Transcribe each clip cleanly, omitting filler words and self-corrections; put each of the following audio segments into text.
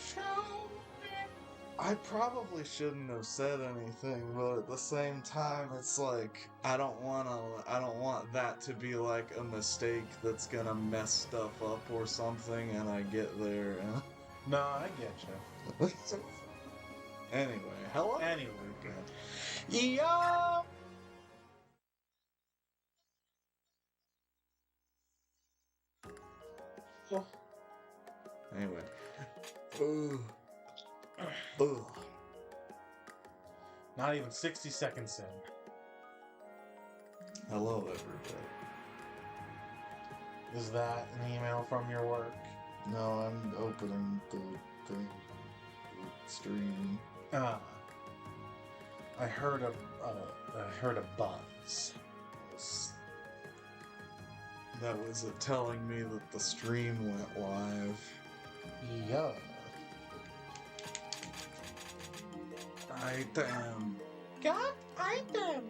show me. I probably shouldn't have said anything, but at the same time, it's like I don't want that to be like a mistake that's gonna mess stuff up or something, and I get there. No, I get you. Anyway, hello. Anyway, good. Yo! Anyway. Ugh. Ugh. Not even 60 seconds in. Hello, everybody. Is that an email from your work? No, I'm opening the thing. The stream. I heard a buzz. That was it telling me that the stream went live. Yo. Item. Got item.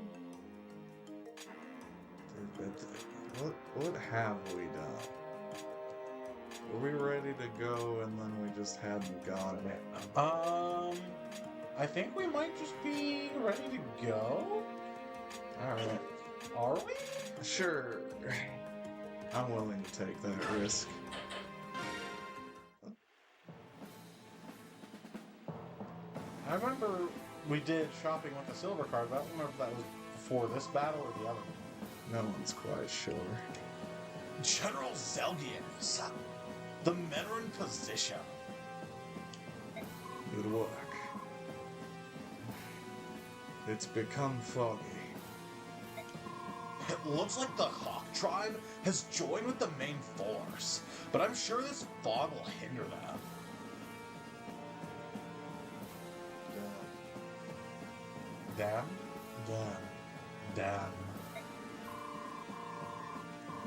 What have we done? Were we ready to go and then we just hadn't gone? I think we might just be ready to go. Alright. Are we? Sure. I'm willing to take that risk. I remember we did shopping with the silver card, but I don't remember if that was before this battle or the other one. No one's quite sure. General Zelgians, the men are in position. Good work. It's become foggy. It looks like the Hawk tribe has joined with the main force, but I'm sure this fog will hinder them. Damn? Damn.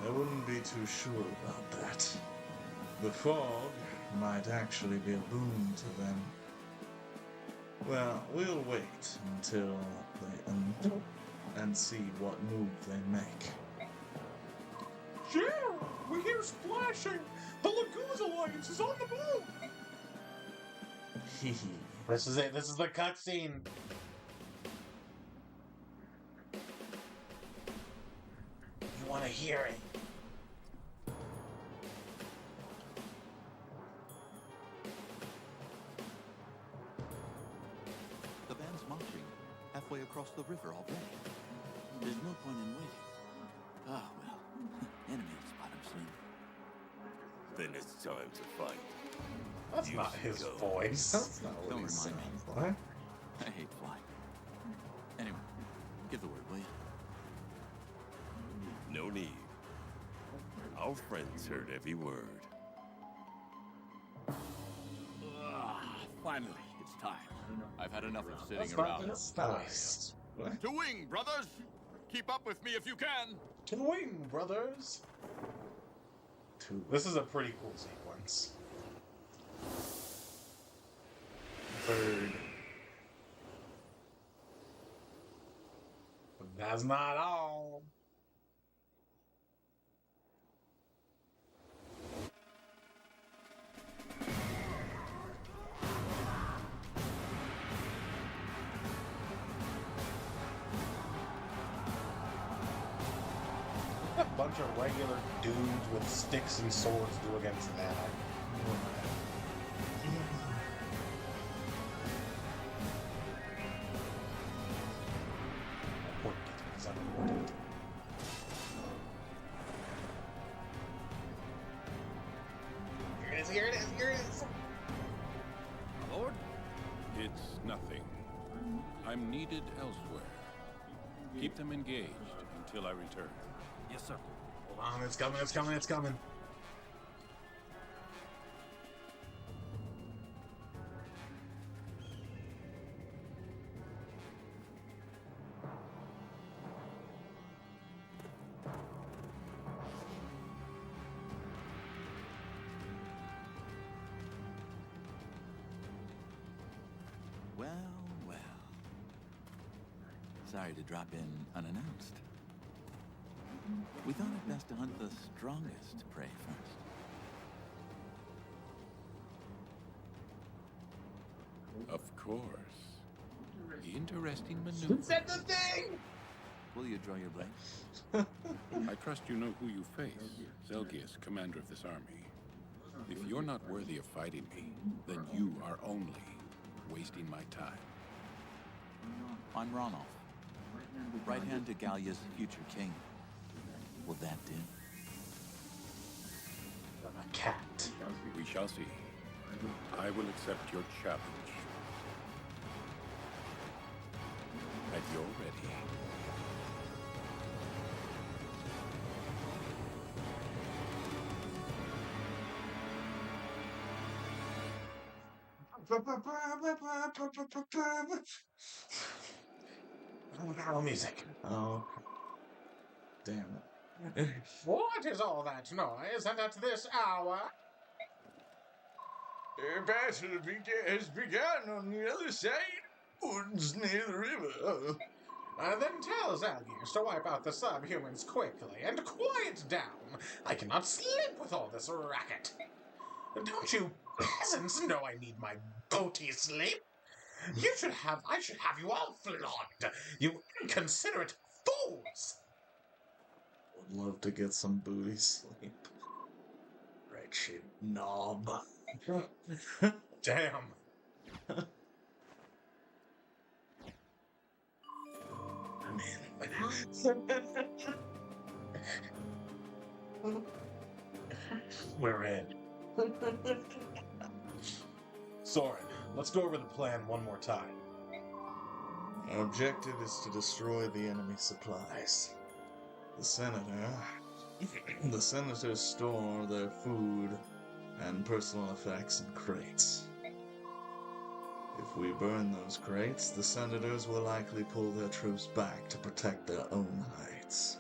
I wouldn't be too sure about that. The fog might actually be a boon to them. Well, we'll wait until they and see what move they make. Yeah, we hear splashing. The Lagoons Alliance is on the move. Hee. This is it. This is the cutscene. You want to hear it? The band's marching halfway across the river already. There's no point in waiting. Ah, well. Enemy spot him soon. Then it's time to fight. That's You not should his go. voice. That's not what Don't he remind sounds me. like. I hate flying. Anyway, give the word, will you? No need. Our friends heard every word. Finally, it's time. I've had enough of sitting That's not around. his voice. What? To wing, brothers! Keep up with me if you can! To wing, brothers. This is a pretty cool sequence. Bird. But that's not all. A bunch of regular dudes with sticks and swords do against that. Here it is. My lord? It's nothing. I'm needed elsewhere. Keep them engaged until I return. Yes, sir. Hold on, it's coming. Well, well. Sorry to drop in unannounced. We thought it best to hunt the strongest prey first. course. Interesting maneuver. Said the thing! Will you draw your blade? I trust you know who you face. Zelgius, commander of this army. If you're not worthy of fighting me, then you are only wasting my time. I'm Ronolf, right hand to Gallia's future king. Will that do? A cat. We shall see. I will accept your challenge. At your ready. Oh, music. Oh, damn it. What is all that noise, and at this hour? The battle has begun on the other side of the woods near the river. Then tell Zelgius to wipe out the subhumans quickly and quiet down. I cannot sleep with all this racket. Don't you peasants know I need my booty sleep? I should have you all flogged, you inconsiderate fools! Would love to get some booty sleep. Wretched knob. Damn. I'm in. We're in. Soren, let's go over the plan one more time. Our objective is to destroy the enemy supplies. The senators store their food and personal effects in crates. If we burn those crates, the senators will likely pull their troops back to protect their own hides.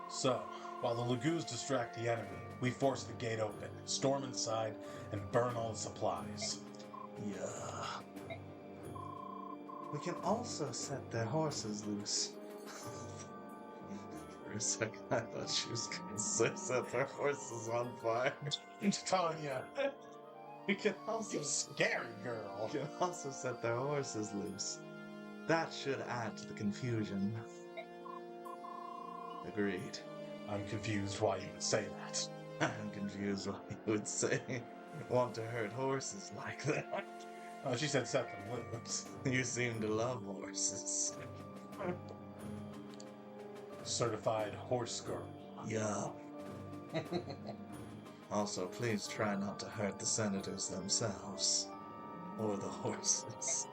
So, while the Lagoos distract the enemy, we force the gate open, storm inside, and burn all the supplies. Yeah. We can also set their horses loose. For a second, I thought she was going to say set their horses on fire. Tanya, We can also you scary girl. We can also set their horses loose. That should add to the confusion. Agreed. I'm confused why you would say that. I'm confused why you would say want to hurt horses like that. Oh, she said set them loose. You seem to love horses. Certified horse girl. Yeah. Also, please try not to hurt the senators themselves. Or the horses.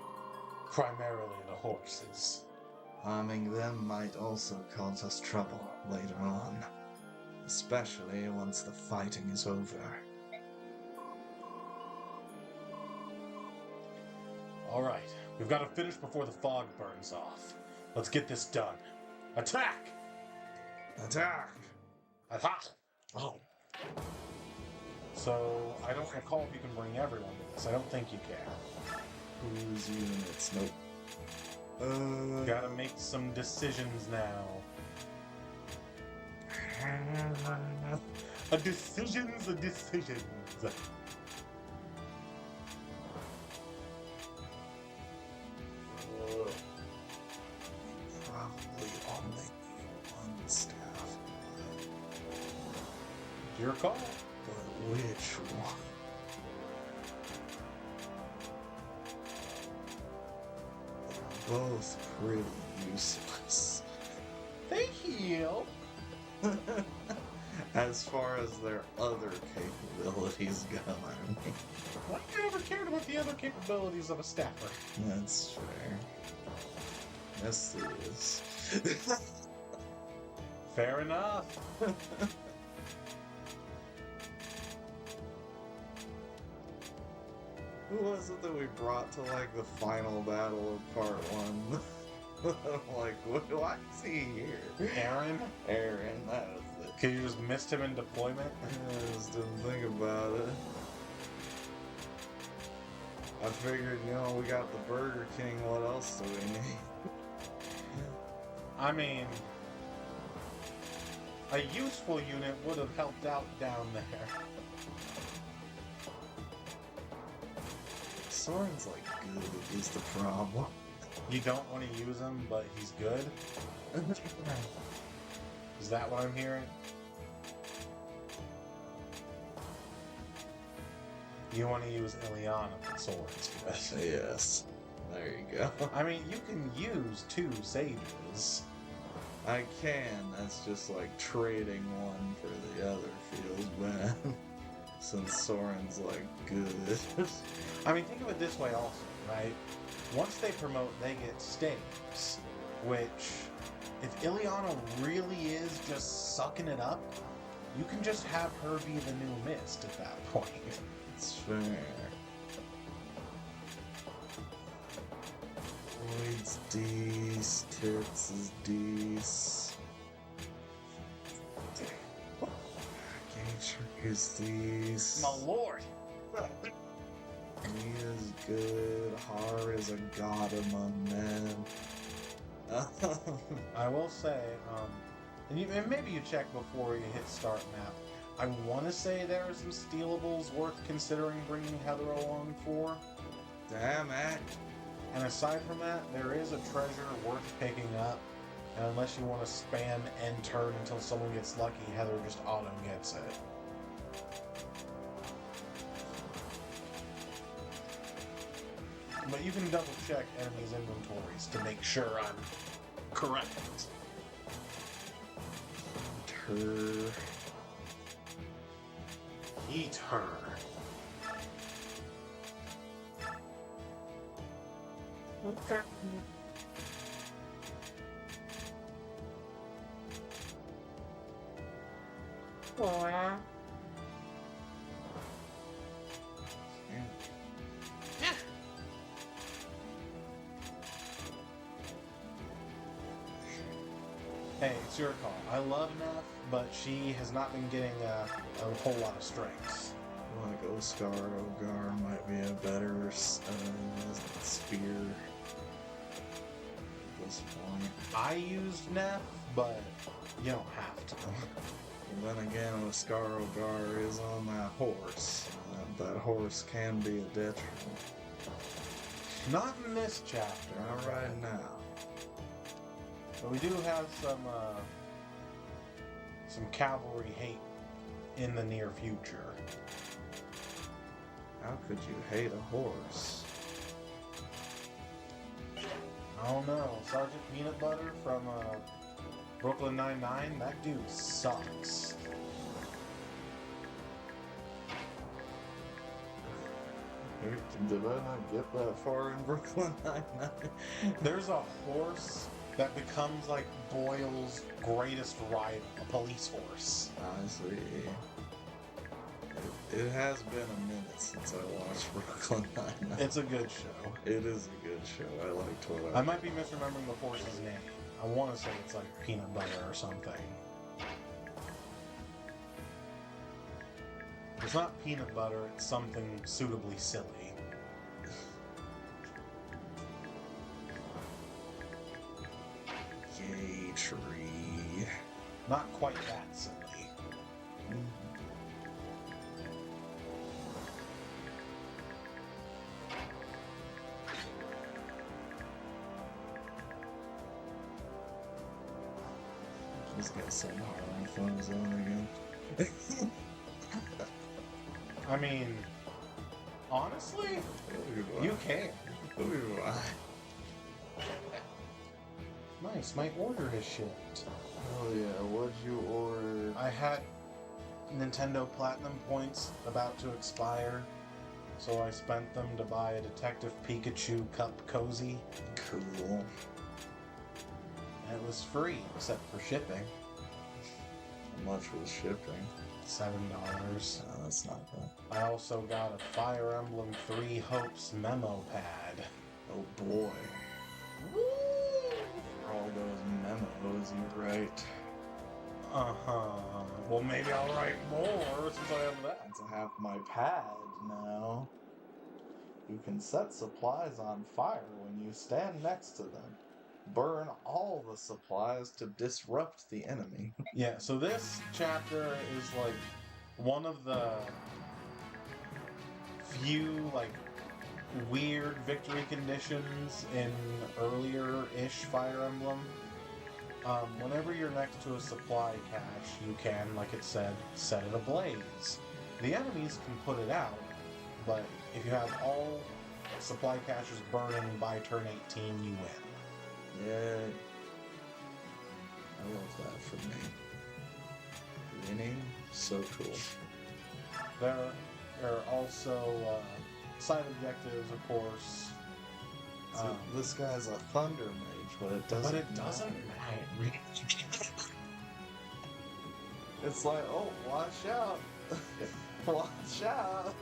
Primarily the horses. Harming them might also cause us trouble later on. Especially once the fighting is over. Alright, we've got to finish before the fog burns off. Let's get this done. Attack! Attack! Attack! Oh. So, I don't recall if you can bring everyone to this. I don't think you can. Whose units? Nope. Gotta make some decisions now. A decision's a decision. Probably only one staff. Your call. But which one? They're both pretty useless. They heal. As far as their other capabilities go, Why you never cared about the other capabilities of a staffer? that's fair. Yes, it is. Fair enough. Who was it that we brought to, like, the final battle of part 1? Like, why is he here? Aaron? Aaron, that was it. Okay, you just missed him in deployment? I just didn't think about it. I figured, we got the Burger King, what else do we need? I mean, a useful unit would have helped out down there. Soren's like good is the problem. You don't want to use him, but he's good? Is that what I'm hearing? You want to use Ileana, but Soren's good. Yes. There you go. I mean, you can use 2 sages. I can. That's just like trading one for the other feels bad. Since Soren's like good. I mean, think of it this way also, right? Once they promote, they get stakes, which, if Ileana really is just sucking it up, you can just have her be the new Mist at that point. It's fair. Void's D's, Tits is D's. Gauge is D's. My lord! He is good. Har is a god among men. I will say, and maybe you check before you hit start map. I want to say there are some stealables worth considering bringing Heather along for. Damn it. And aside from that, there is a treasure worth picking up. And unless you want to spam end turn until someone gets lucky, Heather just auto gets it. But you can double check enemies' inventories to make sure I'm correct. Eat her. Okay. Aww. Hey, it's your call. I love Neff, but she has not been getting a whole lot of strength. Like Oscar Ogar might be a better spear at this point. I used Neff, but you don't have to. And then again, Oscar Ogar is on that horse. That horse can be a detriment. Not in this chapter. Not right now. But we do have some cavalry hate in the near future. How could you hate a horse? I don't know. Sergeant Peanut Butter from Brooklyn Nine-Nine? That dude sucks. Did I not get that far in Brooklyn Nine-Nine? There's a horse that becomes like Boyle's greatest rival, a police horse. I see. It has been a minute since I watched Brooklyn Nine-Nine. It's a good show. It is a good show. I liked what I might be misremembering the horse's name. I want to say it's like Peanut Butter or something. It's not peanut butter, it's something suitably silly. Yay, tree. Not quite that silly. Just got some hard fun zone again. I mean, honestly, you can. Nice, my order has shipped. Oh yeah, what'd you order? I had Nintendo Platinum points about to expire, so I spent them to buy a Detective Pikachu cup cozy. Cool. And it was free, except for shipping. How much was shipping? $7. No, that's not bad. I also got a Fire Emblem 3 Hopes memo pad. Oh boy. For all those memos you write. Uh-huh. Well, maybe I'll write more since I have that. Since I have my pad now, you can set supplies on fire when you stand next to them. Burn all the supplies to disrupt the enemy. Yeah, so this chapter is like one of the few like weird victory conditions in earlier-ish Fire Emblem. Whenever you're next to a supply cache, you can, like it said, set it ablaze. The enemies can put it out, but if you have all supply caches burning by turn 18, you win. Yeah. I love that for me. Winning, so cool. There are also side objectives, of course. So this guy's a thunder mage, but it doesn't matter. It's like, oh, watch out. Watch out.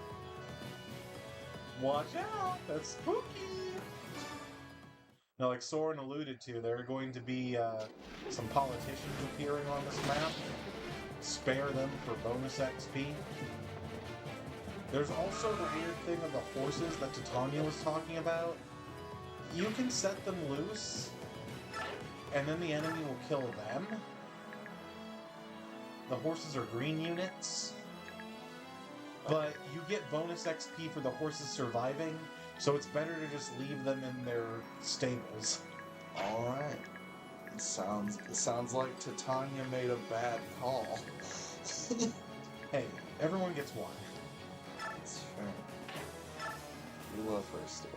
Watch out! That's spooky! Now, like Soren alluded to, there are going to be some politicians appearing on this map. Spare them for bonus XP. There's also the weird thing of the horses that Titania was talking about. You can set them loose, and then the enemy will kill them. The horses are green units, but you get bonus XP for the horses surviving, so it's better to just leave them in their stables. Alright. It sounds like Titania made a bad call. Hey, everyone gets one. That's fair. You love her still.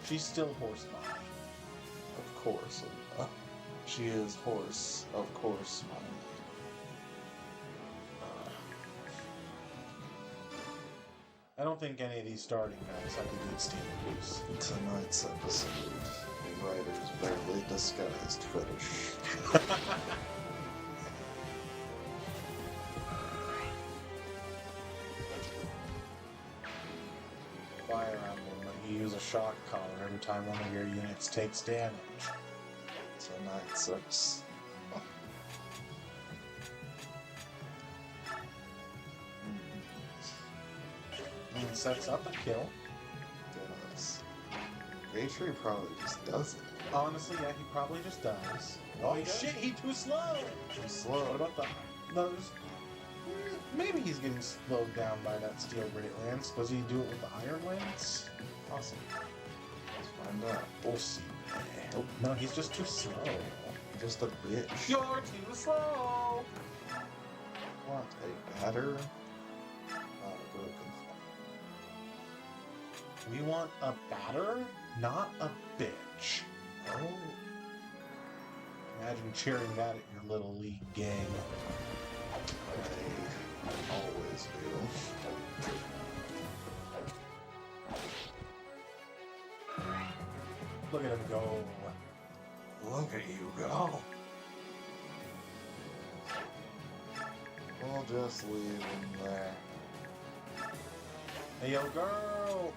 She's still horse mine. Of course. She is horse, of course, mine. I don't think any of these starting guys have to do Steel Goose. Tonight's episode, the writer's barely disguised fetish. Fire Emblem, when you use a shock collar every time one of your units takes damage. Tonight's episode. And sets up a kill. Does. Gatry probably just does it. Honestly, yeah, he probably just does. Oh shit, he too slow! Too slow. What about the... No, there's... Maybe he's getting slowed down by that Steel Great Lance. Does he do it with the Iron Lance? Awesome. Let's find out. We'll see. Nope. No, he's just too slow. Just a bitch. You're too slow! Want a batter? Not a broken fall. We want a batter, not a bitch. Oh. Imagine cheering that at your little league game. I always do. Look at him go. Look at you go. We'll just leave him there. Hey, yo, girl!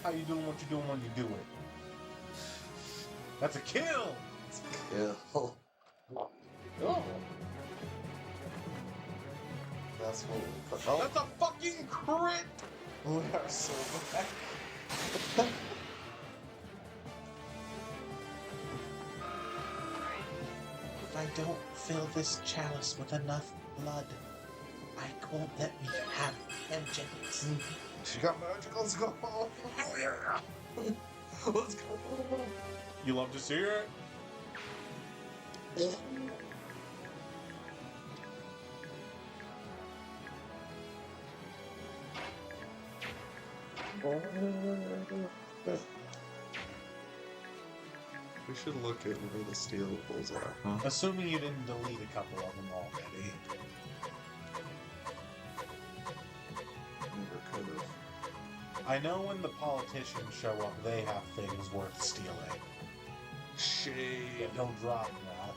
How you doing what you doing when you do it? That's a kill! Kill. Oh. That's what we put. Oh, That's a fucking crit! we are so bad. If I don't fill this chalice with enough blood, I won't let me have vengeance. She got magic. Let's go. Hell yeah. Let's go. You love to see it? We should look at where the stealables are, huh? Assuming you didn't delete a couple of them already. Never could have. I know when the politicians show up, they have things worth stealing. Shade. Don't drop that.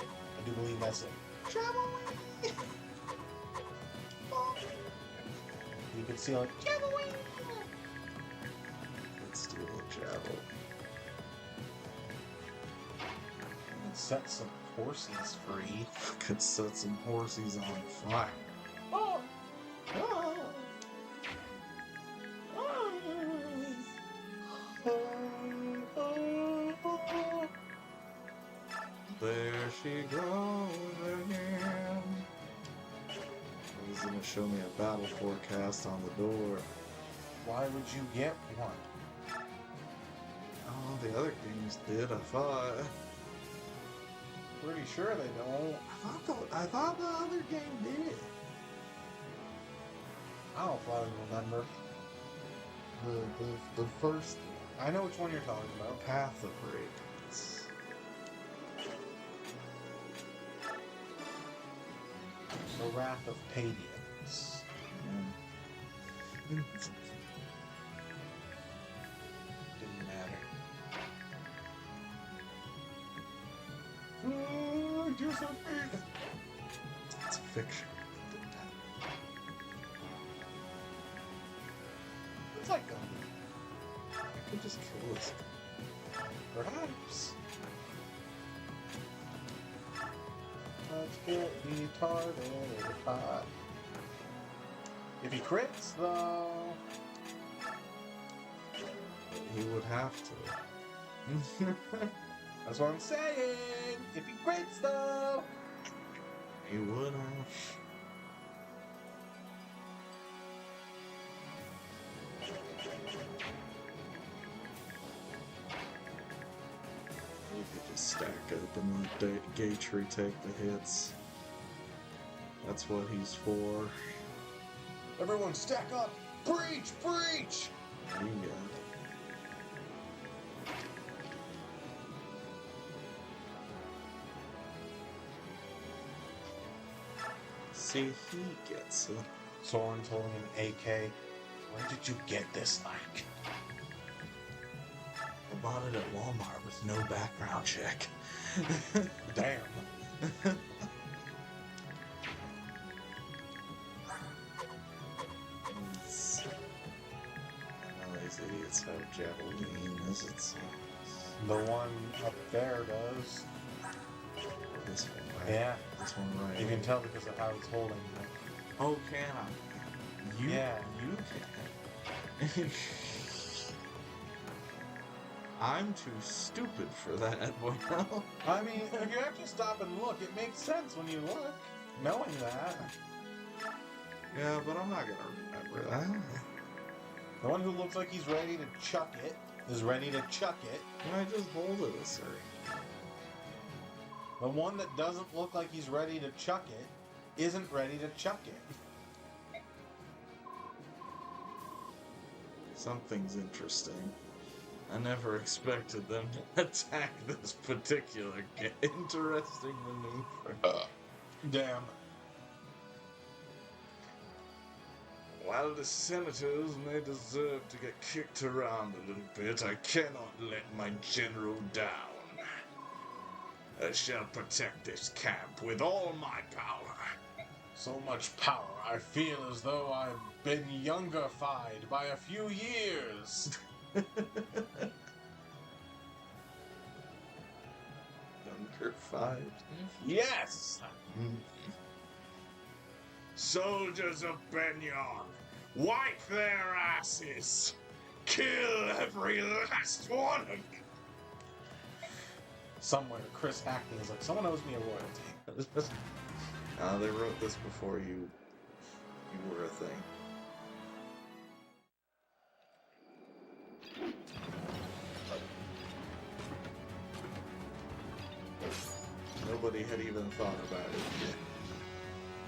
I do believe that's it. You could see like Let's steal a javel. set some horses free. Could set some horses on fire. Oh. There she goes again. What is It's gonna show me a battle forecast on the door. Why would you get one? Oh, the other games did, I thought. Pretty sure they don't. I thought the other game did. I don't fucking remember. The first I know which one you're talking about. Path of Radiance. The Wrath of Padians. Didn't matter. Oh, you're so big. It's fiction. What's that gun? I could just kill this guy. Perhaps. Let's get retarded. If he crits, though. He would have to. That's what I'm saying. If he crits, though. He would have. We could just stack up and let Gatry take the hits. That's what he's for. Everyone stack up. Breach! Breach! There you go. See, he gets it. Soren's holding an AK. Where did you get this, like? I bought it at Walmart with no background check. Damn. I know these idiots have javelin as it's The one up there does. this one, right? Yeah. This one, right? You can tell because of how it's holding it. Oh, can I? You? Yeah. You can. I'm too stupid for that, boy. I mean, if you actually stop and look, it makes sense when you look, knowing that. Yeah, but I'm not gonna remember that. The one who looks like he's ready to chuck it is ready to chuck it. Can I just hold it a certain? The one that doesn't look like he's ready to chuck it isn't ready to chuck it. Something's interesting. I never expected them to attack this particular interesting maneuver. Damn. While the senators may deserve to get kicked around a little bit, I cannot let my general down. I shall protect this camp with all my power. So much power, I feel as though I've been youngified by a few years. Younger 5. Yes! Soldiers of Benyon, wipe their asses! Kill every last one of them! Somewhere, Chris Hackney is like, someone owes me a royalty. They wrote this before you were a thing. Nobody had even thought about it yet.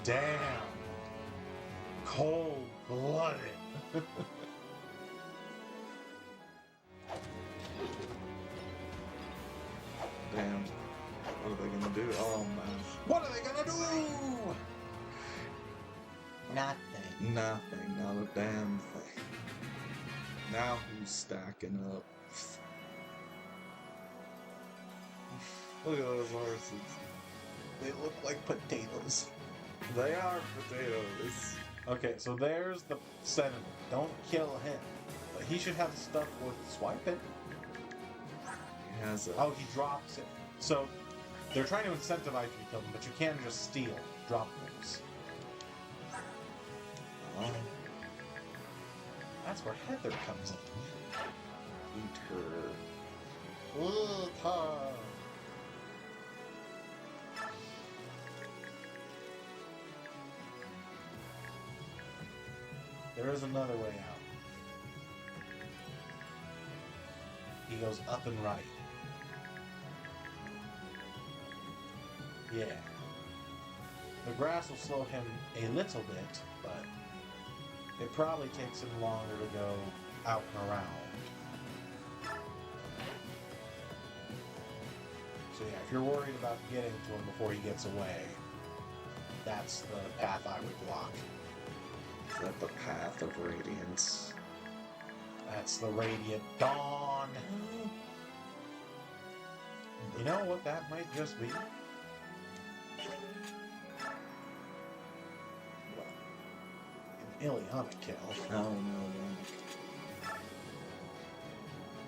Damn. Cold-blooded. Damn. What are they gonna do? Oh man. What are they gonna do? Nothing. Nothing. Not a damn thing. Now who's stacking up? Look at those horses. They look like potatoes. They are potatoes. Okay, so there's the senator. Don't kill him. But he should have stuff worth swiping. He has a... Oh, he drops it. So they're trying to incentivize you to kill them, but you can't just steal. Drop things. Oh, That's where Heather comes in. eat her. Eat her. There is another way out. He goes up and right. Yeah. The grass will slow him a little bit, but it probably takes him longer to go out and around. So yeah, if you're worried about getting to him before he gets away, that's the path I would block. Is that the path of radiance? That's the Radiant Dawn. You know what that might just be? An Ileana kill. Oh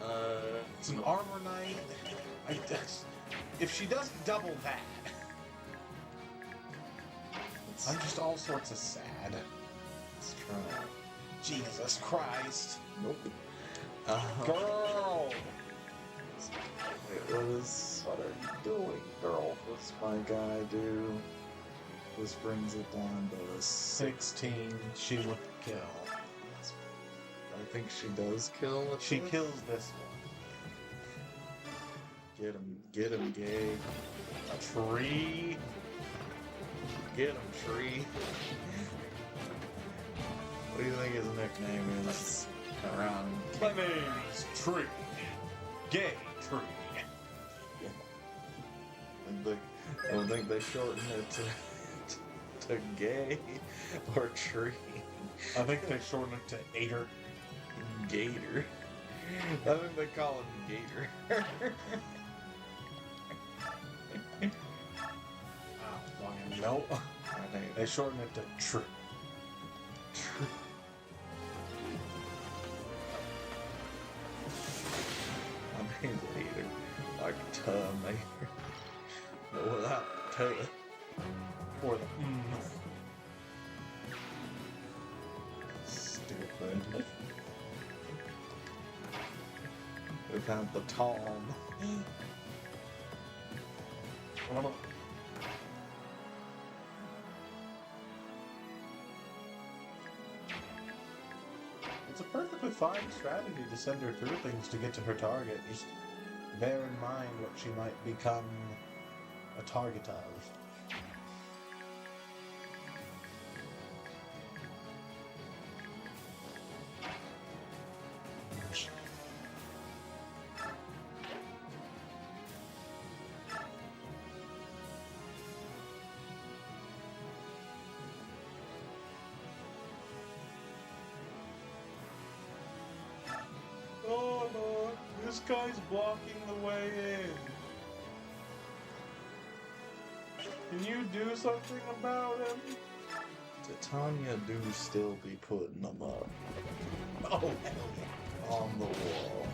no. It's an armor knight. If she doesn't double that, I'm just all sorts of sad. Let's try. Jesus Christ. Nope. Girl! Wait, what are you doing, girl? What's my guy do? This brings it down to a 16, she would kill. I think she does kill. She kills this one. Get him, gay. A tree. Get him, tree. What do you think his nickname is around? My name's Tree. Gay Tree. I don't think they shorten it to gay or tree. I think they shorten it to Ader. Gator. I think they call him Gator. Nope. They shorten it to True. I mean later. Like Terminator. But without Ter. Or the Stupid. Without the Tom. It's a perfectly fine strategy to send her through things to get to her target. Just bear in mind what she might become a target of. Oh Lord, this guy's blocking the way in. Can you do something about him? Titania do still be putting them up Oh, hell yeah. on the wall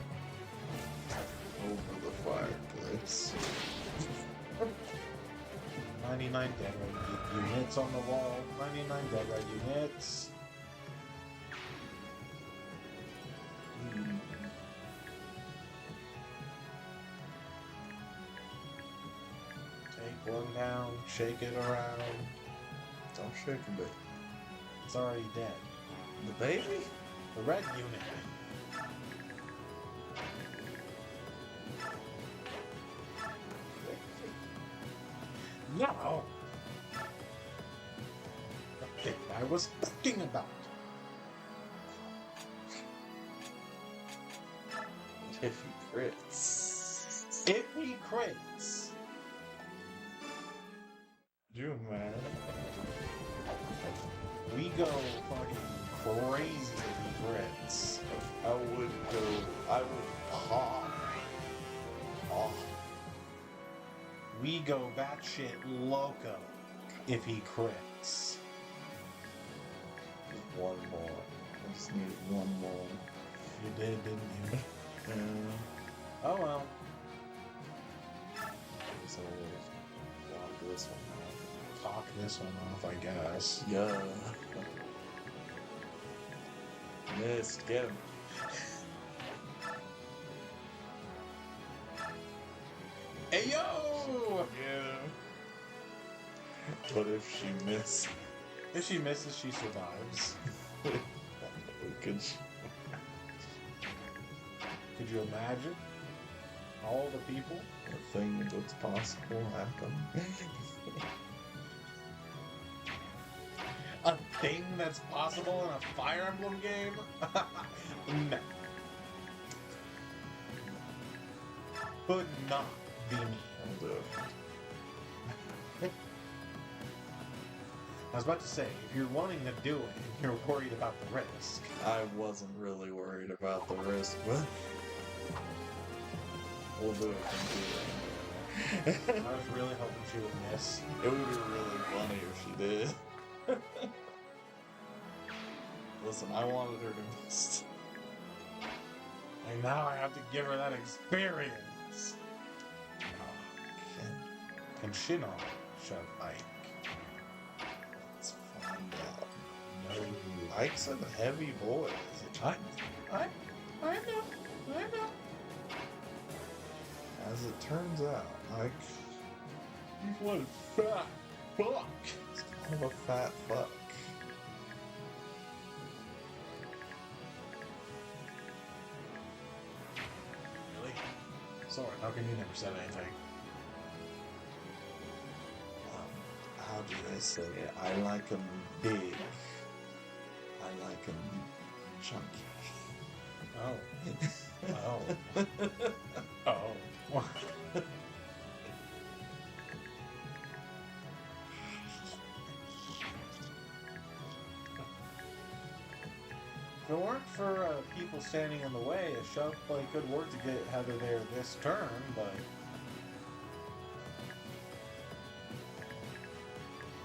over the fireplace. 99 dead right units on the wall. 99 dead right units. Take one down, shake it around. Don't shake a bit. It's already dead. The baby? The red unit. No! The thing I was thinking about. If he crits. If he crits. You man. We go fucking crazy if he crits. I would pop. Oh. We go batshit loco if he crits. Just one more. I just need one more. You did, didn't you? Yeah. Oh well. It's always log this one out. Talk this one off, I guess. Yeah. Missed. Get him. Hey yo! Yeah. What if she misses? If she misses, she survives. Could you imagine all the people? The thing that's possible happen. A thing that's possible in a Fire Emblem game? No. Could not be me. I'll do it. I was about to say, if you're wanting to do it and you're worried about the risk. I wasn't really worried about the risk, but we'll do it from here. I was really hoping she would miss. It would be really funny if she did. Listen, I wanted her to miss. And now I have to give her that experience. Can Shinon shove Ike? Let's find out. No. Ike's a heavy boy. I know. As it turns out, Ike He's one fat fuck. is kind of a fat fuck. Really? Sorry, how come you never said anything? How do they say it? I like him big. I like him chunky. Oh. Oh. Oh. If it weren't for people standing in the way, a shove play could work to get Heather there this turn, but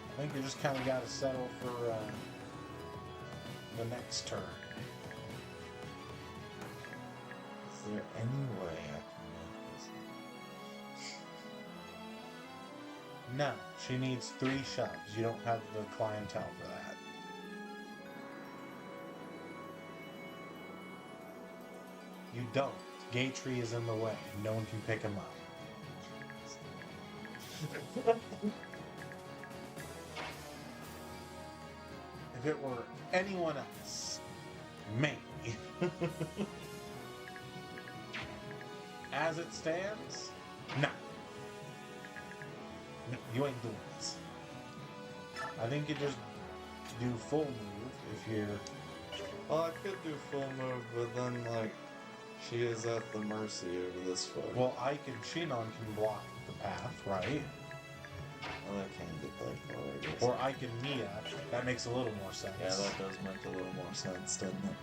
I think you just kind of got to settle for the next turn. Is there any way I can make this? No, she needs 3 shoves. You don't have the clientele for that. You don't. Gatry is in the way. No one can pick him up. If it were anyone else, me. As it stands, no. No, you ain't doing this. I think you just do full move if you're... Well, I could do full move, but then, like, she is at the mercy of this fuck. Well, Ike and Shinon can block the path, right? Well, that can get that far, I guess. Or Ike and Mia. That makes a little more sense. Yeah, that does make a little more sense, doesn't it?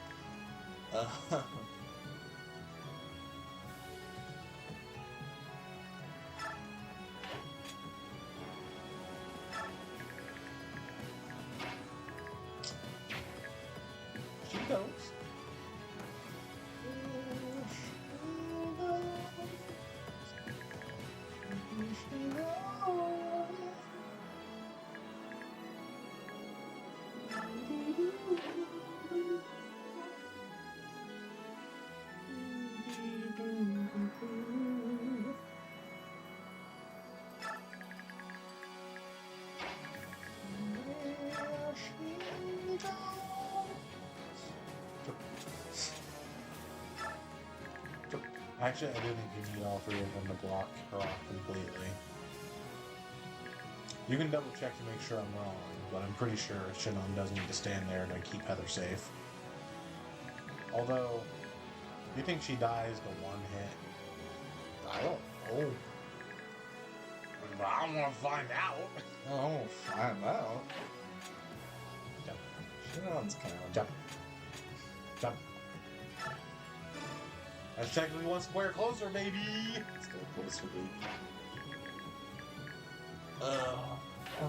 She goes. Actually, I do think you need all 3 of them to block her off completely. You can double check to make sure I'm wrong, but I'm pretty sure Shinon does need to stand there to keep Heather safe. Although, do you think she dies to 1 hit? I don't know. But I want to find out. Oh, find out. Jump, Shinon's kind of... jump, jump. That's technically 1 square closer, baby. Let's go closer, baby. Oh,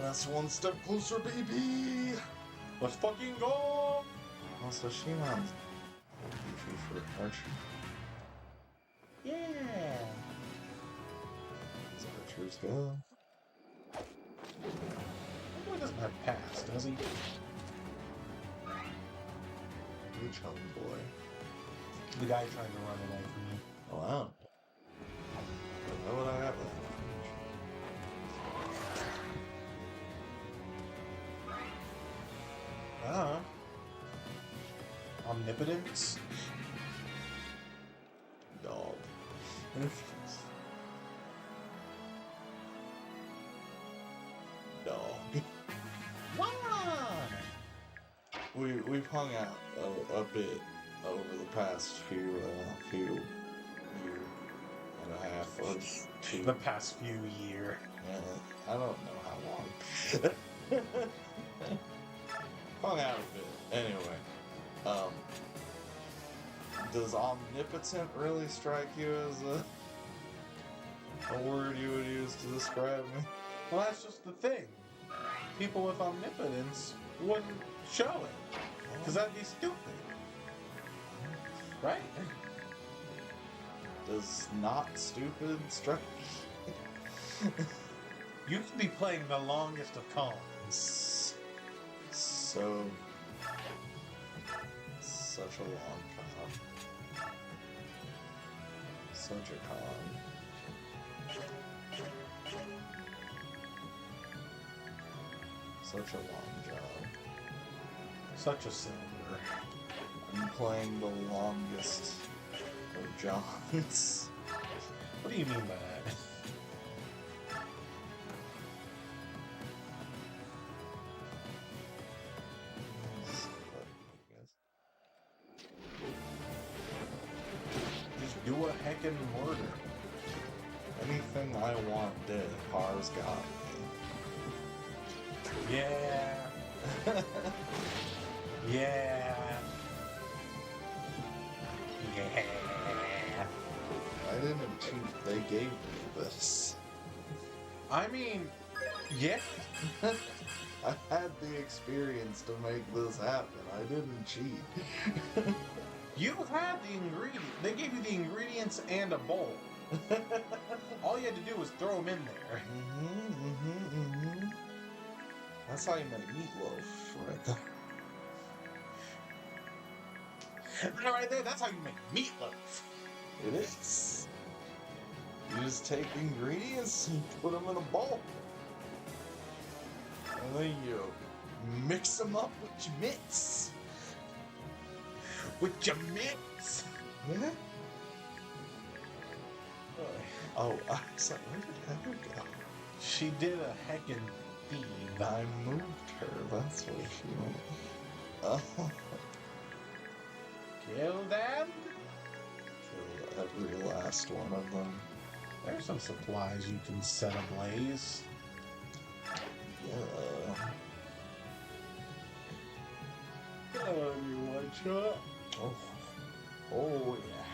that's 1 step closer, baby. Let's fucking go. Also, Shinon's beefy for archer. Yeah. These archers go. That boy doesn't have pass, does he? Which homeboy? The guy trying to run away from you. Oh, wow. Why would I have that? omnipotence. Dog. Dog. Why? We've hung out a bit over the past few year and a half or two. The past few years. I don't know how long. Hung out a bit. Anyway, does omnipotent really strike you as a word you would use to describe me? Well, that's just the thing. People with omnipotence wouldn't show it. Because that'd be stupid. Right? Does not stupid strike You could be playing the longest of cons. so such a long con. Such a con. Such a long job. Such a silver. I'm playing the longest of Johns. What do you mean by that? Just do a heckin' murder. Anything I want dead, Har's got me. Yeah. Yeah. Yeah. I didn't cheat, they gave me this. I mean, yeah. I had the experience to make this happen. I didn't cheat. You had the ingredients. They gave you the ingredients and a bowl. All you had to do was throw them in there. That's how you make meatloaf, right there. And right there, that's how you make meatloaf. It is. You just take ingredients and put them in a bowl. And then you mix them up with your mitts. With your mitts. Yeah? Oh, I was like, where did Heather go? She did a heckin' thieve. I moved her, that's what she went. Oh. Kill them. Kill every last one of them. There's some supplies you can set ablaze. Yeah. You one shot. Oh. Oh, yeah.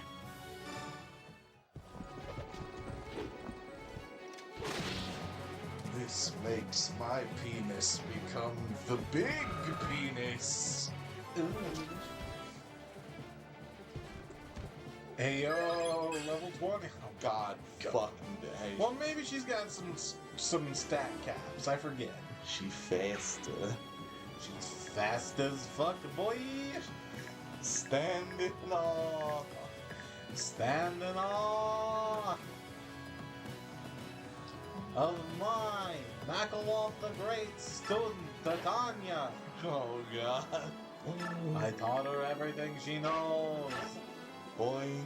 This makes my penis become the big penis. Hey yo, level 20. Oh, God fucking day. well, maybe she's got some stat caps. I forget. She faster. She's fast as fuck, boy. Standing on. Standing on. Of mine, Micaiah the Great student, Titania. Oh, God. I taught her everything she knows. Boing.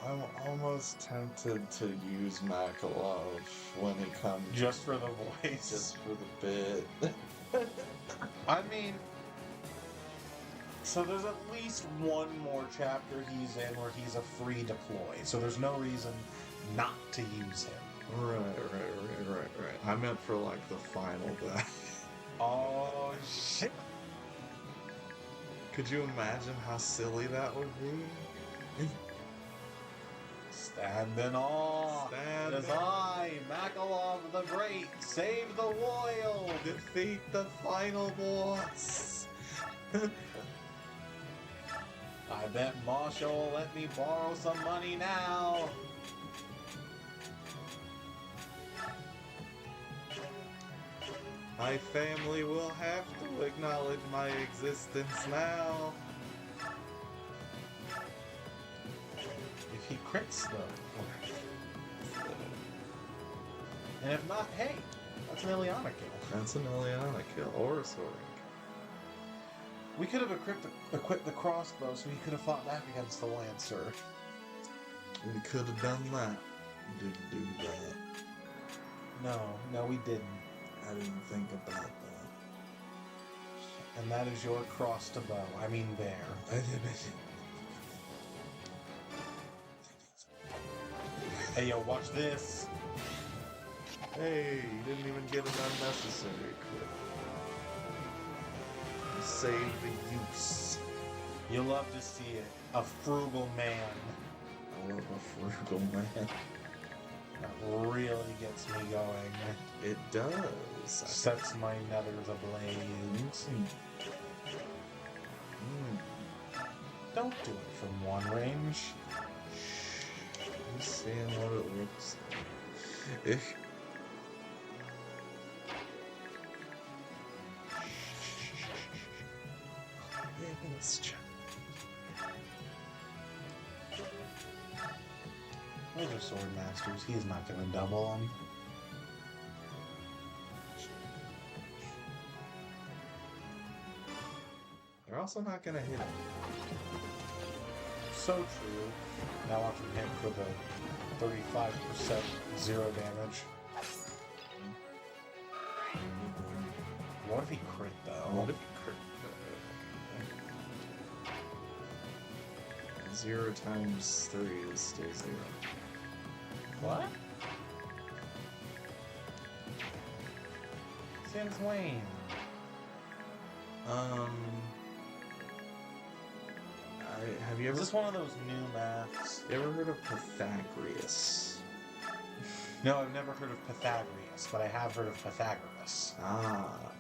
I'm almost tempted to use Makalov when it comes Just for the voice. just for the bit. I mean, so there's at least one more chapter he's in where he's a free deploy, so there's no reason not to use him. Right. I meant for like the final guy. Oh, shit. Could you imagine how silly that would be? Standing on. Standing. It is I, Micaiah the Great, save the world. Defeat the final boss. I bet Marshall will let me borrow some money now. My family will have to acknowledge my existence now. If he crits though. And if not, hey, That's an Ileana kill. That's an Ileana kill, or a Soaring. We could have equipped the crossbow so he could have fought back against the Lancer. We could have done that. Didn't do that. No, we didn't. I didn't think about that. And that is your cross to bow. I mean bear. Hey, yo, watch this. Hey, you didn't even get an unnecessary equip. You saved the use. You love to see it. A frugal man. I love a frugal man. That really gets me going. It does. Sets my nethers ablaze. Don't do it from one range. I'm seeing what it looks like. Let's check. Those are sword masters. He's not going to double them. They're also not going to hit him. So true. Now watch him hit for the 35% zero damage. What if he crit though? What if he crit? 0 times 3 is still 0. What? Since when? Have you ever... Is this one of those new maths? You ever heard of Pythagoras? No, I've never heard of Pythagoras, but I have heard of Pythagoras. Ah.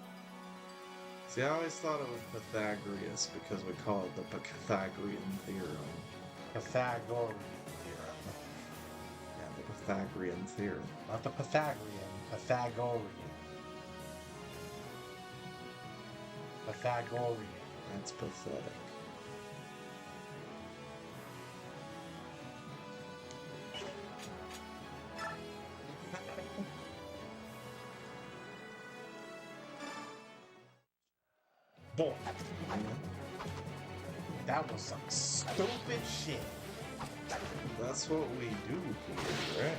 See, I always thought it was Pythagoras because we call it the Pythagorean theorem. Pythagorean theorem. Yeah, the Pythagorean theorem. Not the Pythagorean, Pythagorean. Pythagorean. That's pathetic. Boy, that was some stupid shit. That's what we do here, right?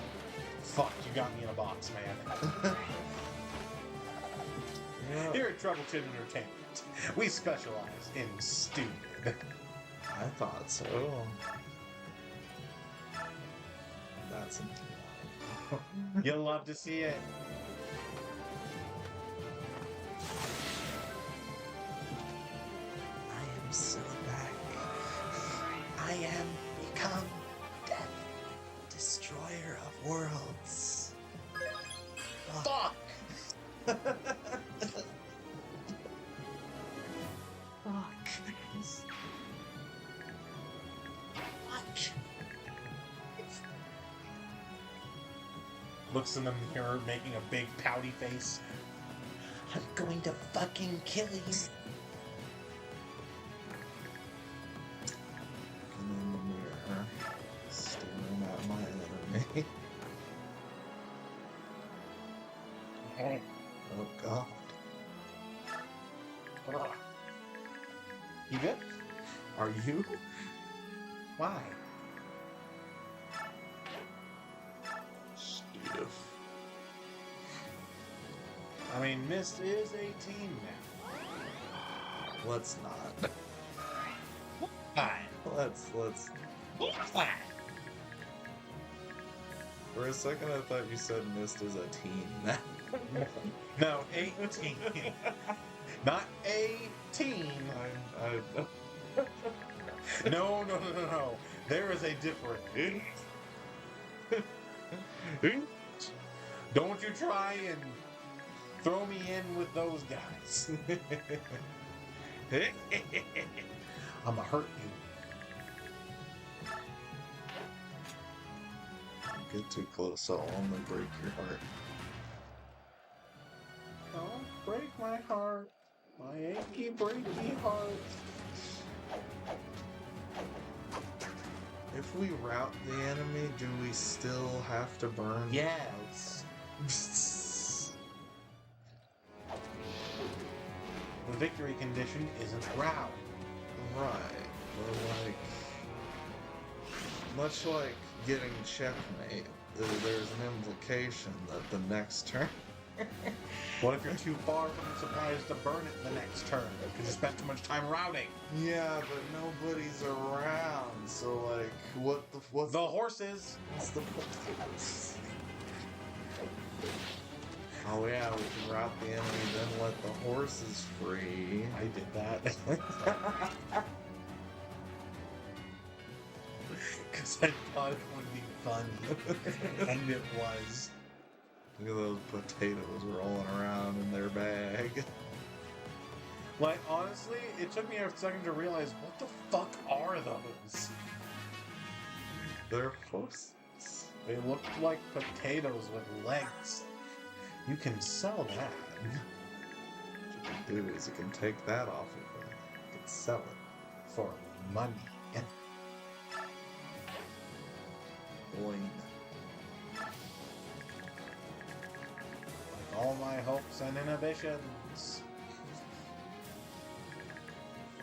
Fuck, you got me in a box, man. Yeah. Here at Troubleton Entertainment, we specialize in stupid. I thought so. That's You'll love to see it. I am so back. I am become death, destroyer of worlds. Fuck! Fuck. Looks in the mirror, making a big pouty face. I'm going to fucking kill you. Looking in the mirror, staring at my enemy. Oh god. You good? Are you? Why? Steve. I mean, Mist is 18 now. Let's not. Fine. Let's. Fine. For a second, I thought you said Mist is a teen. No, 18. Not 18. No. There is a difference. Don't you try and throw me in with those guys. I'ma hurt you. Get too close, I'll only break your heart. Don't break my heart. My achy, breaky heart. If we rout the enemy, do we still have to burn? Yes. the victory condition isn't round. Right. But like, much like getting checkmate, there's an implication that the next turn. What if you're too far from the supplies to burn it the next turn? Because you spent too much time routing. Yeah, but nobody's around, so like, what's The horses. what's the point? Oh yeah, we can rout the enemy, then let the horses free. I did that. Because I thought it would be funny. And it was. Look at those potatoes rolling around in their bag. Like, honestly, it took me a second to realize, what the fuck are those? They're horses. They looked like potatoes with legs. You can sell that. What you can do is you can take that off of them. You can sell it. For money. Boing. Like all my hopes and inhibitions.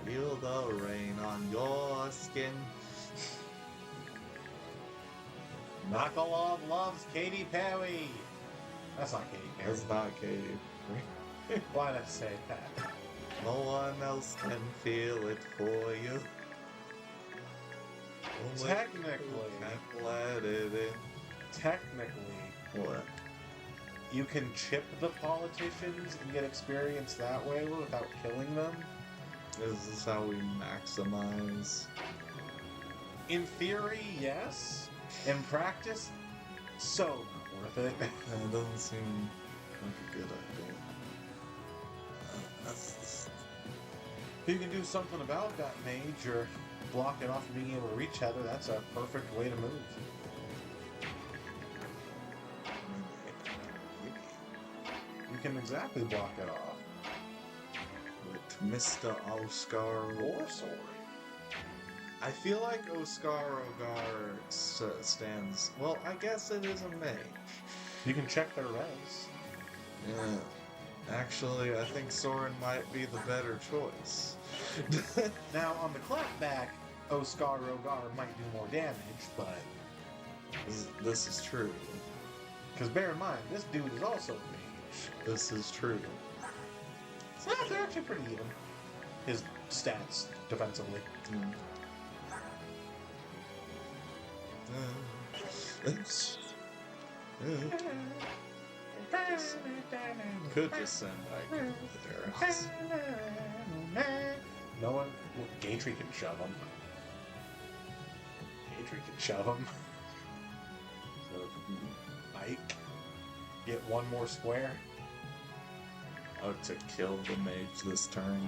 Feel the rain on your skin. Nakalov loves Katy Perry. That's not Katy Perry. That's not Katie. Why did I say that? No one else can feel it for you. Only Technically. you can let it in. Technically, What? you can chip the politicians and get experience that way without killing them. Is this how we maximize? In theory, yes. In practice, so not worth it. That doesn't seem like a good idea. That's If you can do something about that mage or block it off from being able to reach Heather, that's a perfect way to move. You can exactly block it off. with Mr. Oscar Or sword. I feel like Oscar Ogar stands. Well, I guess it is a mage. You can check their res. Yeah. Actually, I think Soren might be the better choice. Now, on the clapback, Oscar Rogar might do more damage, but... This is true. Because bear in mind, this dude is also a mage. This is true. So they're actually pretty even. His stats, defensively. Mm. Could just send like the arrows. No one... Well, Gatry can shove him. Gatry can shove him. So, Mike, get one more square. Oh, to kill the mage this turn.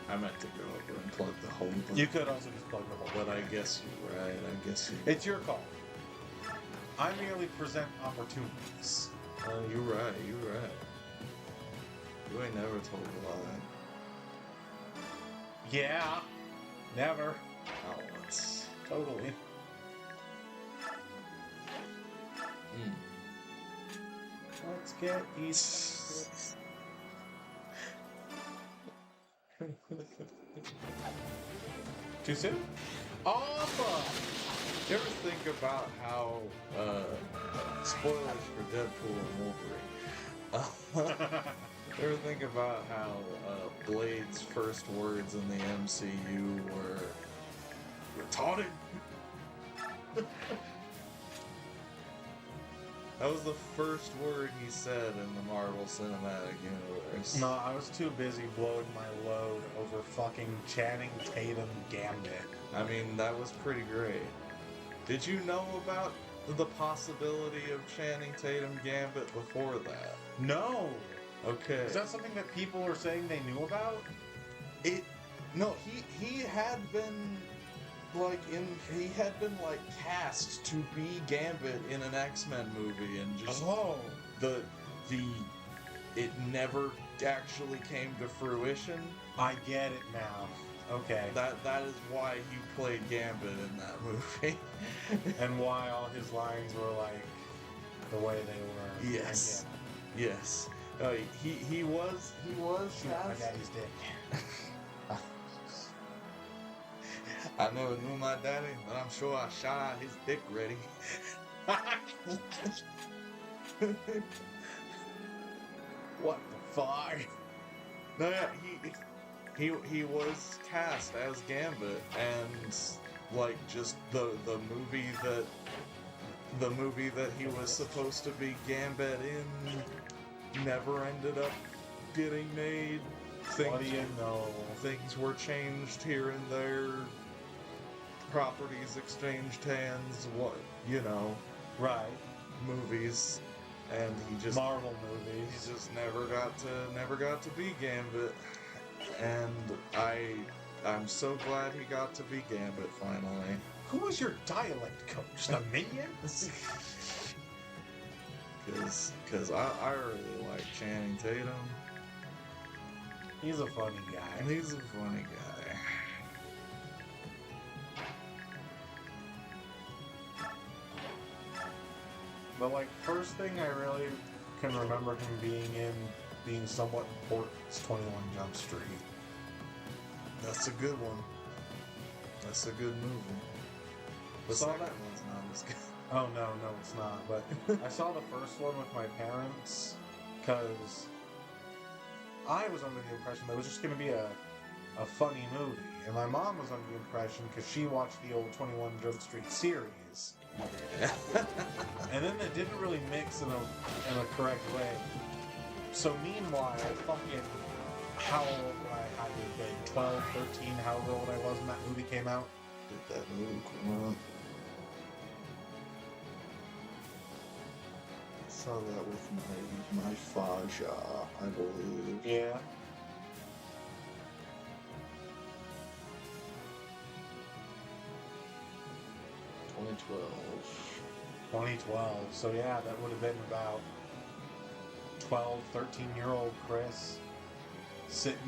I meant to go over and plug the hole. You could also just plug the hole. But I guess you're right. I guess you. It's your call. I merely present opportunities. You're right. You're right. You ain't never told a lie. Yeah. Never. Not once. Totally. Mm. Let's get these... Too soon? Awesome! You ever think about how, spoilers for Deadpool and Wolverine. You ever think about how, Blade's first words in the MCU were retarded? That was the first word he said in the Marvel Cinematic Universe. No, I was too busy blowing my load over fucking Channing Tatum Gambit. I mean, that was pretty great. Did you know about the possibility of Channing Tatum Gambit before that? No! Okay. Is that something that people are saying they knew about? No, he had been cast to be Gambit in an X-Men movie, and just it never actually came to fruition. I get it now. Okay. That is why he played Gambit in that movie. And why all his lines were like the way they were. Yes. Yes. He was Shoot my cast. daddy's dick. I never knew my daddy, but I'm sure I shot out his dick ready. What the fuck? No, yeah, he was cast as Gambit, and like just the movie that he was supposed to be Gambit in never ended up getting made. What do you know? Things were changed here and there. Properties exchanged hands. What Right. movies, and he just Marvel movies. he just never got to be Gambit, and I'm so glad he got to be Gambit finally. Who was your dialect coach? The Minions? Cause I really like Channing Tatum. He's a funny guy. And he's a funny guy. But like, first thing I really can remember him being somewhat important is 21 Jump Street. That's a good one. That's a good movie. The Saw second that- one's not as good. Oh no, it's not. But I saw the first one with my parents because I was under the impression that it was just going to be a funny movie, and my mom was under the impression because she watched the old 21 Jump Street series, and then it didn't really mix in a correct way. So meanwhile, fucking how old I had to have been, 12, 13, however old I was when that movie came out. Did that movie come out? I saw that with my Faja, I believe. Yeah. in 2012. So yeah, that would have been about 12, 13-year-old Chris sitting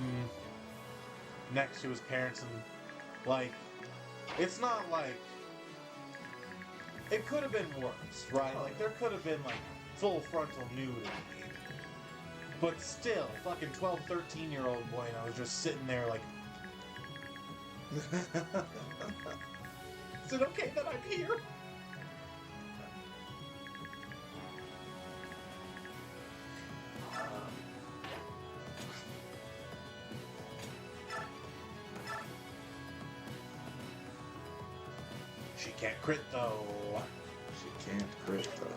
next to his parents, and like, it's not like, it could have been worse, right? Like, there could have been like full frontal nudity, but still, fucking 12, 13-year-old boy, and I was just sitting there like, is it okay that I'm here? She can't crit though. She can't crit though.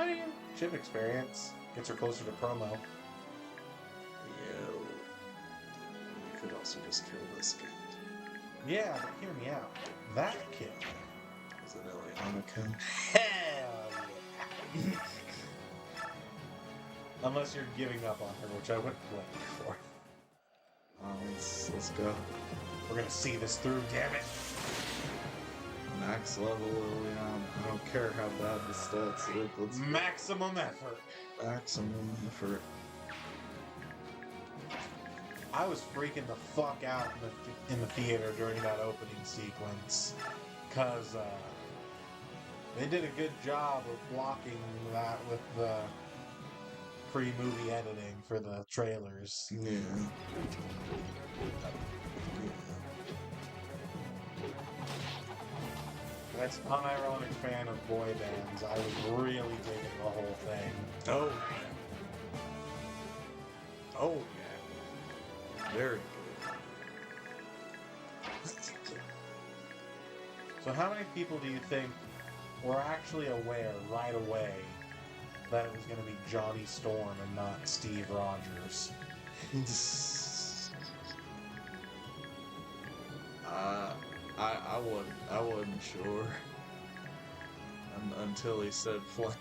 I mean, chip experience gets her closer to promo. Yo. You could also just kill this kid. Yeah, but hear me out. That kid. Is it Eliana Kim? Hell yeah. Unless you're giving up on her, which I wouldn't blame you for. Let's go. We're gonna see this through, damn it. Max level Liliana. I don't care how bad the stats look. Let's Maximum effort. maximum effort. I was freaking the fuck out in the theater during that opening sequence, cause they did a good job of blocking that with the pre-movie editing for the trailers. Yeah. As an unironic fan of boy bands, I was really digging the whole thing. Oh. Oh yeah. Very good. So how many people do you think were actually aware right away that it was going to be Johnny Storm and not Steve Rogers? I wasn't sure until he said Flame.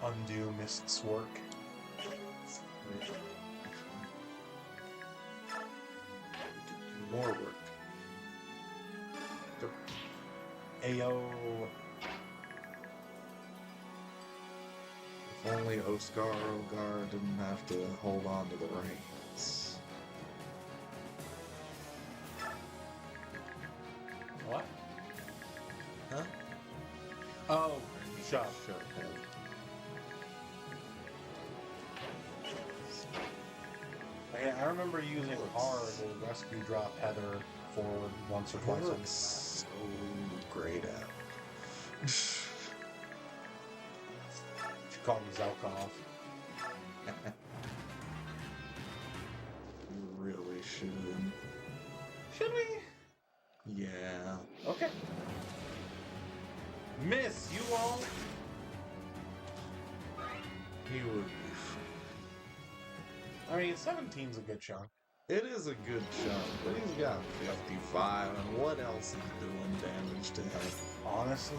Undo Mist's work. More work. Ayo. If only Oscar Ogar didn't have to hold on to the reins. What? Huh? Oh, shut. Shut up. Yeah, I remember using R to rescue drop Heather forward once or He twice. looks so great at. She called me Zelkov. You really should. Should we? Yeah. Okay. Miss, you won't. He would be fine. I mean, 17's a good chunk. It is a good chunk, but he's got 55, and what else is doing damage to him? Honestly.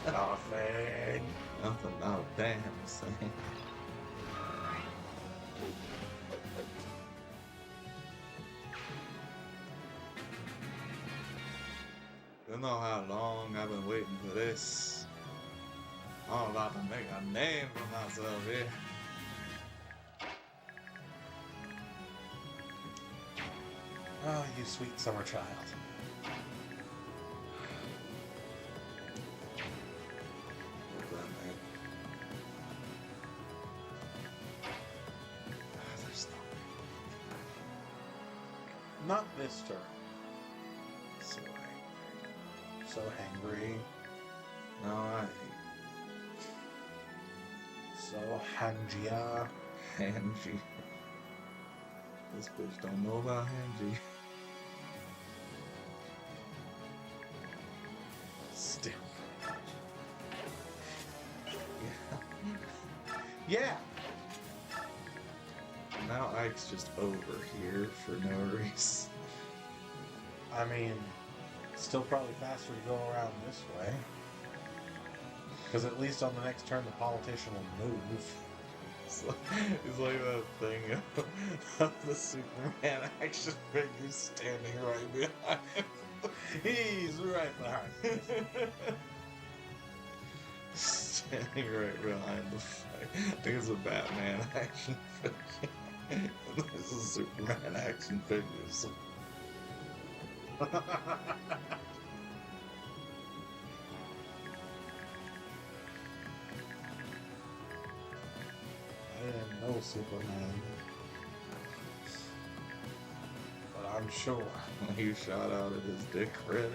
Nothing. Nothing, not a damn thing. You know how long I've been waiting for this. I'm about to make a name for myself here. Oh, you sweet summer child. What's that, man? There's Not this turn. so So hangry. no, I So Hangia. hate Angie. This bitch don't know about Angie. Still. Yeah. Yeah. Now Ike's just over here for no reason. I mean, still probably faster to go around this way. Because at least on the next turn, the politician will move. It's like that thing of the Superman action figure standing right behind him. He's right behind. Standing right behind the fight. I think it's a Batman action figure. This is Superman action figures. I am no Superman. But I'm sure. He shot out at his dick ready.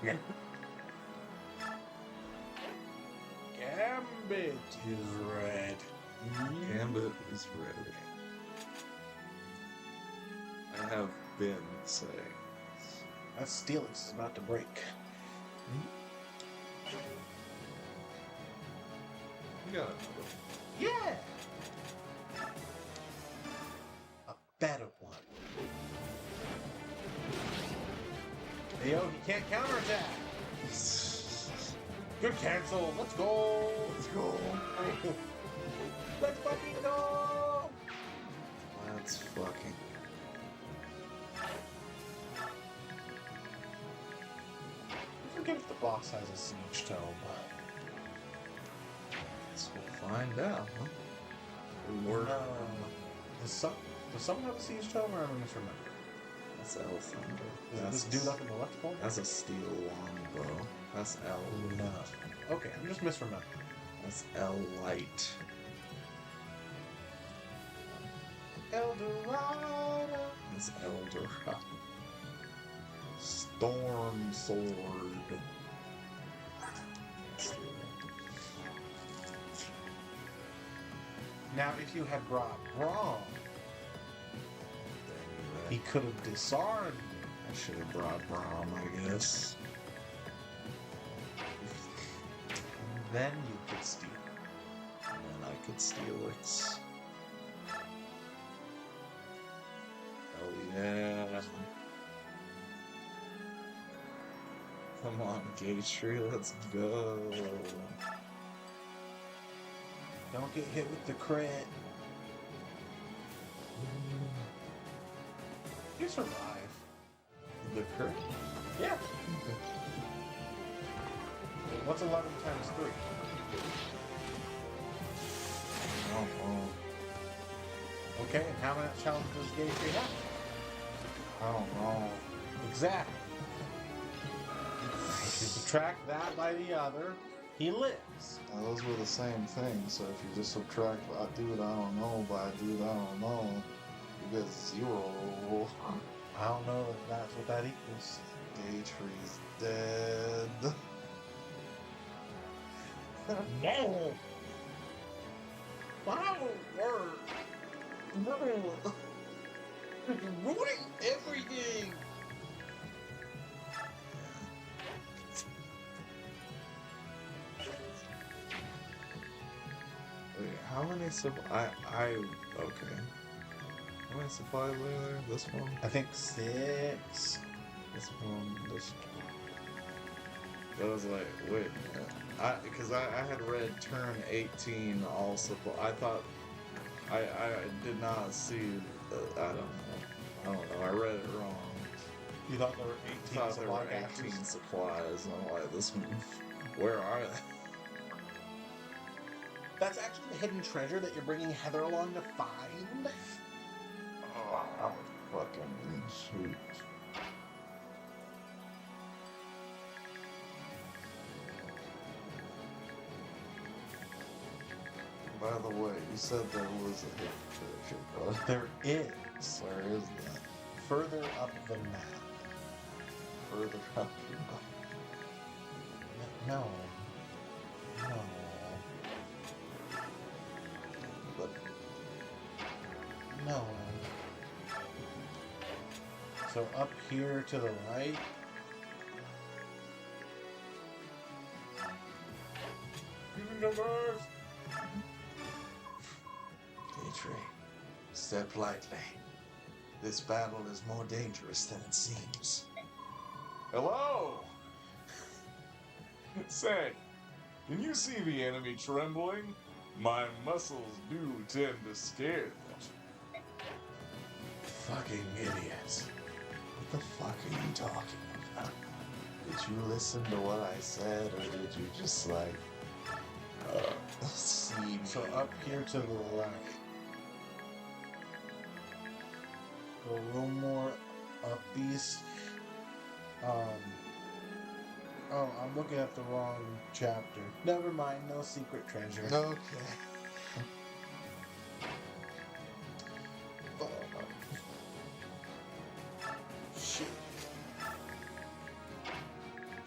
Yeah. Gambit is red. Gambit is ready. I have been saying. That Steelix is about to break. You got another. Yeah! A better one. Hey, yo, he can't counterattack. Good cancel. Let's go. Let's go. Let's fucking go. Let's fucking. I forget if the boss has a siege tome. Guess we'll find out, huh? Or Does someone have a siege tome, or am I misremembering? that's L Thunder. Is this dude up in the left corner? That's a steel longbow. That's L. No. Okay, I'm just misremembering. That's L light. El Dorado. That's Elder. Storm sword. Now, if you had brought Braum, he could have disarmed him. I should have brought Braum, I guess. And then you could steal. And then I could steal it. Oh yeah. Come on, Gatry, let's go. Don't get hit with the crit. You survive. The crit? Yeah. What's 11 times 3? Oh, well, Okay, and how many challenges does Gateway have? I don't know. Exactly. If you subtract that by the other, he lives. Now, those were the same thing, so if you just subtract dude, I don't know, by dude, I don't know, you get 0. I don't know if that's what that equals. Gatry's dead. No! Wow, word! No! You're ruining everything! Wait, how many okay. How many supplies are there? This one? I think 6. This one, this one. I was like, wait a minute. Because I had read turn 18 all supply. I thought, I did not see, I don't know. I read it wrong. You thought there were I 18 thought there supply were 18 caches? supplies. And I'm like, this one, where are they? That's actually the hidden treasure that you're bringing Heather along to find? Oh, I'm fucking shoot. By the way, you said there was a hidden treasure, but There is. where is that? Further up the map. Further up. No. No. But No. So up here to the right. Universe. Gatry, step lightly. This battle is more dangerous than it seems. Hello? Say, can you see the enemy trembling? My muscles do tend to scare them. Fucking idiots. What the fuck are you talking about? Did you listen to what I said, or did you just like see me? So up here to the right. Go a little more up east. Oh, I'm looking at the wrong chapter. Never mind, no secret treasure. Okay. Shit.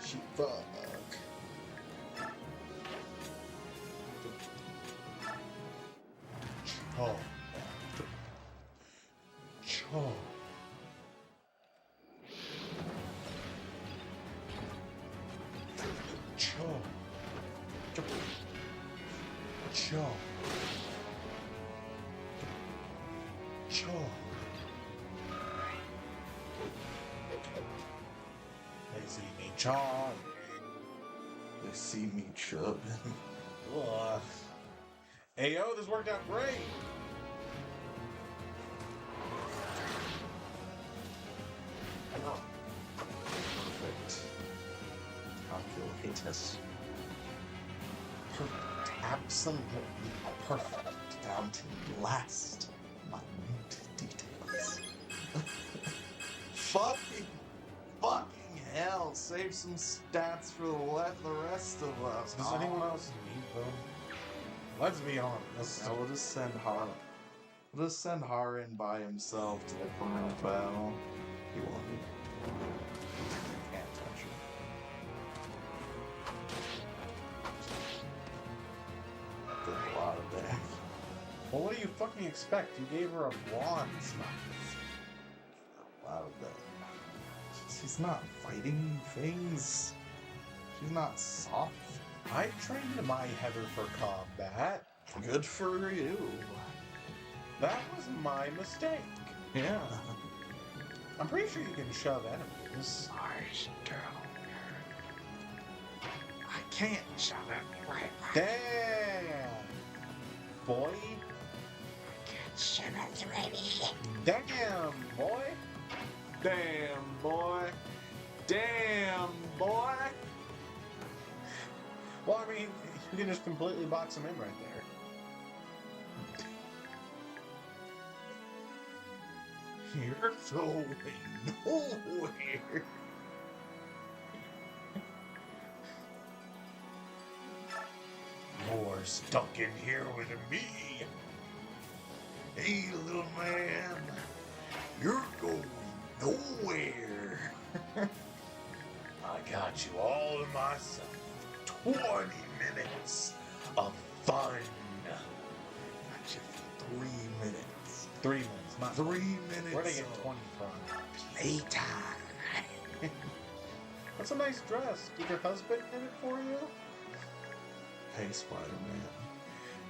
Shit, fuck. Oh. Oh. Cho. Cho. Cho. They see me charming. They see me chubbing. Ugh. Ayo, this worked out great. Perfect. Calculators. Absolutely perfect. Down to the last minute details. fucking hell! Save some stats for the rest of us. Does anyone else need them? Let's be honest. No, we'll just send Har. We'll just send Har in by himself to the permanent battle. He won't. Can't touch him. Did a lot of damage. Well, what do you fucking expect? You gave her a bronze knife. A lot of damage. She's not fighting things. She's not soft. I trained my Heather for combat. Good for you. That was my mistake. Yeah. I'm pretty sure you can shove enemies. I can't shove it right. Damn, boy. Damn, boy. Damn, boy. Damn, boy. Well, I mean, you can just completely box him in right there. You're going nowhere. You're stuck in here with me. Hey, little man, you're going nowhere. I got you all to myself. 20 minutes of fun. Got you for 3 minutes. 3 minutes, not 3 minutes. Where'd I get of 20 from? playtime. That's a nice dress. Did your husband get it for you? Hey, Spider-Man.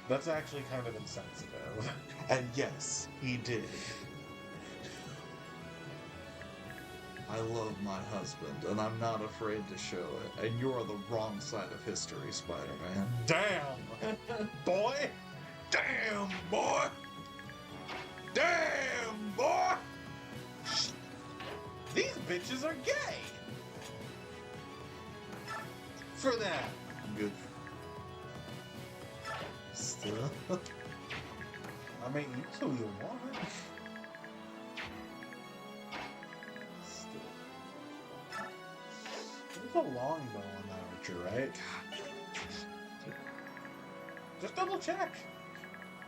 That's actually kind of insensitive. And yes, he did. I love my husband, and I'm not afraid to show it. And you're on the wrong side of history, Spider-Man. Damn! Boy! Damn, boy! Damn, boy! These bitches are gay! For that. Good. Still. I mean, you do what you want. Still. There's a longbow on that archer, right? Just double check.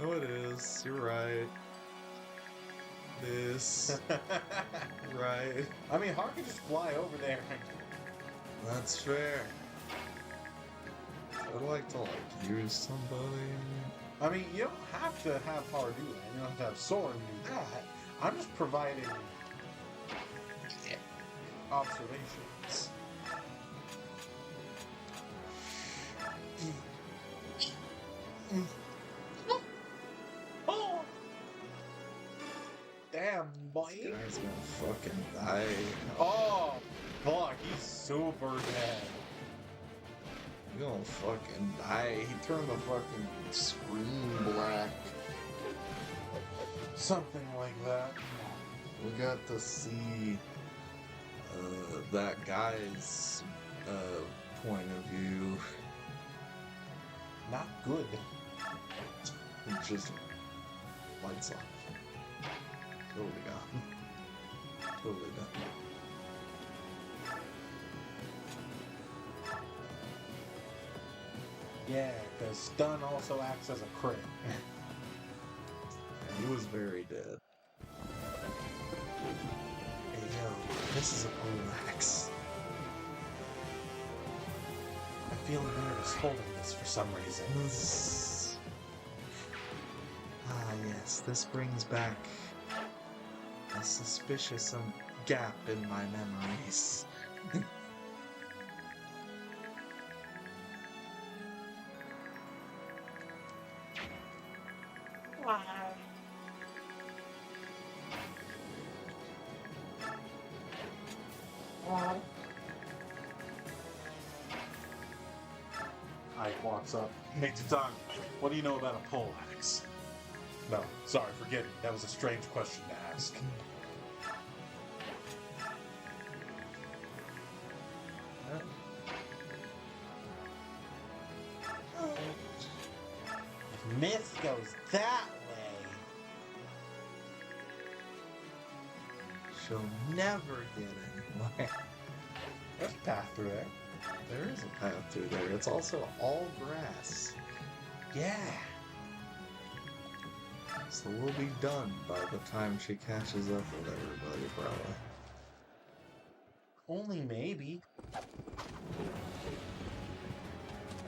Oh, it is. You're right. This. Right. I mean, Hawk can just fly over there. That's fair. I'd like to, use somebody. I mean, you don't have to have Har do that. You don't have to have Soren do that. I'm just providing observations. Oh! Damn, boy. This guy's gonna fucking die. Oh, fuck, he's super dead. You're gonna fucking die. He turned the fucking screen black. Something like that. We got to see that guy's point of view. Not good. It just lights off. Totally gone. Totally done. Yeah, because stun also acts as a crit. He was very dead. Hey, yo, this is a pole-axe. I feel nervous holding this for some reason. Ah, yes, this brings back a suspicious gap in my memories. Ike walks up. Hey, Titan, what do you know about a poleaxe? No, sorry, forgive me. That was a strange question to ask. If myth goes that way, She'll never get anywhere. there's a path through there. There is a path through there. It's also all grass. Yeah. So we'll be done by the time she catches up with everybody, probably. Only maybe. I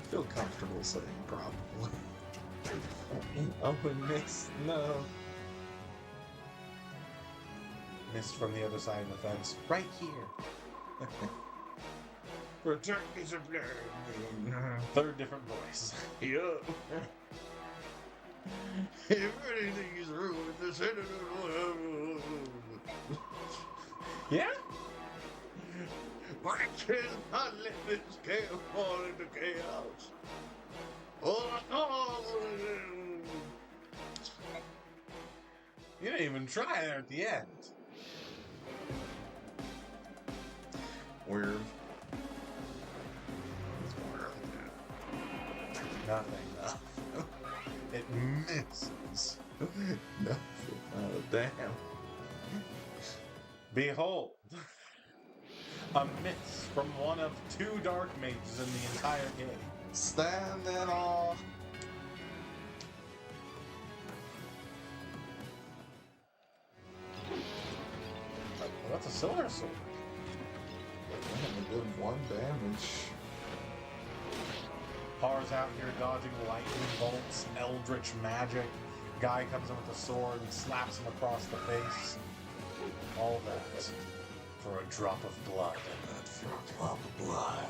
feel comfortable saying probably. Oh, and missed. No. Missed from the other side of the fence. Right here. Protect me, supply. Third different voice. Yup. If anything is ruined, the Senator will have. Yeah? Why cannot let this chaos fall into chaos? Oh, You didn't even try there at the end. Where? Nothing. It misses. Nothing. Oh, damn. Behold, a miss from one of 2 dark mages in the entire game. Stand in awe. Well, that's a silver sword. Man, it did 1 damage. Par's out here dodging lightning bolts, eldritch magic. Guy comes in with a sword and slaps him across the face. All that for a drop of blood. That for a drop of blood.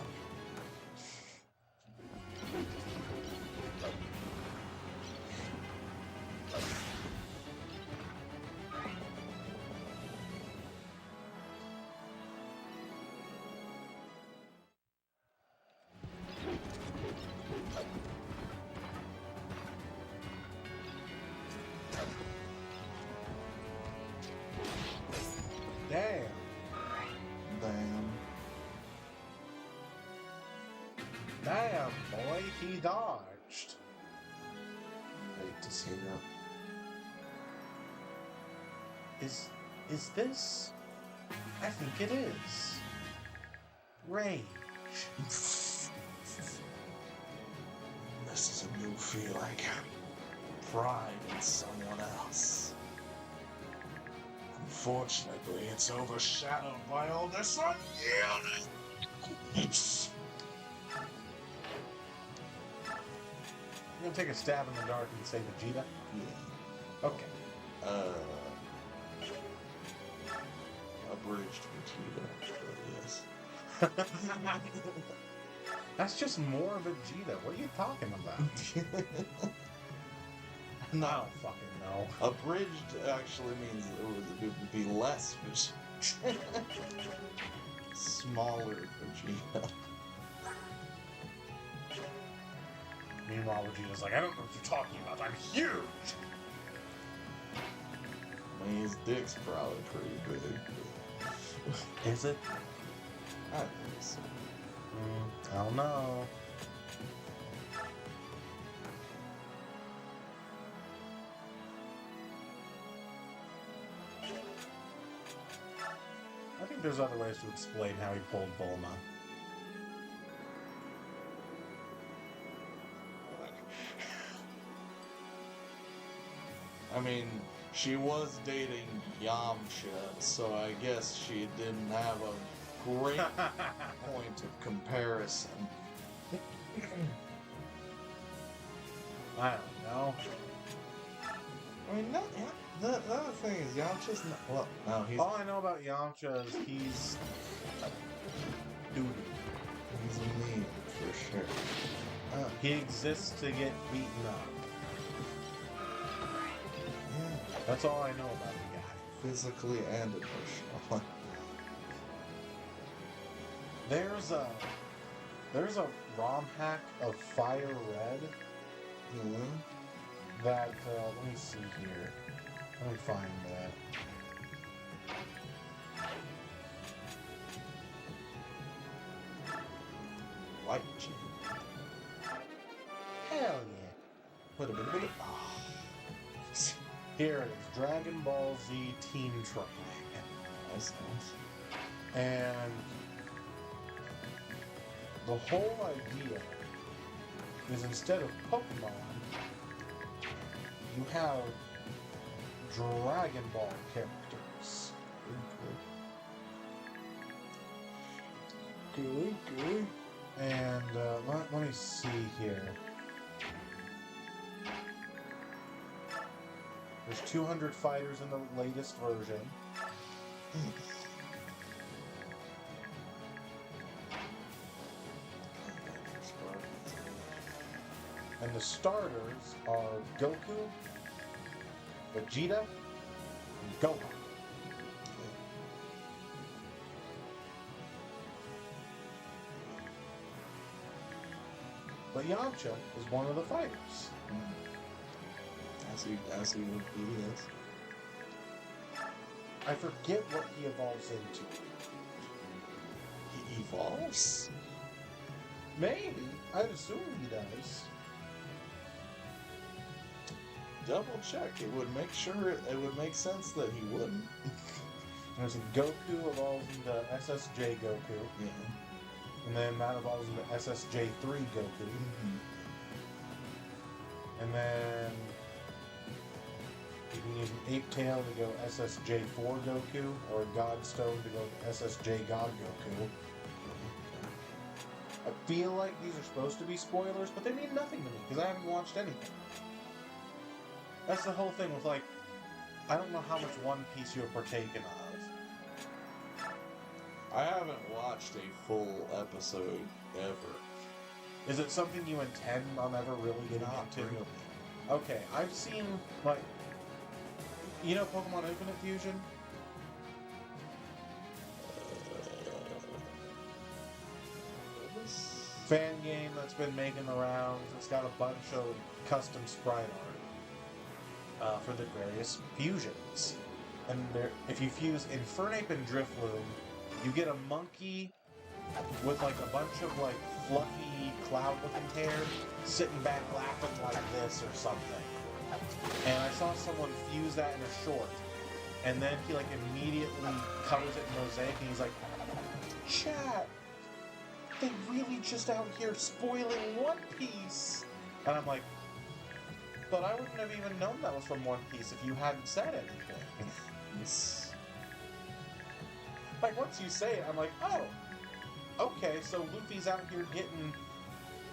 Damn. Damn. Damn, boy, he dodged. Hate to see that. Is this? I think it is. Rage. This is a new feeling. Pride in someone else. Unfortunately, it's overshadowed by all this unyielding. You gonna take a stab in the dark and say Vegeta? Yeah. Okay. Abridged Vegeta, but yes. That's just more Vegeta. What are you talking about? I don't fucking know. Abridged actually means it would be less Vegeta. Smaller Vegeta. Meanwhile, Vegeta's like, I don't know what you're talking about. I'm huge. I mean, his dick's probably pretty big. Is it? I think so. I don't know. I think there's other ways to explain how he pulled Bulma. I mean, she was dating Yamcha, so I guess she didn't have a great point of comparison. I don't know. I mean, the other thing is Yamcha's not. Well, no, he's All I know about Yamcha is he's doo-doo. he's mean for sure. He exists to get beaten up. Yeah, That's all I know about the guy. physically and emotionally. There's a ROM hack of Fire Red that let me see here. Let me find that. White G. Hell yeah. Put a bit of it. Here it is, Dragon Ball Z Team Training. Nice, nice. And the whole idea is instead of Pokemon, you have Dragon Ball characters. Good, good. And let me see here. There's 200 fighters in the latest version. And the starters are Goku, Vegeta, and Gohan. But Yamcha is one of the fighters. As he would be, yes. I forget what he evolves into. He evolves? Maybe. I'd assume he does. double check. It would make sure it would make sense that he wouldn't. There's a Goku evolves into SSJ Goku, Yeah. and then that evolves into SSJ3 Goku, and then you can use an Ape Tail to go SSJ4 Goku, or a God Stone to go SSJ God Goku. I feel like these are supposed to be spoilers, but they mean nothing to me, because I haven't watched anything. That's the whole thing with, like, I don't know how much One Piece you have partaken of. I haven't watched a full episode ever. Is it something you intend on ever really getting Not into? really. Okay, I've seen, like, you know Pokemon Infinite Fusion? Fan game that's been making the rounds. It's got a bunch of custom sprite art for the various fusions. And there, if you fuse Infernape and Drifloon, you get a monkey with like a bunch of like fluffy cloud-looking hair sitting back laughing like this or something. And I saw someone fuse that in a short, and then he like immediately covers it in mosaic, and he's like, "Chat, they really just out here spoiling One Piece." And I'm like, but I wouldn't have even known that was from One Piece if you hadn't said anything. Like, once you say it, I'm like, oh, okay, so Luffy's out here getting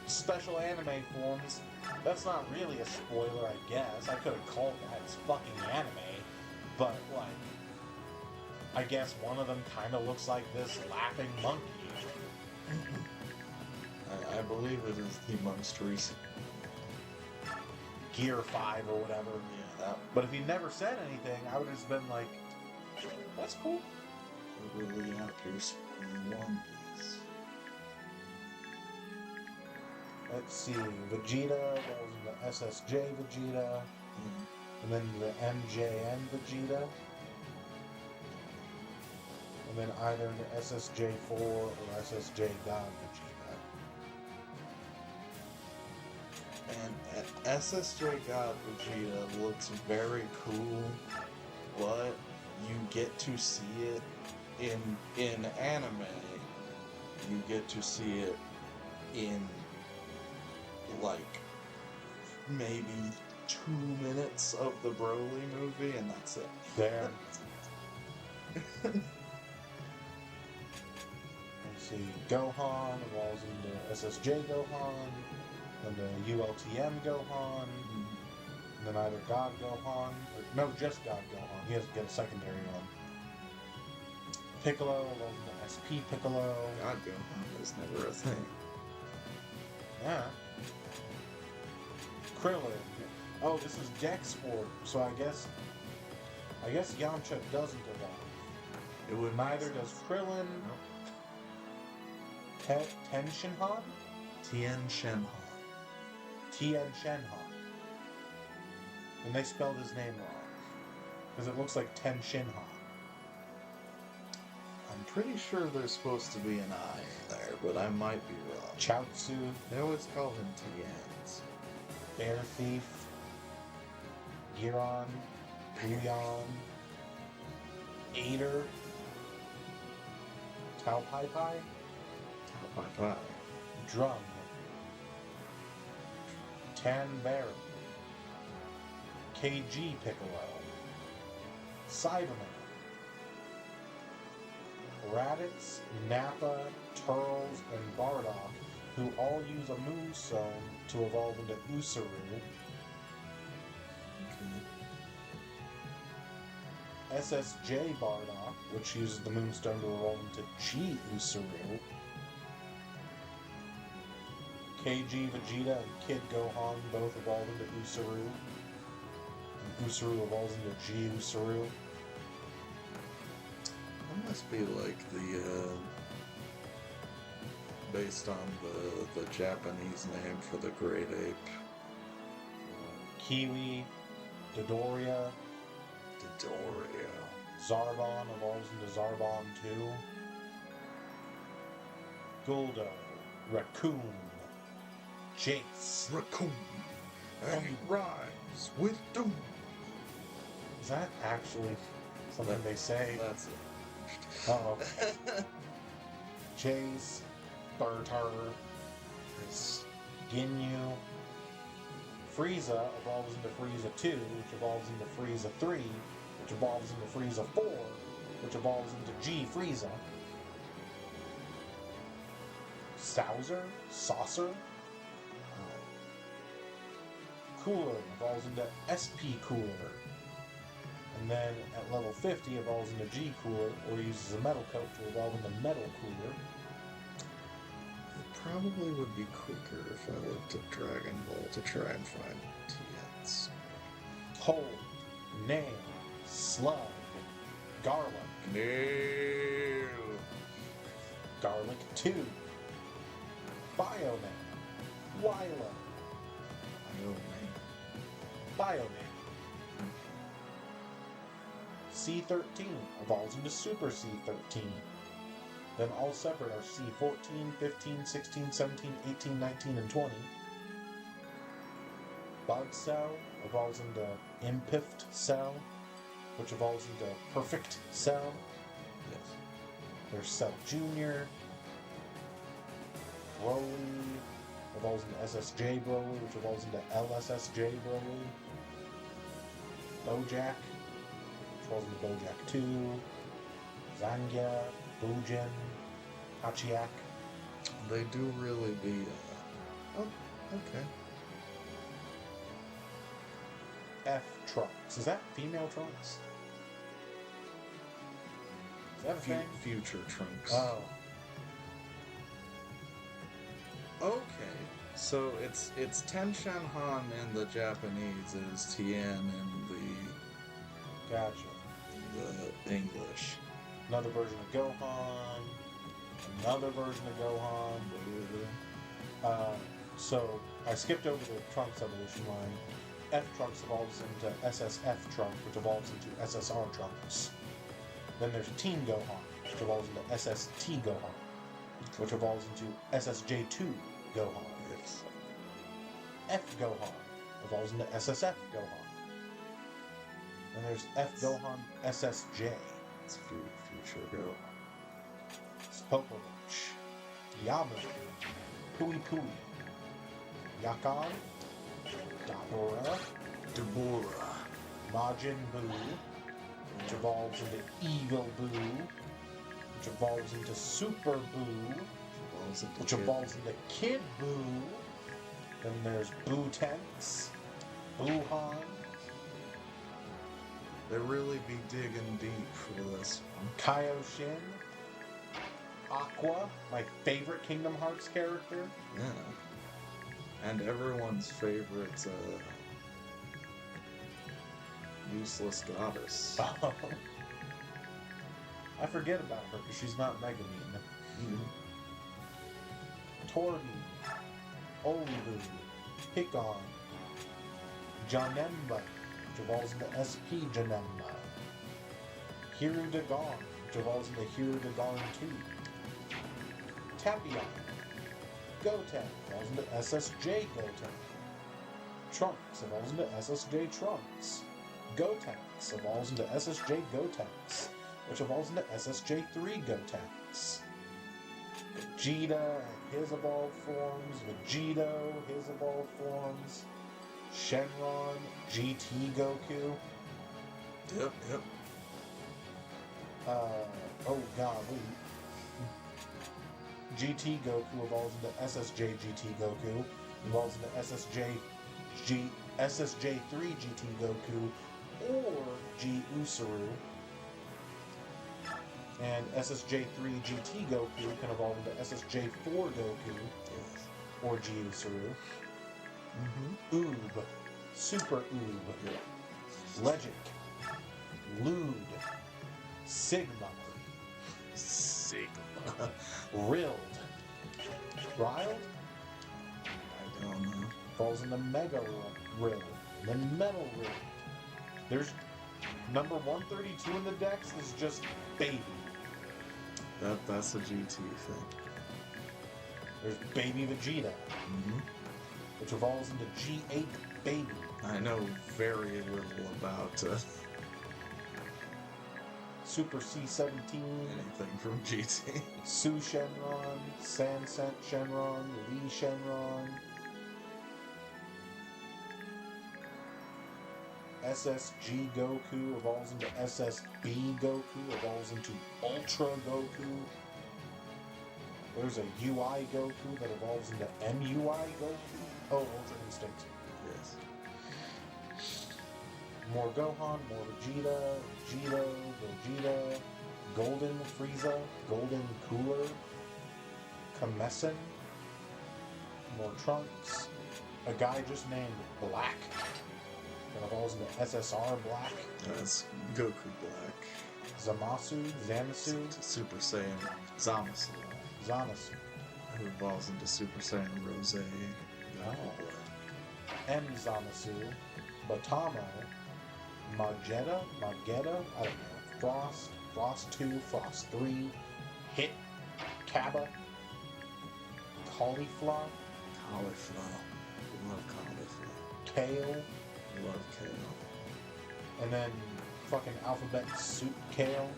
special anime forms. That's not really a spoiler, I guess. I could have called that as fucking anime, but, like, I guess one of them kind of looks like this laughing monkey. I believe it is the most recent. Gear 5 or whatever. Yeah, that But if he never said anything, I would have just been like, that's cool. really appears in One Piece. Let's see, Vegeta goes into SSJ Vegeta, and then the MJN Vegeta, and then either into SSJ4 or SSJ God Vegeta. And SSJ God Vegeta looks very cool, but you get to see it in anime. You get to see it in like maybe 2 minutes of the Broly movie, and that's it. There. Let's see, Gohan evolves into SSJ Gohan, and the ULTM Gohan, and then either God Gohan, or no, just God Gohan. He has to get a secondary one. Piccolo evolves into SP Piccolo. God Gohan was never a thing. Yeah. Krillin. Oh, this is Dex Sport, so I guess Yamcha doesn't evolve. It would Neither does Krillin. Ten Shinhan? Tien Shenhan. Tien Shenhan. And they spelled his name wrong. Because it looks like Ten Shinhan. I'm pretty sure there's supposed to be an I in there, but I might be wrong. Chaozu, They always call him Tiens. Bear Thief, Giron, Bouillon, Aider, Tao Pai Pai, Bye. Drum, Tan Baron, KG Piccolo, Cyberman, Raditz, Nappa, Turles, and Bardock, who all use a Moonstone to evolve into Usaru. SSJ Bardock, which uses the Moonstone to evolve into G Usaru. KG Vegeta and Kid Gohan both evolve into Usaru. And Usaru evolves into G Usaru. That must be like the, based on the Japanese name for the great ape. Kiwi, Dodoria, Dodoria. Zarbon evolves into Zarbon 2. Guldo, Raccoon, Jace, Raccoon. Hey, right. Swift doom. Is that actually something they say? That's it. Oh. Chase, Bertar, Ginyu. Frieza evolves into Frieza 2, which evolves into Frieza 3, which evolves into Frieza 4, which evolves into G Frieza. Saucer. Cooler evolves into SP Cooler. And then at level 50 evolves into G Cooler, or uses a metal coat to evolve into Metal Cooler. It probably would be quicker if I looked at Dragon Ball to try and find TNs. Hold, Nail, Slug, Garlic, Nail. Garlic 2, Bioman, Wylo, Bioman. C13 evolves into Super C13. Then all separate are C14, 15, 16, 17, 18, 19, and 20. Bug Cell evolves into Impift Cell, which evolves into Perfect Cell. Yes. There's Cell Jr. Broly evolves into SSJ Broly, which evolves into LSSJ Broly. Bojack, which evolves into Bojack 2. Zangia, Bujin, Hachiak. They do really be. Oh, okay. F Trunks. Is that female Trunks? Is that a thing? Future Trunks. Oh. Okay. So it's Ten Shanhan in the Japanese is Tien in Gotcha. the English. Another version of Gohan. Another version of Gohan. So I skipped over the Trunks evolution line. F Trunks evolves into SSF Trunks, which evolves into SSR Trunks. Then there's Teen Gohan, which evolves into SST Gohan, which evolves into SSJ2 Gohan. Yes. F Gohan evolves into SSF Gohan. Then there's F Gohan SSJ. It's future Gohan. Spopovich, Yamcha, Pui Pui, Yakan, Dabura, Majin Buu, which evolves into Eagle Buu, which evolves into Super Buu, which evolves into Kid Buu. Then there's Buu Tenks, Buuhan. They really be digging deep for this one. Kaioshin, Aqua, my favorite Kingdom Hearts character. Yeah. And everyone's favorite useless goddess. I forget about her because she's not Megamine. Torby, Olivu, Picon, Janemba, which evolves into SP Janemba. Hirudegarn, which evolves into Hirudegarn 2. Tapion, Goten evolves into SSJ Goten. Trunks evolves into SSJ Trunks. Gotenks evolves into SSJ Gotenks, which evolves into SSJ3 Gotenks. Vegeta and his evolved forms. Vegito, his evolved forms. Shenron, GT Goku. Yep. Oh god, wait. GT Goku evolves into SSJ GT Goku, evolves into SSJ3 GT Goku, or G Usaru. And SSJ3 GT Goku can evolve into SSJ4 Goku, or G Usaru. Oob, Super Oob, Legic, Lude, Sigma, Rilled, Riled, I don't know. falls into Mega Rill, then Metal Rill. There's number 132 in the Dex is just Baby. That's a GT thing. There's Baby Vegeta. which evolves into G8 Baby. I know very little about Super C17. anything from GT. Su Shenron, Sansent Shenron, Lee Shenron, SSG Goku evolves into SSB Goku, evolves into Ultra Goku. There's a UI Goku that evolves into MUI Goku. Oh, Ultra Instinct. Yes. More Gohan, more Vegeta, Vegeta, Golden Frieza, Golden Cooler, Kamesen, more Trunks, a guy just named Black that evolves into SSR Black, That's Goku Black. Zamasu, Super Saiyan Zamasu, Zamasu, who evolves into Super Saiyan Rose. Oh. M Zamasu, Batamo, Magetta, I don't know, Frost, Frost 2, Frost 3, Hit, Kaba, Cauliflower, Cauliflower. Love cauliflower. Kale, Love kale. and then fucking Alphabet Soup Kale.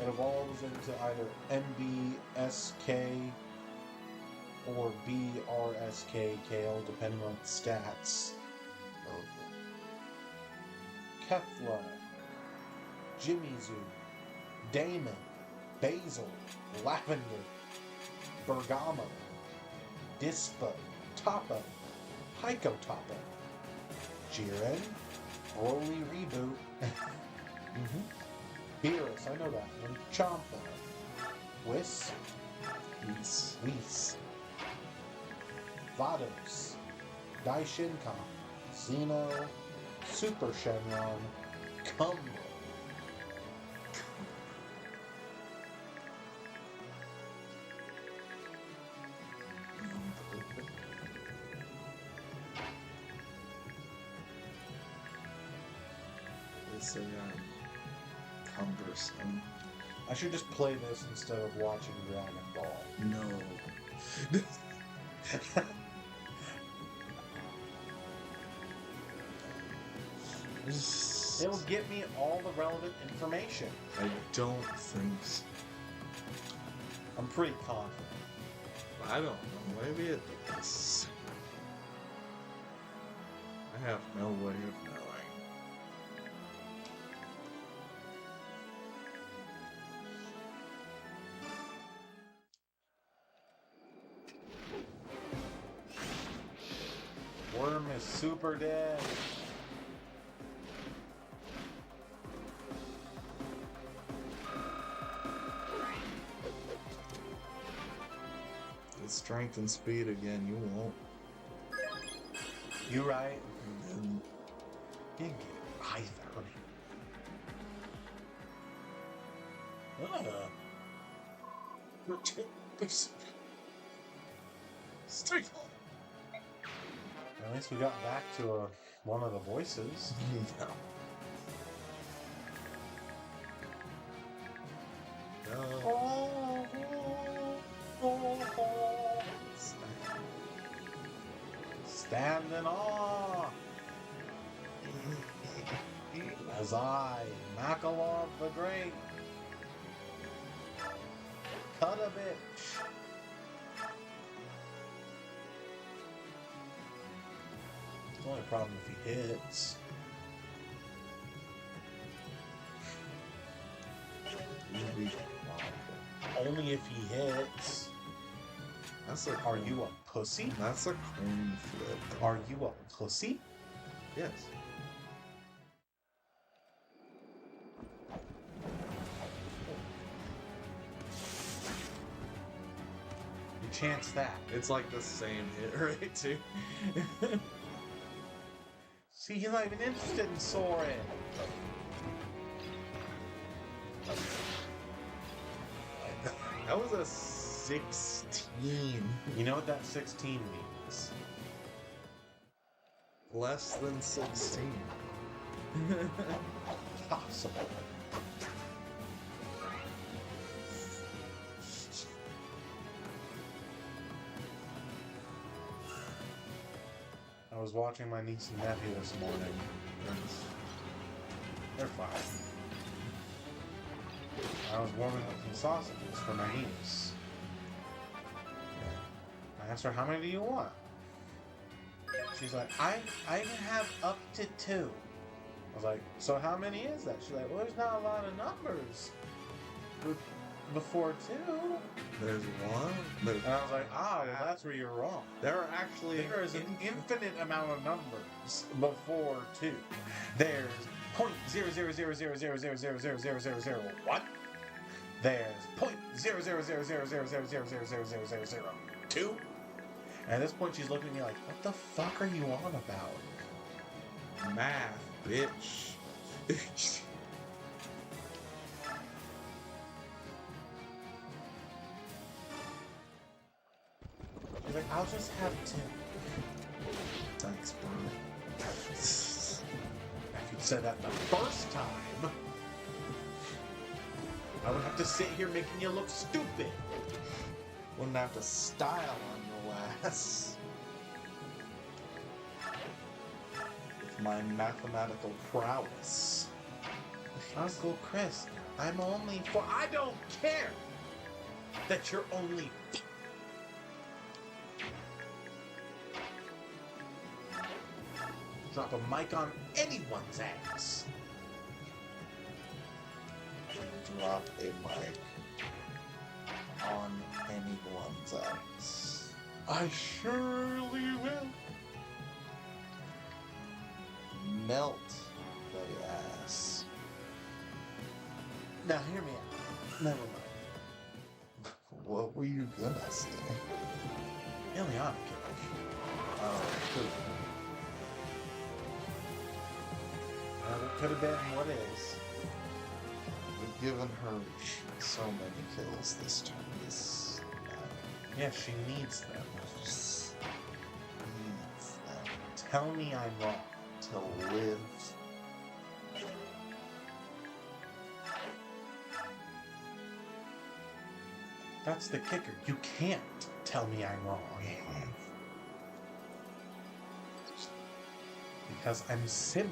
It evolves into either MBSK or BRSK Kale, depending on its stats. Kefla, Jimizu, Damon, Basil, Lavender, Bergamo, Dispo, Topo, Heiko Topo, Jiren, Broly Reboot, Beerus, I know that one, Champa, Whis, Whis, Vados, Daishinkan, Xeno, Super Shenron, Kumbo. They say I'm cumbersome. I should just play this instead of watching Dragon Ball. No. It'll get me all the relevant information. I don't think so. I'm pretty confident. I don't know. Maybe it does. I have no way of knowing. Worm is super dead. With strength and speed again, you won't. You right? And You didn't get either. Stay At least we got back to one of the voices. No. Stand in awe as I, Makalov the Great, cut a bitch. It's only a problem if he hits. Only if he hits. That's a Are you a pussy? That's a coin flip. Are you a pussy? Yes. You chance that. It's like the same hit rate too. See, he's not even interested in Soren. That was a 16. You know what that 16 means? Less than 16. Possible. I was watching my niece and nephew this morning. They're fine. I was warming up some sausages for my niece. I asked her, how many do you want? She's like, I can have up to 2. I was like, so how many is that? She's like, well, there's not a lot of numbers before 2. There's one. And I was like, well, that's where you're wrong. There There's an infinite amount of numbers before 2. There's 0.0000000000001. There's 0.0000000000002. And at this point, she's looking at me like, what the fuck are you on about? math, bitch. She's like, I'll just have 2. Thanks, bro. If you'd said that the first time, I would have to sit here making you look stupid. Wouldn't have to style on your ass. With my mathematical prowess. Uncle Chris, I'm only 4. I don't care that you're only 4. Drop a mic on anyone's ass. Drop a mic on anyone's ass. I surely will. Melt the ass. Now hear me out. Never mind. What were you gonna say? Ileana Oh, good. It could have been what is. We've given her so many kills this turn. This Yeah, she needs them. needs them Tell me I'm wrong. to live. That's the kicker. You can't tell me I'm wrong. Because I'm simply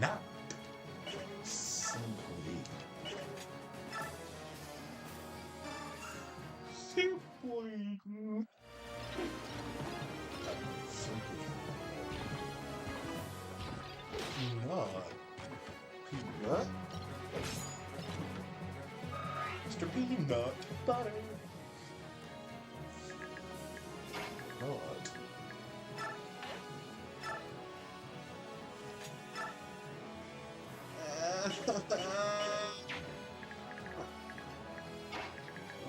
not. Simply. Simply. Not. Peanut? Mr. Peanut Butter. God.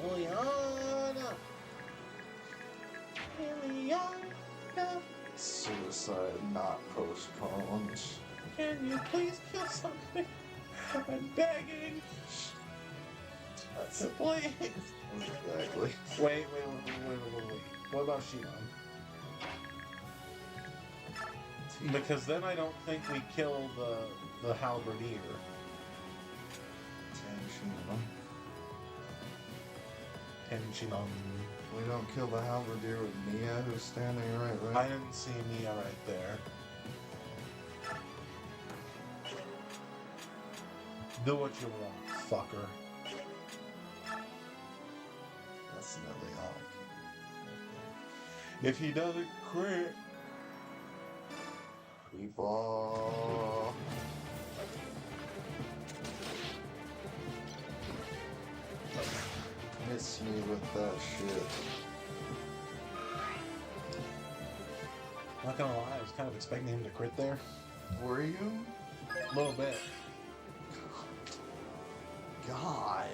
Ileana. Ileana. Suicide not postponed. Can you please kill something? I'm begging. Please. Exactly. Wait. What about Shion? Because then I don't think we kill the halberdier. Tenchinon. We don't kill the halberdier with Mia, who's standing right. I didn't see Mia right there. Do what you want, fucker. That's nearly all. If he doesn't crit, People. Miss me with that shit. I'm not gonna lie, I was kind of expecting him to crit there. Were you? A little bit. God.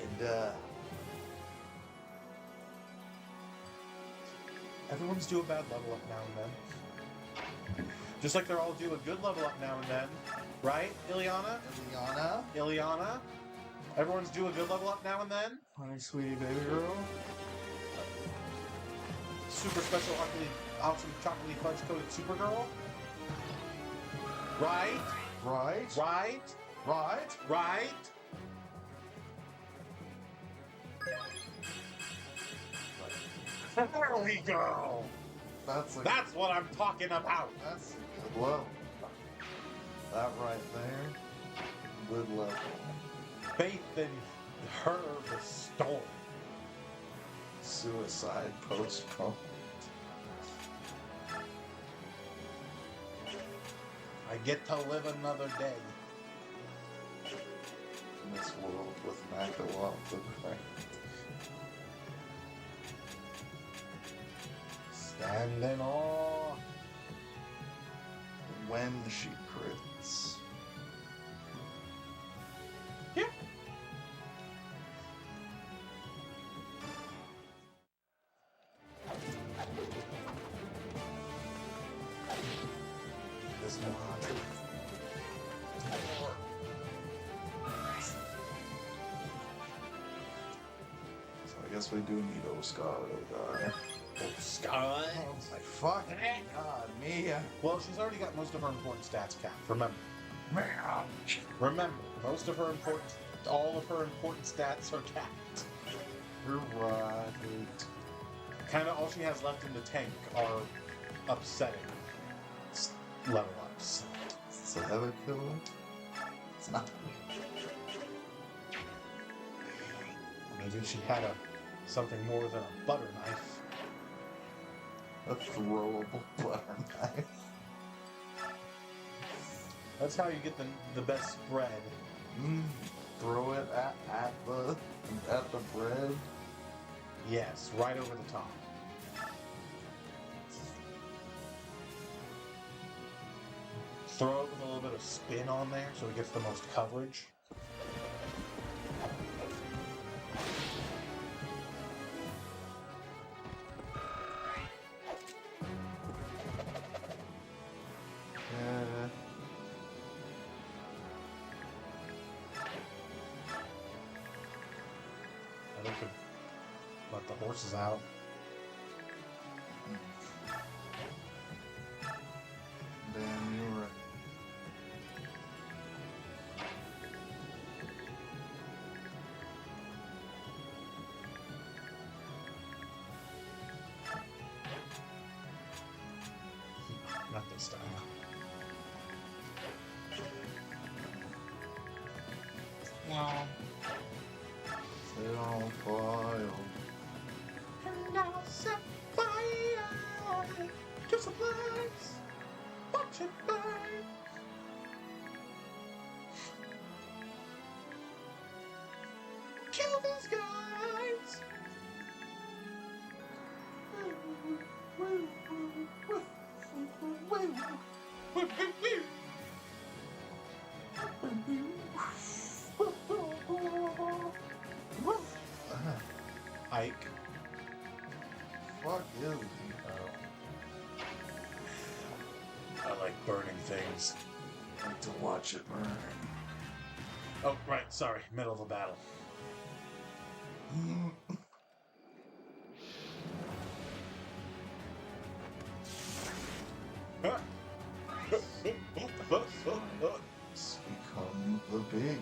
Everyone's due a bad level up now and then. Just like they're all due a good level up now and then. Right, Ileana? Ileana? Everyone's due a good level up now and then. Honey, sweetie, baby girl. Super special, awesome chocolatey fudge coated Supergirl. Right? Right? Right? Right? Right? There we go! That's what I'm talking about. That's a good level. That right there, good level. Faith in her restored. Suicide postponed. I get to live another day. In this world with Micaiah the Great. Stand in awe. When she crits. Yeah. This one. So I guess we do need Oscar to die. Sky. Oh my fucking god, Mia. Well, she's already got most of her important stats capped. Remember, most of her all of her important stats are capped. You're right. Kind of all she has left in the tank are upsetting level ups. It's a heavy killer. It's not. Maybe she had something more than a butter knife. A throwable butter knife. That's how you get the best spread. Throw it at the bread. Yes, right over the top. Throw it with a little bit of spin on there so it gets the most coverage. I think we could let the horses out. Damn, you're right. Not this time. No. Set on fire. And I'll set fire to supplies. Watch it burn. Kill these guys. Ike. Fuck you. I like burning things. I like to watch it burn. Oh, right, sorry. Middle of a battle. It's become the big.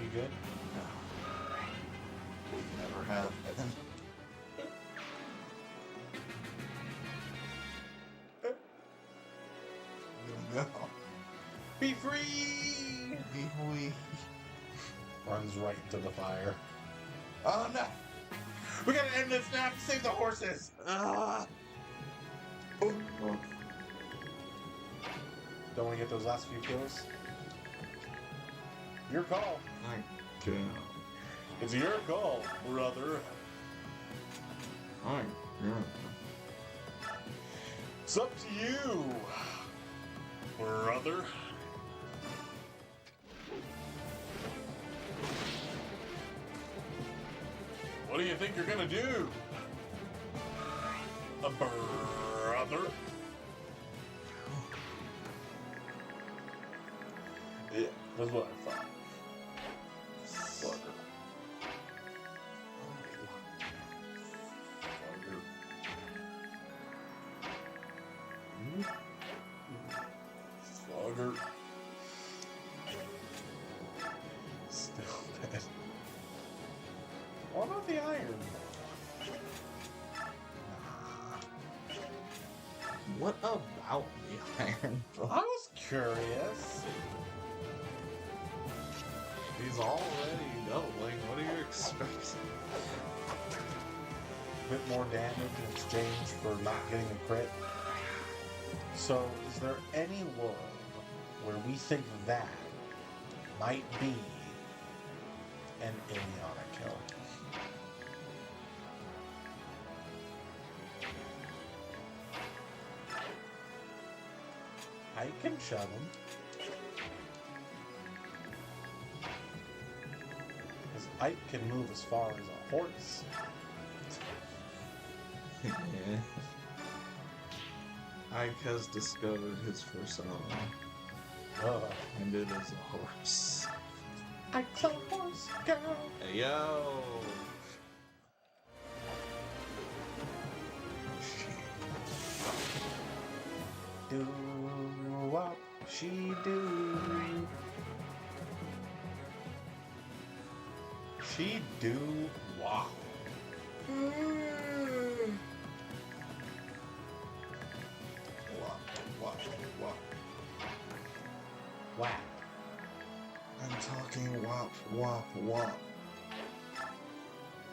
You good? Never have been. No. Be free! We. Runs right into the fire. Oh no! We gotta end this now to save the horses! Ah! Oh. Don't want to get those last few kills? Your call. I can't. It's your call, brother. I can't. It's up to you, brother. What do you think you're gonna do, brother? That's what I thought. Slugger. Slugger. Slugger. Still dead. What about the iron? What about the Iron I Ball? was curious. He's already doubling. What are you expecting? A bit more damage in exchange for not getting a crit. So, is there any world where we think that might be an Ileana kill? I can shove him. Because Ike can move as far as a horse. Yeah. Ike has discovered his persona, and it is a horse. Ike's a horse girl. Hey, yo! Do what she do. She do what? What? Whack. I'm talking wop.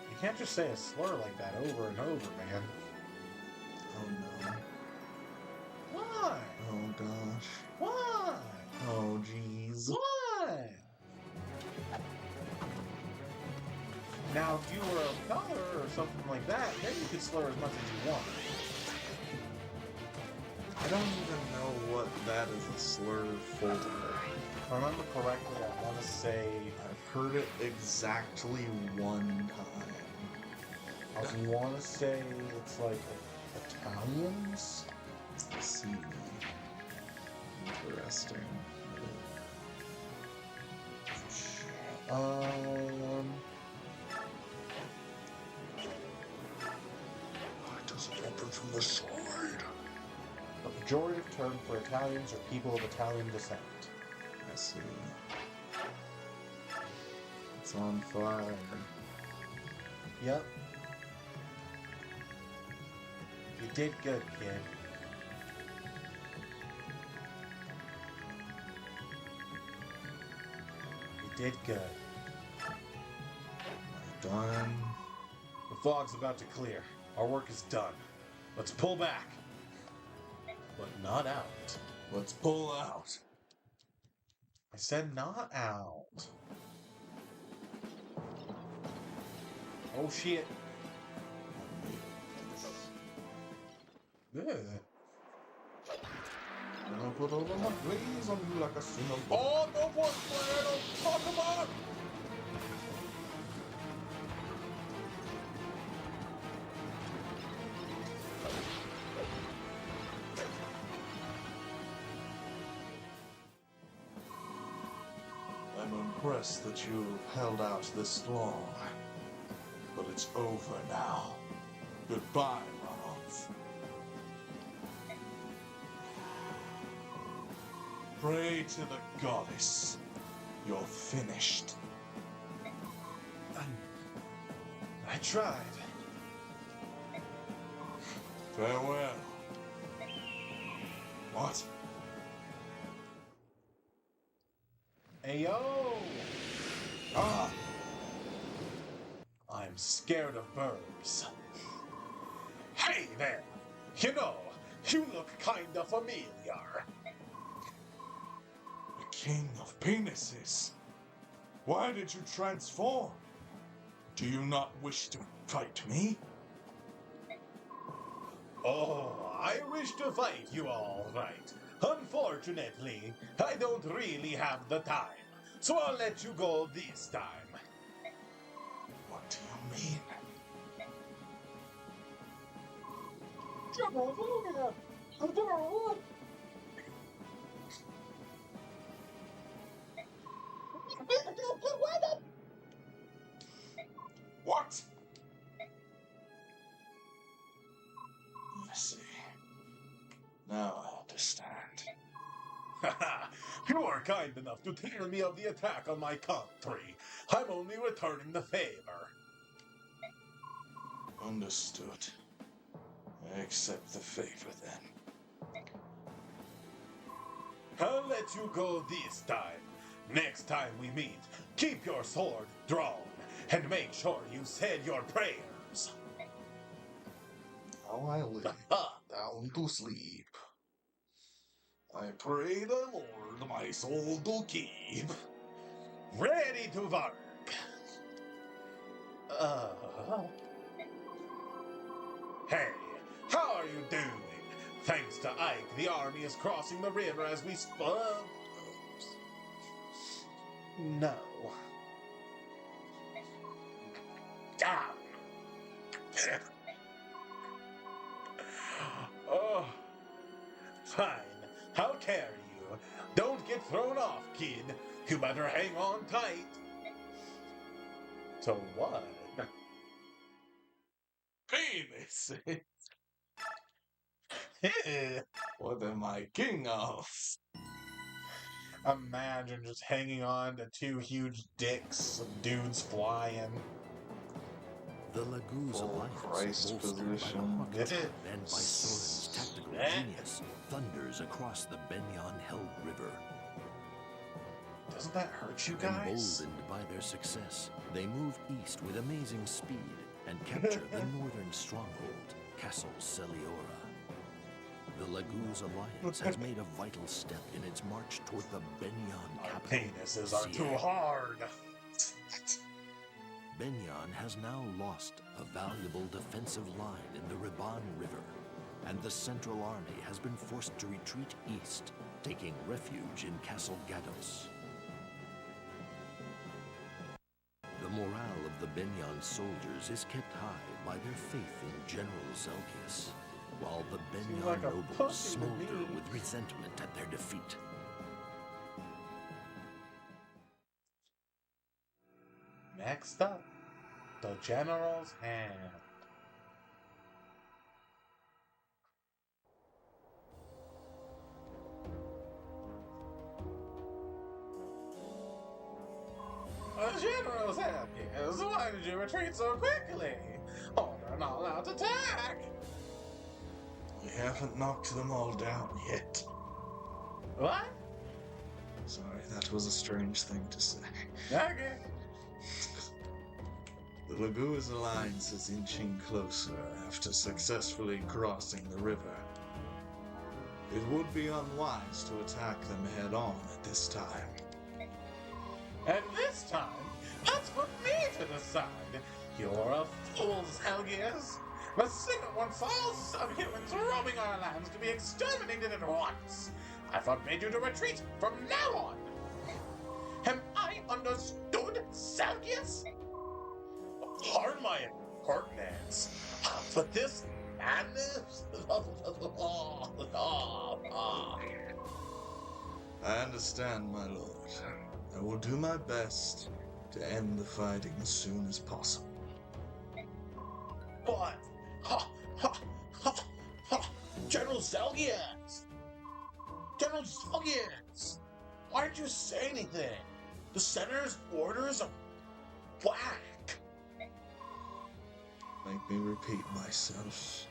You can't just say a slur like that over and over, man. Oh no. Why? Oh gosh. Why? Oh jeez. Why? Now, if you were a color or something like that, then you could slur as much as you want. I don't even know what that is a slur for. If I remember correctly, I want to say I've heard it exactly one time. I want to say it's like Italians. Let's see. Interesting. It doesn't open from the side. A pejorative term for Italians or people of Italian descent. I see. It's on fire. Yep. You did good, kid. You did good. Done. The fog's about to clear. Our work is done. Let's pull back. But not out. Let's pull out. I said not out. Oh shit. Ugh. And I'll put all of my glaze on you like a cinnamon. Oh, no more flannel! Talk about! I'm impressed that you've held out this long. But it's over now. Goodbye, Ronald. Pray to the goddess. You're finished. I tried. Farewell. What? Ayo! Ah! I'm scared of birds. Hey there! You know, you look kinda familiar. The king of penises. Why did you transform? Do you not wish to fight me? Oh, I wish to fight you all right. Unfortunately, I don't really have the time. So I'll let you go this time. What do you mean? are kind enough to tell me of the attack on my country. I'm only returning the favor. Understood. I accept the favor then. I'll let you go this time. Next time we meet, keep your sword drawn and make sure you said your prayers. Now I lay down to sleep. I pray the Lord my soul to keep. Ready to work. Hey, how are you doing? Thanks to Ike, the army is crossing the river as we No. Down. Oh, fine. I'll carry you. Don't get thrown off, kid. You better hang on tight. To what? Penis! What am I king of? Imagine just hanging on to two huge dicks of dudes flying. The Laguz Full alliance, Christ bolstered by the position. Hawk Tribe and by Soren's tactical genius, thunders across the Benyon Hell River. Doesn't that hurt you guys? Emboldened by their success, they move east with amazing speed and capture the northern stronghold, Castle Celiora. The Laguz alliance has made a vital step in its march toward the Benyon Our capital. penises are too Sierra. hard. Benyon has now lost a valuable defensive line in the Riban River, and the Central Army has been forced to retreat east, taking refuge in Castle Gados. The morale of the Benyon soldiers is kept high by their faith in General Zelgius, while the Benyon like a nobles pussy to smolder me. with resentment at their defeat. Next up, the General's Hand. The General's Hand, yes. Why did you retreat so quickly? Order an all-out attack! We haven't knocked them all down yet. What? Sorry, that was a strange thing to say. Okay. The Laguz alliance is inching closer after successfully crossing the river. It would be unwise to attack them head-on at this time. And this time, that's for me to decide. You're a fool, Zelgius. The Senate wants all subhumans roaming our lands to be exterminated at once. I forbid you to retreat from now on. Am I understood, Zelgius? Pardon my impertinence, but this madness... I understand, my lord. I will do my best to end the fighting as soon as possible. But... General Zelgius! General Zelgius! Why didn't you say anything? The Senator's orders are whack. Make me repeat myself.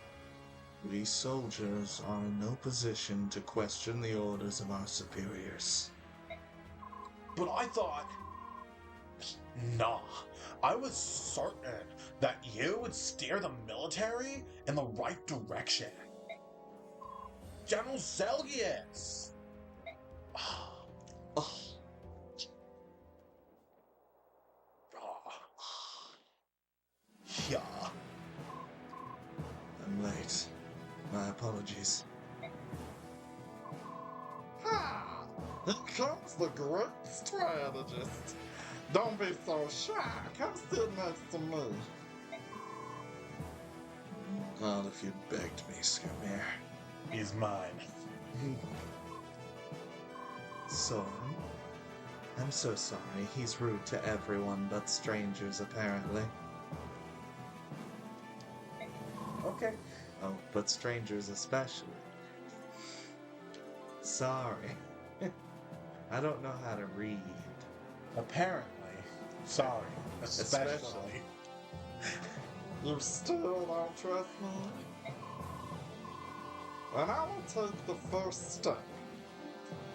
We soldiers are in no position to question the orders of our superiors. But I thought... Nah, I was certain that you would steer the military in the right direction. General Zelgius! Yeah. I'm late. My apologies. Ha! Here comes the great strategist. Don't be so shy. Come sit next to me. Not if you begged me, Skamir. He's mine. Sorry. I'm so sorry. He's rude to everyone but strangers, apparently. Okay. Oh, but strangers especially. Sorry. I don't know how to read. Apparently. Sorry. Especially. You still don't trust me? Then I will take the first step.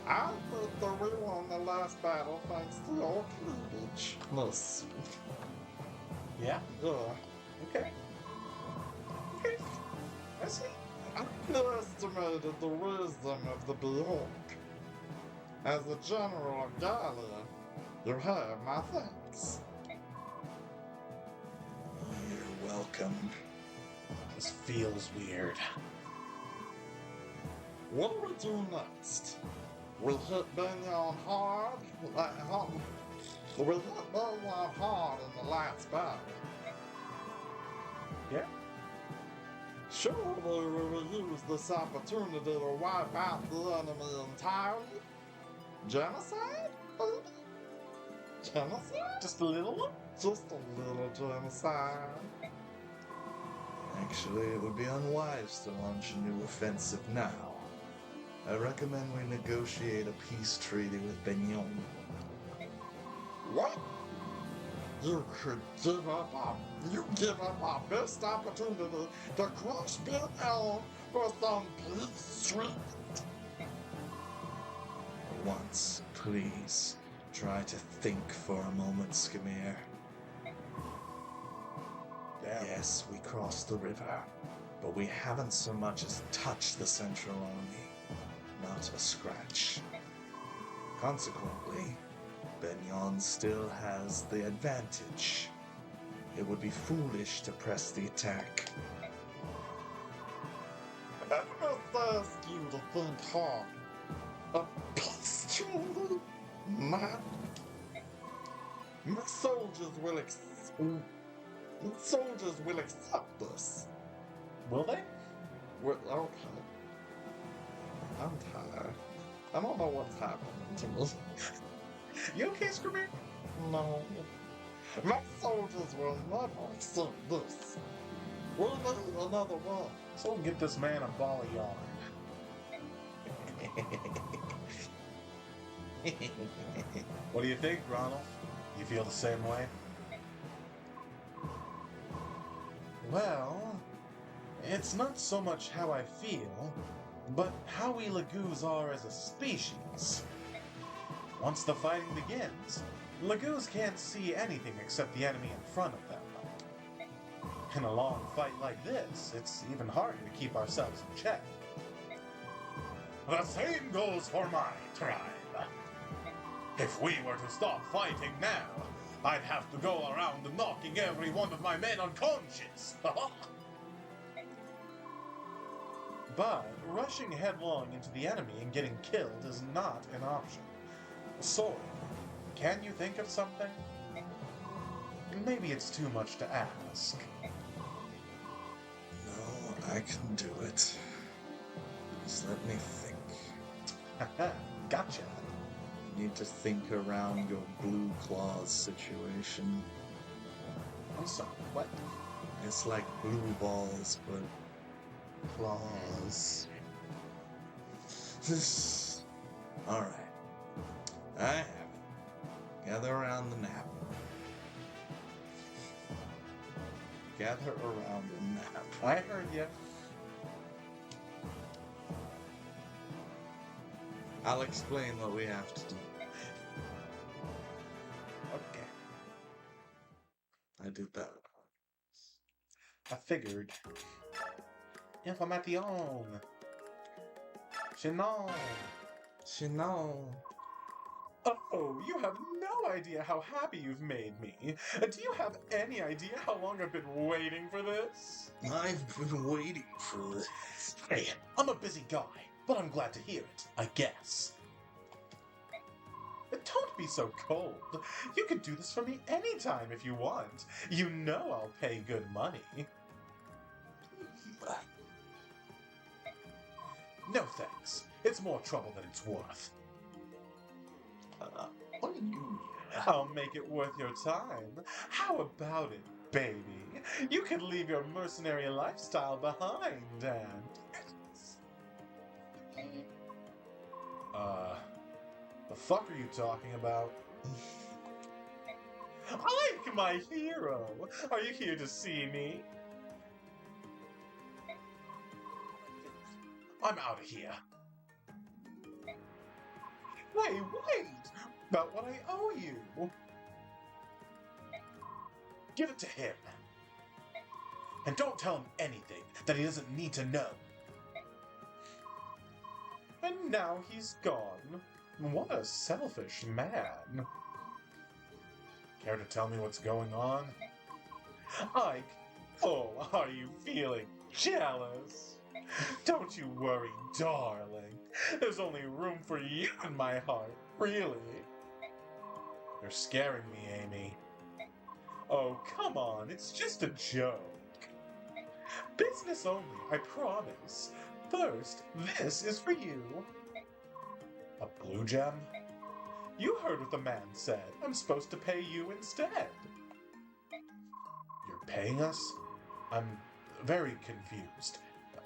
I admit that we won the last battle thanks to your cleavage. Listen. Yeah? Yeah. Okay. Okay. I see. I underestimated the wisdom of the Beholk. As a general of Galia, you have my thanks. You're welcome. This feels weird. What do we do next? We hit Benyon hard? We hit Benyon hard in the last battle. Yeah? Surely we will use this opportunity to wipe out the enemy entirely? Genocide? Genocide? Just a little one? Just a little genocide. Actually, it would be unwise to launch a new offensive now. I recommend we negotiate a peace treaty with Benyon. What? You could give up our best opportunity to crush Benyon for some peace treaty? Once, please, try to think for a moment, Skimir. Damn. Yes, we crossed the river, but we haven't so much as touched the Central Army. Not a scratch. Consequently, Benyon still has the advantage. It would be foolish to press the attack. I must ask you to think hard. A peace treaty? My soldiers will accept this. Will they? Well, okay. I'm tired. I don't know what's happening to me. You okay, Screamer? No. My soldiers will never accept this. We need another one. So we'll get this man a ball of yarn. What do you think, Ronald? You feel the same way? Well, it's not so much how I feel, but how we Lagoos are as a species. Once the fighting begins, Lagoos can't see anything except the enemy in front of them. In a long fight like this, it's even harder to keep ourselves in check. The same goes for my tribe. If we were to stop fighting now, I'd have to go around knocking every one of my men unconscious. But rushing headlong into the enemy and getting killed is not an option. Sorry, can you think of something? Maybe it's too much to ask. No, I can do it. Just let me think. Gotcha. You need to think around your Blue Claws situation. I'm sorry, what? It's like blue balls, but claws. Alright. I have it. Gather around the nap. Gather around the nap. I heard you. I'll explain what we have to do. Okay. I did that. I figured. Information. Chinon. Chinon. Oh, you have no idea how happy you've made me. Do you have any idea how long I've been waiting for this? I've been waiting for this. Hey, I'm a busy guy, but I'm glad to hear it, I guess. Don't be so cold. You can do this for me anytime if you want. You know I'll pay good money. No thanks. It's more trouble than it's worth. What do you mean? I'll make it worth your time. How about it, baby? You can leave your mercenary lifestyle behind and... The fuck are you talking about? Ike, my hero! Are you here to see me? I'm out of here. Wait! About what I owe you! Give it to him. And don't tell him anything that he doesn't need to know. And now he's gone. What a selfish man. Care to tell me what's going on? Ike, oh, are you feeling jealous? Don't you worry, darling. There's only room for you in my heart, really. You're scaring me, Amy. Oh, come on, it's just a joke. Business only, I promise. First, this is for you. A blue gem? You heard what the man said. I'm supposed to pay you instead. You're paying us? I'm very confused.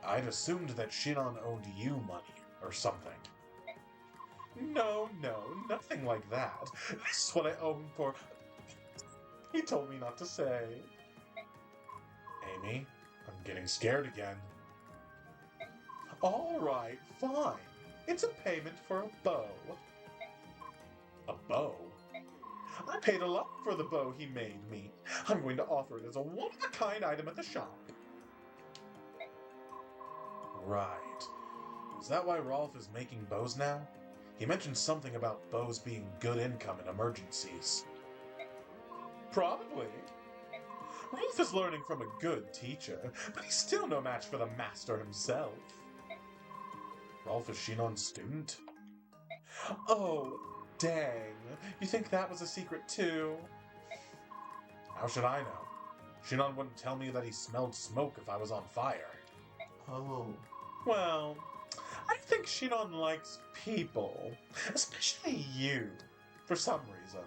I'd assumed that Shinon owed you money or something. No, nothing like that. This is what I owe him for... He told me not to say. Amy, I'm getting scared again. All right, fine. It's a payment for a bow. A bow? I paid a lot for the bow he made me. I'm going to offer it as a one-of-a-kind item at the shop. Right. Is that why Rolf is making bows now? He mentioned something about bows being good income in emergencies. Probably. Rolf is learning from a good teacher, but he's still no match for the master himself. Rolf is Shinon's student? Oh, dang. You think that was a secret too? How should I know? Shinon wouldn't tell me that he smelled smoke if I was on fire. Oh. Well, I think Shinon likes people, especially you, for some reason.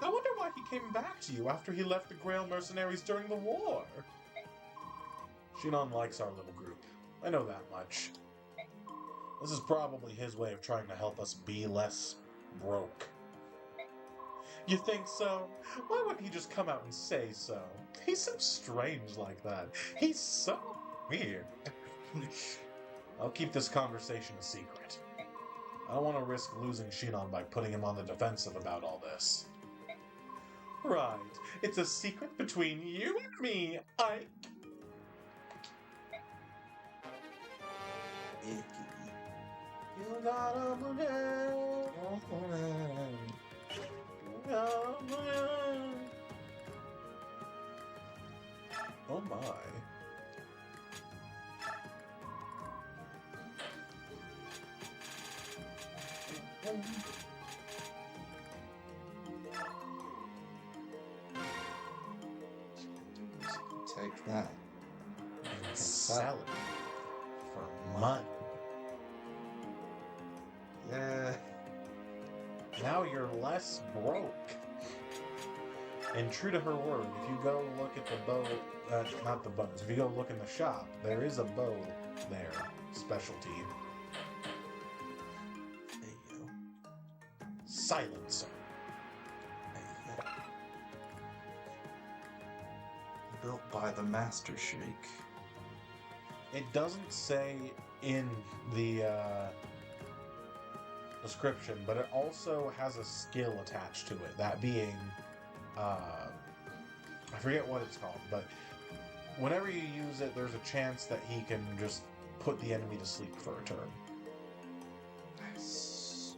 I wonder why he came back to you after he left the Grail mercenaries during the war. Shinon likes our little group. I know that much. This is probably his way of trying to help us be less broke. You think so? Why wouldn't he just come out and say so? He's so strange like that. He's so weird. I'll keep this conversation a secret. I don't want to risk losing Shinon by putting him on the defensive about all this. Right. It's a secret between you and me, Ike. Icky. You gotta believe. Oh my. Take that. And sell it for money. Yeah. Now you're less broke. And true to her word, if you go look at the bow, not the bows, if you go look in the shop, there is a bow there, specialty. There you go. Silencer. There you go. Built by the Master Shake. It doesn't say in the description, but it also has a skill attached to it, that being, I forget what it's called, but whenever you use it, there's a chance that he can just put the enemy to sleep for a turn. Nice.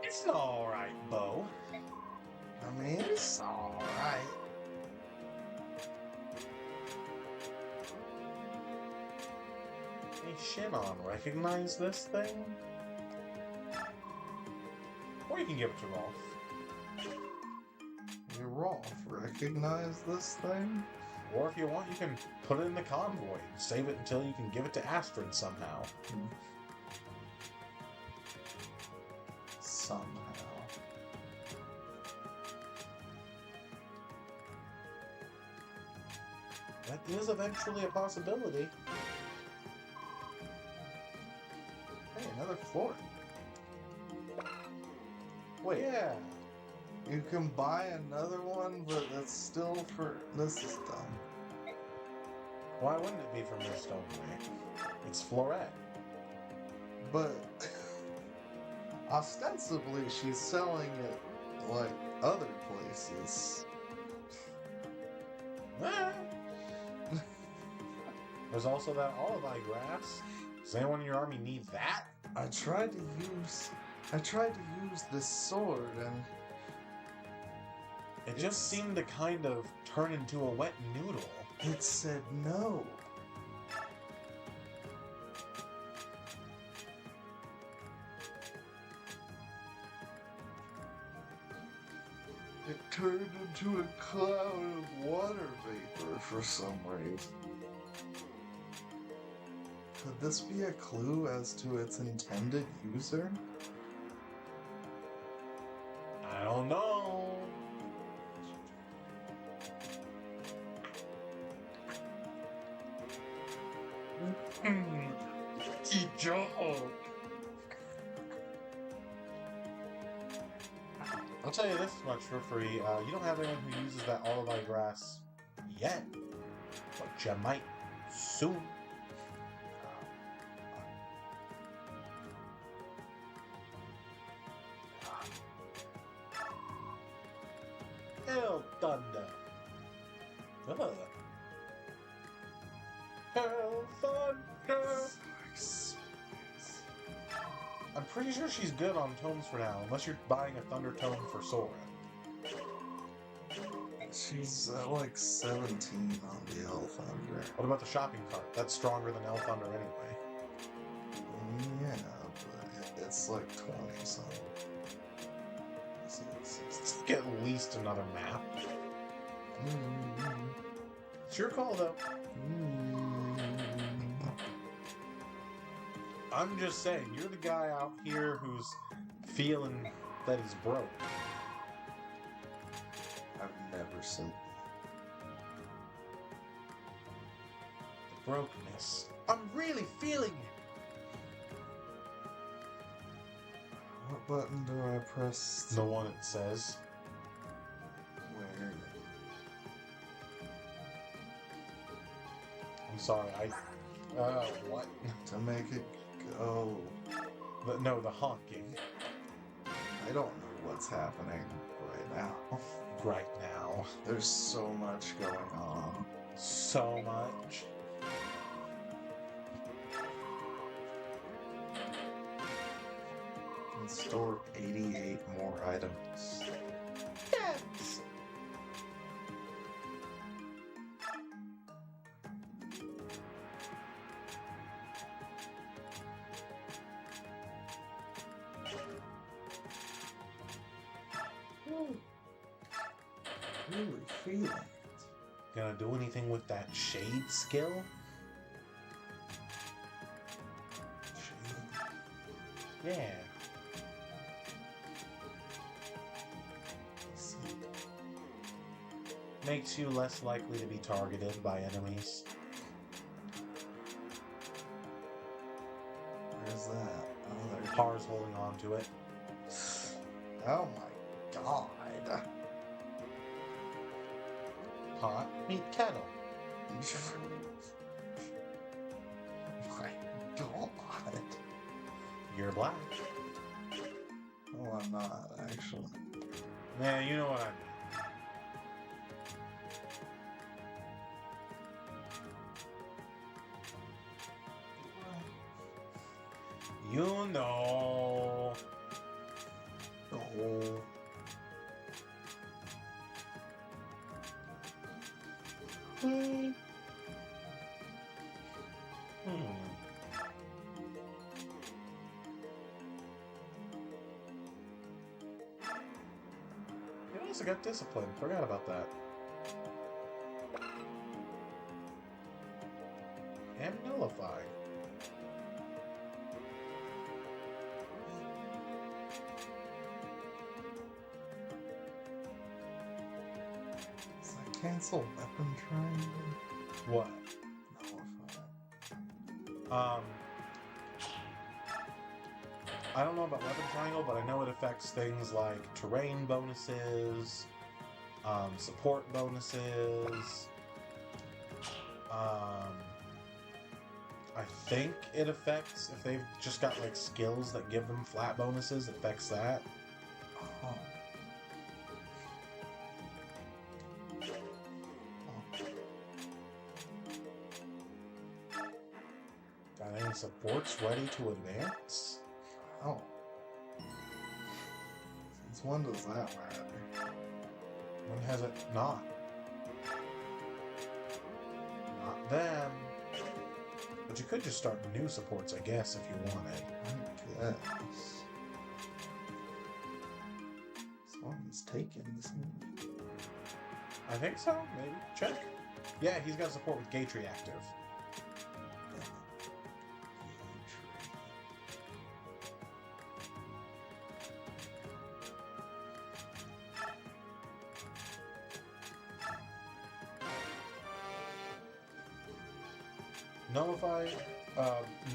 It's an alright bow. I mean, it's alright. Hey, Shinon, recognize this thing? Or you can give it to Rolf. You Rolf, recognize this thing? Or if you want, you can put it in the convoy. Save it until you can give it to Astrid somehow. Somehow. That is eventually a possibility. another floor. Wait, Yeah. you can buy another one, but that's still for... This is dumb. Why wouldn't it be from this stoneway? It's Florette. But ostensibly, she's selling it like other places. Ah. There's also that olive grass. Does anyone in your army need that? I tried to use this sword, and It just seemed to kind of turn into a wet noodle. it said no. It turned into a cloud of water vapor for some reason. Could this be a clue as to its intended user? I don't know. I'll tell you this much for free. You don't have anyone who uses that olive grass yet, but you might soon. Hell thunder. Ugh. Hell thunder. I'm pretty sure she's good on tomes for now, unless you're buying a thunder tome for Sora. She's at like 17 on the Thunder. What about the shopping cart? That's stronger than El Thunder anyway. Yeah, but it's like 20 something. Get at least another map. It's your call, though. I'm just saying, you're the guy out here who's feeling that he's broke. I've never seen The brokenness. I'm really feeling it. What button do I press? The one it says. Where? I'm sorry, what? To make it go. No, the honking. I don't know what's happening right now. Right now. There's so much going on. So much. Can store 88 more items. Yes. Really feeling it. Gonna do anything with that shade skill? Yeah. Makes you less likely to be targeted by enemies. Where's that? Oh, there. Par's holding on to it. Oh my god. Pot, meet kettle. My god. You're black. Oh, I'm not, actually. Yeah, you know what I mean. You know. Oh. You also got discipline. Forgot about that. And nullify. Does that cancel weapon triangle? What? Nullify. I don't know about weapon triangle, but I know it affects things like terrain bonuses, support bonuses. I think it affects if they've just got like skills that give them flat bonuses. It affects that. Oh. Got any supports ready to advance? Oh. Since when does that matter? When has it not? Not them. But you could just start new supports, I guess, if you wanted. I guess. This one's taken, isn't it? I think so, maybe. Check. Yeah, he's got support with Gatry active.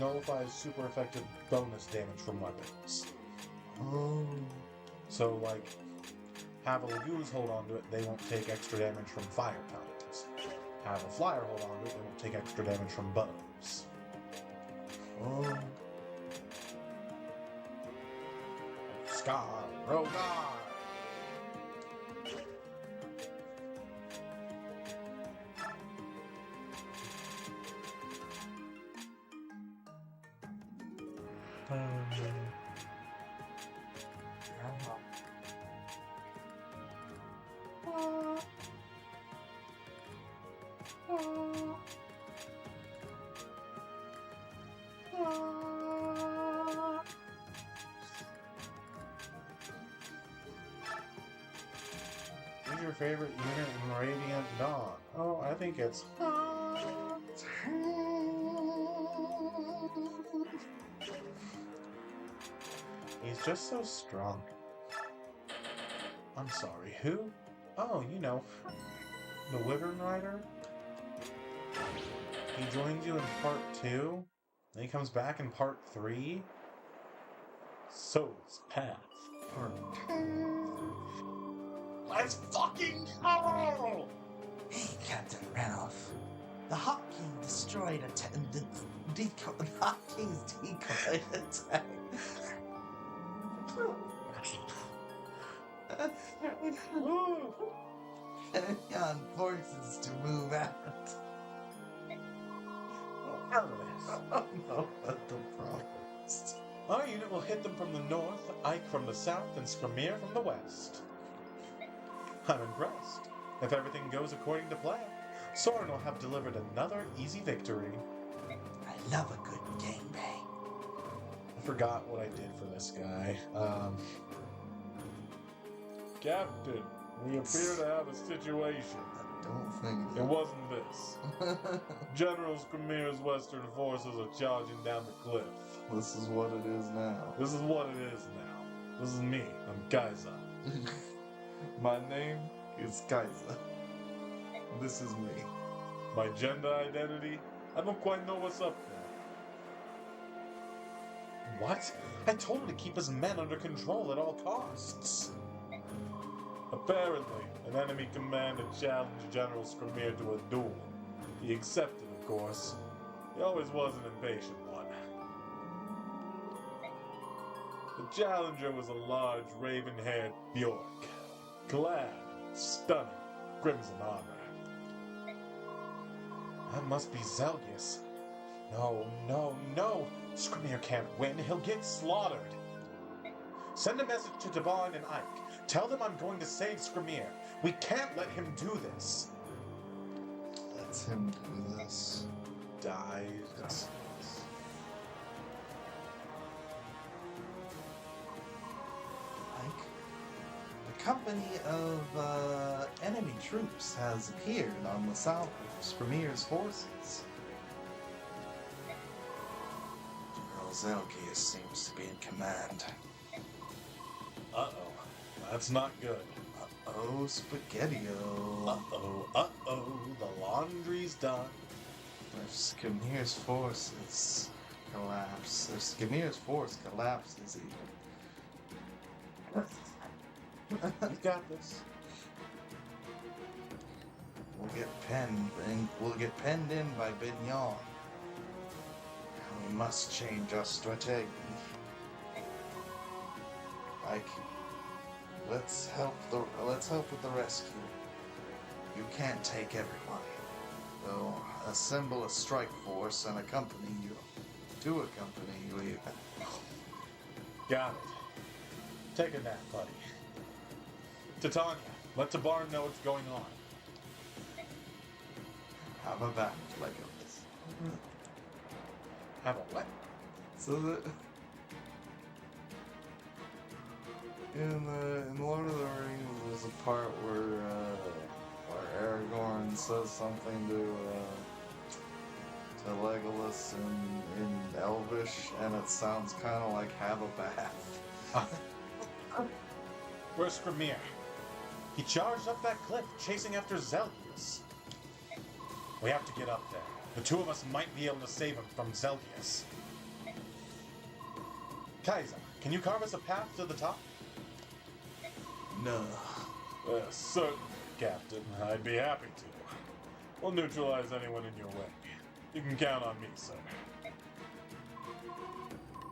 Nullifies super effective bonus damage from weapons. Oh. So, like, have a Lagoos hold on to it, they won't take extra damage from fire types. Have a Flyer hold on to it, they won't take extra damage from bows. Oh. Scar, Rogar! Who's your favorite unit in Radiant Dawn? Oh, I think it's... He's just so strong. I'm sorry, who? Oh, you know, the Wyvern Rider? He joins you in part 2, then he comes back in part 3. Soul's Path. Part 2. Let's fucking go! Hey, Captain Ranoff. The Hawk King destroyed the Hawk King's decoy attack. On forces to move out. I don't know what the problem is. Our unit will hit them from the north, Ike from the south, and Skramir from the west. I'm impressed. If everything goes according to plan, Soren will have delivered another easy victory. I love a good gangbang. I forgot what I did for this guy. Captain, we appear to have a situation. I don't think It wasn't this. General Skramir's western forces are charging down the cliff. This is what it is now. This is what it is now. This is me. I'm Kaiser. My name is Kaiser. This is me. My gender identity? I don't quite know what's up there. What? I told him to keep his men under control at all costs. Apparently, an enemy commander challenged General Skramir to a duel. He accepted, of course. He always was an impatient one. The challenger was a large, raven-haired Bjork, clad in stunning crimson armor. That must be Zelgius. No, no, no! Skramir can't win. He'll get slaughtered. Send a message to Devon and Ike. Tell them I'm going to save Skramir. We can't let him do this. Let him do this. Die. Like, a company of enemy troops has appeared on the south of Skramir's forces. General Zelgius seems to be in command. Uh-oh. That's not good. Uh-oh, Spaghetti-O. Uh-oh, uh-oh. The laundry's done. If Skramir's forces collapse. Skinir's force collapses even. You got this. We'll get penned in by Bignon. We must change our strategy. Like, let's help with the rescue. You can't take everyone. So assemble a strike force and accompany you. To accompany you even. Got it. Take a nap, buddy. Titania, let Tabar know what's going on. Have a back, Legolas. Have a what? So that in Lord of the Rings, there's a part where Aragorn says something to Legolas in Elvish, and it sounds kind of like "have a bath." Where's Skrimir? He charged up that cliff, chasing after Zelgius. We have to get up there. The two of us might be able to save him from Zelgius. Kaiser, can you carve us a path to the top? No. Certainly, Captain. I'd be happy to. We'll neutralize anyone in your way. You can count on me, sir.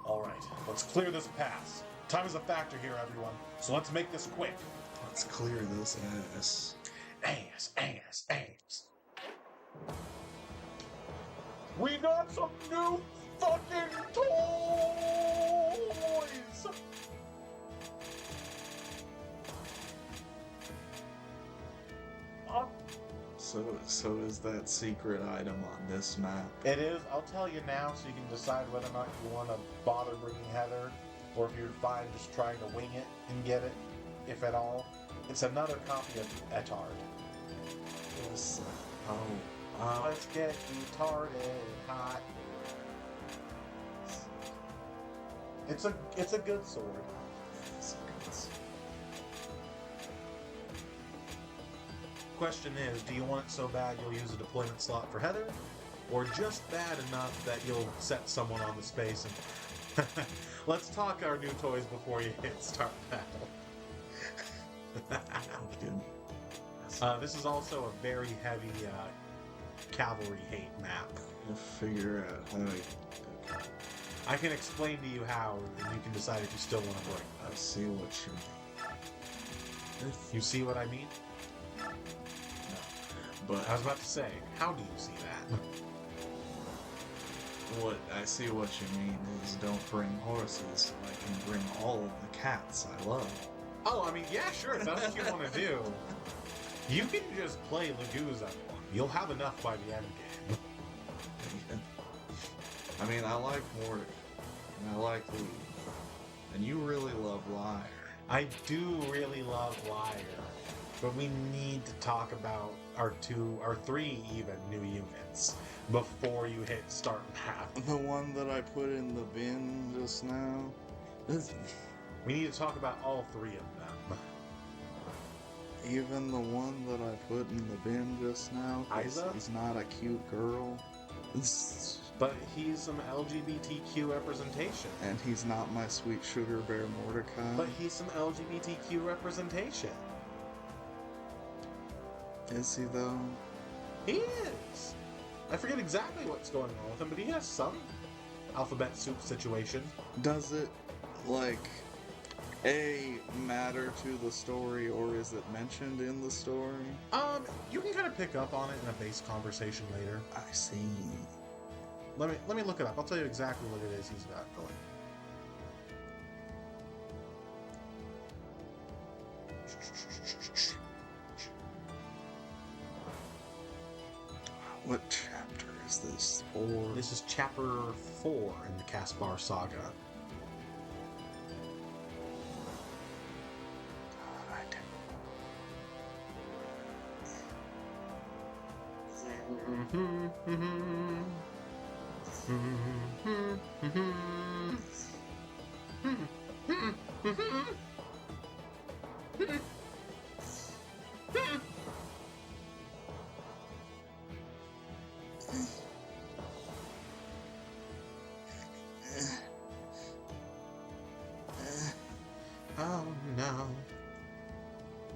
Alright, let's clear this pass. Time is a factor here, everyone, so let's make this quick. Let's clear this ass. Ass. We got some new fucking toys! So is that secret item on this map? It is. I'll tell you now so you can decide whether or not you want to bother bringing Heather, or if you're fine just trying to wing it and get it, if at all. It's another copy of Etard. Yes. Let's get retarded hot. It's a good sword. Question is, do you want it so bad you'll use a deployment slot for Heather, or just bad enough that you'll set someone on the space and... Let's talk our new toys before you hit start battle. This is also a very heavy cavalry hate map. We'll figure out how to... I can explain to you how, and you can decide if you still want to bring. I see what you mean. You see what I mean? But I was about to say, how do you see that? what I see what you mean is don't bring horses so I can bring all of the cats I love. Oh, I mean, yeah, sure, if that's what you want to do. You can just play Laguza. You'll have enough by the end game. I mean, I like Mordek, and I like Lee, and you really love Lyre. I do really love Liar, but we need to talk about our 3 even new units before you hit start map. The one that I put in the bin just now? We need to talk about all 3 of them. Even the one that I put in the bin just now? 'Cause Isa? he's not a cute girl. But he's some LGBTQ representation. And he's not my sweet sugar bear Mordecai. But he's some LGBTQ representation. Is he though? He is. I forget exactly what's going on with him, but he has some alphabet soup situation. Does it, like, matter to the story, or is it mentioned in the story? You can kind of pick up on it in a base conversation later. I see. Let me look it up. I'll tell you exactly what it is he's got going. What chapter is this? 4? This is chapter 4 in the Caspar saga.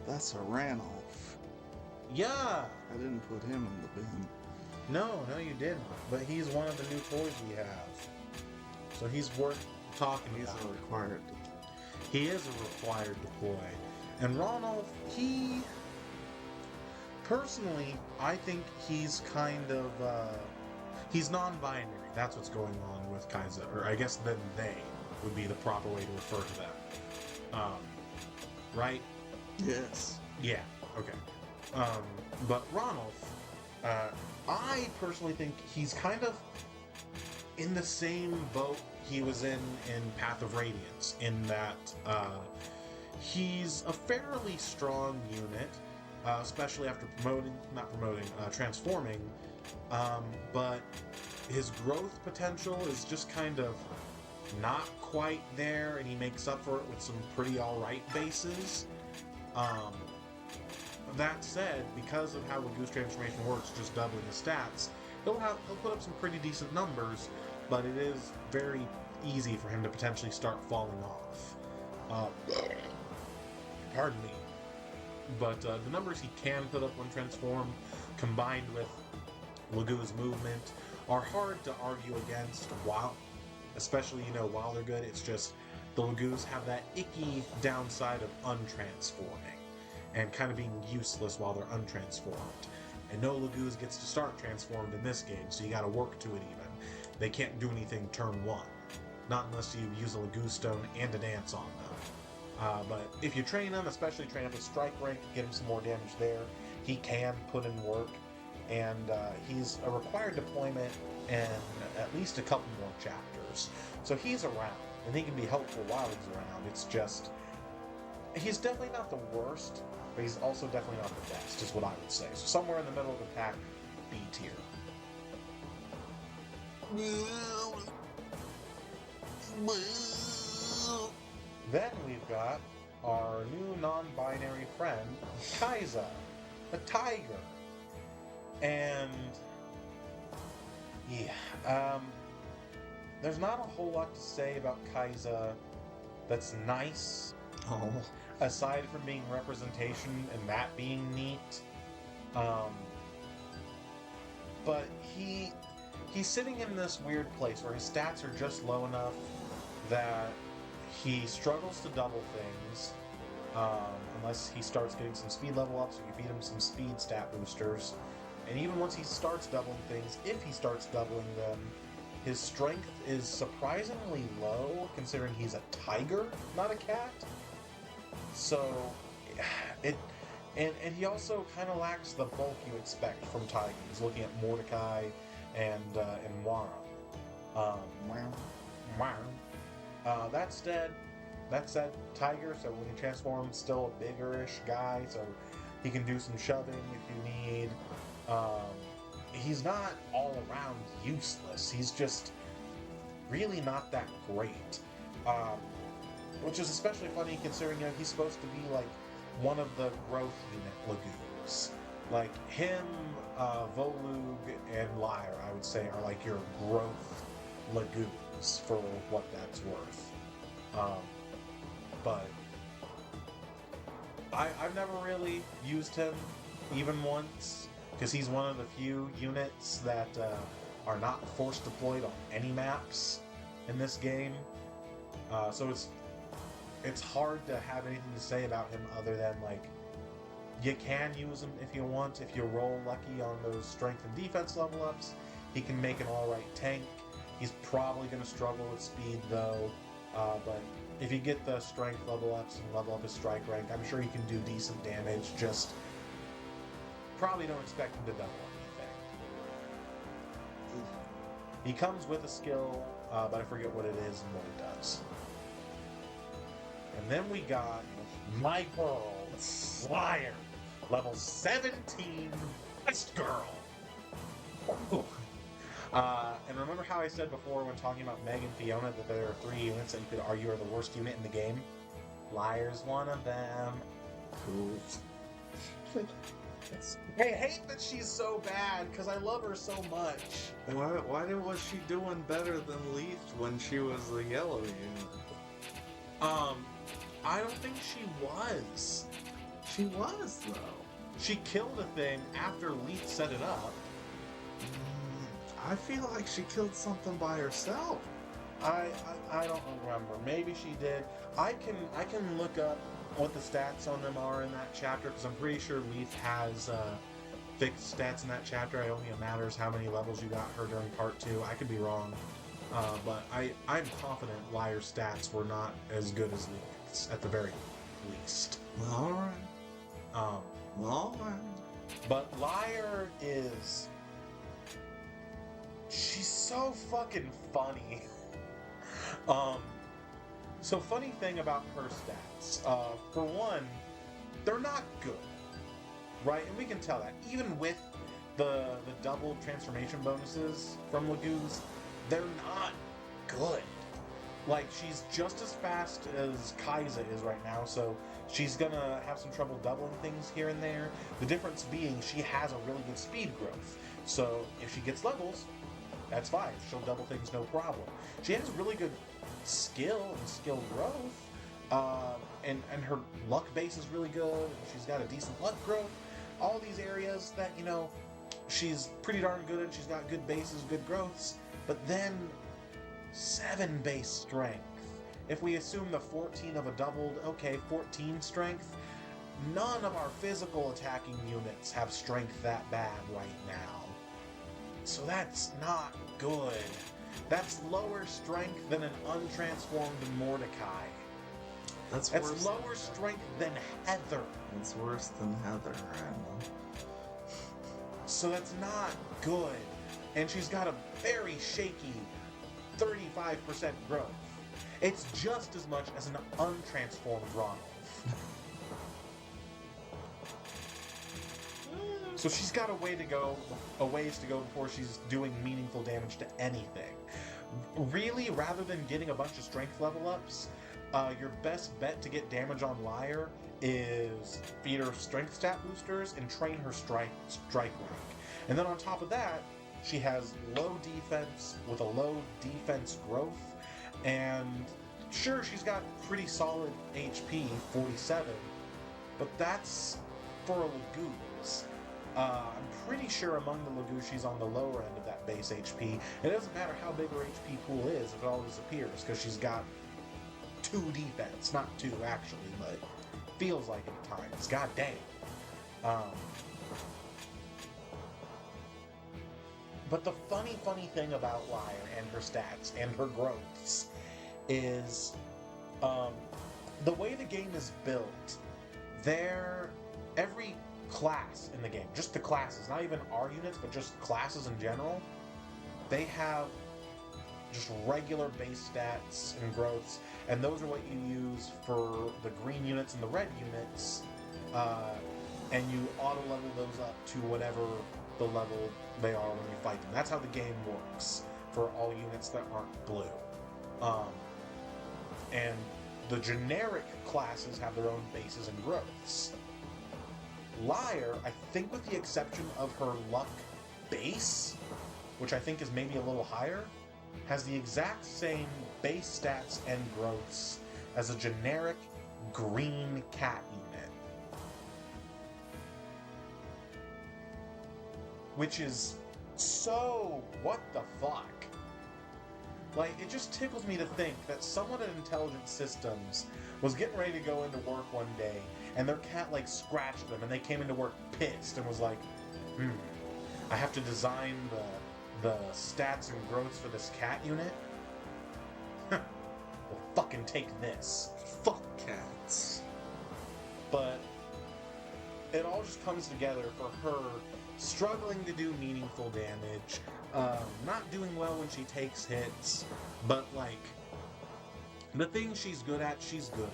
That's a Ranulph. Yeah. I didn't put him in the bin. No, you didn't. But he's one of the new toys we have. So he's worth talking He's about. a required. He is a required deploy. And Ronald, personally, I think he's kind of, he's non-binary. That's what's going on with Kaiser. Or I guess then they would be the proper way to refer to them. Right? Yes. Yeah, okay. But Ronald, I personally think he's kind of in the same boat he was in Path of Radiance, in that he's a fairly strong unit, especially after transforming, but his growth potential is just kind of not quite there, and he makes up for it with some pretty alright bases. That said, because of how Lagoose transformation works, just doubling the stats, he'll put up some pretty decent numbers, but it is very easy for him to potentially start falling off. Pardon me. But the numbers he can put up when transformed, combined with Lagoo's movement, are hard to argue against especially, while they're good. It's just the Lagoos have that icky downside of untransforming and kind of being useless while they're untransformed. And no Lagoos gets to start transformed in this game, so you gotta work to it even. They can't do anything turn 1. Not unless you use a Lagoo Stone and a dance on them. But if you train him, especially train him with Strike Rank, get him some more damage there, he can put in work. And he's a required deployment in at least a couple more chapters. So he's around, and he can be helpful while he's around. It's just, he's definitely not the worst, but he's also definitely not the best, is what I would say. So somewhere in the middle of the pack, B tier. Then we've got our new non-binary friend, Kaiza, a tiger. And yeah, there's not a whole lot to say about Kaiza that's nice. Oh. Aside from being representation and that being neat. But he's sitting in this weird place where his stats are just low enough that he struggles to double things, unless he starts getting some speed level ups, or you feed him some speed stat boosters. And even once he starts doubling things, if he starts doubling them, his strength is surprisingly low, considering he's a tiger, not a cat. So, and he also kind of lacks the bulk you expect from tigers. Looking at Mordecai and Moira. That said, tiger. So when he transforms, still a bigger-ish guy, so he can do some shoving if you need. He's not all around useless. He's just really not that great. Which is especially funny considering he's supposed to be like one of the growth unit Lagoos. Like him, Volug, and Lyre, I would say, are like your growth Lagoos for what that's worth. But I've never really used him even once, because he's one of the few units that are not force deployed on any maps in this game. So it's hard to have anything to say about him other than, like, you can use him if you want. If you roll lucky on those strength and defense level ups, he can make an alright tank. He's probably going to struggle with speed though, but if you get the strength level ups and level up his strike rank, I'm sure he can do decent damage. Just probably don't expect him to double anything. He comes with a skill, but I forget what it is and what it does. And then we got Micaiah, Slayer, level 17, best girl. And remember how I said before when talking about Meg and Fiona that there are 3 units that you could argue are the worst unit in the game? Liar's one of them. Cool. I hate that she's so bad, because I love her so much. Why was she doing better than Leaf when she was the yellow unit? I don't think she was. She was, though. She killed a thing after Leaf set it up. I feel like she killed something by herself. I don't remember. Maybe she did. I can look up what the stats on them are in that chapter, because I'm pretty sure Leaf has fixed stats in that chapter. I don't think it matters how many levels you got her during part 2. I could be wrong. But I'm confident Liar's stats were not as good as Leaf's, at the very least. Alright. Alright. But Liar is... she's so fucking funny. So funny thing about her stats. For one, they're not good. Right? And we can tell that. Even with the double transformation bonuses from Lagoons, they're not good. Like, she's just as fast as Kaiza is right now, so she's gonna have some trouble doubling things here and there. The difference being she has a really good speed growth. So if she gets levels, that's fine. She'll double things no problem. She has really good skill and skill growth. And her luck base is really good. And she's got a decent luck growth. All these areas that, you know, she's pretty darn good at. She's got good bases, good growths. But then 7 base strength. If we assume the 14 of a doubled, okay, 14 strength. None of our physical attacking units have strength that bad right now. So that's not good. That's lower strength than an untransformed Mordecai. That's lower strength than Heather. It's worse than Heather, Randall. So that's not good. And she's got a very shaky 35% growth. It's just as much as an untransformed Ronald. So she's got a ways to go before she's doing meaningful damage to anything. Really, rather than getting a bunch of strength level ups, your best bet to get damage on Liar is feed her strength stat boosters and train her strike rank. And then on top of that, she has low defense with a low defense growth, and sure, she's got pretty solid HP, 47, but that's for a Lagoons. I'm pretty sure among the Lagoons she's on the lower end of that base HP. It doesn't matter how big her HP pool is, it always appears, because she's got 2 defense. Not 2, actually, but feels like it at times. God damn. But the funny thing about Liar and her stats and her growths is the way the game is built. Every class in the game, just the classes, not even our units, but just classes in general, they have just regular base stats and growths, and those are what you use for the green units and the red units, and you auto-level those up to whatever the level they are when you fight them. That's how the game works for all units that aren't blue. And the generic classes have their own bases and growths. Liar, I think with the exception of her luck base, which I think is maybe a little higher, has the exact same base stats and growths as a generic green cat unit. Which is so... what the fuck? Like, it just tickles me to think that someone at Intelligent Systems was getting ready to go into work one day, and their cat, like, scratched them, and they came into work pissed and was like, I have to design the stats and growths for this cat unit? Well, fucking take this. Fuck cats. But it all just comes together for her struggling to do meaningful damage, not doing well when she takes hits, but, like, the things she's good at, she's good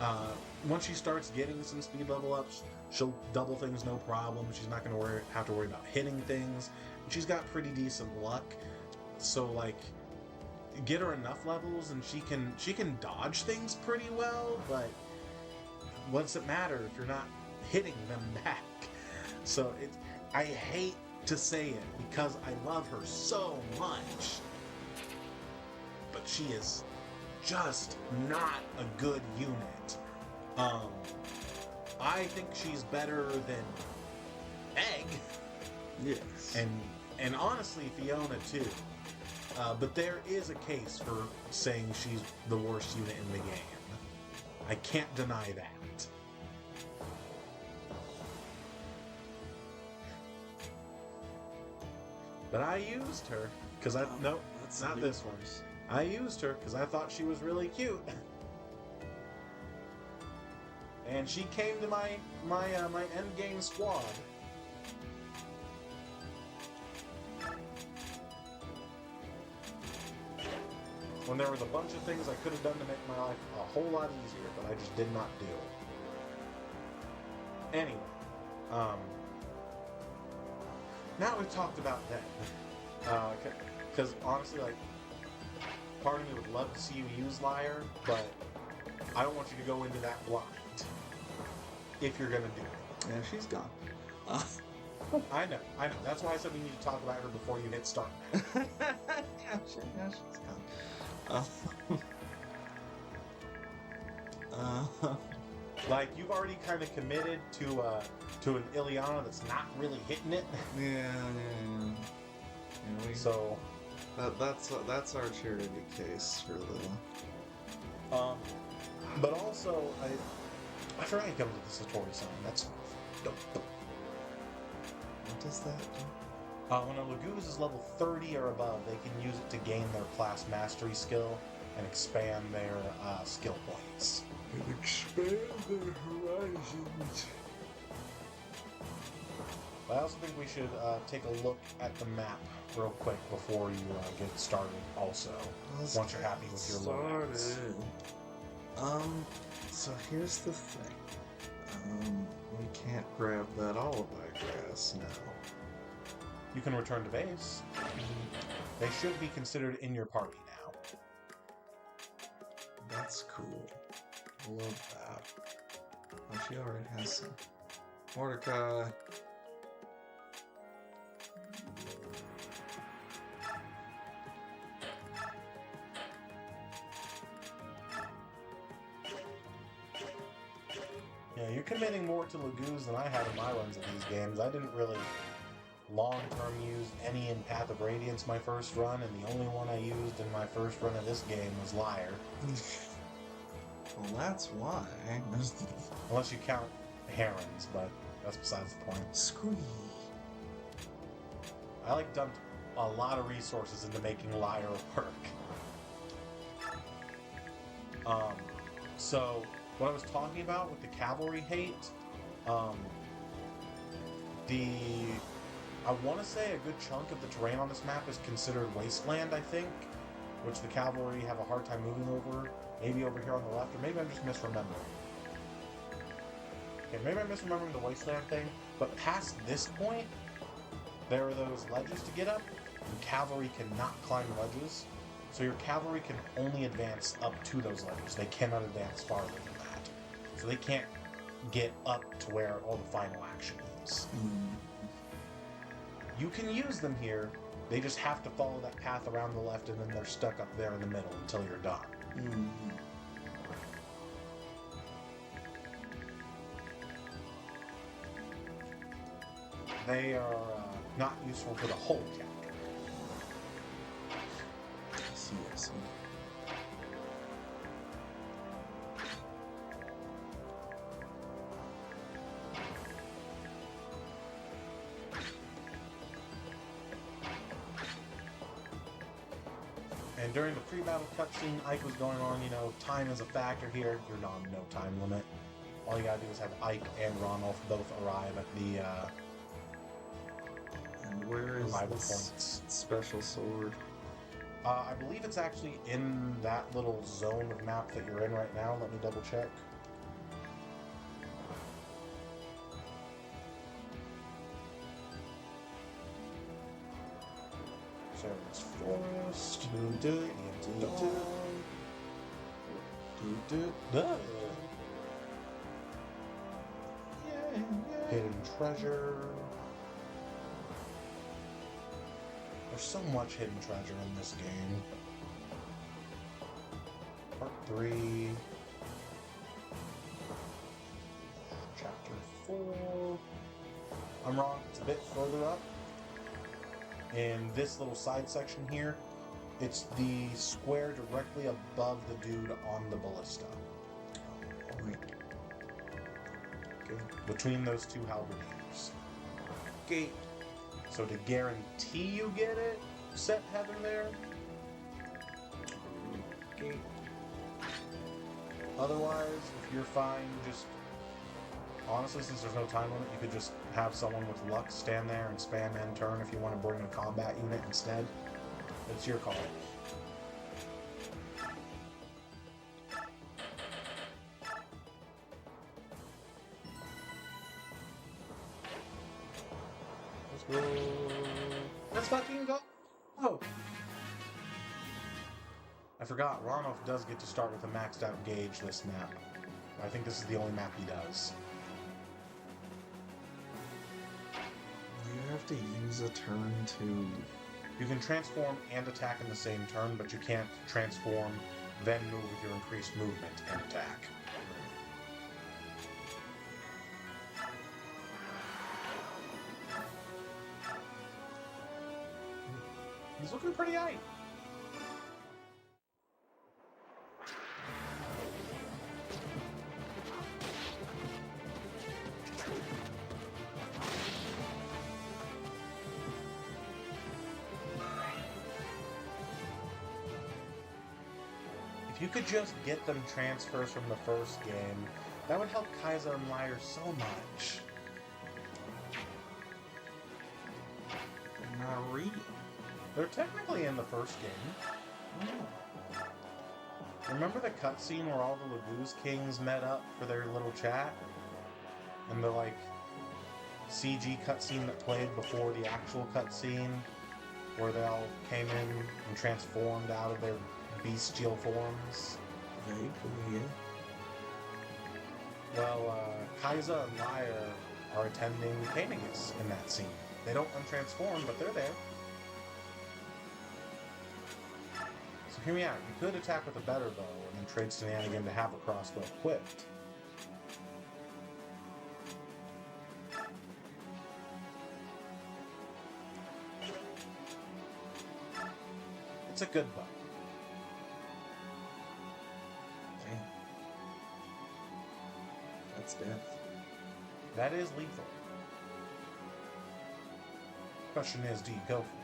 at. Once she starts getting some speed level ups, she'll double things no problem. She's not going to have to worry about hitting things. She's got pretty decent luck, so, like, get her enough levels and she can dodge things pretty well, but what does it matter if you're not hitting them back? So I hate to say it because I love her so much, but she is just not a good unit. I think she's better than Egg, Yes. and honestly Fiona too. But there is a case for saying she's the worst unit in the game. I can't deny that. But I used her because no, that's not the this new one. voice. I used her because I thought she was really cute. And she came to my endgame squad. When there was a bunch of things I could have done to make my life a whole lot easier, but I just did not do. Anyway, now we've talked about that. Because honestly, like, part of me would love to see you use Liar, but I don't want you to go into that blind. If you're gonna do it. Yeah, she's gone. I know. That's why I said we need to talk about her before you hit start. yeah, she's gone. Like, you've already kind of committed to an Ileana that's not really hitting it. Yeah, So, that's our charity case for the. But also, I forgot he comes with the Satori sign. That's dope. What does that do? When a Laguz is level 30 or above, they can use it to gain their class mastery skill and expand their skill points. And expand their horizons. But I also think we should take a look at the map real quick before you get started also. Once you're happy with your loadouts. So here's the thing. We can't grab that Olive grass now. You can return to base. They should be considered in your party now. That's cool. I love that. Oh, she already has some. Mordecai. Yeah, you're committing more to Laguz than I had in my runs of these games. I didn't really long-term use any in Path of Radiance my first run, and the only one I used in my first run of this game was Liar. Well, that's why. Unless you count Herons, but that's besides the point. Scree. I dumped a lot of resources into making Liar work. So what I was talking about with the cavalry hate, I want to say a good chunk of the terrain on this map is considered wasteland, I think, which the cavalry have a hard time moving over. Maybe over here on the left, or maybe I'm just misremembering. Okay, maybe I'm misremembering the wasteland thing, but past this point, there are those ledges to get up, and cavalry cannot climb ledges, so your cavalry can only advance up to those ledges. They cannot advance farther than that. So they can't get up to where all the final action is. You can use them here, they just have to follow that path around the left, and then they're stuck up there in the middle until you're done. They are not useful for the whole chapter. I see. And during the pre-battle cutscene, Ike was going on, time is a factor here. You're on no time limit. All you gotta do is have Ike and Ronolf both arrive at the And where is arrival this points. special sword? I believe it's actually in that little zone of map that you're in right now. Let me double check. Sharon's Forest. Hidden treasure. There's so much hidden treasure in this game. Part 3. chapter 4. I'm wrong, it's a bit further up. In this little side section here, it's the square directly above the dude on the ballista. Point. Okay. Between those two halberdiers. Okay. So to guarantee you get it, set Heather there. Okay. Otherwise, if you're fine, just honestly, since there's no time limit, you could just have someone with luck stand there and spam end turn if you want to bring a combat unit instead. It's your call. Let's go. Let's fucking go. Oh. I forgot, Ronov does get to start with a maxed out gauge this map. I think this is the only map he does. You have to use a turn to... You can transform and attack in the same turn, but you can't transform, then move with your increased movement and attack. He's looking pretty aight. If you could just get them transfers from the first game, that would help Kaiser and Liar so much. They're not real. They're technically in the first game. Remember the cutscene where all the Lagoose Kings met up for their little chat? And the, like, CG cutscene that played before the actual cutscene, where they all came in and transformed out of their bestial forms? Vaguely, yeah. Well, Kaiza and Liar are attending Kamingus in that scene. They don't untransform, but they're there. So hear me out. You could attack with a better bow and then trade Shenanigan to have a crossbow equipped. It's a good bow. Damn. That's death. That is lethal. Question is, do you go for it?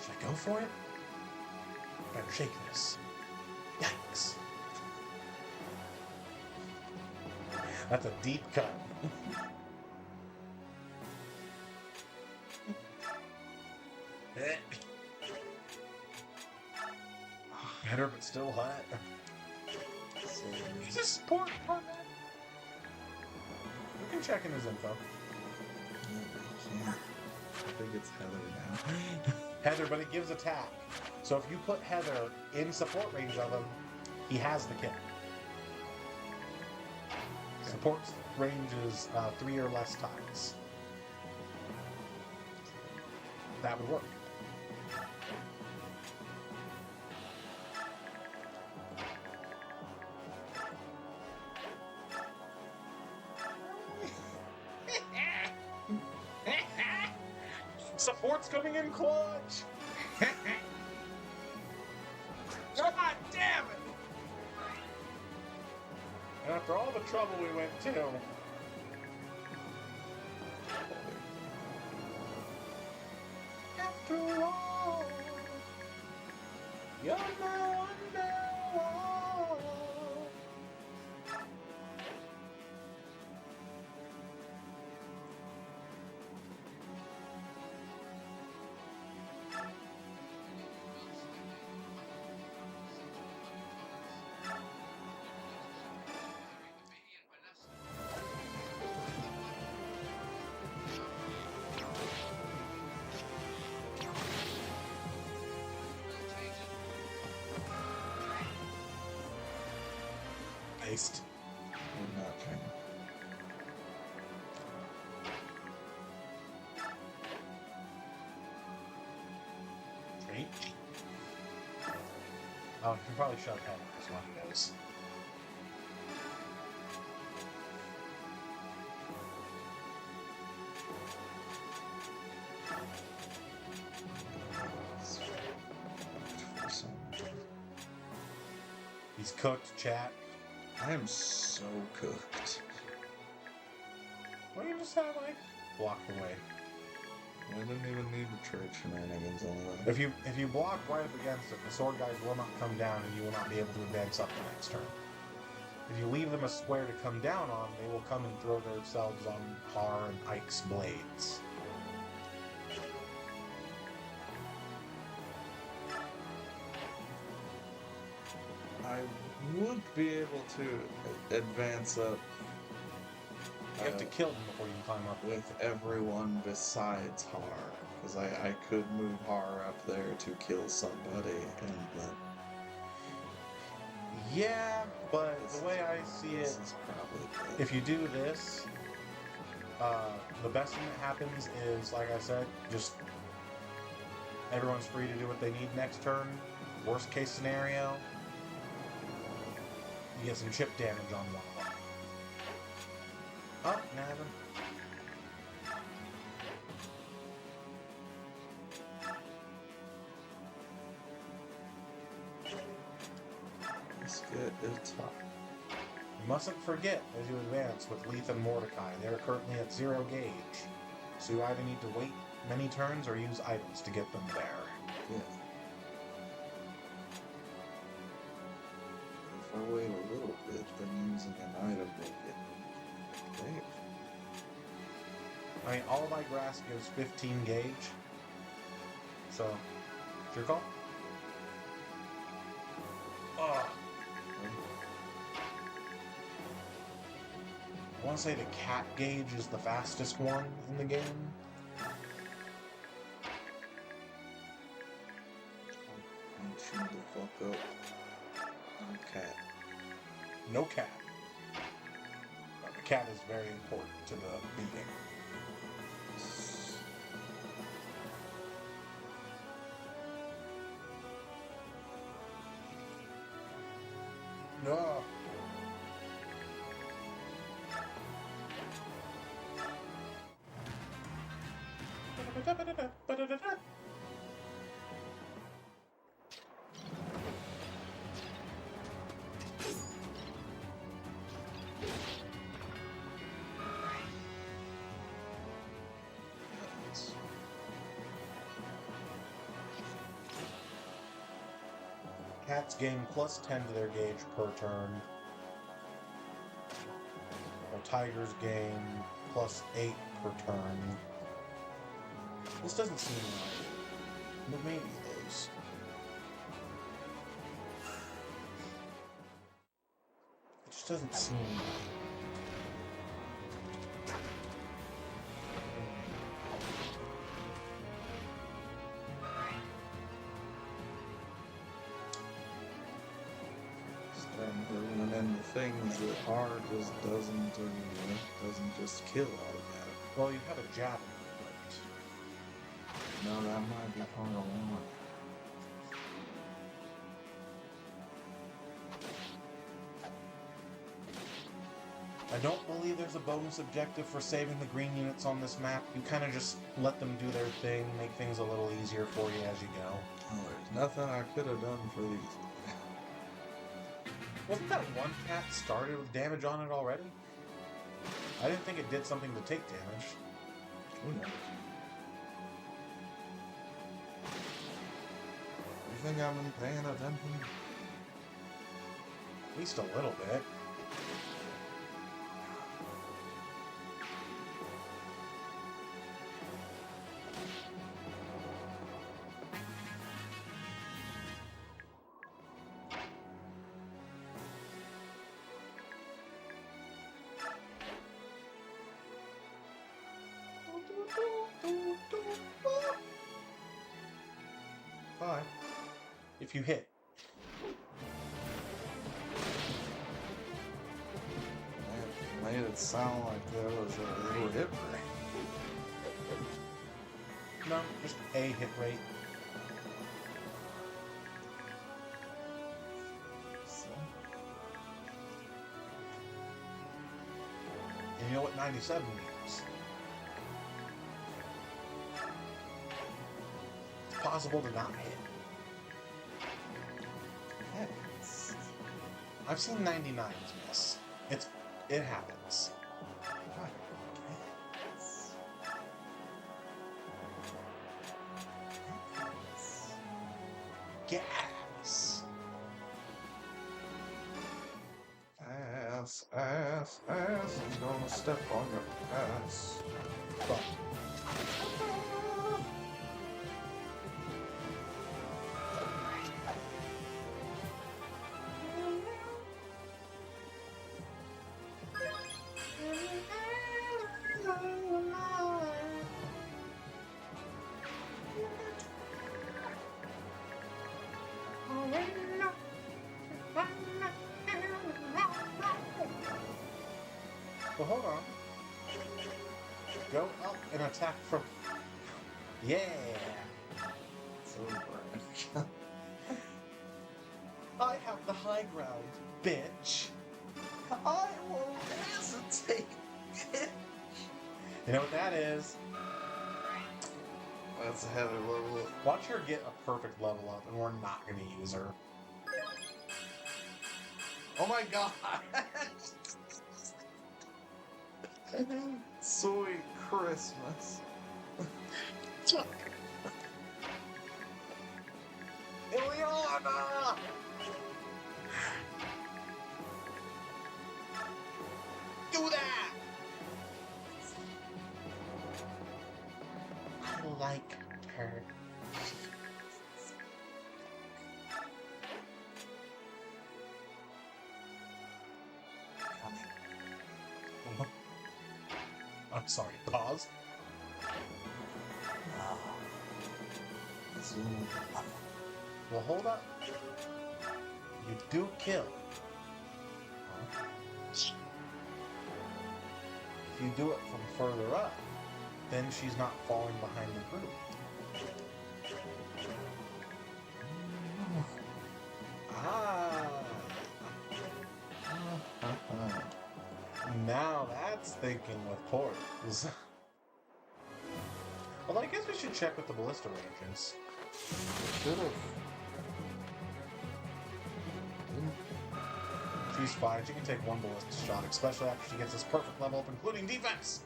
Should I go for it? Better shake this. Yikes. That's a deep cut. Better, but still hot. He's a sport partner. We can check in his info. Yeah. I think it's Heather now. Heather, but it gives attack. So if you put Heather in support range of him, he has the kill. Support range is 3 or less times. That would work. Support's coming in clutch! God damn it! And after all the trouble we went to, after all, you're my wonderwall. Paste. We're not trying. Great. Oh, you can probably shove head in this one, guys. He's cooked, chat. I am so cooked. Why don't you just have, like, block the way? I didn't even need to trade shenanigans on that. If you block right up against it, the sword guys will not come down and you will not be able to advance up the next turn. If you leave them a square to come down on, they will come and throw themselves on Har and Ike's blades. I would be able to advance up You have to kill them before you can climb up. with everyone besides Har, because I could move Har up there to kill somebody, and then Yeah, but the way I see it, this is probably good. if you do this, the best thing that happens is, like I said, just everyone's free to do what they need next turn. Worst case scenario, you get some chip damage on one of them. Oh, Navin. Let's get it top. You mustn't forget as you advance with Leith and Mordecai. They're currently at 0 gauge. So you either need to wait many turns or use items to get them there. Yeah. If I wait a little bit, then using an item will get gauge. I mean, all my grass gives 15 gauge. So, it's your call. Ugh. I want to say the cat gauge is the fastest one in the game. Shoot the fuck up. No cat. No cat. But the cat is very important to the beating. No. Cats gain plus 10 to their gauge per turn. While tigers gain plus 8 per turn. This doesn't seem right. But maybe it is. It just doesn't seem right. And then the things that Har just doesn't just kill automatically. Well, you have a javelin. No, that might be part of one. I don't believe there's a bonus objective for saving the green units on this map. You kind of just let them do their thing, make things a little easier for you as you go. Oh, there's nothing I could have done for these. Wasn't that one cat started with damage on it already? I didn't think it did something to take damage. Who knows? You think I've been paying attention? At least a little bit. Fine. If you hit. That made it sound like there was a little hit rate. No, just a hit rate. what 97 means. It's possible to not hit. Yes. I've seen 99s miss. It happens. Gas. Ass. I'm gonna step on your ass. But well, hold on. Go up and attack from. Yeah. It's over. I have the high ground, bitch. I won't hesitate. You know what that is? That's a heavy level. Watch her get a perfect level up, and we're not going to use her. Oh my god! Sweet Christmas. Ileana! Do that! I like her. I'm sorry, pause. Well, hold up. You do kill. If you do it from further up, then she's not falling behind the group. Ah. Now that's thinking with portals. Well, I guess we should check with the ballista rangers. Should've. She's fine. She can take one ballista shot, especially after she gets this perfect level up, including defense.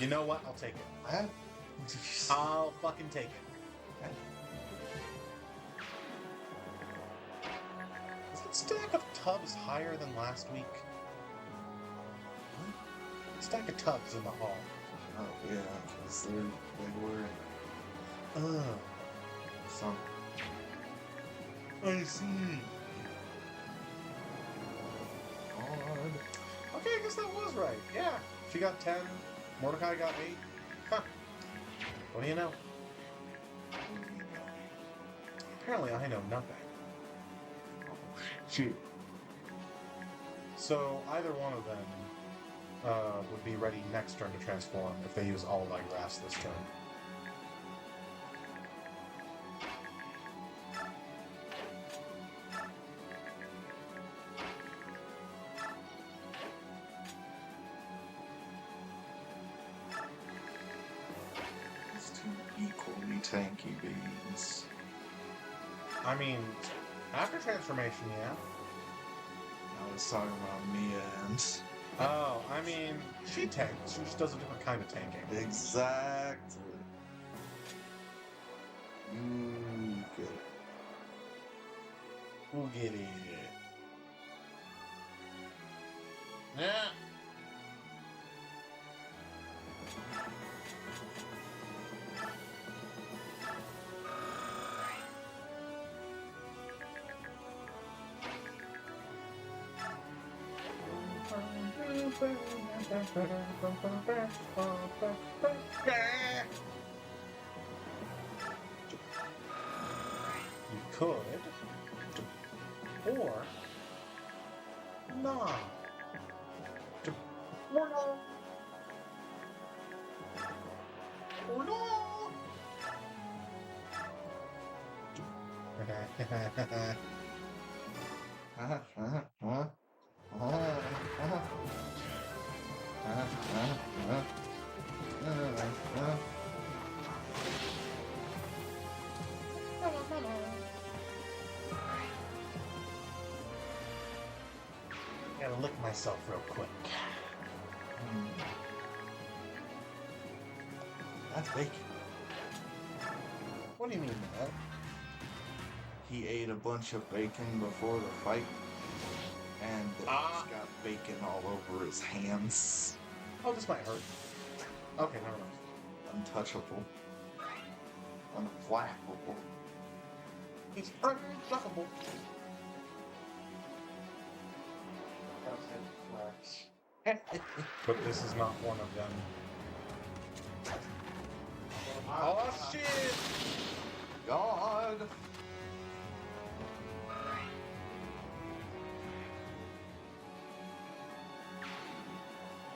You know what? I'll take it. What? I'll fucking take it. Is that stack of tubs higher than last week? Stack of tubs in the hall. Oh yeah, because they were Ugh. some. I see. God. Okay, I guess that was right. Yeah. She got 10. Mordecai got 8. Huh. What do you know? Apparently I know nothing. Shoot. So either one of them would be ready next turn to transform if they use all light grass this turn. It's two equally tanky beans. I mean, after transformation, yeah. I was talking about Mia and. Oh, I mean, she tanks. She just does a different kind of tanking. Exactly. You get it. Who get it? Yeah. You could, or not. Or no. Or no. myself real quick. That's bacon. What do you mean, man? He ate a bunch of bacon before the fight, and he's got bacon all over his hands. Oh, this might hurt. Okay, never mind. Untouchable. Unflappable. He's unflappable. But this is not one of them. Oh shit! God!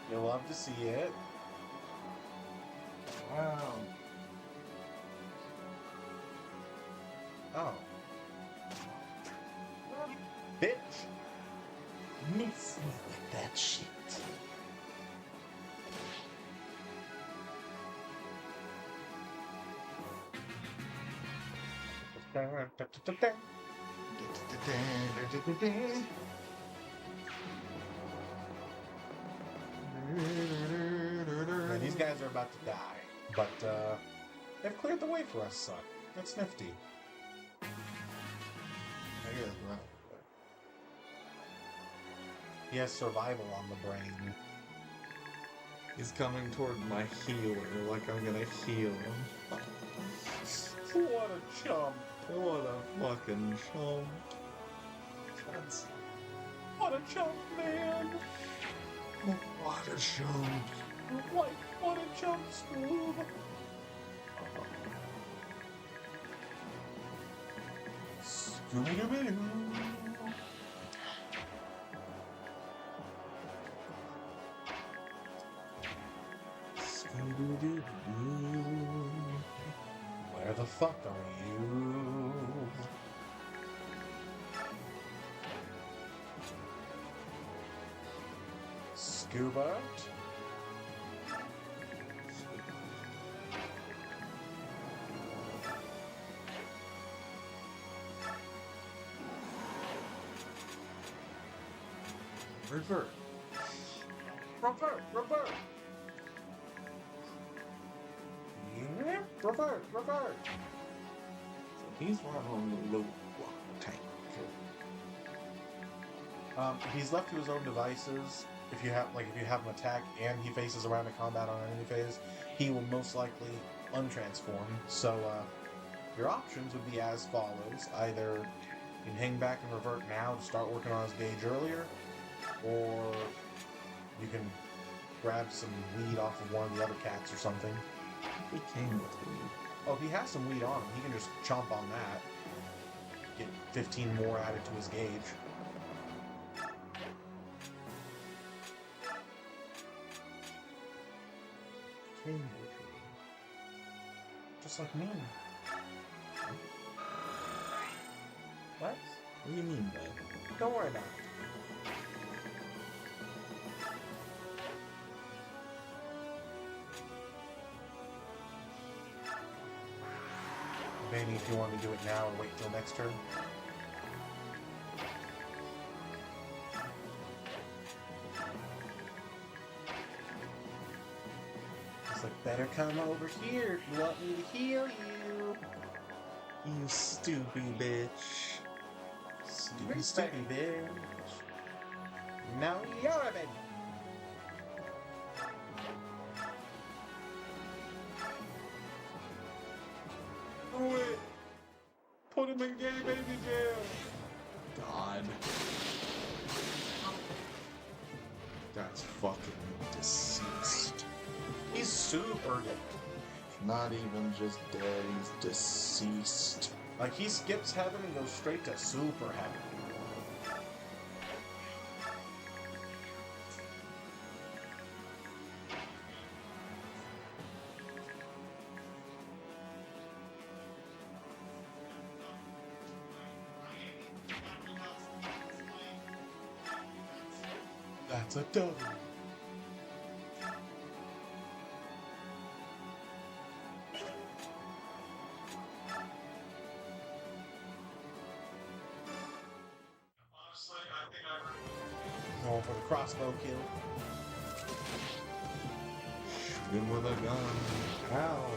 You'll love to see it. Wow. Oh. Bitch! Miss me with that shit. Man, these guys are about to die, but they've cleared the way for us, son. That's nifty. He has survival on the brain. He's coming toward my healer, like I'm gonna heal him. What a chump! What a fucking chump. What a chump, man! What a chump. What a chump, Scoob! Scooby-Doo! Where the fuck are you? Scuba? Revert. Revert! Yeah, revert! So he's right on the low tank. He's left to his own devices. If you have him attack and he faces around a combat on enemy phase, he will most likely untransform. So your options would be as follows: either you can hang back and revert now to start working on his gauge earlier, or you can grab some weed off of one of the other cats or something. He came with weed. Oh, he has some weed on him. He can just chomp on that. Get 15 more added to his gauge. Came with weed. Just like me. What? What do you mean by that? Don't worry about it. Maybe if you want to do it now or wait till next turn. It's like, better come over here if you want me to heal you. You stupid bitch. Stupid bitch. Now you're a bitch. Do it! Put him in gay baby jail! God. That's fucking deceased. He's super dead. Not even just dead, he's deceased. Like, he skips heaven and goes straight to super heaven. That's a double. Going for the crossbow kill. Shoot him with a gun. Ow.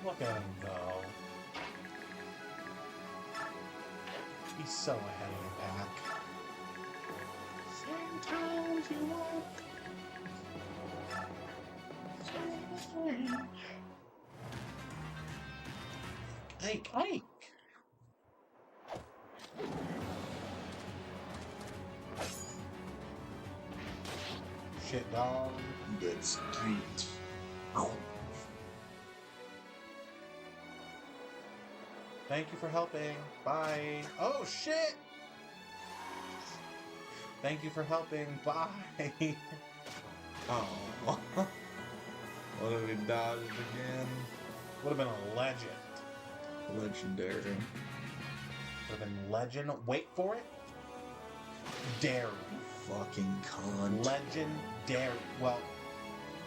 Look at him go. He's so ahead of the pack. Sometimes you walk. Ike, Ike. Shit, dog. That's cute. Thank you for helping. Bye. Oh, shit! Thank you for helping. Bye. Oh. What have we dodged again? Would have been a legend. Legendary. Would have been legend. Wait for it. Dairy. Fucking cunt. Legendary. Well,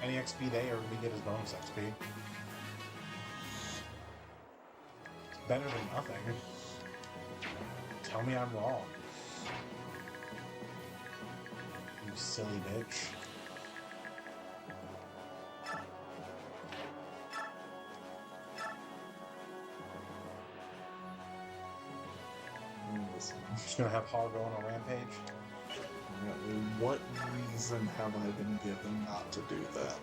any XP they earn, we get his bonus XP. It's better than nothing. Tell me I'm wrong. You silly bitch. Listen. Just gonna have Hall go on a rampage. What reason have I been given not to do that?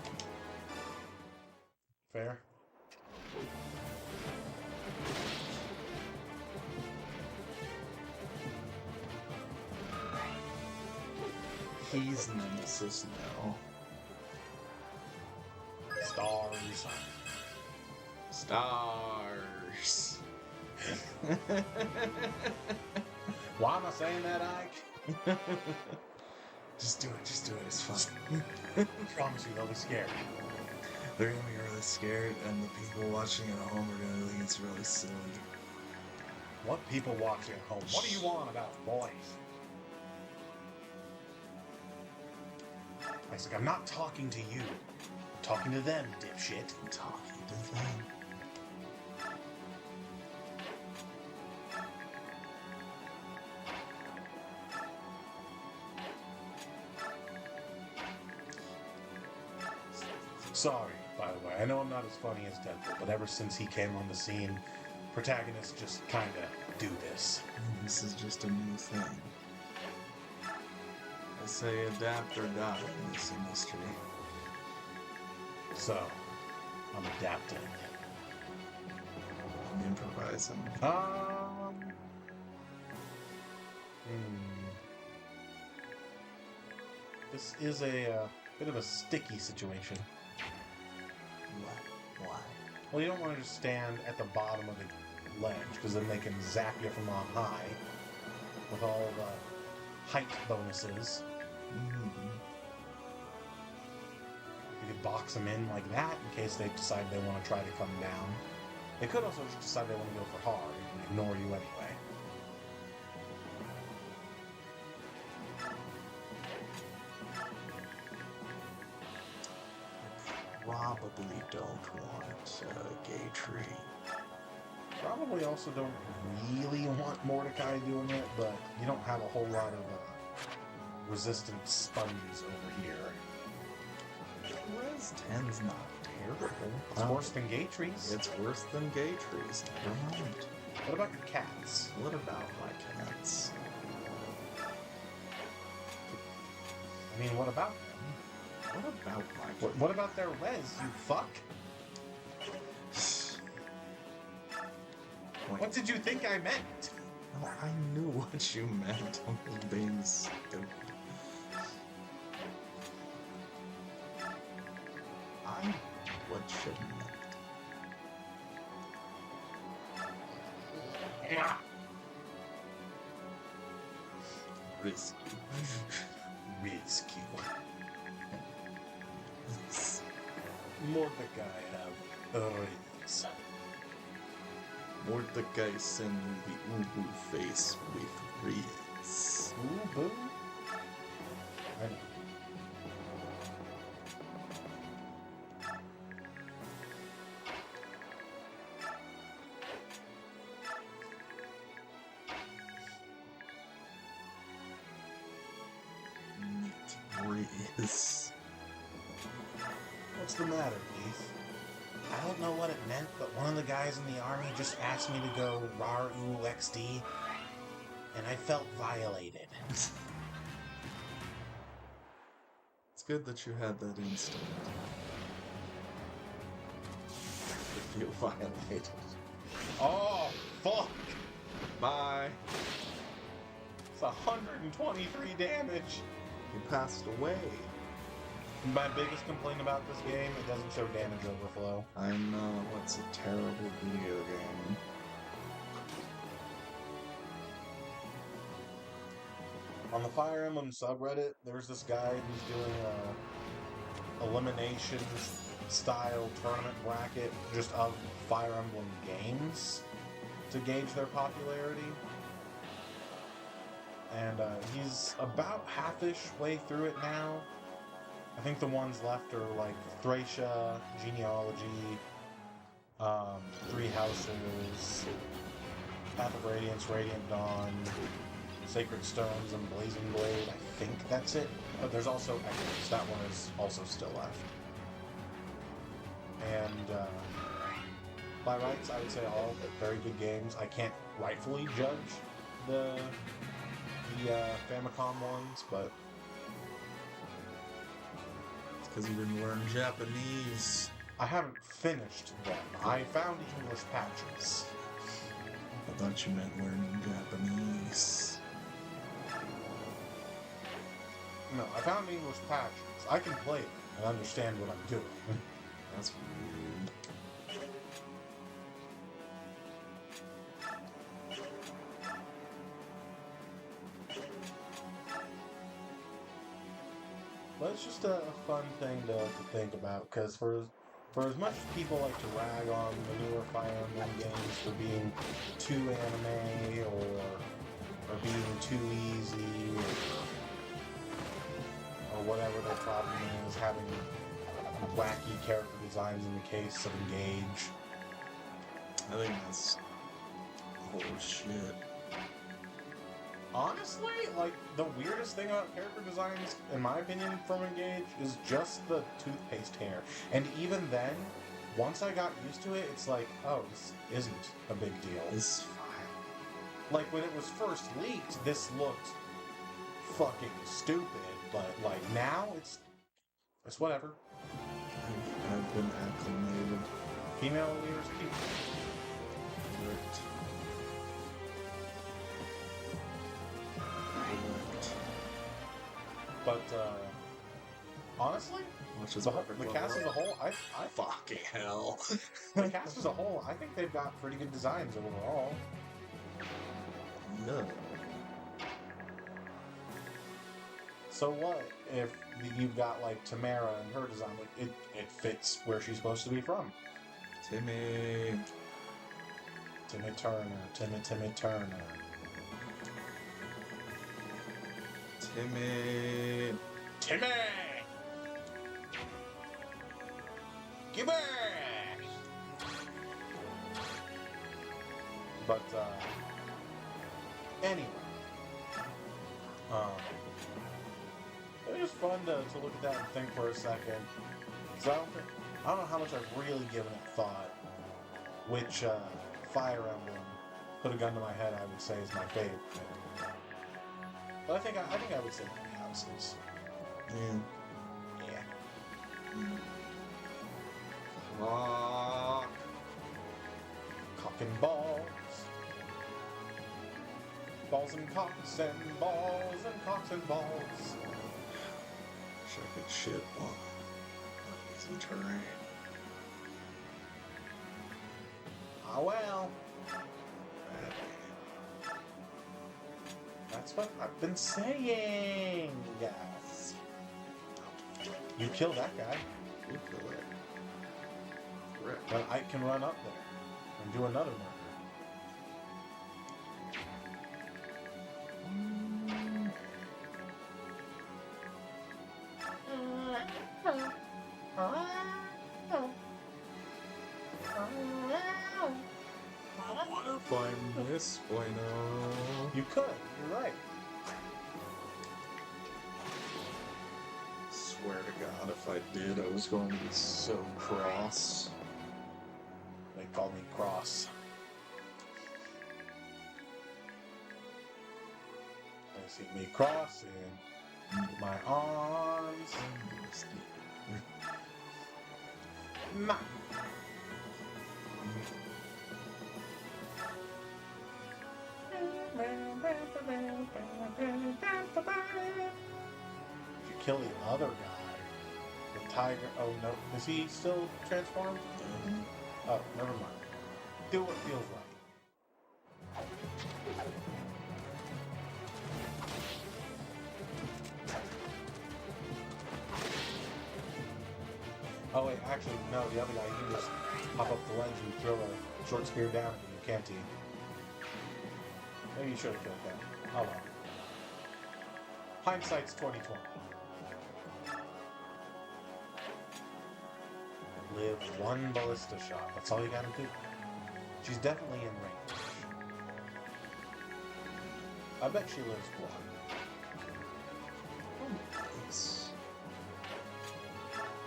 Fair. He's Nemesis now. Stars. Stars. Why am I saying that, Ike? Just do it, it's fine. I promise you they'll be scared. They're gonna be really scared, and the people watching at home are gonna think it's really silly. What people watching at home? What do you want about boys? It's like, I'm not talking to you. I'm talking to them, dipshit. I'm talking to them. Sorry, by the way. I know I'm not as funny as Deadpool, but ever since he came on the scene, protagonists just kind of do this. This is just a new thing. I say adapt or die in this industry. So, I'm adapting. I'm improvising. This is a bit of a sticky situation. What? Why? Well, you don't want to just stand at the bottom of the ledge, because then they can zap you from on high with all the height bonuses. You could box them in like that in case they decide they want to try to come down. They could also just decide they want to go for hard and ignore you anyway. Probably don't want a gay tree. Probably also don't really want Mordecai doing it, but you don't have a whole lot of resistant sponges over here. Res 10's not terrible. It's worse than gay trees. It's worse than gay trees. Never mind. What about your cats? What about my cats? I mean, what about them? What about my cats? What about their res, you fuck? What did you think I meant? Oh, I knew what you meant. I was being stupid. I knew what you meant. Risky. Risky. Mordecai have rings. Mordecai send you the ubu face with ribs. Ooh, boo. I know. Breeze. What's the matter, Keith? I don't know what it meant, but one of the guys in the army just asked me to go RAR-OO XD, and I felt violated. It's good that you had that instinct. To feel violated. Oh, fuck! Bye. It's 123 damage! You passed away. My biggest complaint about this game, it doesn't show damage overflow. I know, it's a terrible video game. On the Fire Emblem subreddit, there's this guy who's doing a elimination style tournament bracket just of Fire Emblem games to gauge their popularity. And he's about half-ish way through it now. I think the ones left are like Thracia, Genealogy, Three Houses, Path of Radiance, Radiant Dawn, Sacred Stones, and Blazing Blade. I think that's it. But there's also Echoes. That one is also still left. And by rights, I would say all very good games. I can't rightfully judge the Famicom ones, but It's because you didn't learn Japanese. I haven't finished them. I found English patches. I thought you meant learning Japanese. No, I found English patches. I can play them and understand what I'm doing. That's weird. But it's just a fun thing to think about, because for as much as people like to rag on the newer Fire Emblem games for being too anime or being too easy or whatever their problem is, having wacky character designs in the case of Engage. I think that's bullshit. Honestly, like, the weirdest thing about character designs, in my opinion, from Engage, is just the toothpaste hair. And even then, once I got used to it, it's like, oh, this isn't a big deal. It's fine. Like, when it was first leaked, this looked fucking stupid, but, like, now, it's whatever. I've been acclimated. Female leaders keep... Correct. But, honestly, Which is the cast as a whole, I fucking hell. the cast as a whole, I think they've got pretty good designs overall. No. So what if you've got, like, Tamara and her design, like, it fits where she's supposed to be from? Timmy. Timmy Turner. Timmy. Timmy! Get back! But, anyway. It was fun to look at that and think for a second. Because I don't know how much I've really given it thought. Which, Fire Emblem, put a gun to my head, I would say is my favorite. But I think I would say Three Houses. Yeah. Yeah. Fuck. Cock and balls. Balls and cocks and balls and cocks and balls. Wish I could shit on easy terrain. Ah well. That's what I've been saying, guys. You kill that guy. You kill it. Correct. Then I can run up there and do another murder. if I miss, bueno. You could. You're right. Swear to God, if I did, I was going to be so cross. They call me Cross. They see me crossing my arms. Nah. If you kill the other guy, the tiger. Oh no, is he still transformed? Oh, never mind. Do what feels right. Oh wait, actually, no, the other guy, you can just hop up the ledge and throw a short spear down and you can't. Maybe you should have killed him. Oh well. Hindsight's 20/20. Live one ballista shot. That's all you gotta do. She's definitely in range. I bet she lives one.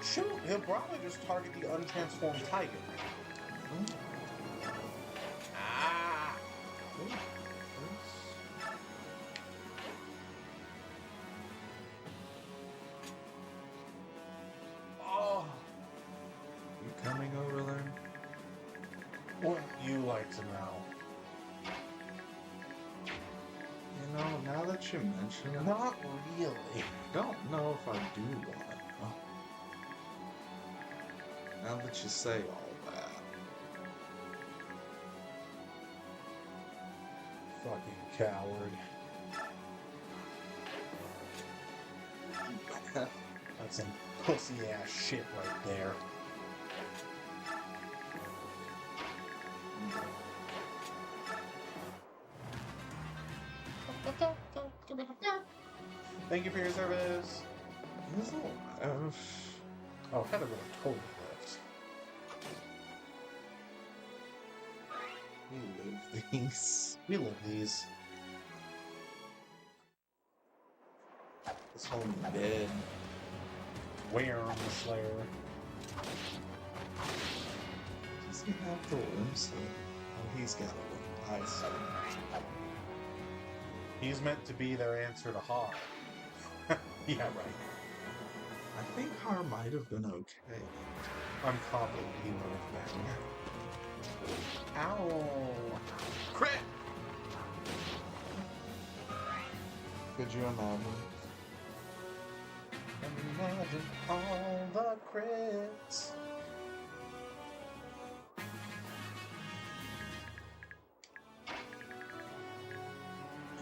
Shoot, he'll probably just target the untransformed tiger. Ah! Oh! You coming over there? Wouldn't you like to know? You know, now that you mention it, Not really. I don't know if I do want it. Now that you say all that. Fucking coward. That's some pussy ass shit right there. Thank you for your service. There's a lot of... Oh, Heather would have totally lived. We live these. We live these. This whole dead. Where on the Slayer? Does he have the limbs? Oh, he's got a limb. I see. He's meant to be their answer to Har. Yeah, right. I think Har might have been okay. I'm confident he would have been. Ow! Crit! Could you imagine? Imagine all the crits.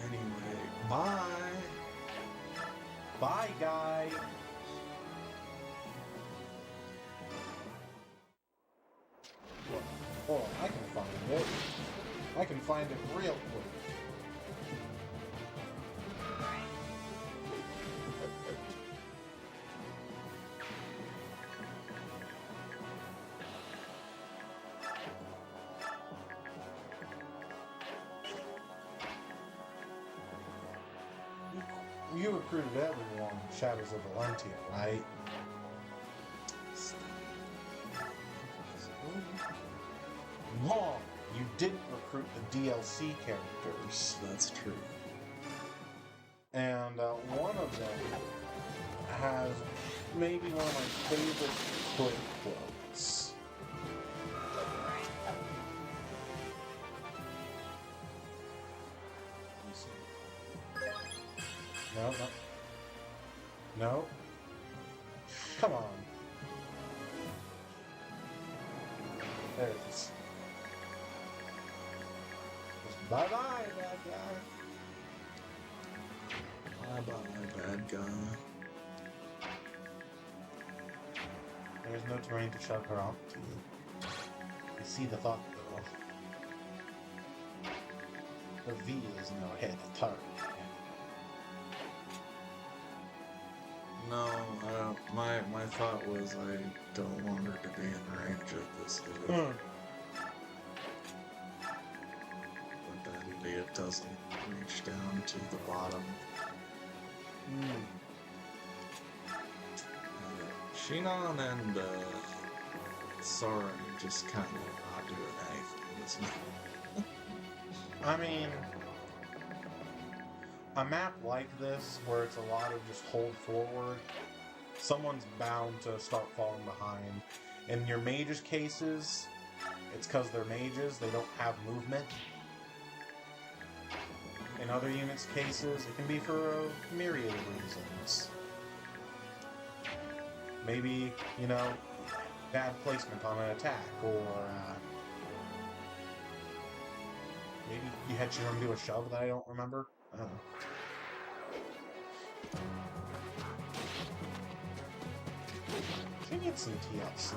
Anyway, bye! Bye, guy! Hold on, I can find it. I can find it real quick. You recruited everyone in Shadows of Valentia, right? Wrong! You didn't recruit the DLC characters. That's true. And one of them has maybe one of my favorite quick quotes. Let me see. No, no. No. Come on. There it is. Bye bye, bad guy. Bye-bye, bad guy. There's no terrain to shove her off to. I see the thought, though. The V is no head target. No, my thought was I don't want her to be in range of this dude. apparently it doesn't reach down to the bottom. Shinon and Soren just kind of not doing anything this map. I mean, a map like this, where it's a lot of just hold forward, someone's bound to start falling behind. In your mages' cases, it's because they're mages, they don't have movement. In other units' cases, it can be for a myriad of reasons. Maybe, you know, bad placement on an attack, or maybe you had Shiram do a shove that I don't remember. I don't know. She needs some TLC.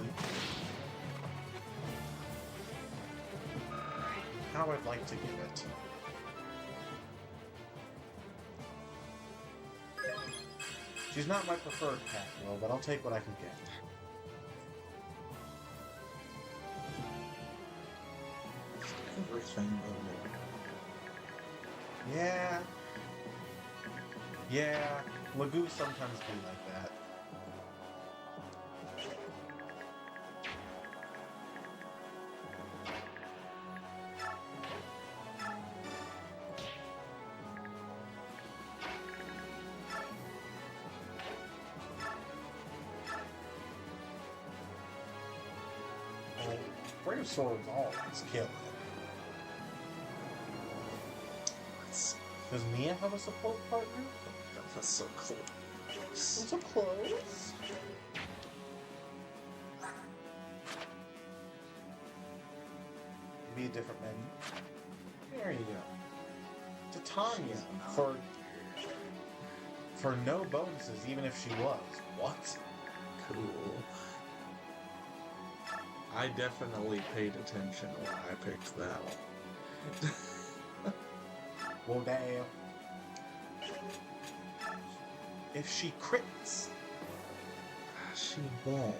How I'd like to give it. She's not my preferred cat, Will, but I'll take what I can get. Everything Yeah. Yeah. Lagoos sometimes be like that. Brave Swords always kill it. Does Mia have a support partner? That's so close. So close. Be a different menu. There you go. Titania for no bonuses, even if she was. What? Cool. I definitely paid attention when I picked that one. Well, damn. If she crits, She won't.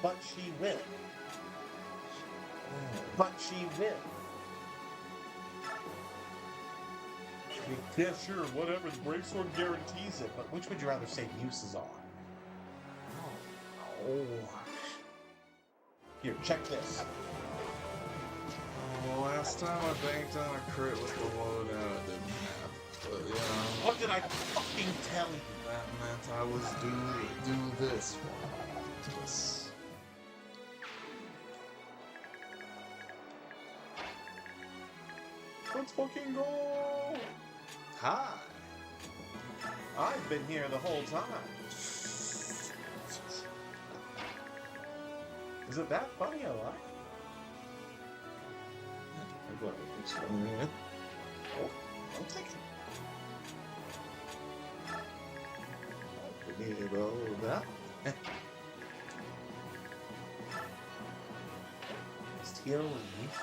but she will. But she will. Yeah, sure, whatever. The Brave Sword guarantees it, but which would you rather save uses on? Oh. Here, check this. Well, last time I banked on a crit with the loadout, it didn't happen. But, you know, What did I fucking tell you? that meant I was do this one. Just... Let's fucking go! Hi! I've been here the whole time. Is it that funny I lie? Oh, I'll take it. I'll need all of that. Steal leaf.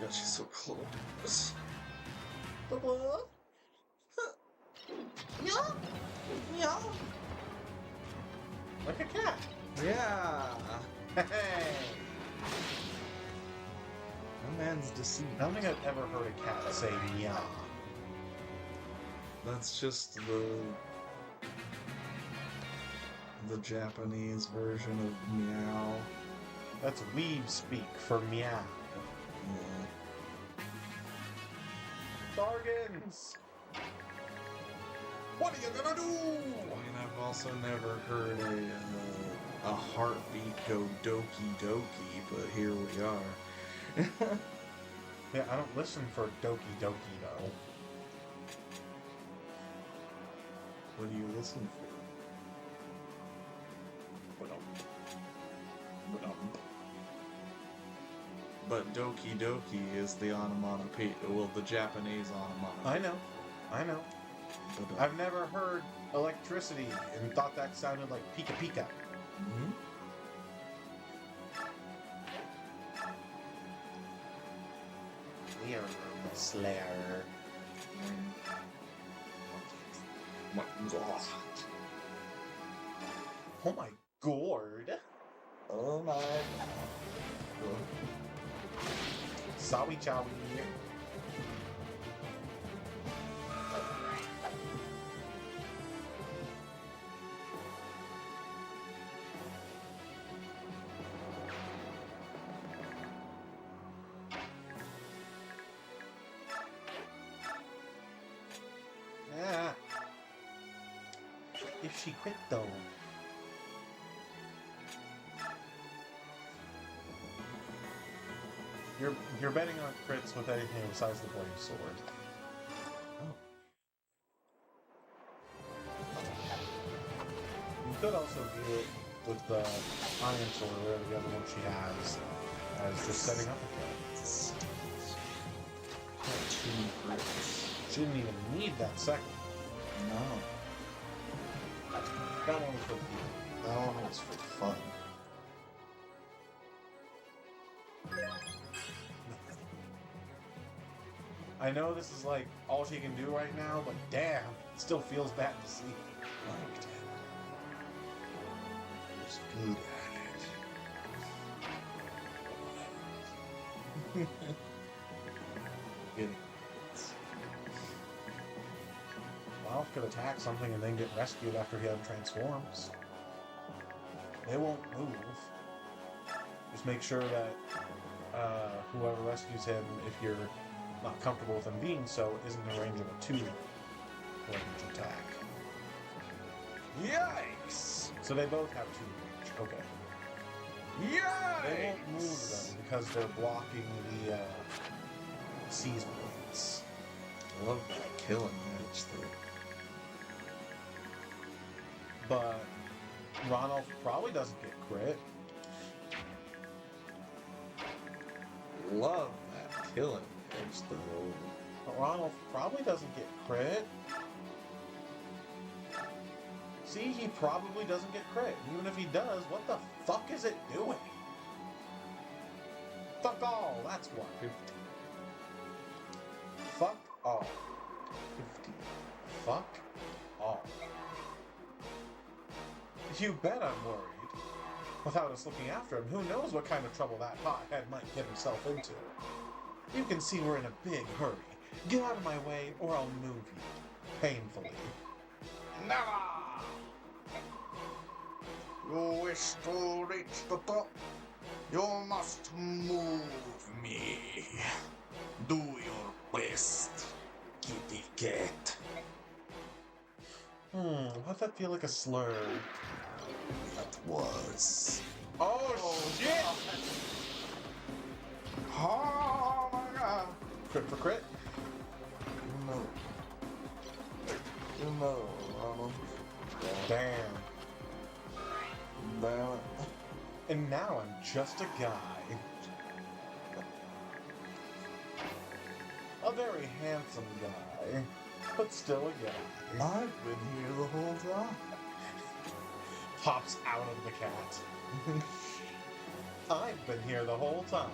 God, she's so close. Like a cat. Yeah! Hey! That man's deceived. I don't think I've ever heard a cat say meow. That's just the Japanese version of meow. That's weeb speak for meow. Yeah. Bargains! What are you gonna do? I mean, I've also never heard a heartbeat go doki doki, but here we are. Yeah, I don't listen for Doki Doki though. What do you listen for? But doki doki is the onomatopoeia, well, the Japanese onomatopoeia. I know. But, I've never heard electricity and thought that sounded like Pika Pika. mhm. We are the Slayer. My God. Oh my gourd. Oh my. Sorry, chowie. Yeah. If she quit though. You're betting on crits with anything besides the blade sword. You could also do it with the iron sword or whatever the other one she has as just setting up again. Two crits. She didn't even need that second. No. That one was for the people. That one was for fun. I know this is like all she can do right now, but damn, it still feels bad to see. Liked it. Was good at it. Getting it. Ralph could attack something and then get rescued after he untransforms. They won't move. Just make sure that whoever rescues him, if you're not comfortable with him being so, isn't in range of a 2-range attack. Yikes! So they both have 2 range. Okay. Yikes! They won't move them because they're blocking the seize points. I love that killing edge there. But Ronald probably doesn't get crit. Love that killing edge though. But Ronald probably doesn't get crit. See, he probably doesn't get crit. Even if he does, what the fuck is it doing? Fuck all, that's what. 50. Fuck all. 50. Fuck all. You bet I'm worried. Without us looking after him, who knows what kind of trouble that hothead might get himself into. You can see we're in a big hurry. Get out of my way, or I'll move you. Painfully. Never! You wish to reach the top? You must move me. Do your best, kitty cat. Why'd that feel like a slur? That was. Oh shit! Oh my god! Crit for crit? No. No, Ronald. Damn. Damn it. And now I'm just a guy. A very handsome guy, but still a guy. I've been here the whole time. Pops out of the cat. I've been here the whole time.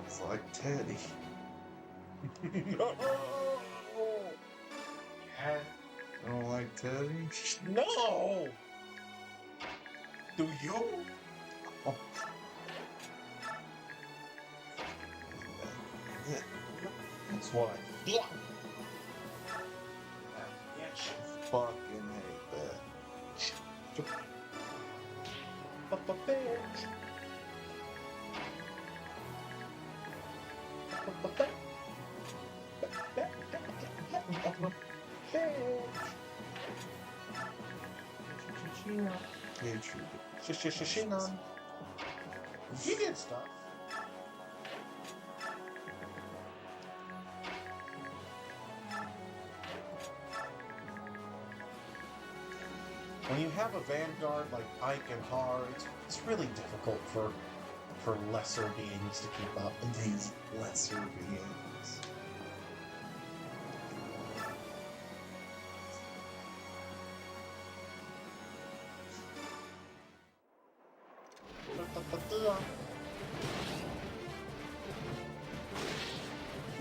It's like Teddy. No! You don't like Teddy? No! Do you? Oh. Yeah. That's what I thought. Fucking hate that. Bitch. Hatred. He did stuff. When you have a vanguard like Ike and Har, it's really difficult for lesser beings to keep up. These lesser beings.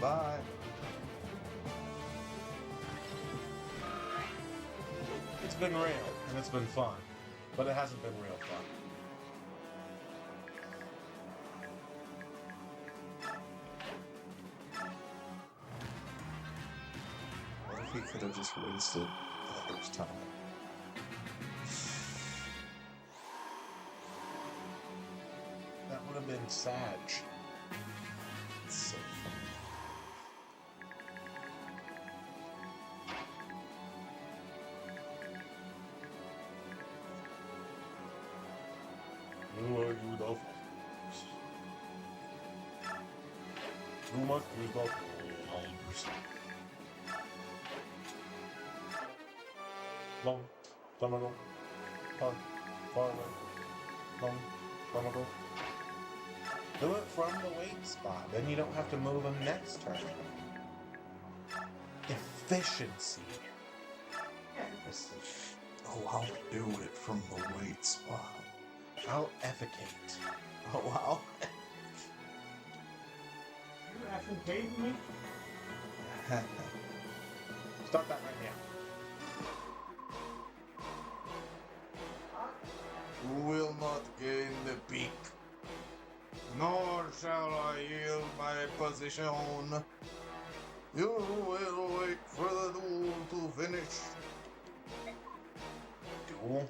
Bye. It's been real, and it's been fun. but it hasn't been real fun. What if he could have just wasted the first time? That would have been Sag. It's so funny. Who are you, the You must use the force. Long time ago. Far, far away. Long time ago. Do it from the wait spot. Then you don't have to move them next turn. Efficiency. Oh, I'll do it from the weight spot. I'll effecate. Oh, wow. You effecate me? Start that right now. You will not gain the peak, nor shall I yield my position. You will wait for the duel to finish. Duel?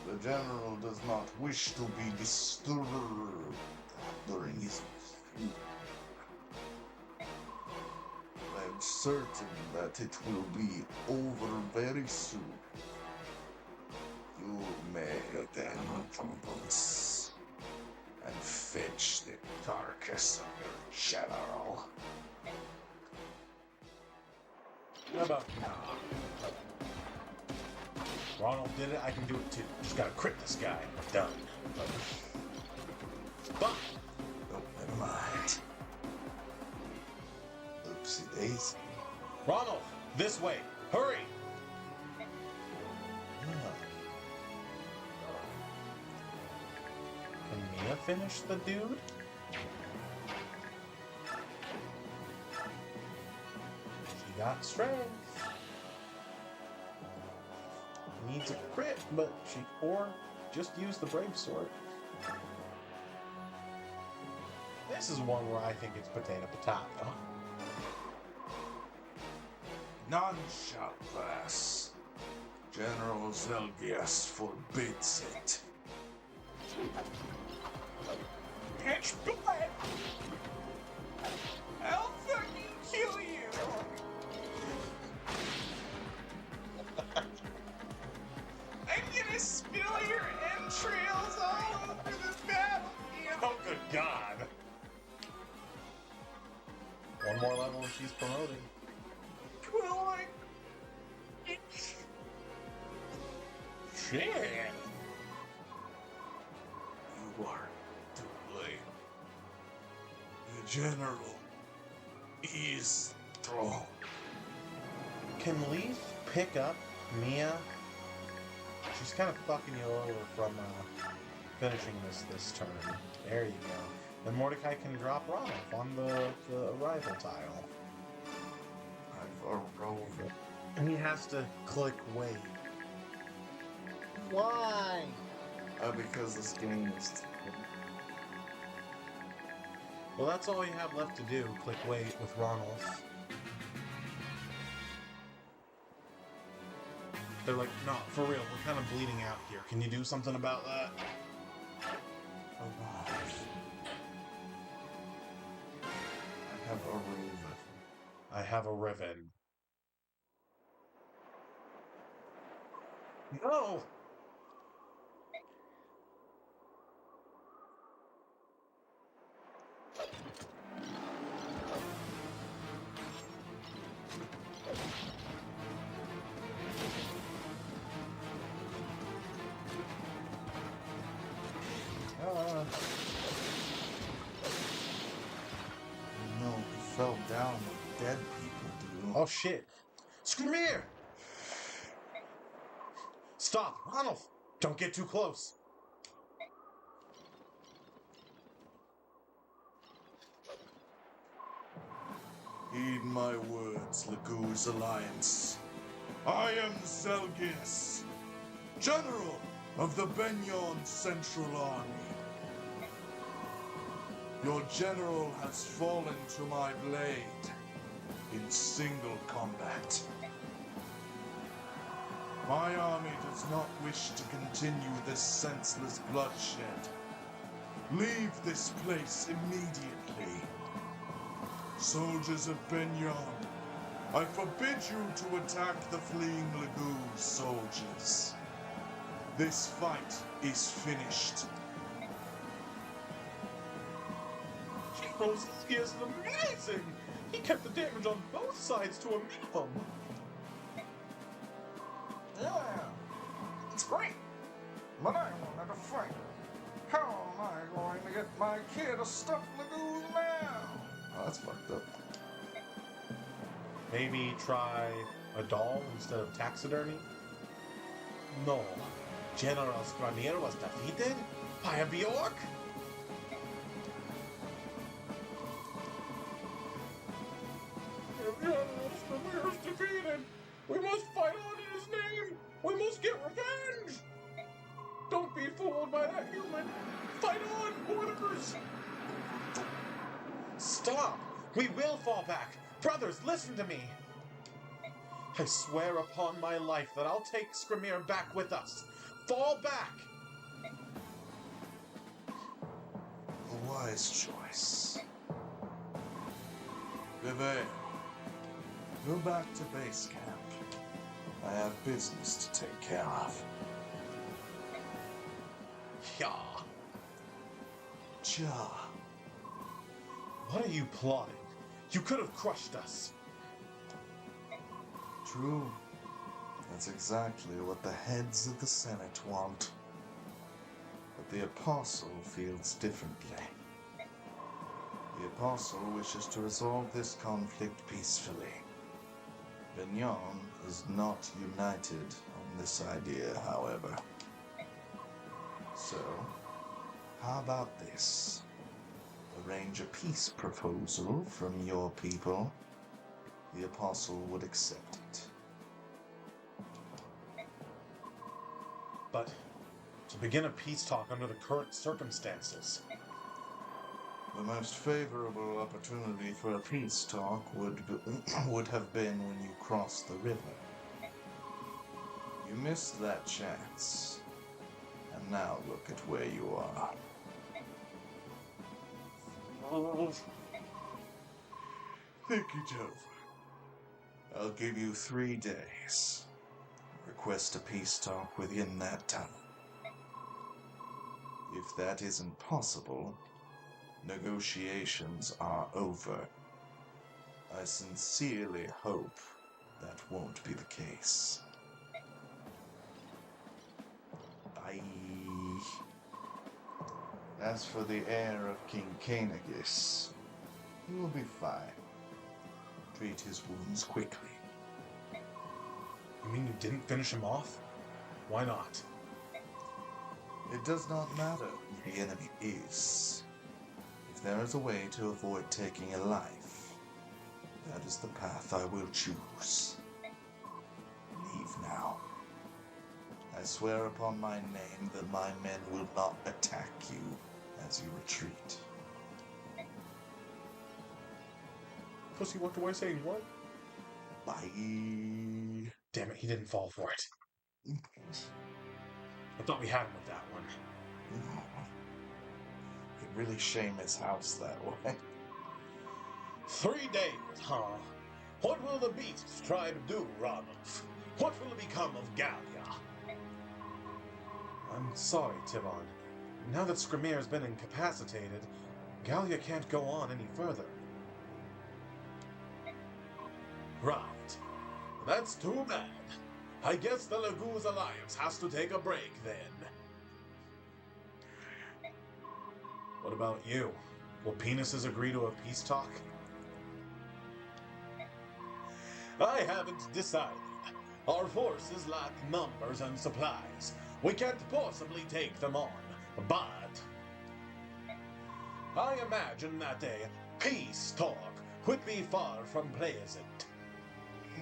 The general does not wish to be disturbed during his sleep. I'm certain that it will be over very soon. You may then commence and fetch the carcass of your general. How about Ronald did it, I can do it too. Just gotta crit this guy. Done. But Oh, never mind. Oopsie daisy. Ronald, this way. Hurry! Can Mia finish the dude? She got strength. Needs a crit, but or just use the brave sword. This is one where I think it's potato though. None shall pass. General Zelgias forbids it. Bitch, blood! I'll fucking kill you! I'm gonna spill your entrails all over the battlefield! Oh, good God! One more level and she's promoted. Will I? Shit! You are to blame. The general is strong. Can Leaf pick up Mia? She's kind of fucking you over from finishing this turn. There you go. And Mordecai can drop Ronald on the arrival tile. I've arrived. And he has to click wait. Why? Because this game is. Well, that's all you have left to do. Click wait with Ronald. They're like, no, for real, we're kind of bleeding out here. Can you do something about that? Arrive. I have arrived. I have a riven. No! No, he fell down like dead people do. Oh shit! Scream here! Stop! Ronald! Don't get too close! Heed my words, Lagoo's Alliance. I am Zelgis, General of the Benyon Central Army. Your general has fallen to my blade in single combat. My army does not wish to continue this senseless bloodshed. Leave this place immediately. Soldiers of Benyon, I forbid you to attack the fleeing Laguz soldiers. This fight is finished. He is amazing! He kept the damage on both sides to a minimum. Yeah, it's great. But I wanted to fight. How am I going to get my kid a stuffed lagoon now? Oh, that's fucked up. Maybe try a doll instead of taxidermy? No. General Scramier was defeated by a Bjork? General Scramier is defeated! We must fight on in his name! We must get revenge! Don't be fooled by that human! Fight on, orders! Stop! We will fall back! Brothers, listen to me! I swear upon my life that I'll take Scramier back with us! Fall back! A wise choice. Vivet, go back to base camp. I have business to take care of. Yeah. Ja. What are you plotting? You could have crushed us. True. That's exactly what the heads of the Senate want. But the Apostle feels differently. The Apostle wishes to resolve this conflict peacefully. Benyon is not united on this idea, however. So, how about this? Arrange a peace proposal from your people. The Apostle would accept it. But to begin a peace talk under the current circumstances. The most favorable opportunity for a peace talk would have been when you crossed the river. You missed that chance. And now look at where you are. Think it over. I'll give you 3 days. Request a peace talk within that time. If that isn't possible, negotiations are over. I sincerely hope that won't be the case. Bye. As for the heir of King Canagis, he will be fine. Treat his wounds quickly. You mean you didn't finish him off? Why not? It does not matter who the enemy is. If there is a way to avoid taking a life, that is the path I will choose. Leave now. I swear upon my name that my men will not attack you as you retreat. Pussy walked away saying what? Bye. Damn it, he didn't fall for it. I thought we had him with that one. Could really shame his house that way. 3 days, huh? What will the beasts try to do, Rodolph? What will become of Gallia? I'm sorry, Tibon. Now that Scramier has been incapacitated, Gallia can't go on any further. Right. That's too bad. I guess the Laguz Alliance has to take a break then. What about you? Will penises agree to a peace talk? I haven't decided. Our forces lack numbers and supplies. We can't possibly take them on, but I imagine that a peace talk would be far from pleasant.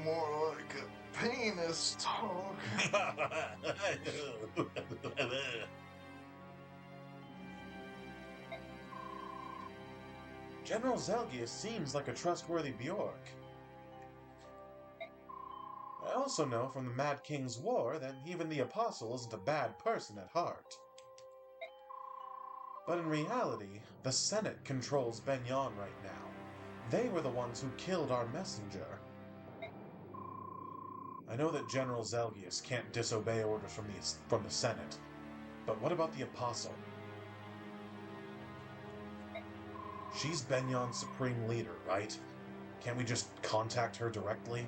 More like a penis talk. General Zelgius seems like a trustworthy Bjork. I also know from the Mad King's War that even the Apostle isn't a bad person at heart. But in reality, the Senate controls Benyon right now. They were the ones who killed our messenger. I know that General Zelgius can't disobey orders from the Senate, but what about the Apostle? She's Benyon's supreme leader, right? Can't we just contact her directly?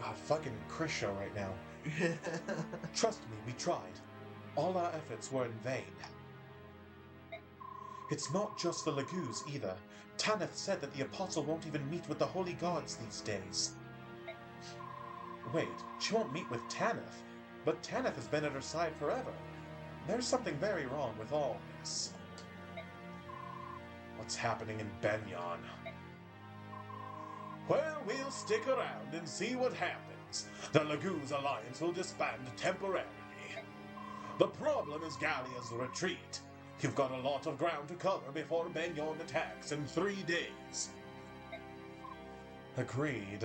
God, fucking Chris show right now. Trust me, we tried. All our efforts were in vain. It's not just the Laguz either. Tanith said that the Apostle won't even meet with the Holy Gods these days. Wait, she won't meet with Tanith? But Tanith has been at her side forever. There's something very wrong with all this. What's happening in Benyon? Well, we'll stick around and see what happens. The Laguz Alliance will disband temporarily. The problem is Gallia's retreat. You've got a lot of ground to cover before Benyon attacks in 3 days. Agreed.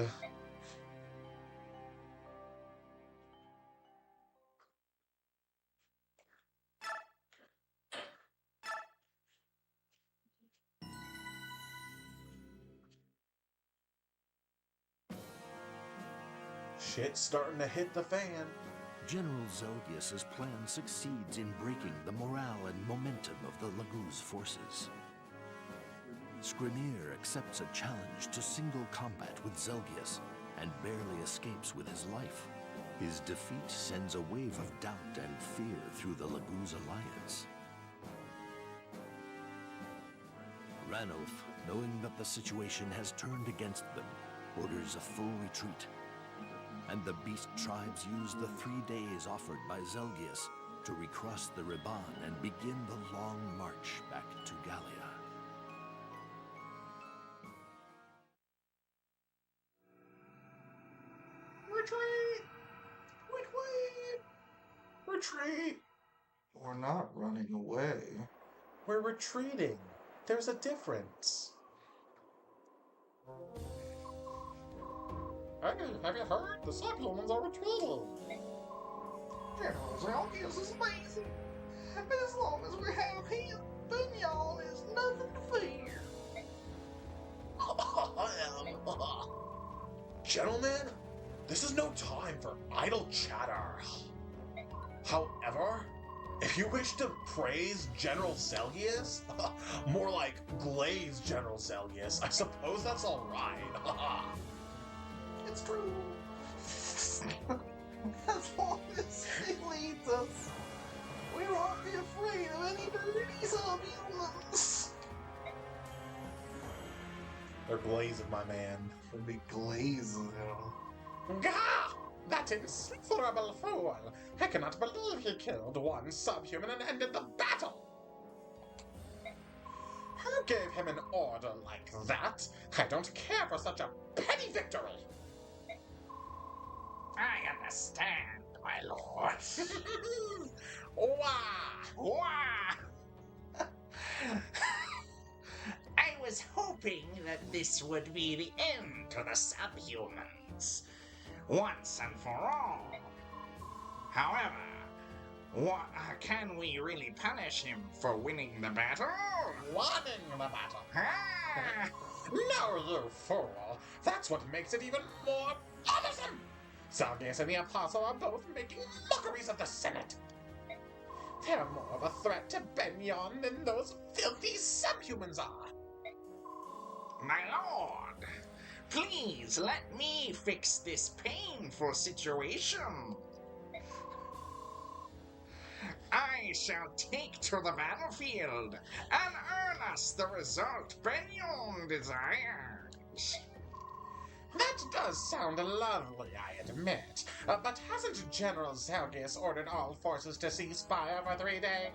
Shit's starting to hit the fan. General Zelgius's plan succeeds in breaking the morale and momentum of the Laguz forces. Skrimir accepts a challenge to single combat with Zelgius and barely escapes with his life. His defeat sends a wave of doubt and fear through the Laguz alliance. Ranulf, knowing that the situation has turned against them, orders a full retreat. And the beast tribes use the 3 days offered by Zelgius to recross the Riban and begin the long march back to Gallia. Retreat! Retreat! We're not running away. We're retreating. There's a difference. Hey, have you heard? The subhumans are retreating. General Zelgius is amazing. But as long as we have him, Benyon is nothing to fear. Gentlemen, this is no time for idle chatter. However, if you wish to praise General Zelgius, more like glaze General Zelgius, I suppose that's alright. It's true. As long as he leads us, we won't be afraid of any dirty subhumans. They're glazing, my man. We'll be glazing him. Gah! That insufferable fool! I cannot believe he killed one subhuman and ended the battle! Who gave him an order like that? I don't care for such a petty victory! I understand, my lord. Wah! Wah! I was hoping that this would be the end to the subhumans, once and for all. However, can we really punish him for winning the battle? Winning the battle! Ah! No, you fool! That's what makes it even more bothersome! Zelgius and the Apostle are both making mockeries of the Senate. They're more of a threat to Benyon than those filthy subhumans are. My lord, please let me fix this painful situation. I shall take to the battlefield and earn us the result Benyon desires. That does sound lovely, I admit. But hasn't General Zelgius ordered all forces to cease fire for 3 days?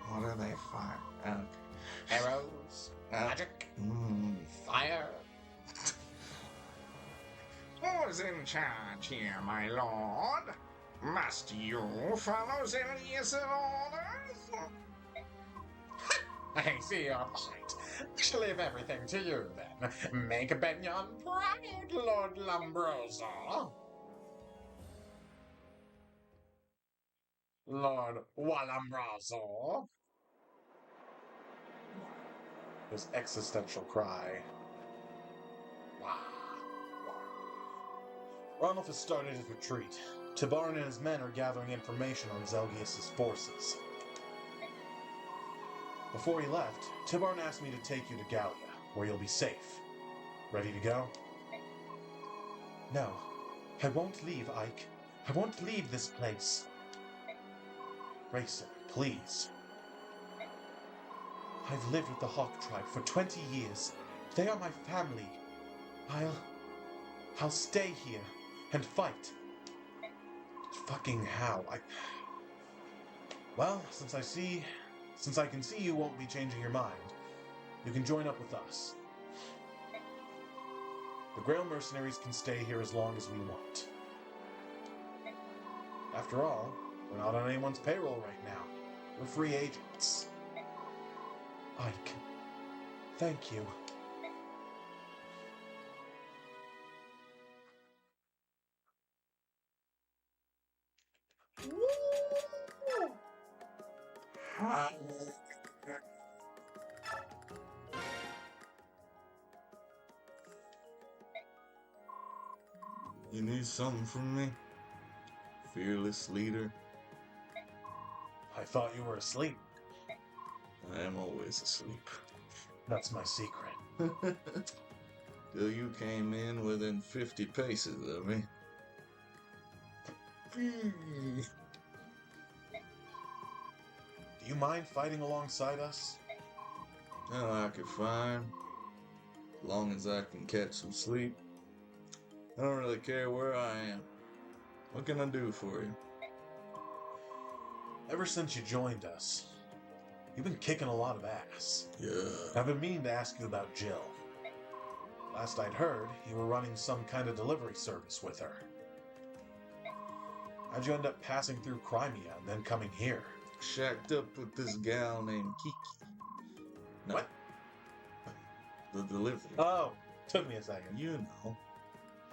What are they firing? Arrows, magic. fire? Who's in charge here, my lord? Must you follow Zelius' orders? I see your point. I shall leave everything to you, then. Make Benyon proud, Lord Lombroso. Lord Wallombroso. His existential cry. Wow. Ronulf has started his retreat. Tibarn and his men are gathering information on Zelgius' forces. Before he left, Tibarn asked me to take you to Gallia, where you'll be safe. Ready to go? No, I won't leave, Ike. I won't leave this place. Grayson, please. I've lived with the Hawk Tribe for 20 years. They are my family. I'll stay here and fight. Fucking how? Well, since I can see you won't be changing your mind, you can join up with us. The Grail mercenaries can stay here as long as we want. After all, we're not on anyone's payroll right now. We're free agents. Ike, thank you. You need something from me? Fearless leader? I thought you were asleep. I am always asleep. That's my secret. Till you came in within 50 paces of me. Do you mind fighting alongside us? Oh, I could fine. As long as I can catch some sleep. I don't really care where I am. What can I do for you? Ever since you joined us, you've been kicking a lot of ass. Yeah. I've been meaning to ask you about Jill. Last I'd heard, you were running some kind of delivery service with her. How'd you end up passing through Crimea and then coming here? Shacked up with this gal named Kiki. No. What? The delivery. Oh, took me a second. You know.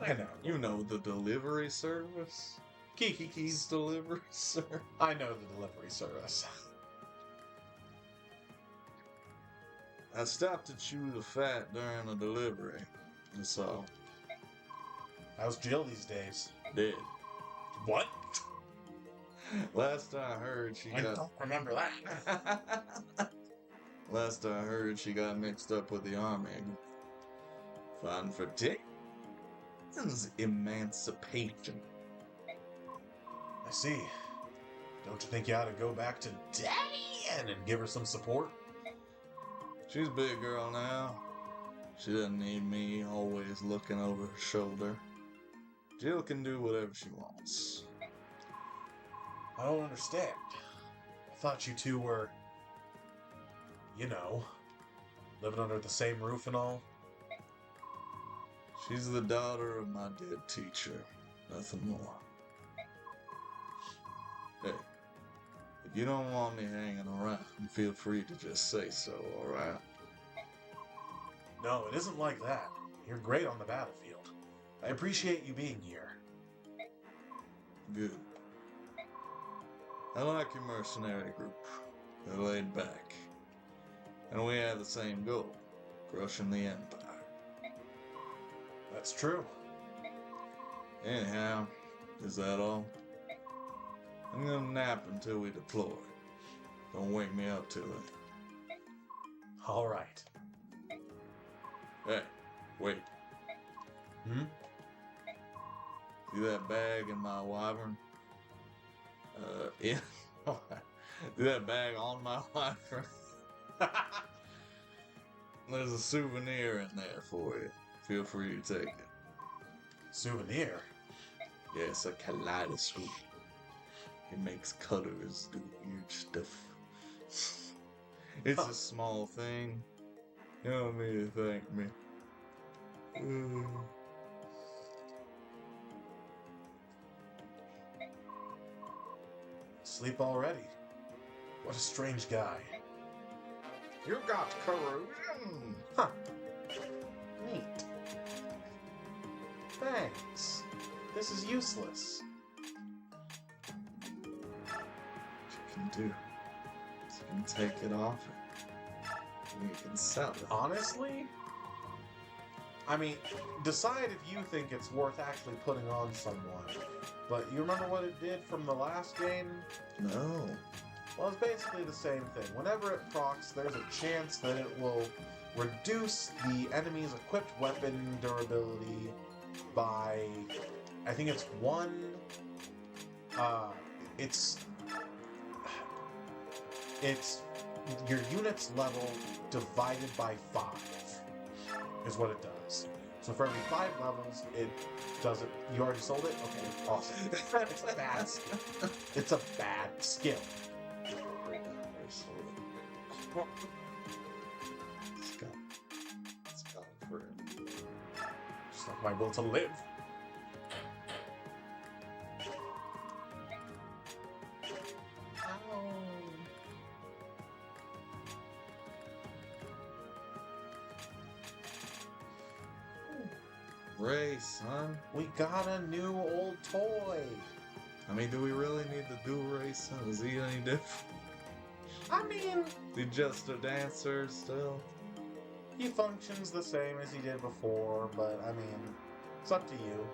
I know. You know the delivery service? Kiki's delivery service. I know the delivery service. I stopped to chew the fat during the delivery. That's all. How's Jill these days? Dead. What? Last I heard, she I got... don't remember that. Last I heard, she got mixed up with the army. Fighting for Dickin's emancipation. I see. Don't you think you ought to go back to Dan and give her some support? She's a big girl now. She doesn't need me always looking over her shoulder. Jill can do whatever she wants. I don't understand. I thought you two were, you know, living under the same roof and all. She's the daughter of my dead teacher. Nothing more. Hey, if you don't want me hanging around, feel free to just say so, alright? No, it isn't like that. You're great on the battlefield. I appreciate you being here. Good. I like your mercenary group. They're laid back. And we have the same goal, crushing the Empire. That's true. Anyhow, is that all? I'm gonna nap until we deploy. Don't wake me up to it. All right. Hey, wait. See that bag in my wyvern? Yeah. See that bag on my wyvern? There's a souvenir in there for you. Feel free to take it. Souvenir? Yes, a kaleidoscope. It makes cutters do weird stuff. It's a small thing, You don't need to thank me. Sleep already? What a strange guy. You got corrosion. Huh. Neat. Thanks. This is useless. What you can do is you can take it off and you can sell it. Honestly? I mean, decide if you think it's worth actually putting on someone. But you remember what it did from the last game? No. Well, it's basically the same thing. Whenever it procs, there's a chance that it will reduce the enemy's equipped weapon durability by, I think it's one, it's your unit's level divided by 5 is what it does. So for every 5 levels, it does it. You already sold it? Okay, awesome. It's a bad skill. It's a bad skill. It's gone for him. Just not my will to live. Ray, son. We got a new old toy. I mean, do we really need to do Ray, son? Is he any different? I mean, He just a dancer still? he functions the same as he did before, but I mean, it's up to you.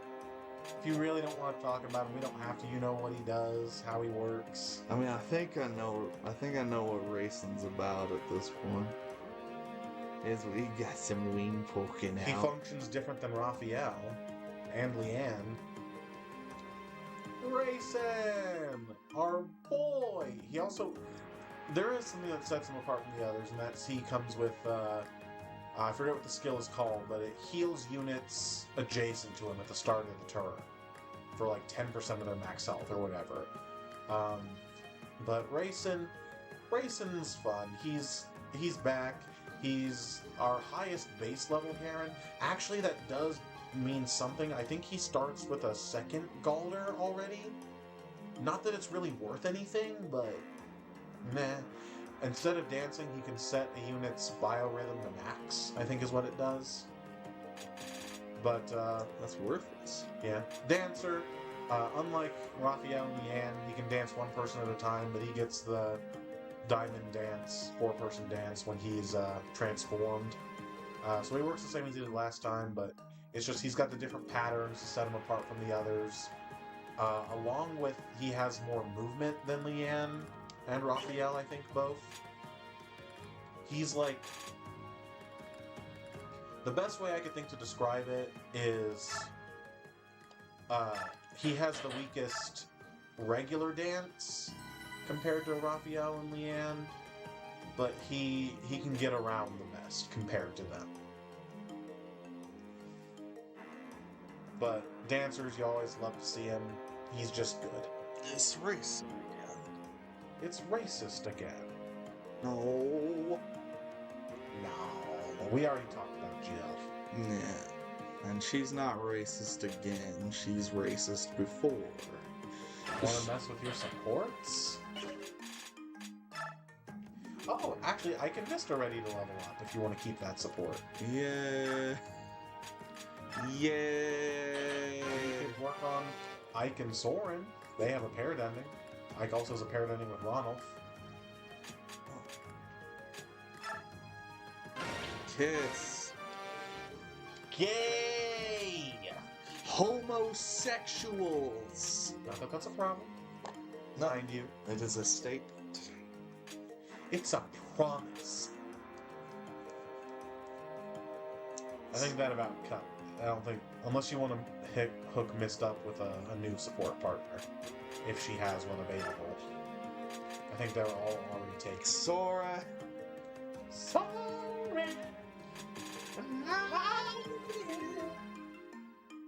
If you really don't want to talk about him, we don't have to. You know what he does, how he works. I mean, I think I know what racing's about at this point. Is we got some wing poking He out. functions different than Raphael and Leanne. Rayson, our boy. He also, there is something that sets him apart from the others, and that's he comes with, I forget what the skill is called, but it heals units adjacent to him at the start of the turn for like 10% of their max health or whatever. But Rayson's fun. He's back. He's our highest base level Heron. Actually, that does mean something. I think he starts with a 2nd Galder already. Not that it's really worth anything, but meh. Instead of dancing, he can set a unit's biorhythm to max, I think is what it does. But, That's worthless. yeah. Dancer, unlike Raphael and Leanne, he can dance one person at a time, but he gets the diamond dance, 4-person dance when he's transformed. So he works the same as he did last time, but it's just he's got the different patterns to set him apart from the others. Along with, he has more movement than Leanne and Raphael, I think, both. He's like... The best way I could think to describe it is... he has the weakest regular dance compared to Raphael and Leanne, but he can get around the best compared to them. But dancers, you always love to see him. He's just good. It's racing again. It's racist again. No. No, we already talked about Jill. Yeah. And she's not racist again. She's racist before. Want to mess with your supports? Oh, actually, I convinced her ready to level up if you want to keep that support. Yeah. Yeah. You could work on Ike and Soren. They have a paired ending. Ike also has a paired ending with Ronald. Kiss. Gay! Homosexuals. Not that that's a problem. Mind you. It is a statement. It's a promise. I think that about cut. I don't think, unless you want to hook Mist up with a new support partner, if she has one available. I think they're all already taken. Sora. Sorry.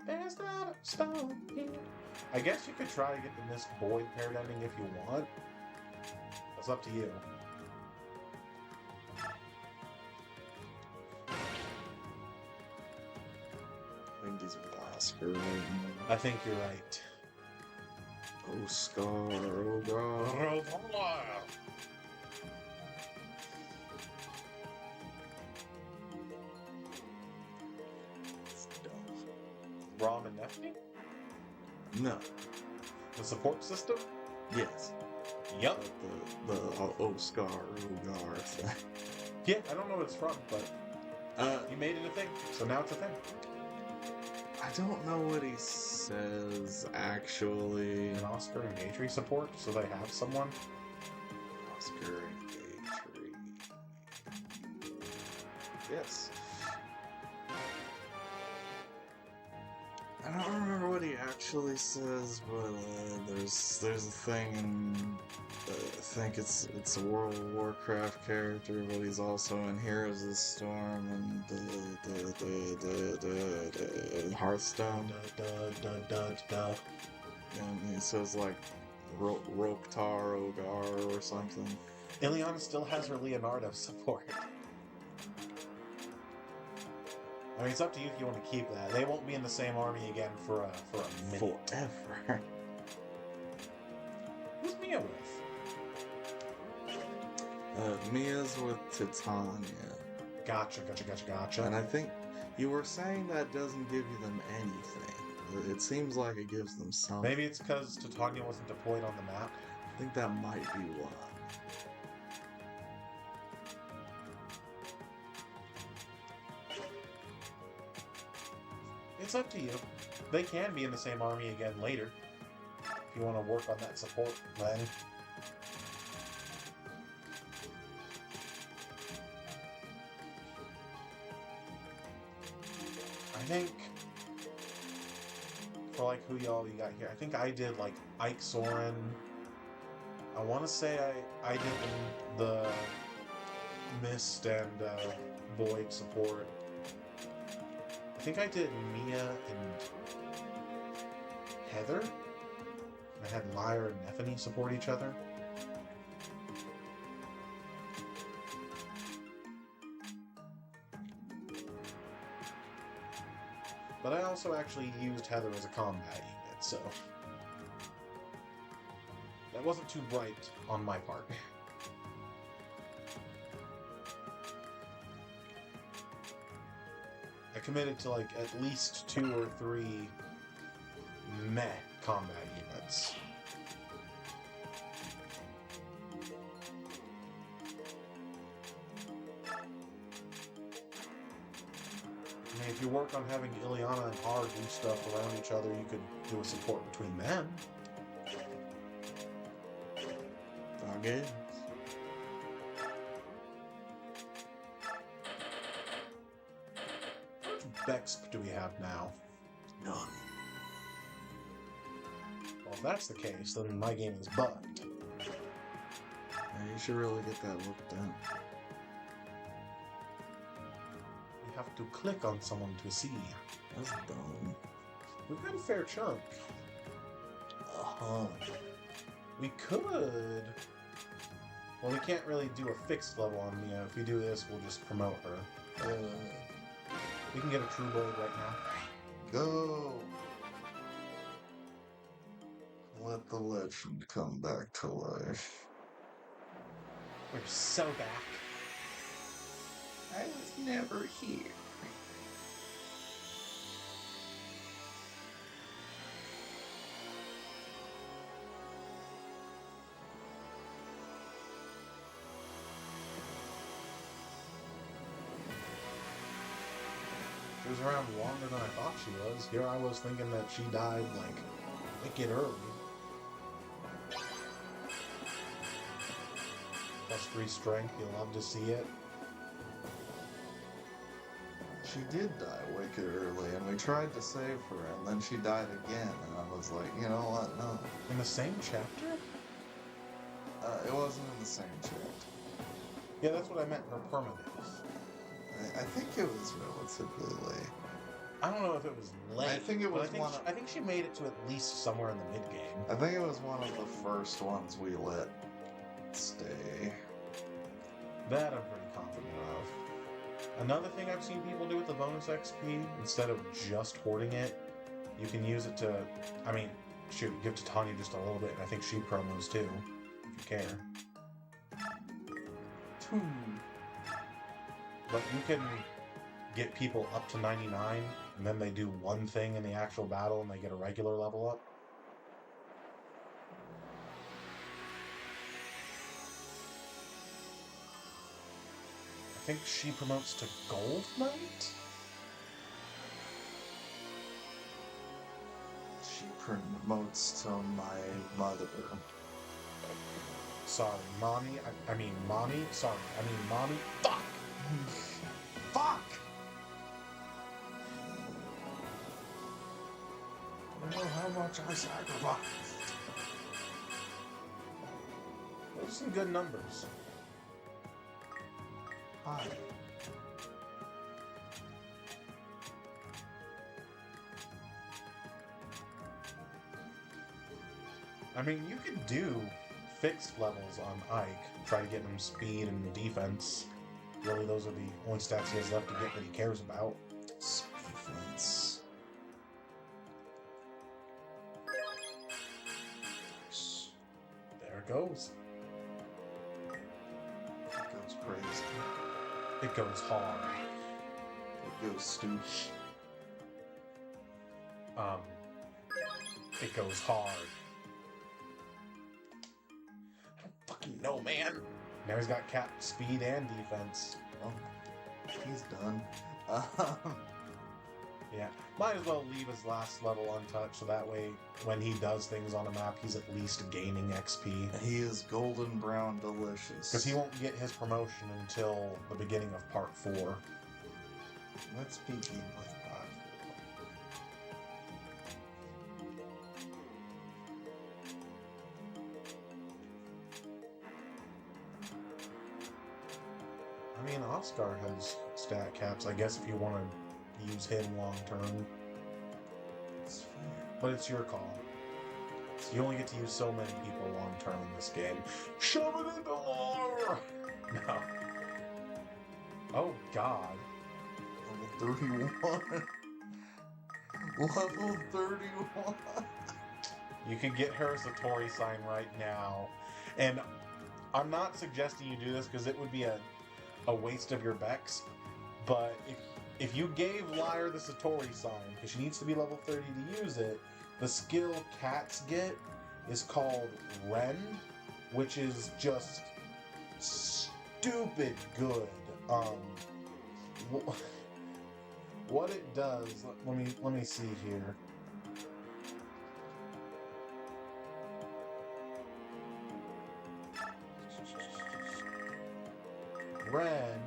There's not a stone here. I guess you could try to get the Mist Void paired ending if you want. That's up to you. is with Oscar right now. I think you're right. Oscar, oh god. It's dumb. Rom and Neffy? No. The support system? Yes. Yep. The Oscar, Ogar thing. Yeah, I don't know what it's from, but you made it a thing, so now it's a thing. I don't know what he says actually. An Oscar and Gatry support, so they have someone. Oscar and Gatry. Yes. I don't remember what he actually says, but there's a thing, and I think it's a World of Warcraft character, but he's also in Heroes of the Storm and the Hearthstone. And he says like Roktar Ogar or something. Ileana still has her Leonardo support. I mean, it's up to you if you want to keep that. They won't be in the same army again for a minute. Forever. Who's Mia with? Mia's with Titania. Gotcha. And I think you were saying that doesn't give you them anything. It seems like it gives them something. Maybe it's because Titania wasn't deployed on the map. I think that might be why. It's up to you. They can be in the same army again later. If you want to work on that support then. I think for like who y'all you got here, I think I did like Ike Soren. I want to say I did the Mist and Void support. I think I did Mia and Heather. I had Lyre and Neffany support each other. But I also actually used Heather as a combat unit, so that wasn't too bright on my part. I committed to like at least 2 or 3 meh combat units. I mean, if you work on having Ileana and Har do stuff around each other, you could do a support between them. Okay. Bex do we have now? None. Well, if that's the case, then my game is bugged. Yeah, you should really get that looked at. You have to click on someone to see. That's dumb. We've got a fair chunk. We could... Well, we can't really do a fixed level on Mia. If we do this, we'll just promote her. We can get a true blade right now. Go! Let the legend come back to life. We're so back. I was never here. She was around longer than I thought she was. Here I was thinking that she died, like, wicked early. +3 strength, you'll love to see it. She did die wicked early, and we tried to save her, and then she died again, and I was like, you know what, no. In the same chapter? It wasn't in the same chapter. Yeah, that's what I meant, her permanence. I think it was relatively late. I don't know if it was late. I think it was one of- I think she made it to at least somewhere in the mid-game. I think it was one of the first ones we let stay. That I'm pretty confident of. Another thing I've seen people do with the bonus XP, instead of just hoarding it, you can use it to, I mean, shoot, give to Tanya just a little bit, and I think she promos too, if you care. But you can get people up to 99, and then they do one thing in the actual battle, and they get a regular level up. I think she promotes to Gold Knight? She promotes to my mother. Sorry, mommy. I mean, mommy. Sorry, I mean, mommy. Fuck! Fuck! I know how much I sacrificed. Those are some good numbers. Hi. I mean, you could do fixed levels on Ike, try to get him speed and defense. Really, those are the only stats he has left to get that he cares about. Defense. There it goes. It goes crazy. It goes hard. It goes stupid. It goes hard. I don't fucking know, man. Now he's got cap speed and defense. Well, he's done. Yeah, might as well leave his last level untouched, so that way, when he does things on a map, he's at least gaining XP. He is golden brown delicious. Because he won't get his promotion until the beginning of Part 4. Let's begin with Part 4. I mean, Oscar has stat caps, I guess, if you want to use him long term. It's fair. But it's your call. So you only get to use so many people long term in this game. Shove it into more! No. Oh, God. Level 31. Level 31. You can get her a Satori sign right now. And I'm not suggesting you do this because it would be a waste of your Bex. But if you gave Lyre the Satori sign, because she needs to be level 30 to use it, the skill cats get is called Rend, which is just stupid good. What it does, let me see here. Rend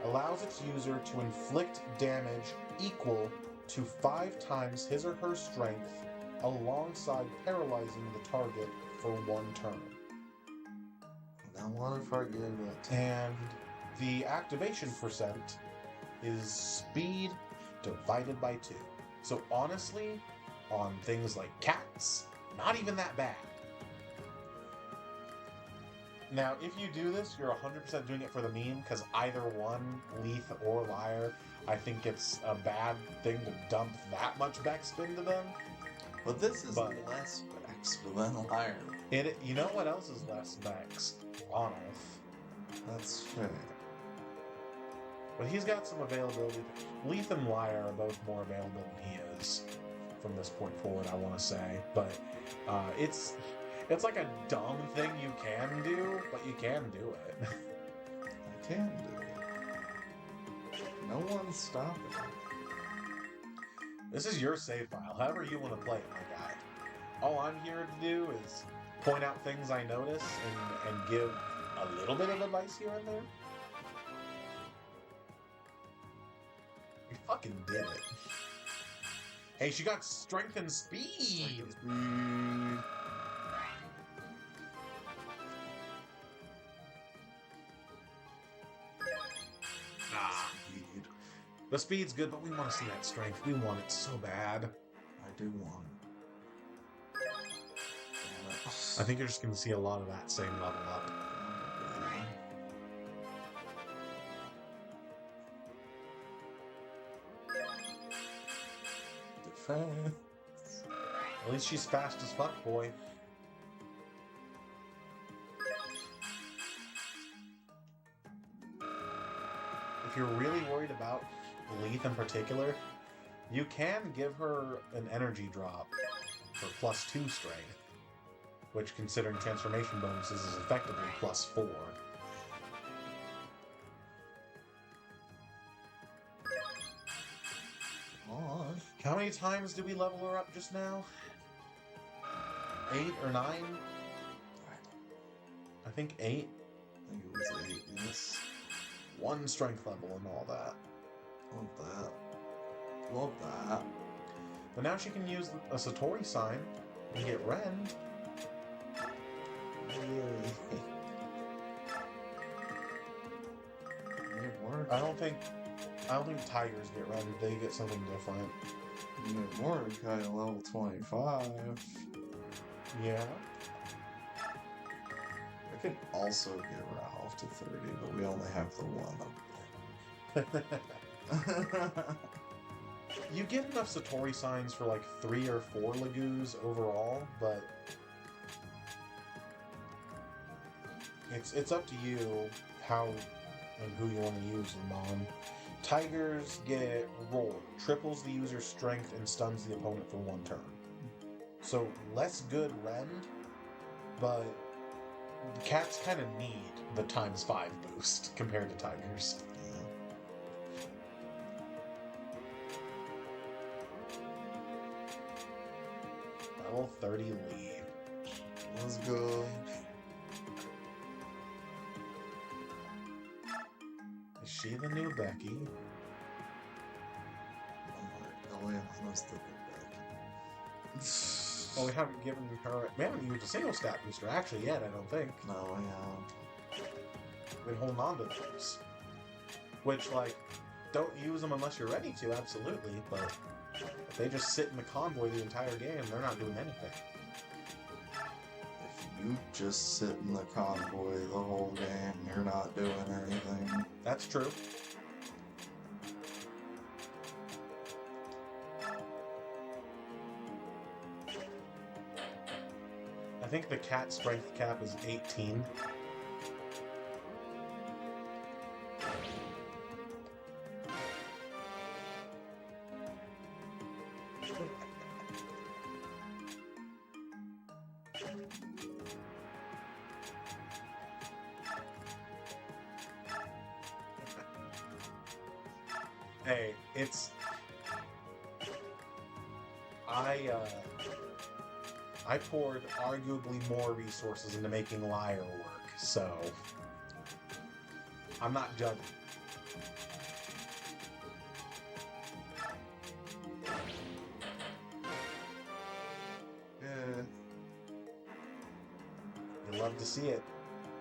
allows its user to inflict damage equal to 5 times his or her strength alongside paralyzing the target for 1 turn. Now what if I give it? And the activation percent is speed divided by 2. So honestly, on things like cats, not even that bad. Now, if you do this, you're 100% doing it for the meme, because either one, Leith or Lyre, I think it's a bad thing to dump that much backspin into them. But this is less Bex than Lyre. You know what else is less Bex? Ronolf. That's fair. But he's got some availability. Leith and Lyre are both more available than he is from this point forward, I want to say. But it's like a dumb thing you can do, but you can do it. I can do it. No one's stopping me. This is your save file, however you want to play it, my guy. All I'm here to do is point out things I notice and give a little bit of advice here and there. You fucking did it. Hey, she got strength and speed! Speed. The speed's good, but we want to see that strength. We want it so bad. I do want it. I think you're just going to see a lot of that same level up. fast. At least she's fast as fuck, boy. If you're really worried about Leith in particular, you can give her an energy drop for +2 strength, which, considering transformation bonuses, is effectively +4. Oh, How many times did we level her up just now? 8 or 9? I think 8. I think it was 8, yes. 1 strength level and all that. Love that. Love that. But now she can use a Satori sign and get Ren. Yay. It worked. I don't think tigers get Ren. They get something different. Mordecai level 25. Yeah. I can also get Ralph to 30, but we only have the one up there. You get enough Satori signs for like 3 or 4 Lagoos overall, but it's up to you how and who you want to use them on. Tigers get Roar, triples the user's strength and stuns the opponent for 1 turn. So less good Rend, but cats kind of need the ×5 boost compared to tigers. Level 30 lead. Let's go. Is she the new Becky? Well, we haven't given her... We haven't used a single stat booster actually yet, I don't think. No, we haven't. We've been holding on to those. Which, like, don't use them unless you're ready to, absolutely, but if they just sit in the convoy the entire game, they're not doing anything. If you just sit in the convoy the whole game, you're not doing anything. That's true. I think the cat strength cap is 18. Hey, it's... I poured arguably more resources into making Lyre work, so... I'm not judging. Yeah. You love to see it.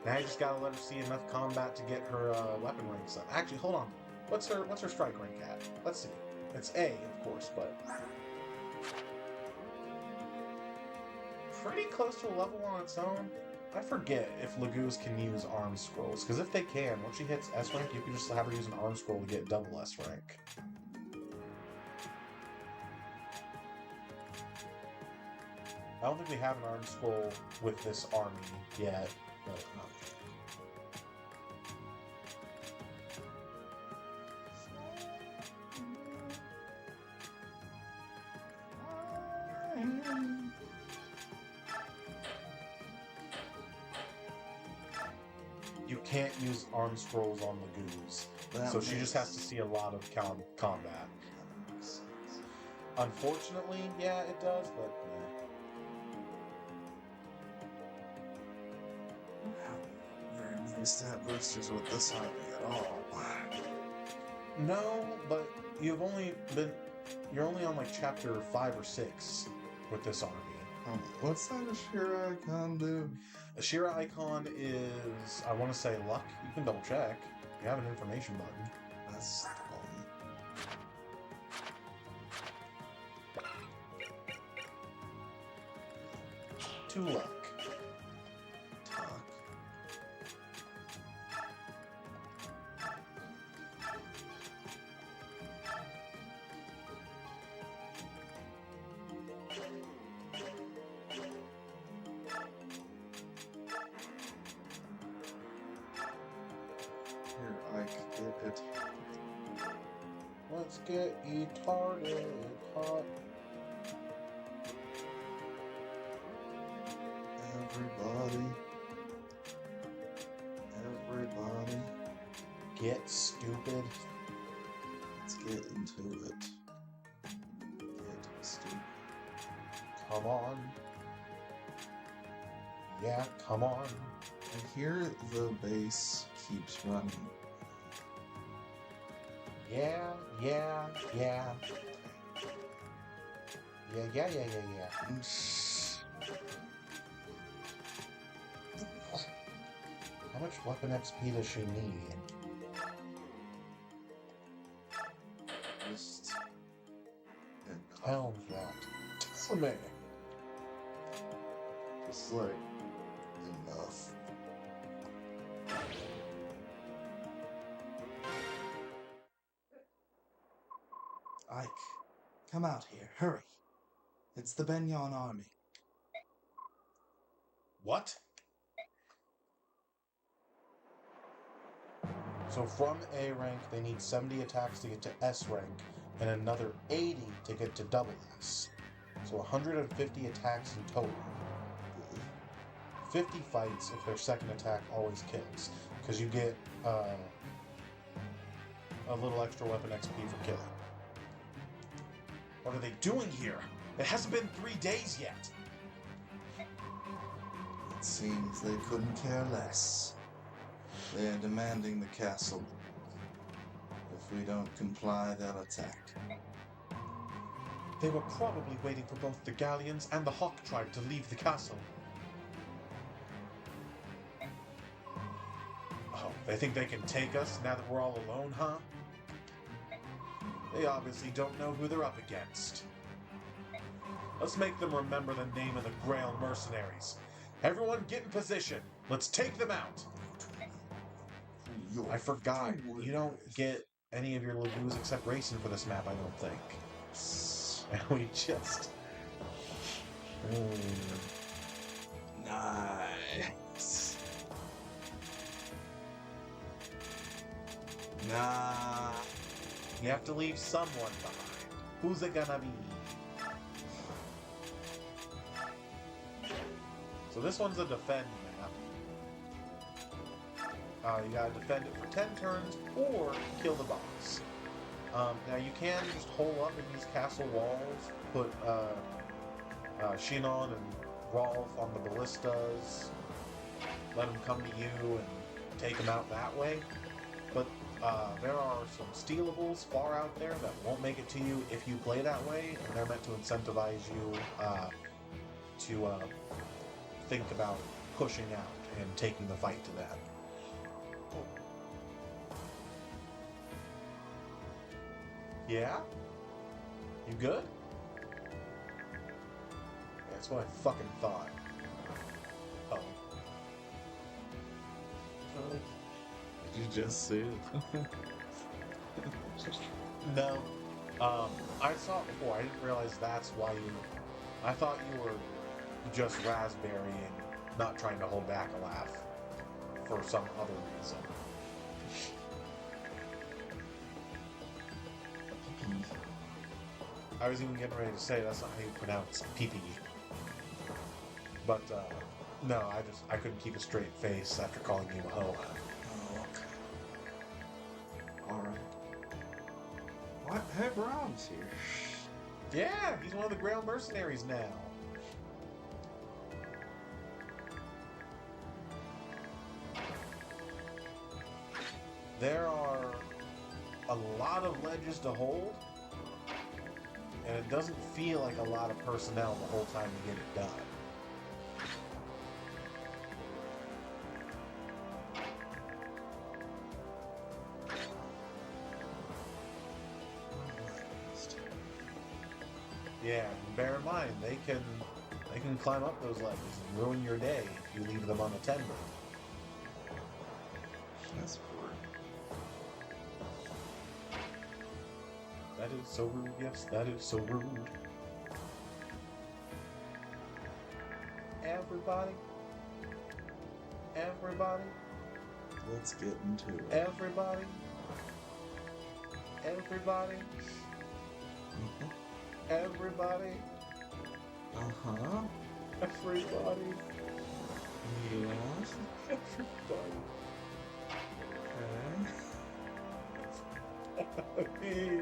Now you just gotta let her see enough combat to get her weapon ranks up. Actually, hold on. What's her strike rank at? Let's see. It's A, of course, but pretty close to a level on its own. I forget if Lagoos can use arm scrolls, because if they can, once she hits S rank, you can just have her use an arm scroll to get double S rank. I don't think we have an arm scroll with this army yet, but... You can't use arm scrolls on Lagoos, so she just has to see a lot of combat. Unfortunately, yeah, it does, but... Very many stat boosters with this army at all. No, but you're only on like chapter 5 or 6 with this army. What's that Ashira icon do? Ashira icon is, I want to say, luck. You can double check. You have an information button. That's Two luck. talk. It. Let's get retarded hot. Everybody. Get stupid. Let's get into it. Get stupid. Come on. Yeah, come on. And here the base keeps running. Yeah. How much weapon XP does she need? Just Hell's that. Decimate. Just like enough. Ike, come out here, hurry. It's the Benyon army. What? So from A rank, they need 70 attacks to get to S rank, and another 80 to get to double S. So 150 attacks in total. 50 fights if their second attack always kills, because you get a little extra weapon XP for killing. What are they doing here? It hasn't been 3 days yet. It seems they couldn't care less. They're demanding the castle. If we don't comply, they'll attack. They were probably waiting for both the Galleons and the Hawk tribe to leave the castle. Oh, they think they can take us now that we're all alone, huh? They obviously don't know who they're up against. Let's make them remember the name of the Grail mercenaries. Everyone get in position. Let's take them out. I forgot. You don't get any of your Lagoos except racing for this map, I don't think. And we just... Nice. Nah. You have to leave someone behind. Who's it gonna be? So this one's a defend map. You gotta defend it for 10 turns or kill the boss. Now you can just hole up in these castle walls, put Shinon and Rolf on the ballistas, let them come to you and take them out that way. But there are some stealables far out there that won't make it to you if you play that way, and they're meant to incentivize you to think about pushing out and taking the fight to them. Yeah? You good? That's what I fucking thought. Oh. Did you just see it? No. I saw it before. I didn't realize that's why you... I thought you were just raspberrying, not trying to hold back a laugh for some other reason. I was even getting ready to say that's not how you pronounce pee-pee. But, no, I couldn't keep a straight face after calling you a hoe. Oh, okay. Alright. What? Hey, Brown's here. Yeah, he's one of the Grail mercenaries now. There are a lot of ledges to hold, and it doesn't feel like a lot of personnel the whole time to get it done. Yeah, and bear in mind, they can climb up those ledges and ruin your day if you leave them unattended. That's rude. That is so rude, yes, that is so rude. Everybody? Let's get into it. Everybody? Everybody? Everybody? Uh-huh. Everybody? Yes. Everybody? Okay.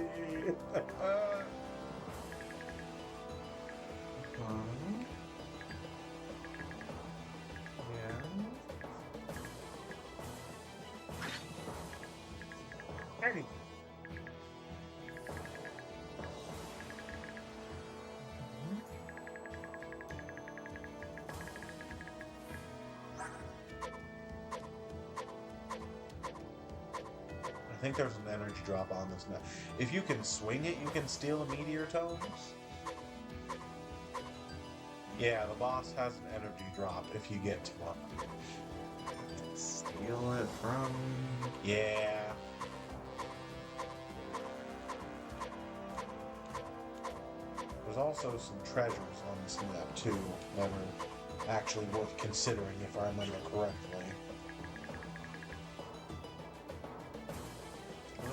Yeah. Anything. I think there's an energy drop on this map. If you can swing it, you can steal a meteor tones. Yeah, the boss has an energy drop if you get to one. Steal it from... Yeah. There's also some treasures on this map too that are actually worth considering if I remember correctly.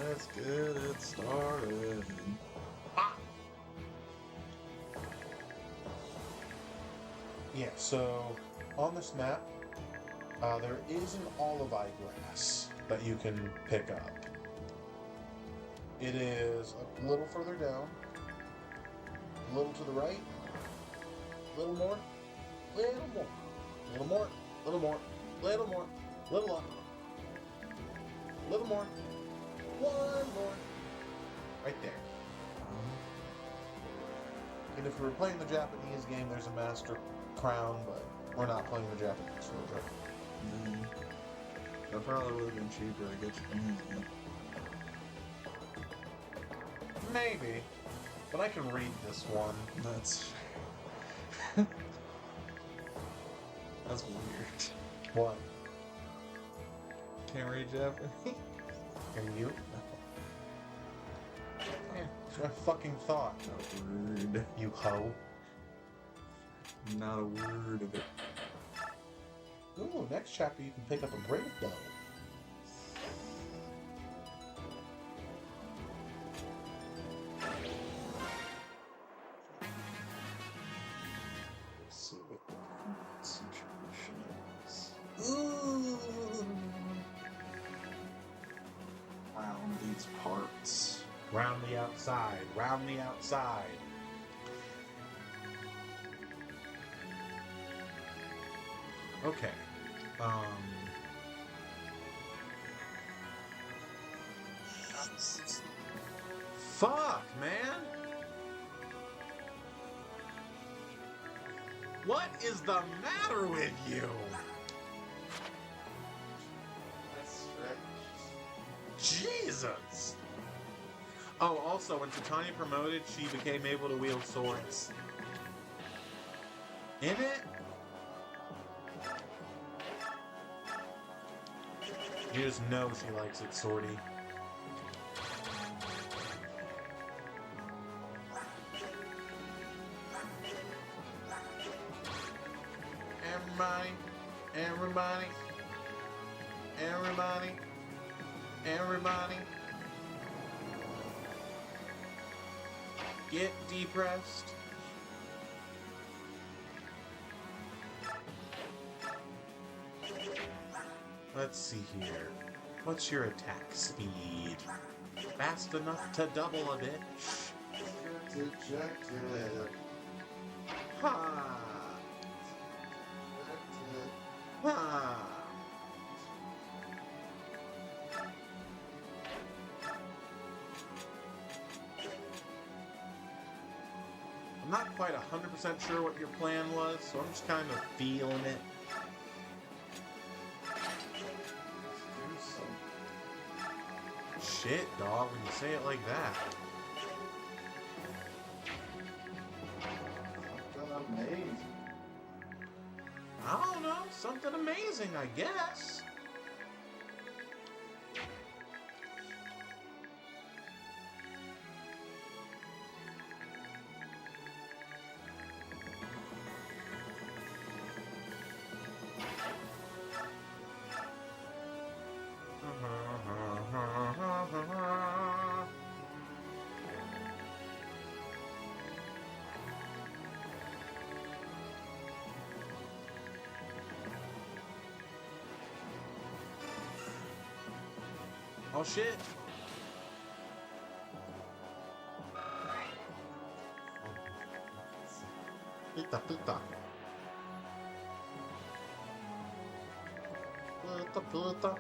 Let's get it started. Yeah, so on this map, there is an olive eye grass that you can pick up. It is a little further down, a little to the right, a little more, little more, little more, little more, little more, little up, little more, one more, right there. And if we were playing the Japanese game, there's a master crown, but we're not playing the Japanese version. That probably would have been cheaper to get you. Maybe, but I can read this one. That's... That's weird. What? Can't read Japanese? Can you? Yeah, that's what I fucking thought. A word. You hoe. Not a word of it. Ooh, next chapter you can pick up a brave bow. Let's see what the current situation is. Ooh. Round these parts. Round the outside, round the outside. Okay. Fuck, man. What is the matter with you? That's strange. Jesus. Oh, also, when Titania promoted, she became able to wield swords. In it? You just know she likes it, Swordy. Everybody, everybody, everybody, everybody. Get depressed. Let's see here. What's your attack speed? Fast enough to double a bitch? Dejected. Ha! Ha! I'm not quite 100% sure what your plan was, so I'm just kind of feeling it. Shit, dog, when you say it like that. Something amazing. I don't know, something amazing, I guess. Oh shit! Pita, pita. Pita, pita.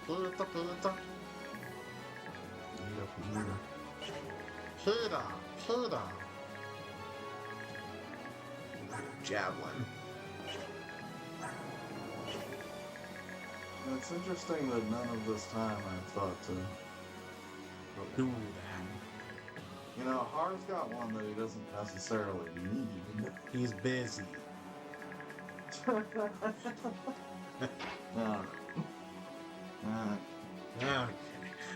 Pita, pita. Pita, pita. Javelin. It's interesting that none of this time I've thought to Do that. You know, Har's got one that he doesn't necessarily need. He's busy. No. Okay.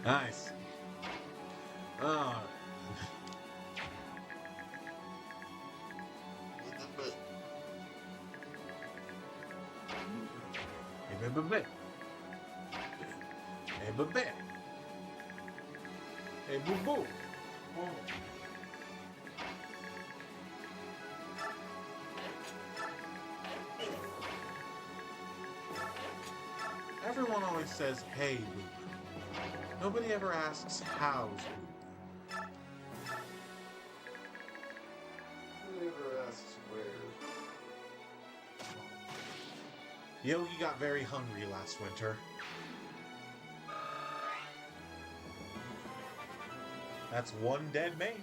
I see. Oh. Hey, baby. Hey, baby. Hey, boo boo. Everyone always says, hey, boo. Nobody ever asks, how's boo? Who ever asks where? Yogi got very hungry last winter. That's one dead mage.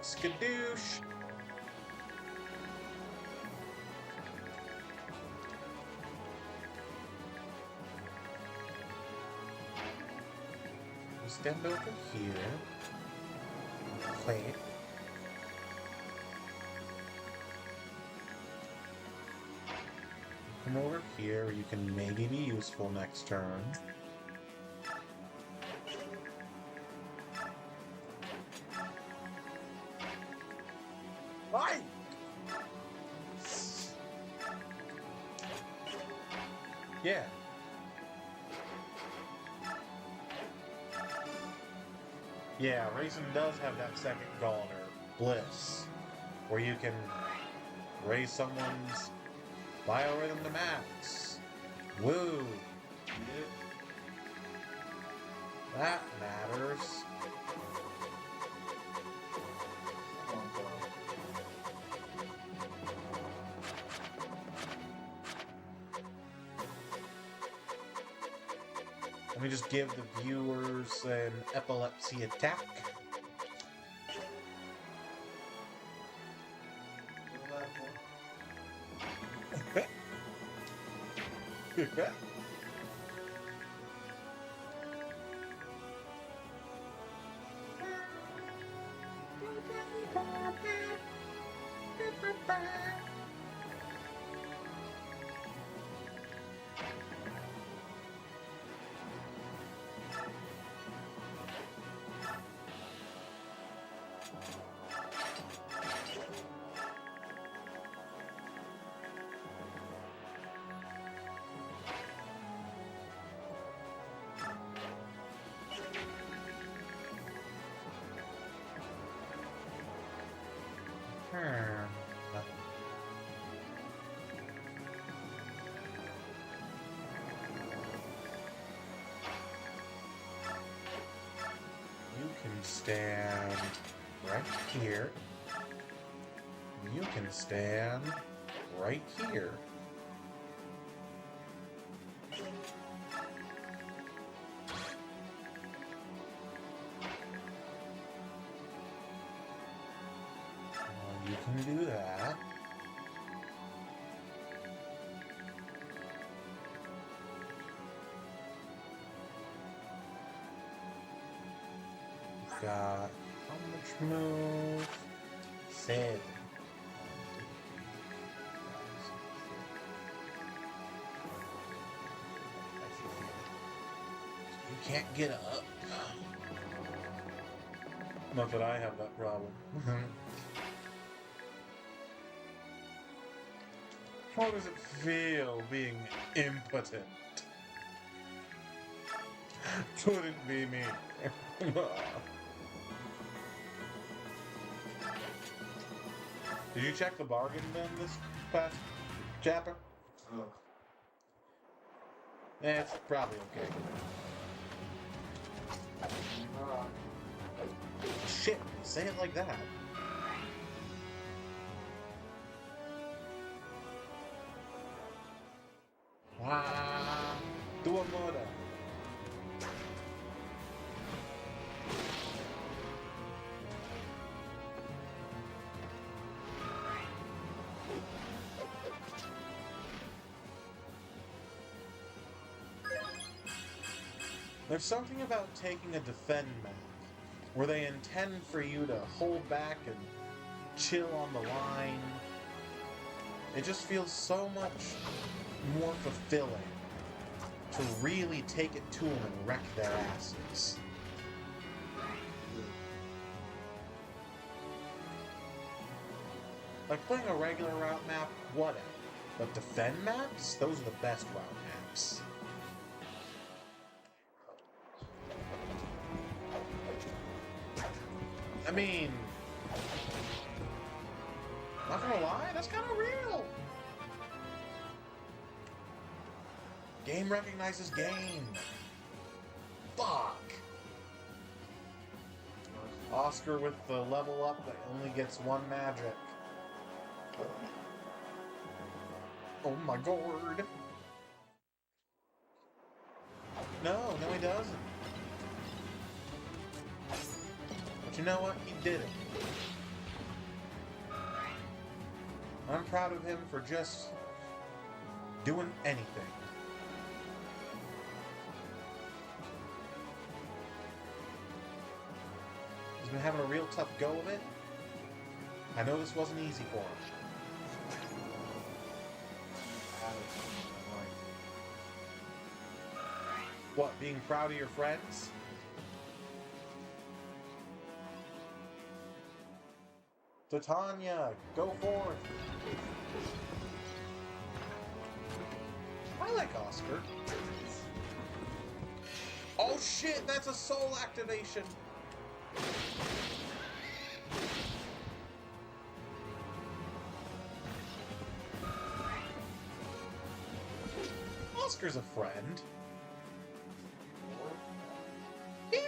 Skadoosh. We'll stand over here. Play. Come over here where you can maybe be useful next turn. Why? Yeah. Yeah, Raisin does have that second Gauntlet, Bliss, where you can raise someone's biorhythm to max. Woo! That matters. Let me just give the viewers an epilepsy attack. You can stand right here. You can stand right here. You can do that. Got how much move? 7. can't get up. Not that I have that problem. How does it feel being impotent? Couldn't be me. Did you check the bargain bin this past chapter? Oh. Yeah, it's probably okay. Shit, you say it like that. Tua moda. There's something about taking a defend map where they intend for you to hold back and chill on the line. It just feels so much more fulfilling to really take it to them and wreck their asses. Like playing a regular route map, whatever. But defend maps, those are the best route maps. I mean, not gonna lie, that's kind of real. Game recognizes game. Fuck. Oscar with the level up that only gets one magic. Oh my god. No, he doesn't. But you know what? He did it. I'm proud of him for just doing anything. He's been having a real tough go of it. I know this wasn't easy for him. What, being proud of your friends? Titania, go forth! I like Oscar. Oh shit, that's a soul activation! Oscar's a friend. Yeah!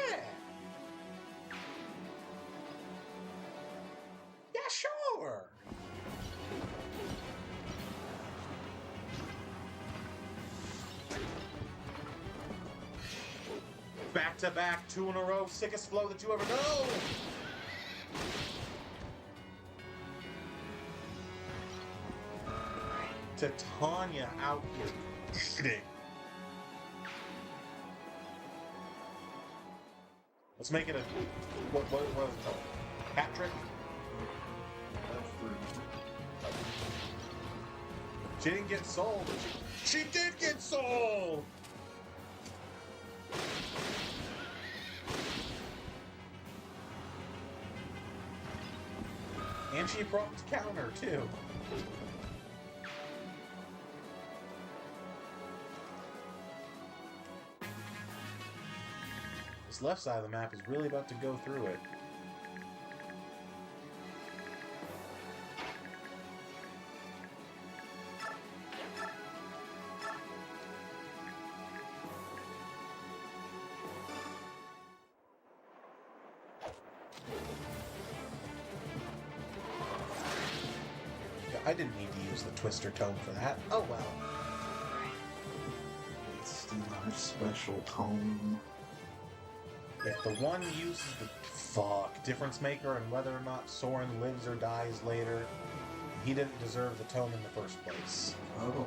Yeah, sure! Back to back, 2 in a row, sickest flow that you ever know! Titania out here eating. Let's make it a what is it called? Hat trick? She didn't get sold, but she did get sold! And she brought the counter too. This left side of the map is really about to go through it. I didn't need to use the Twister Tome for that. Oh well. It's not a special tone. If the one uses the difference maker and whether or not Soren lives or dies later, he didn't deserve the tome in the first place. Oh.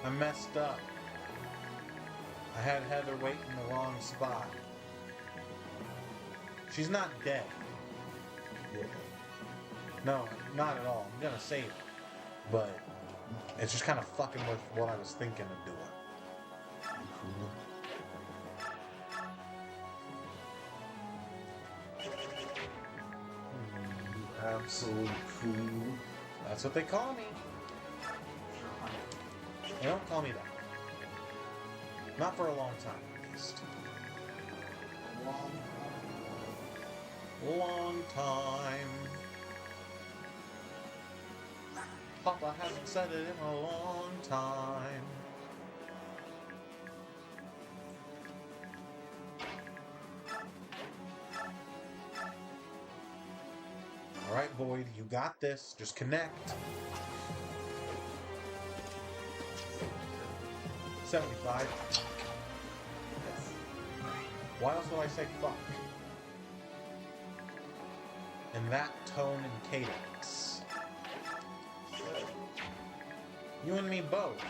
I messed up. I had Heather wait in the wrong spot. She's not dead. Yeah. No, not at all. I'm gonna save her. But it's just kind of fucking with what I was thinking of doing. Absolute fool. That's what they call me. They don't call me that. Not for a long time, at least. Long time. Papa hasn't said it in a long time. Alright, Boyd, you got this. Just connect. 75. Why else would I say fuck? In that tone and cadence. You and me both.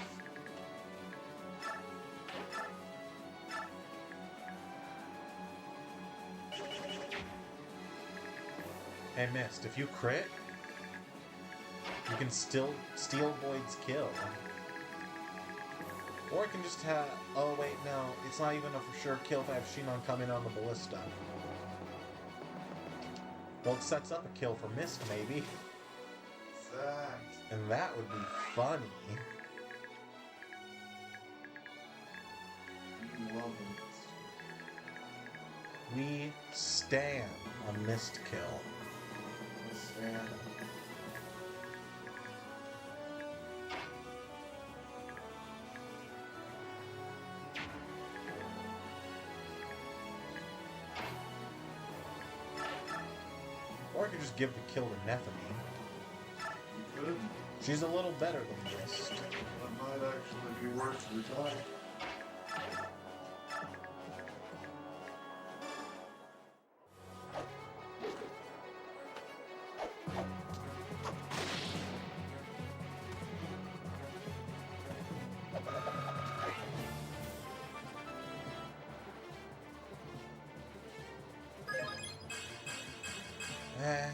Hey, Mist, if you crit, you can still steal Boyd's kill. Or I can just have... Oh, wait, no. It's not even a for sure kill if I have Shinon come in on the ballista. Well, it sets up a kill for Mist, maybe. Exact. And that would be funny. Love it. We stand a Mist kill. Stand. Or I could just give the kill to Nephany. You could. She's a little better than Mist. That might actually be worth your time. Eh.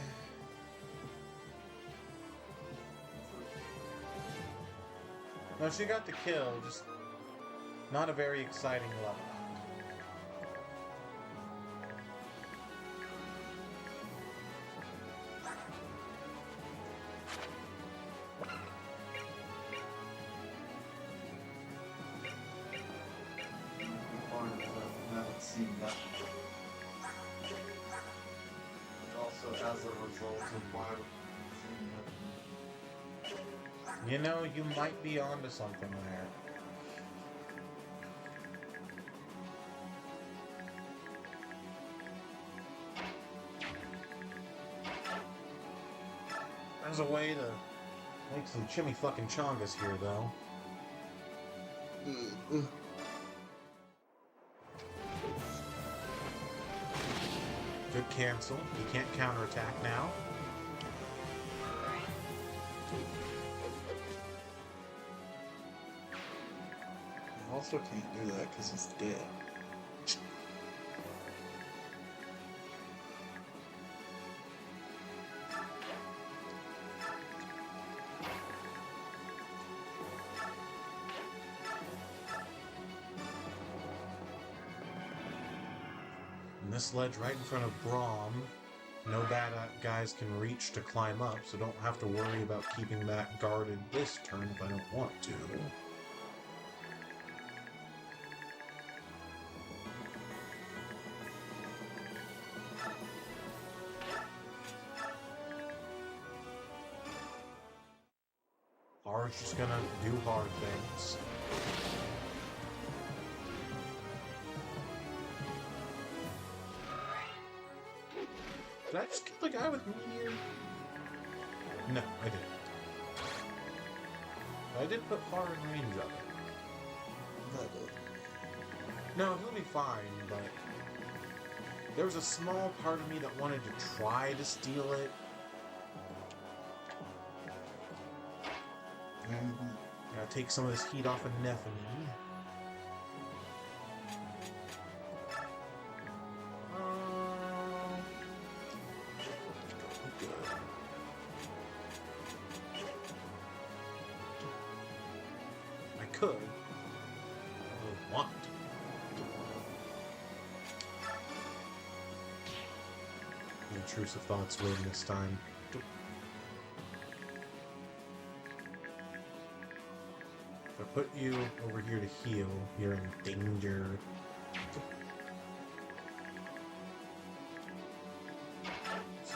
No, she got the kill, just not a very exciting level. I haven't seen that. Also, as a result of why You know, you might be onto something there. There's a way to make some chimmy fucking chongas here, though. Good cancel. You can't counterattack now. I also can't do that because he's dead. And this ledge right in front of Braum, no bad guys can reach to climb up, so don't have to worry about keeping that guarded this turn if I don't want to. Hard's just gonna do hard things. Did I just kill the guy with Meteor? No, I didn't. But I did put hard in range of it. No, he'll be fine, but there was a small part of me that wanted to try to steal it. Gotta take some of this heat off of Nephany. Good. I could. I would want. The intrusive thoughts win this time. If I put you over here to heal, you're in danger. Let's see.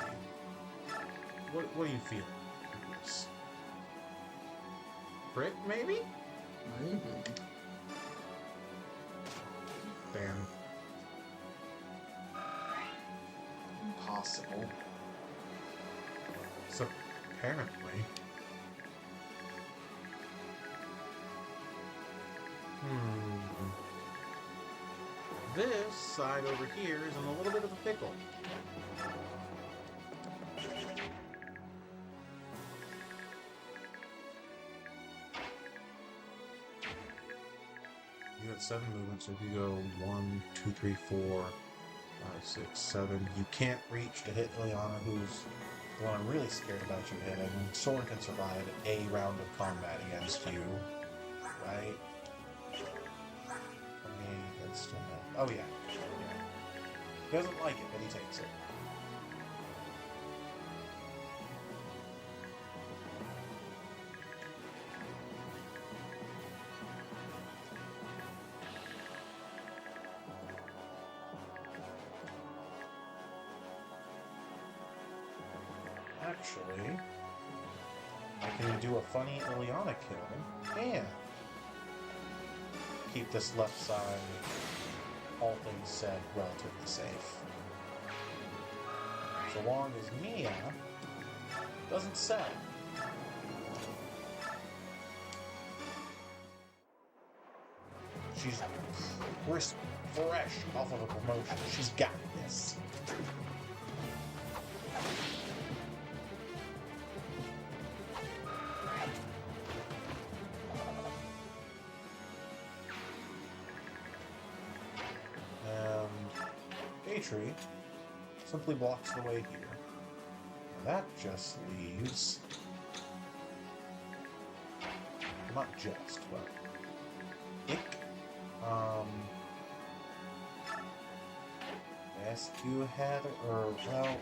What do you feel? Crit, maybe? Maybe. Damn. Impossible. So, apparently. This side over here is in a little bit of a pickle. You got 7 movements, so if you go 1, 2, 3, 4, 5, 6, 7, you can't reach to hit Ileana, who's the one I'm really scared about you hitting. Soren can survive a round of combat against you, right? Still no. Oh yeah. He doesn't like it, but he takes it. Actually, I can do a funny Ileana kill and keep this left side, all things said, relatively safe. So long as Mia doesn't sell. She's crisp, fresh off of a promotion. She's got this. Tree simply blocks the way here. Now that just leaves, not just, but Ick. Rescue Heather, or well,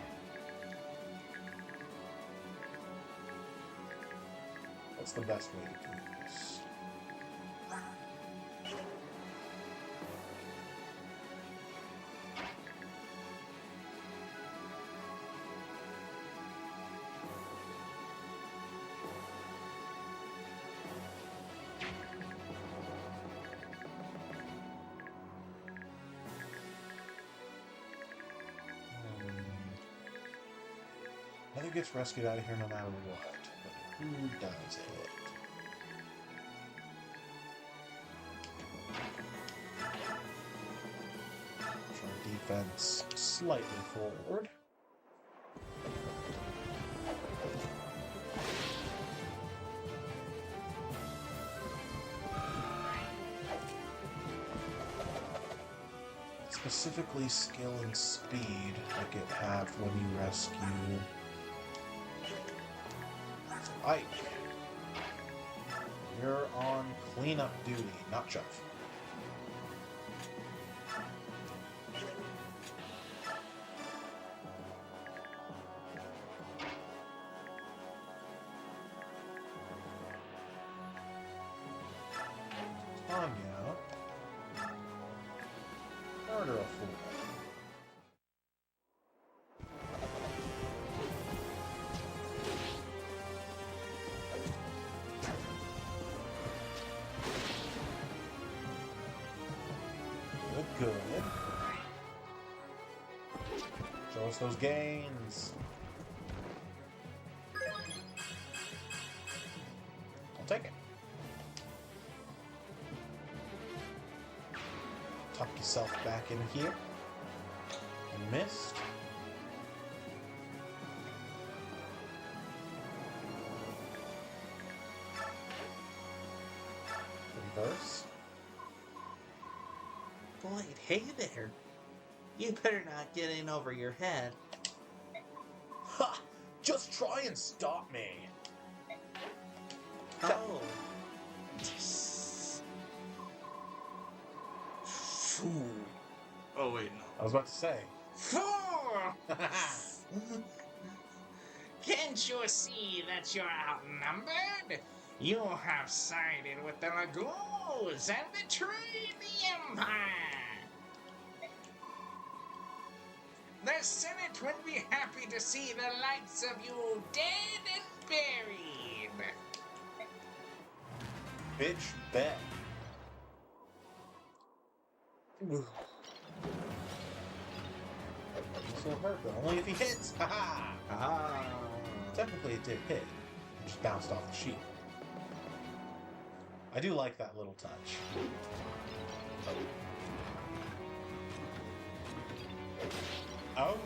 what's the best way to do this? Heather gets rescued out of here no matter what, but who does it? Try defense slightly forward. Specifically skill and speed like it have when you rescue Ike. You're on cleanup duty, not shove. Tanya. Murder a fool. Good. Show us those gains. I'll take it. Tuck yourself back in here. And missed. first. Boy, hey there. You better not get in over your head. Ha! Just try and stop me. Oh. Fool. Oh, wait, no. I was about to say. Fool! Can't you see that you're outnumbered? You have sided with the Lagoons and betrayed the Empire! The Senate would be happy to see the likes of you dead and buried! Bitch, bet. This will hurt, but only if he hits. Haha! Ah. Technically, it did hit. It just bounced off the sheet. I do like that little touch. Oh.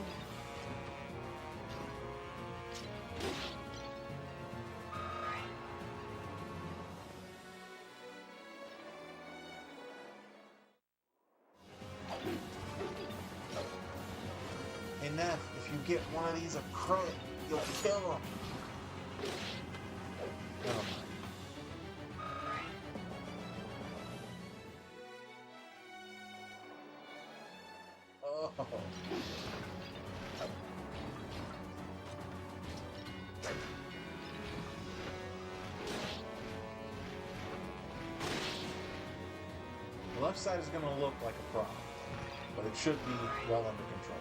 Hey, Neff, if you get one of these a crit, you'll kill him. Never mind. Oh. The left side is going to look like a problem, but it should be well under control.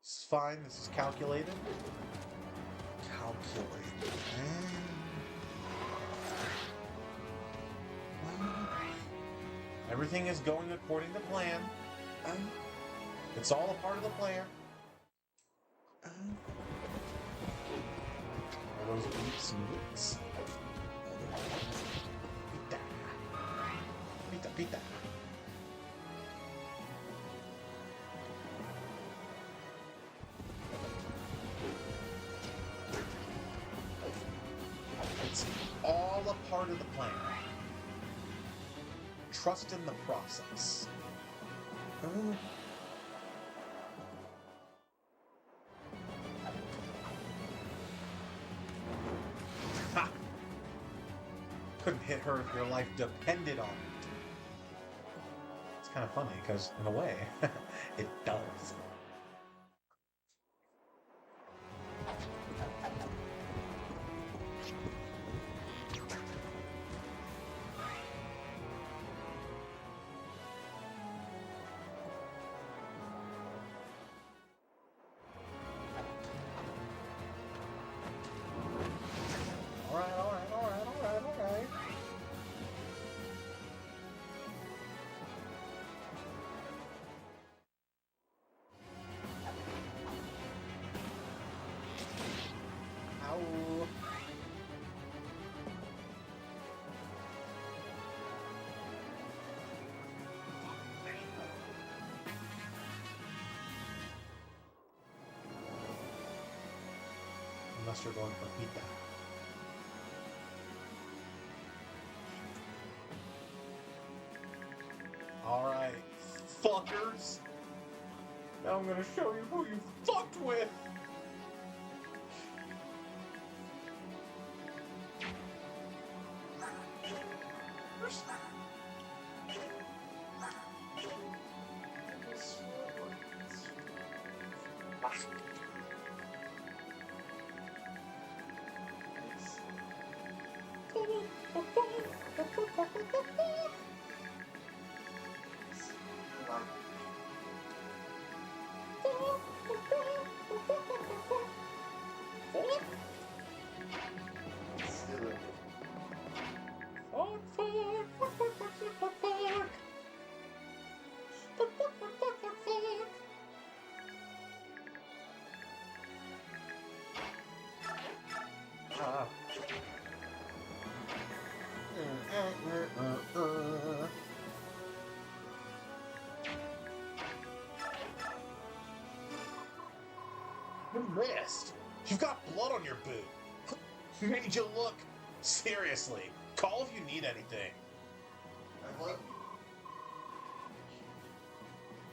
This is fine. This is calculated. Calculate. Everything is going according to plan. It's all a part of the plan. Are those beeps and boots? Pita. Pita, pita. It's all a part of the plan. Trust in the process. Ha! Couldn't hit her if your life depended on it. It's kind of funny because, in a way, it does. Alright. Ow. Unless you're going for pita. Alright, fuckers! Now I'm gonna show you who you fucked with! You missed. You've got blood on your boot. Made you look. Seriously, call if you need anything.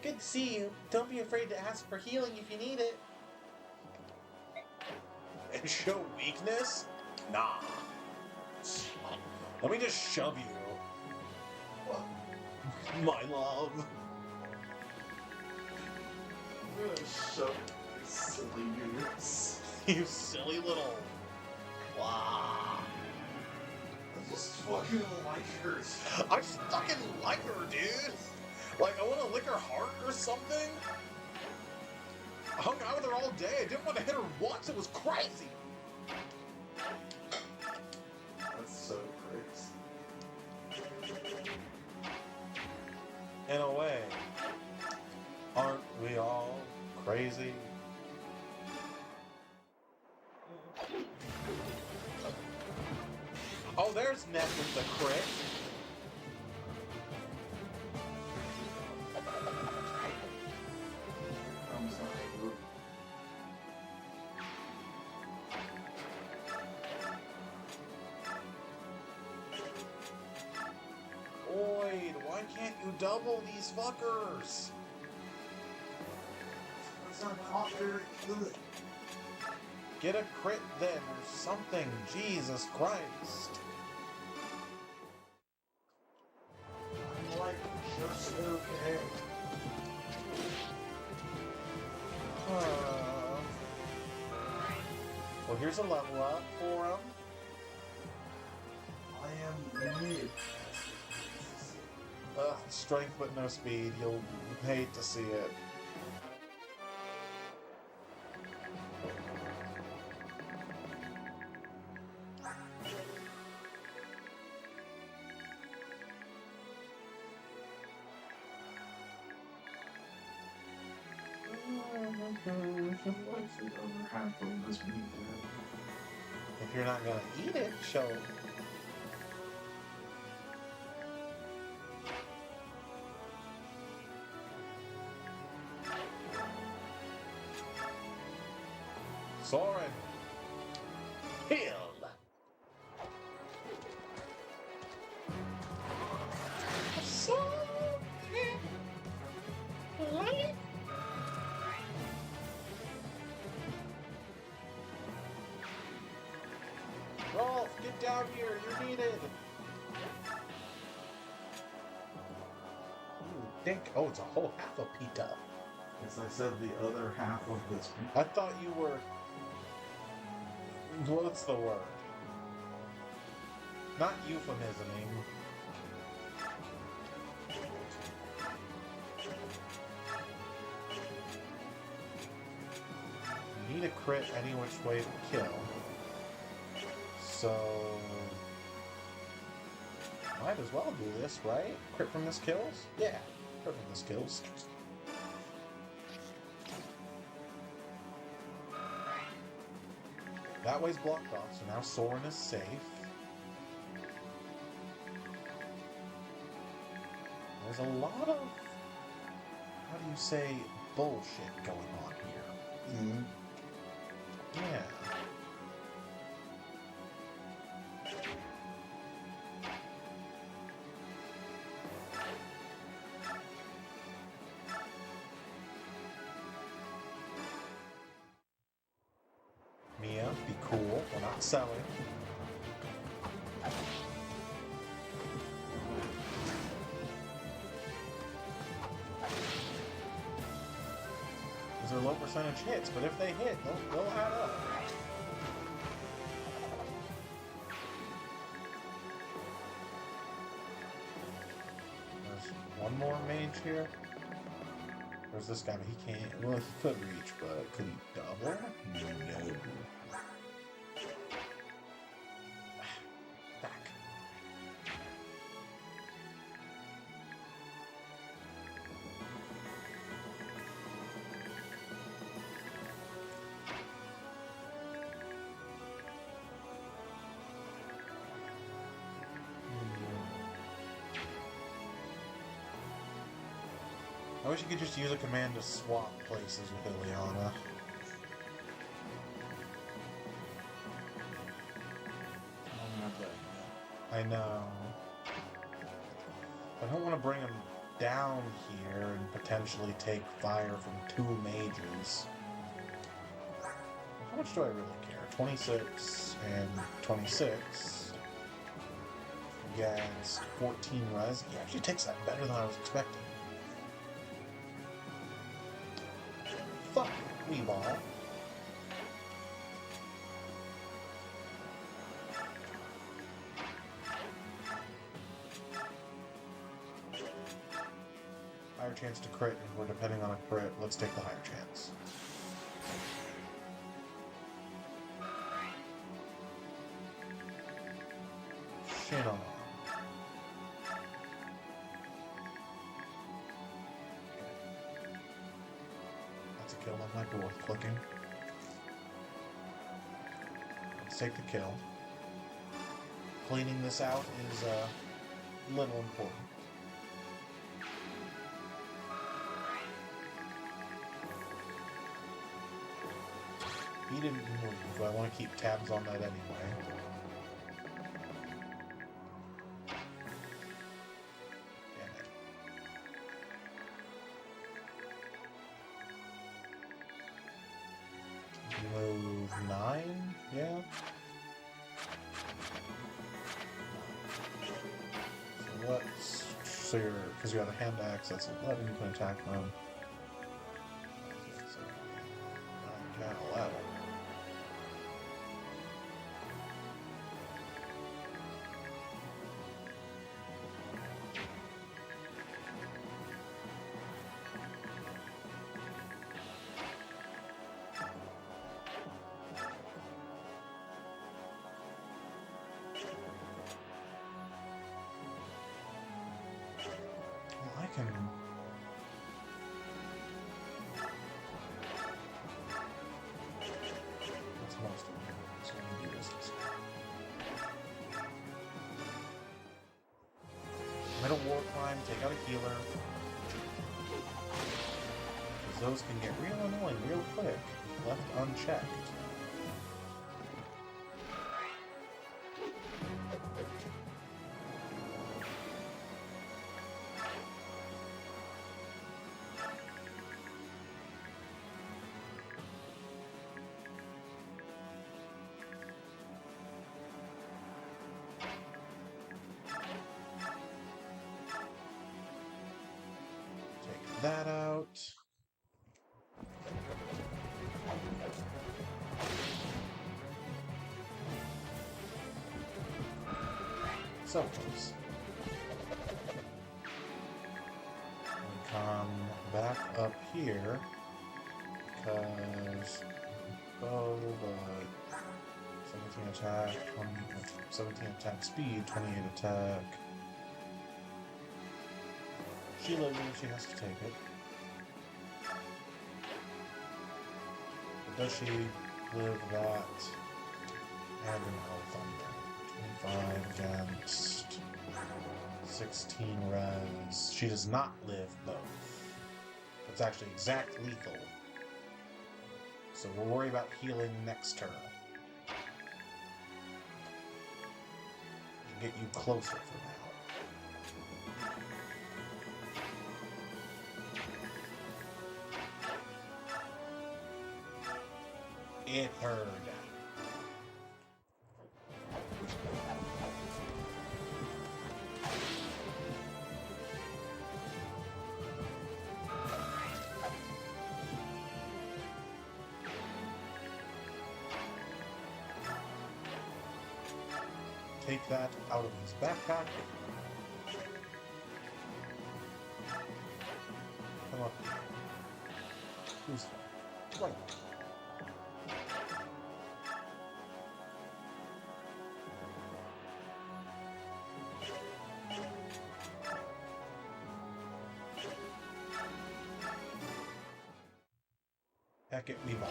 Good to see you. Don't be afraid to ask for healing if you need it. And show weakness? Nah. Let me just shove you. My love. I'm gonna shove you silly goose. You silly little... Wow. I just fucking like her. I just fucking like her, dude. Like, I want to lick her heart or something. I hung out with her all day. I didn't want to hit her once. It was crazy. That's so crazy. In a way, aren't we all crazy? Oh, there's Ned with the crit. I'm sorry. Boyd, why can't you double these fuckers? That's not very good. Get a crit then, or something. Jesus Christ. I'm like just okay. Well, here's a level up for him. I am mid. Strength but no speed. You'll hate to see it. What's the other half of this meat? If you're not gonna eat it, show. Soren! Heal! Rolf, get down here, you're needed! Think, oh, it's a whole half a pita. As I said, the other half of this meat. I thought you were... What's the word? Not euphemisming. You need a crit any which way to kill. So... Might as well do this, right? Crit from this kills? Yeah, crit from this kills. That way's blocked off, so now Soren is safe. There's a lot of, how do you say, bullshit going on here. Mm-hmm. Yeah. Mia, be cool. We're not selling. These are low percentage hits, but if they hit, they'll add up. There's one more mage here. Where's this guy? He can't. Well, he could reach, but could he double? No. Back. I wish you could just use a command to swap places with Ileana. I know. I don't want to bring him down here and potentially take fire from 2 mages. How much do I really care? 26 and 26 against 14 res. He actually takes that better than I was expecting. Fuck, Weeball. Higher chance to crit, and we're depending on a crit. Let's take the higher chance. Shin on. That's a kill on my door clicking. Let's take the kill. Cleaning this out is a little important. He didn't move. I want to keep tabs on that anyway. Damn it. Move 9? Yeah. So let's... So you're... Because you have a hand axe, that's 11, you can attack them. 9, 10, 11. I can... That's most of it. So I'm gonna do this. Middle war climb, take out a healer. Because those can get real annoying real quick, left unchecked. That out. So close. We come back up here because bow, but 17 attack, 17 attack speed, 28 attack. She lives and she has to take it. But does she live that? And an health under 25 against 16 res. She does not live both. It's actually exact lethal. So we'll worry about healing next turn. Get you closer for now. It heard. Take that out of his backpack. Come up. Who's right? Heck it, we bought.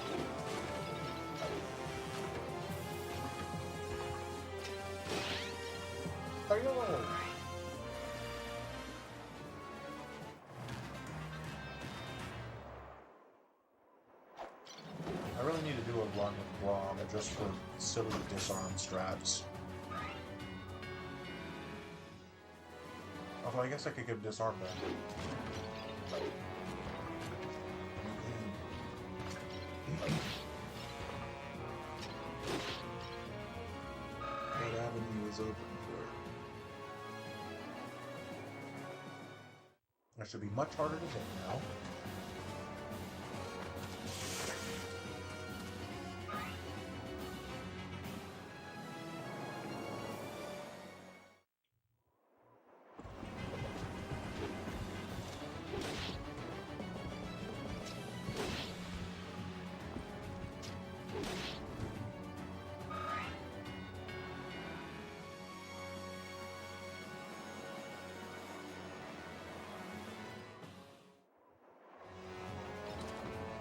I really need to do a run with Braum just for silly disarm strats. Although I guess I could disarm that. That avenue is open for it. That should be much harder to hit now.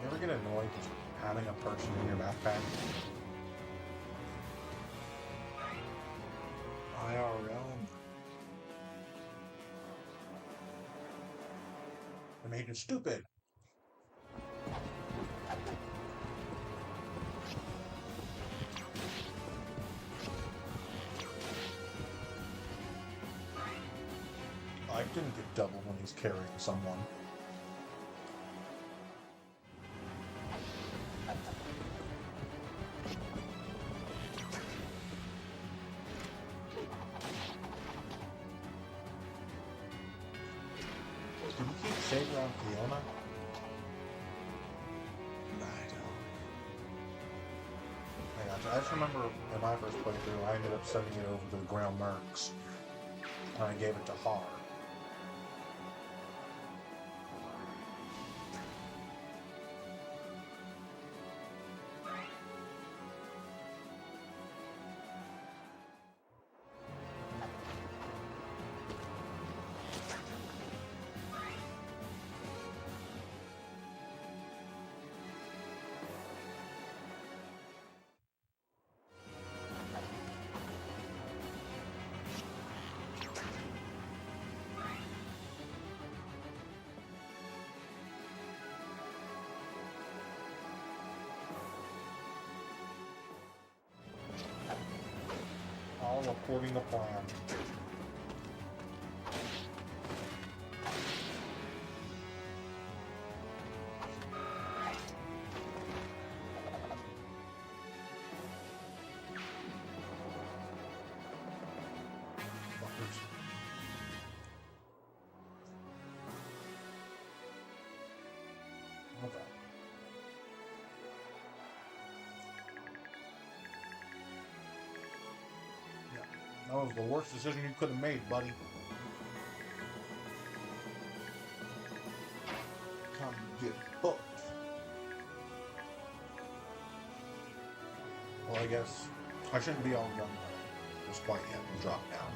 You ever get annoyed just having a person in your backpack? IRL. It made you stupid. I didn't get double when he's carrying someone. Did you keep saving on Fiona? I just remember in my first playthrough, I ended up sending it over to the ground mercs. And I gave it to Har. All according to plan. Fuckers. Okay. That was the worst decision you could have made, buddy. Come get booked. Well, I guess I shouldn't be all gun just quite yet and drop down.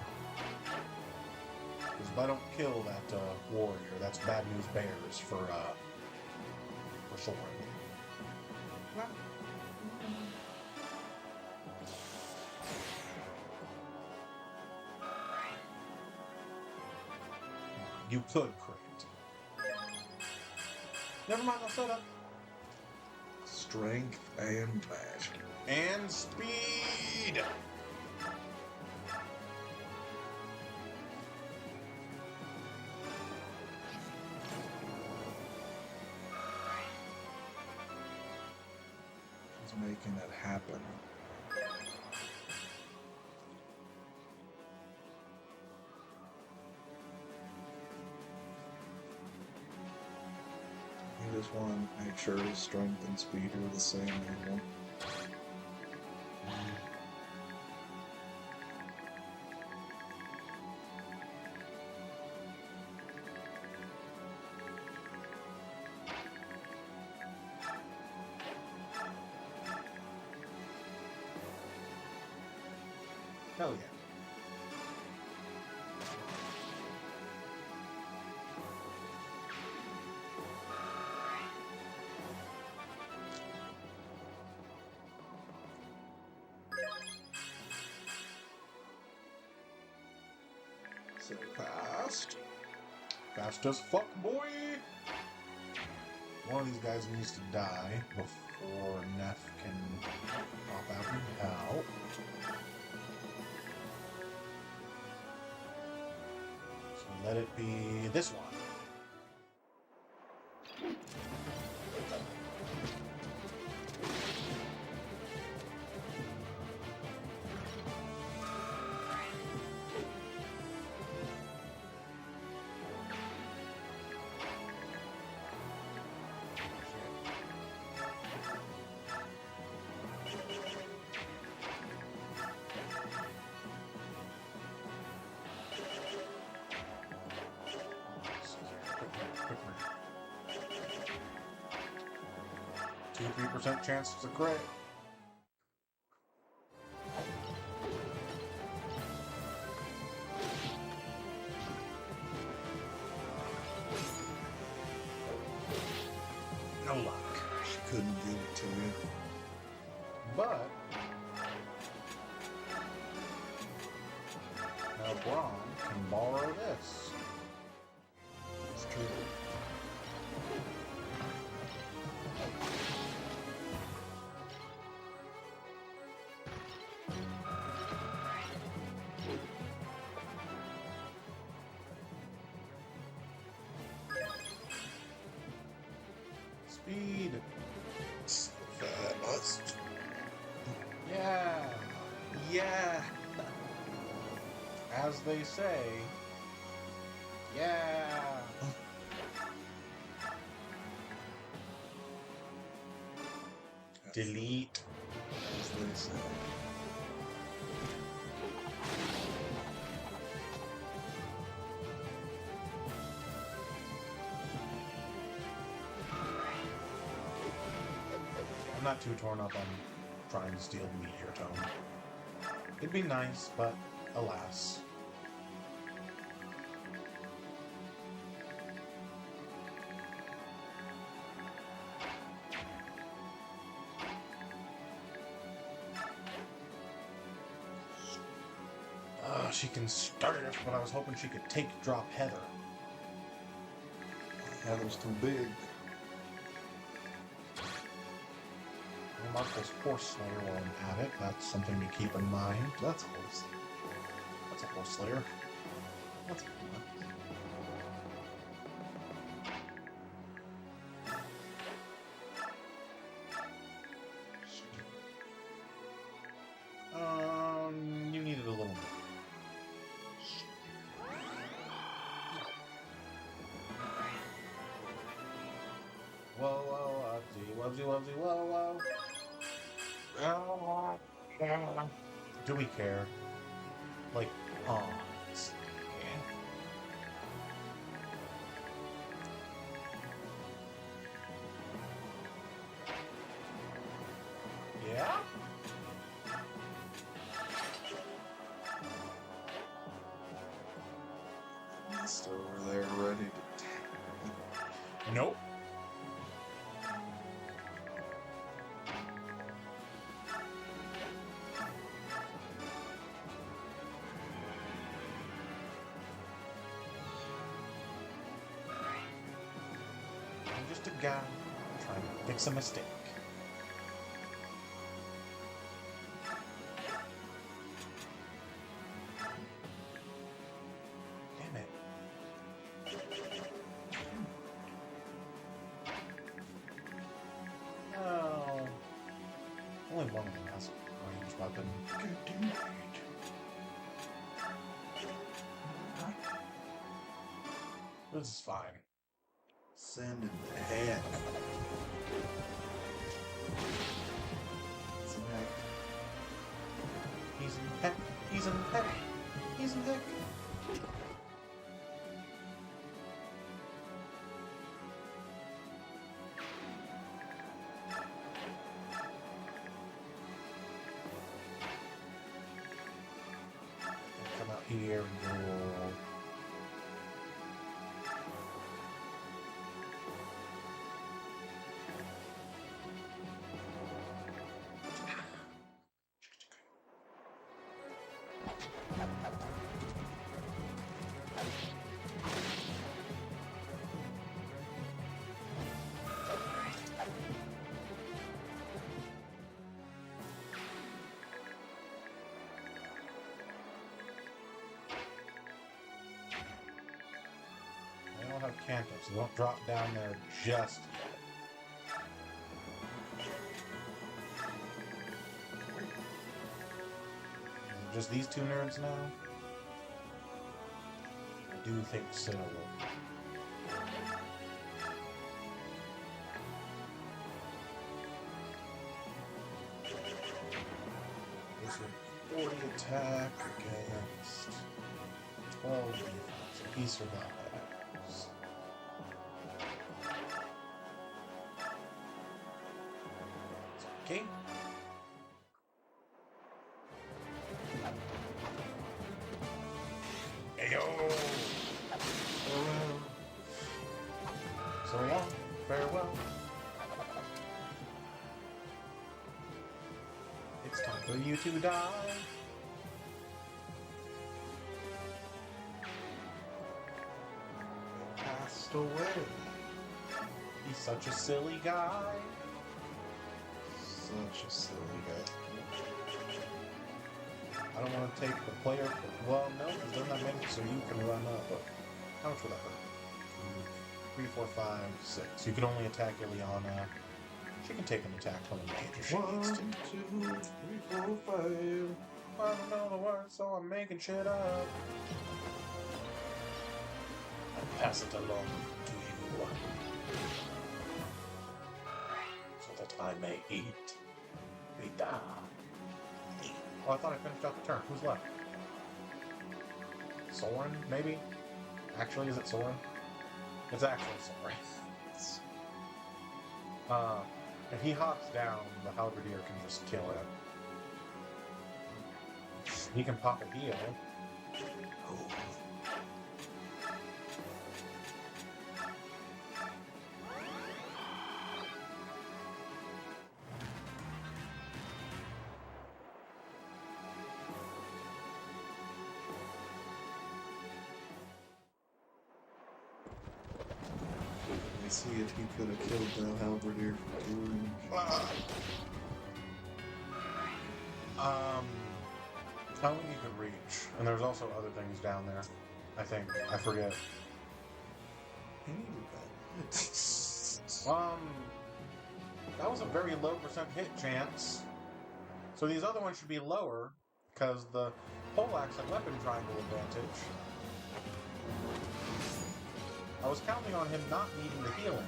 Because if I don't kill that warrior, that's bad news bears for Soren. You could crit. Never mind, I'll set up. Strength and magic. And speed! She's making it happen. You just want to make sure his strength and speed are the same level. Hell yeah. So fast. Fast as fuck, boy! One of these guys needs to die before Neff can pop out and help. So Let it be this one. Two, 3% chance to crit. No luck. She couldn't give it to you. But now Braun can borrow this. It's true. Speed. So fast. Yeah. Yeah. As they say. Yeah. Delete. As they say. I'm not too torn up on trying to steal the Meteor Tome. It'd be nice, but alas. She can start it, but I was hoping she could take drop Heather. Heather's too big. We'll mark this Horse Slayer while I'm at it. That's something to keep in mind. That's horse. That's a Horse Slayer. That's You needed a little more. Whoa, whoa, wubsy, wubsy, whoa, whoa. Do we care? Like, pawns. Yeah? Just over there ready to Nope. I'm just a guy trying to fix a mistake. Damn it. Oh. Only one of them has a ranged weapon. This is fine. send him to heck. Some heck. He's in heck. He's in heck. He's in heck. Come out here and roll. Kanto, so don't drop down there just yet. Is it just these two nerds now? I do think so. Is it 40 attack against 12 defense? So he survives. Okay. Ayo! So long. Farewell. It's time for you to die. Passed away. He's such a silly guy. Such a silly guy. I don't want to take the player. Well, no, because they're not meant so you can run up. But how much would that hurt? 3, 4, 5, 6. You can only attack Ileana. She can take an attack from a mage if she needs 1, to. 2, 3, 4, 5. I don't know the words, so I'm making shit up. And pass it along to you. So that I may eat. Vida. Oh, I thought I finished out the turn. Who's left? Soren, maybe? Actually, is it Soren? It's actually Soren. If he hops down, the halberdier can just kill him. He can pop a heal. I see if he could have killed the halberdier for doing. How long you could reach? And there's also other things down there. I think. I forget. That was a very low % hit chance. So these other ones should be lower, because the poleaxe had weapon triangle advantage. I was counting on him not needing the healing.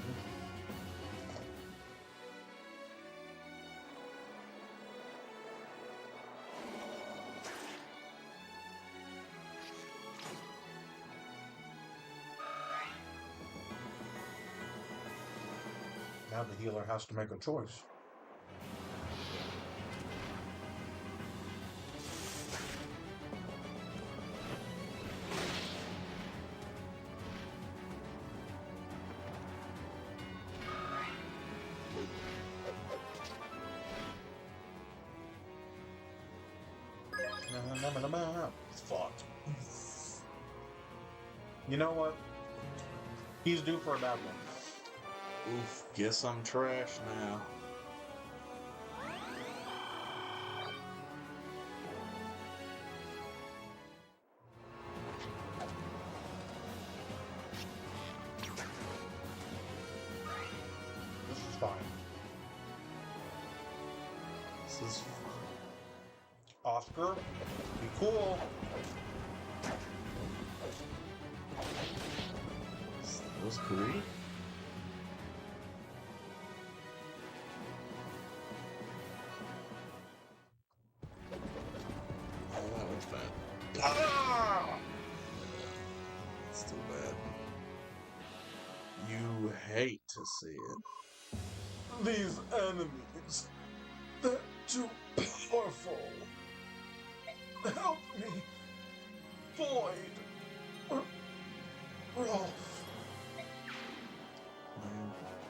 Now the healer has to make a choice. Fucked. You know what? He's due for a bad one. Oof, guess I'm trash now. This is fine. This is Oscar, be cool. that was great. Oh, that was bad. Ah! Still bad. You hate to see it. These enemies, they're too powerful. Help me, Void. Rolf.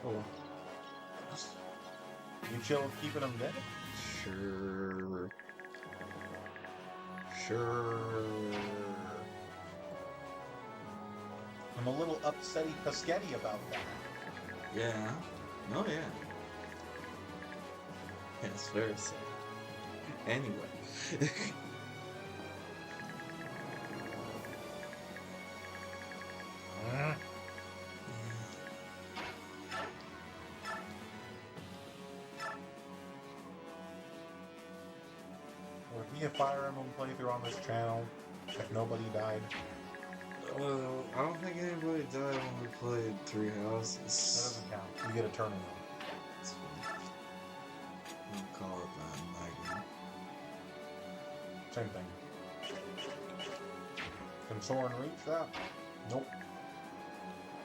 Oh. You chill with keeping them dead? Sure. Sure. I'm a little upsetty Pescetti about that. Yeah. Oh, yeah. That's very sad. Anyway. Would it be a Fire Emblem playthrough on this channel if nobody died? I don't think anybody died when we played Three That Houses. doesn't count. You get a tournament. We'll call it that, Maggie. Same thing. Can Soren reach that? Nope.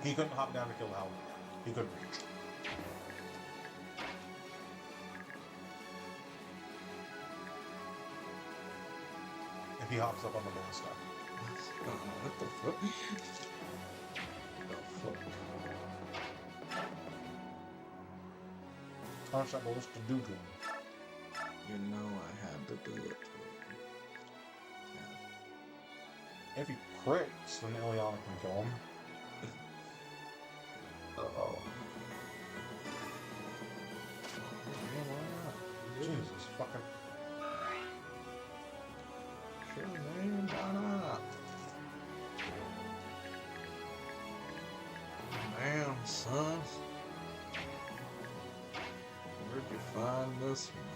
He couldn't hop down to kill Hal. He couldn't reach. If he hops up on the bonus star. What the fuck? The fuck? How much that supposed to do to him? You know I had to do it to him. If he crits, then Ileana can kill him. Uh-oh. Jesus fucking. Sure, man, why not? Damn, son. Where'd you find this one?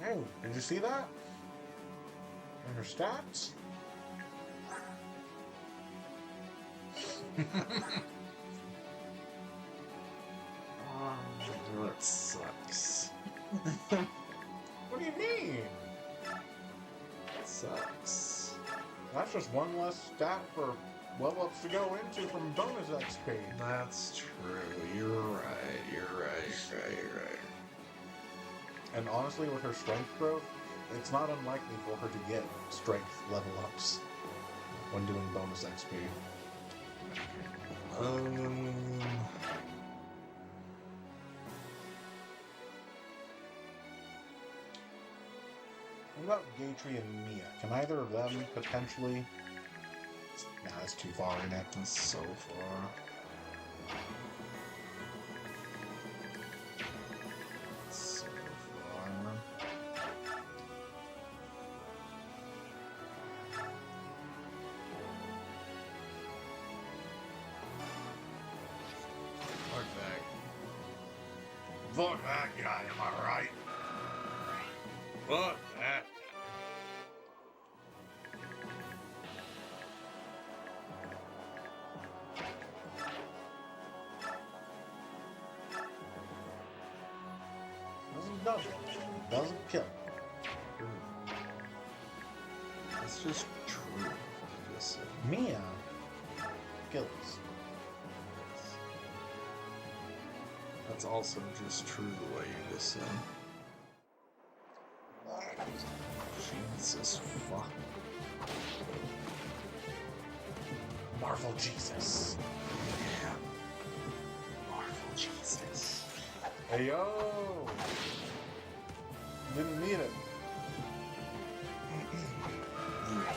Hey, did you see that? In her stats? That sucks. What do you mean? That sucks. That's just one less stat for level-ups to go into from bonus XP. That's true. You're right. You're right. You're right. And honestly, with her strength growth, it's not unlikely for her to get strength level-ups when doing bonus XP. What about Gatry and Mia? Can either of them potentially... Nah, that's too far in it. That's so far. So far. Fuck that. Fuck that guy, am I right? Fuck that. Doesn't kill. That's just true. You just said. Mia kills. That's also just true the way you just said. Jesus fuck. Marvel Jesus. Yeah. Marvel Jesus. Hey yo! Didn't need it.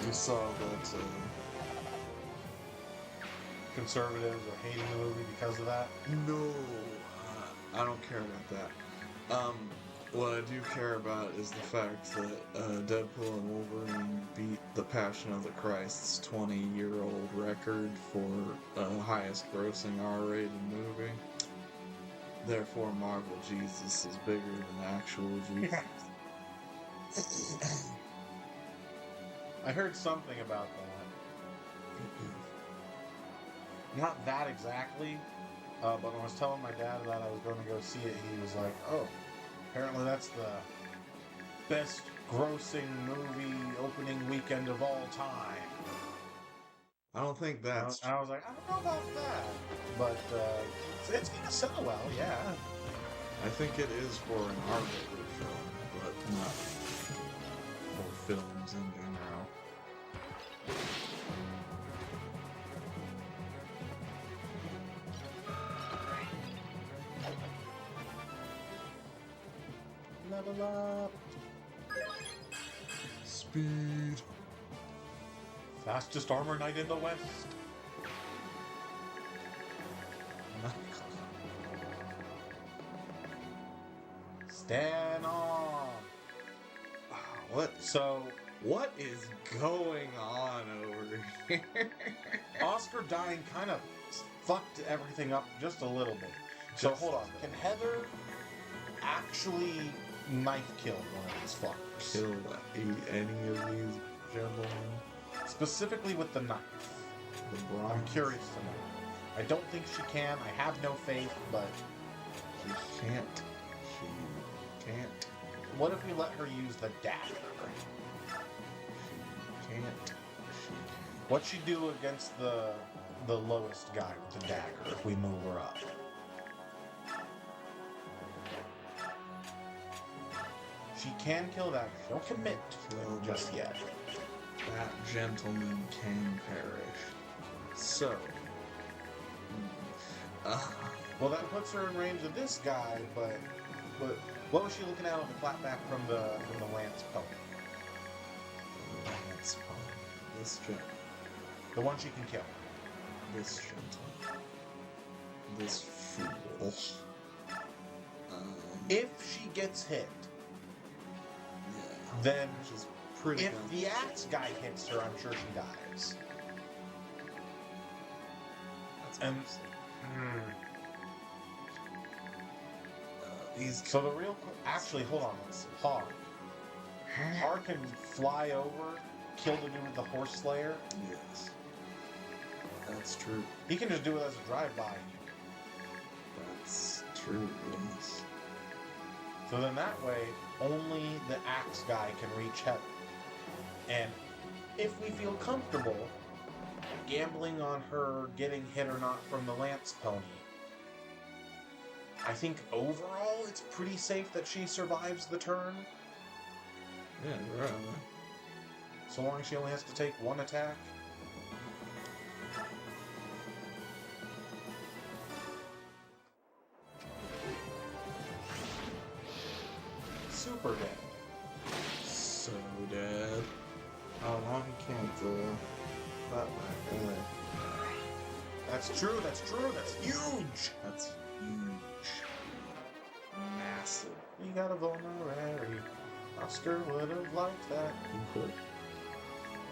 You saw that Conservatives are hating the movie because of that. no, I don't care about that. What I do care about is the fact that Deadpool and Wolverine beat The Passion of the Christ's 20-year-old record for highest grossing R-rated movie. Therefore, Marvel Jesus is bigger than actual Jesus. I heard something about that. Not that exactly, but when I was telling my dad that I was going to go see it, he was like, oh, apparently that's the best grossing movie opening weekend of all time. I don't think that's And I was like, I don't know about that. But it's going to sell well, yeah. I think it is for an R-rated film, but not for films in general. level up. Speed. Fastest armor knight in the West. Stand on. What is going on over here? Oscar dying kind of fucked everything up just a little bit. So hold on. Can Heather actually knife kill one of these fuckers? Kill any of these gentlemen? Specifically with the knife. The I'm bronze? curious to know. I don't think she can. I have no faith, but She can't. She can't. what if we let her use the dagger? She can't. What'd she do against the lowest guy with the dagger if we move her up? She can kill that guy. Don't commit to it just yet. That gentleman can perish. So. Well, that puts her in range of this guy, but what was she looking at on the clapback from the lance pony? Lance pony. This gentleman. The one she can kill. This gentleman. This fool. If she gets hit, Yeah. then Which is pretty if dumb. the axe guy hits her, I'm sure she dies. That's And he's so the real actually, hold on, Har. Har can fly over, kill the dude with the horse slayer. yes. That's true. He can just do it as a drive-by. That's true. Yes. So then that way, only the axe guy can reach Heather. And if we feel comfortable gambling on her getting hit or not from the lance pony, I think overall it's pretty safe that she survives the turn, Yeah, you're right. Man. so long as she only has to take one attack. Super dead. So dead. How long can't that back? That's true, that's true, that's huge! That's huge. Massive. You got a vulnerary. Oscar would have liked that. You could.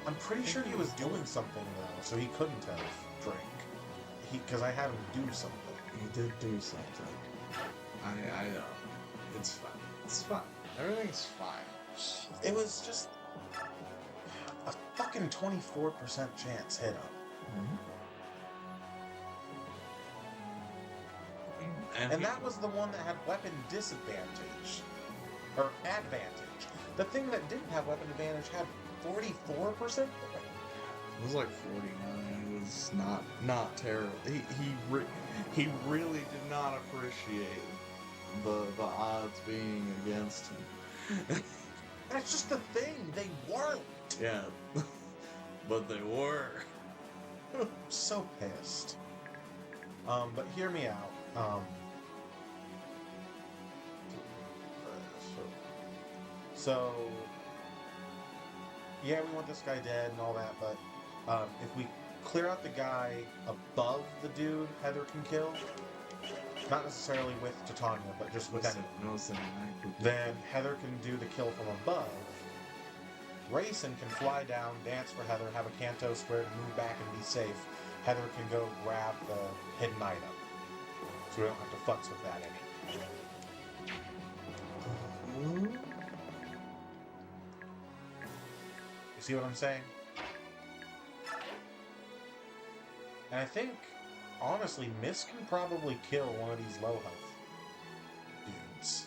I'm pretty sure he was doing something though, so he couldn't have drank. Because I had him do something. He did do something. I know. It's fine. It's fine. Everything's fine. It was just a fucking 24% chance hit him. And that was the one that had weapon disadvantage. Or advantage. The thing that didn't have weapon advantage had 44%? It was like 49. It was not terrible. He really did not appreciate the odds being against him. That's just the thing. They weren't. Yeah, but they were. I'm so pissed. But hear me out. So, yeah, we want this guy dead and all that, but if we clear out the guy above the dude Heather can kill, not necessarily with Titania, but just with any, then Heather can do the kill from above. Rayson can fly down, dance for Heather, have a Canto square to move back and be safe. Heather can go grab the hidden item. So we don't have to futz with that anymore. You see what I'm saying? And I think, honestly, Miss can probably kill one of these low health dudes.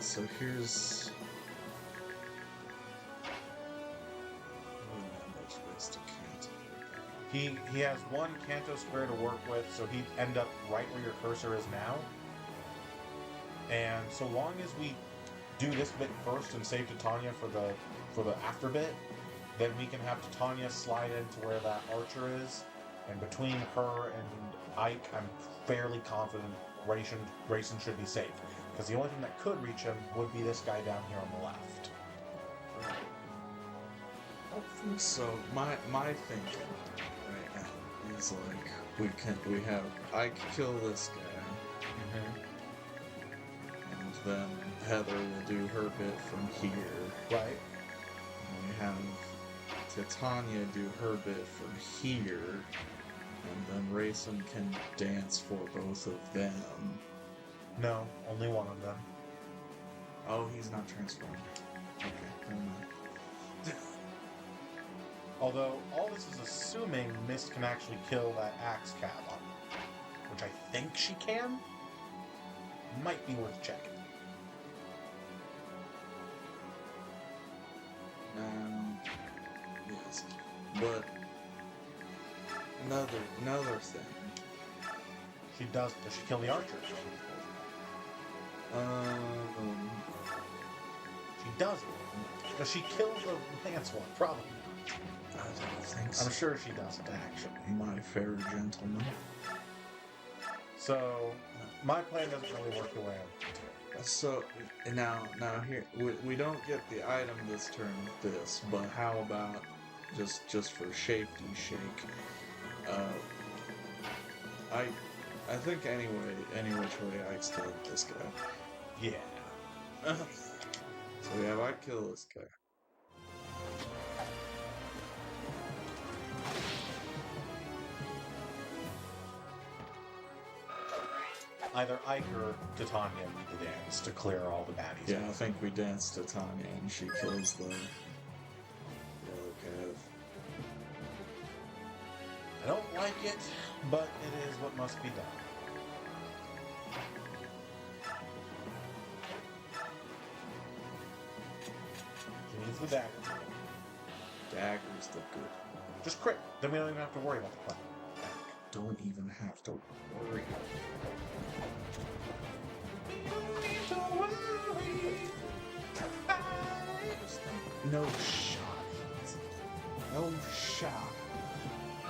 So here's... He has one Canto square to work with, so he'd end up right where your cursor is now. And so long as we do this bit first and save Titania for the after bit, then we can have Titania slide into where that archer is. And between her and Ike, I'm fairly confident Grayson should be safe. Because the only thing that could reach him would be this guy down here on the left. So my thinking right now is like I could kill this guy, and then Heather will do her bit from here. Right. And we have Titania do her bit from here, and then Rayson can dance for both of them. No, only one of them. Oh, he's not transformed. Okay, never mind. Although, all this is assuming Mist can actually kill that axe cab on him, which I think she can. Might be worth checking. Yes, but another thing. She does she kill the archer? She doesn't. Does she kill the lance one? Probably not. I don't think so. I'm sure she doesn't, actually. My fair gentleman. So, my plan doesn't really work the way I'm doing. So, now here, we don't get the item this turn with this, but how about, just for safety's sake, I think any which way I kill this guy. Yeah. So we have I kill this guy. Either Ike or Titania need to dance to clear all the baddies. Yeah, I think we dance to Tanya and she kills the other guy. I don't like it, but it is what must be done. She needs the dagger. Daggers look good. Just crit. Then we don't even have to worry about the plan. Don't even have to worry. No shot. No shot.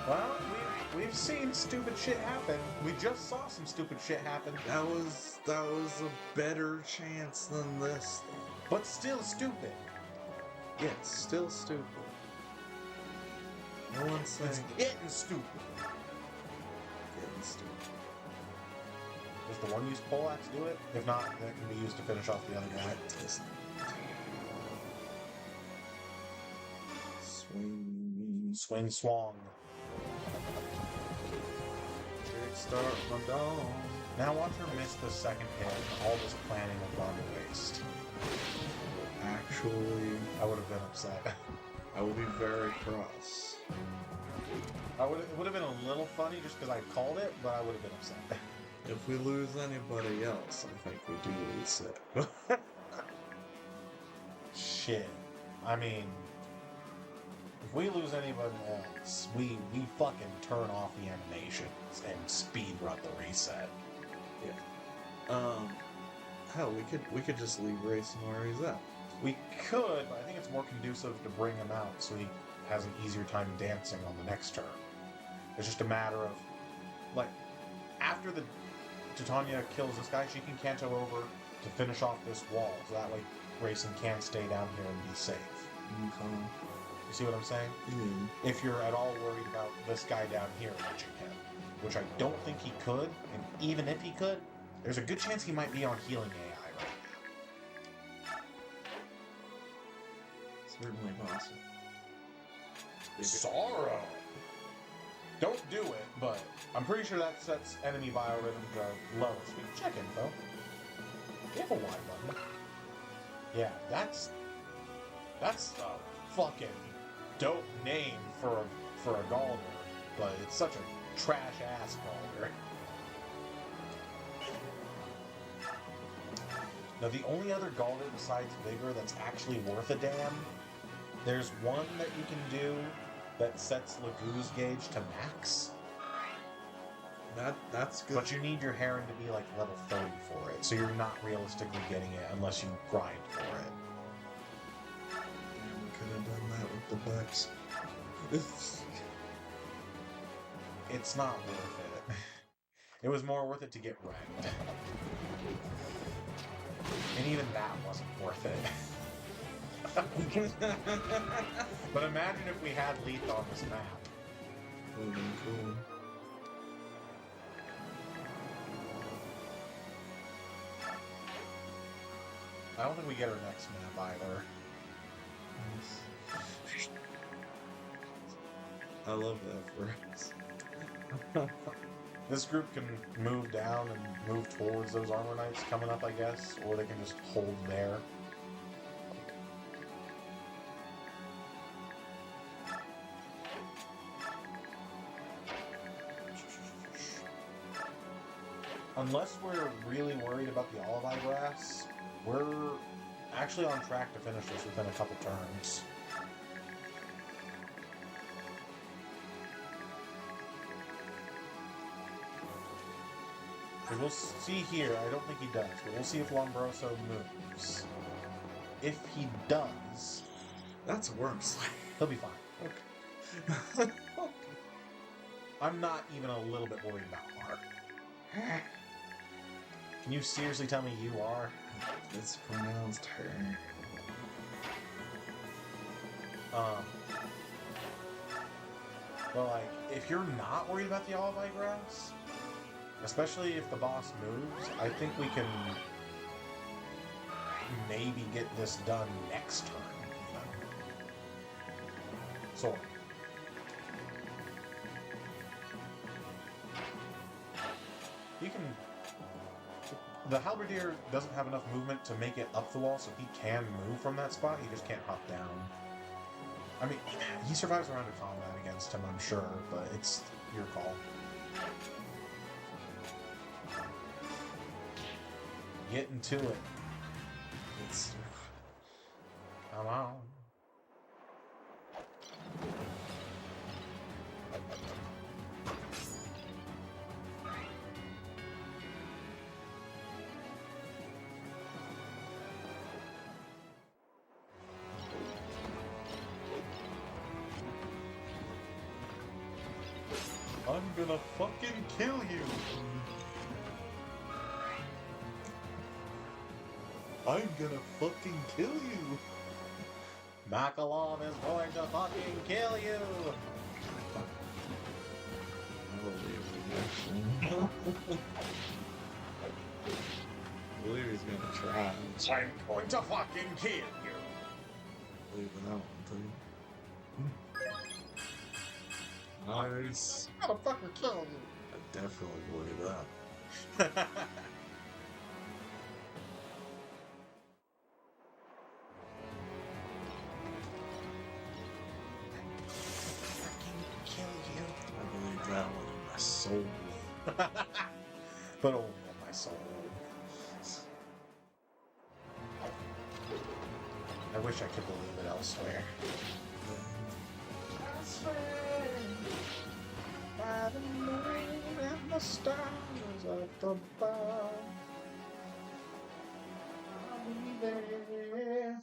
Well, we've seen stupid shit happen. We just saw some stupid shit happen. That was a better chance than this. But still stupid. Yeah, it's still stupid. No one's saying It's getting stupid. getting stupid. Does the one-use poleaxe do it? If not, then it can be used to finish off the other guy. Listen. Swing. Swing swung. Kickstart my dog. Now watch her miss the second hit, and all this planning will gone to waste. Actually, I would have been upset. I will be very cross. It would have been a little funny just because I called it, but I would have been upset. If we lose anybody else, I think we do lose it. Shit. I mean, if we lose anybody else, we fucking turn off the animations and speed run the reset. Hell, we could just leave Rayson where he's at. We could, but I think it's more conducive to bring him out so he has an easier time dancing on the next turn. It's just a matter of, like, after the Titania kills this guy, she can canto over to finish off this wall, so that way Grayson can stay down here and be safe. Okay. You see what I'm saying? Yeah. If you're at all worried about this guy down here reaching him, which I don't think he could, and even if he could, there's a good chance he might be on healing AI right now. Certainly possible. Sorrow! Don't do it, but I'm pretty sure that sets enemy biorhythm to lowest. We can check info. We have a Y button. Yeah, that's a fucking dope name for a Galder, but it's such a trash ass Galder. Now the only other Galder besides Vigor that's actually worth a damn, there's one that you can do that sets Lagoo's gauge to max. That's good. But you need your Heron to be like level 30 for it, so you're not realistically getting it unless you grind for it. Damn, we could have done that with the Bex. It's not worth it. It was more worth it to get wrecked. And even that wasn't worth it. But imagine if we had Leith on this map. Would have been cool. I don't think we get our next map either. I love that phrase. This group can move down and move towards those armor knights coming up, I guess, or they can just hold there. Unless we're really worried about the olive grass, we're actually on track to finish this within a couple turns. Because we'll see here, I don't think he does, but we'll see if Lombroso moves. If he does, That's a worm slay. he'll be fine. Okay. I'm not even a little bit worried about Mark. Can you seriously tell me you are? It's pronounced her. But like, if you're not worried about the olive grass, especially if the boss moves, I think we can maybe get this done next turn. You know? Sort of. He can. The halberdier doesn't have enough movement to make it up the wall, so he can move from that spot. He just can't hop down. I mean, he survives around a combat against him, I'm sure, but it's your call. Get into it. It's Come on. I'm gonna fucking kill you! I'm gonna fucking kill you! Makalov is going to fucking kill you! I believe he actually. I believe he's gonna try. I'm going to fucking kill you. I believe in that one too. Nice. I'm gonna fucking kill you. I definitely believe that. Kill you. I believe that one in my soul. But only in my soul. I wish I could believe it elsewhere. I swear by the moon and the stars up above, I'll be there.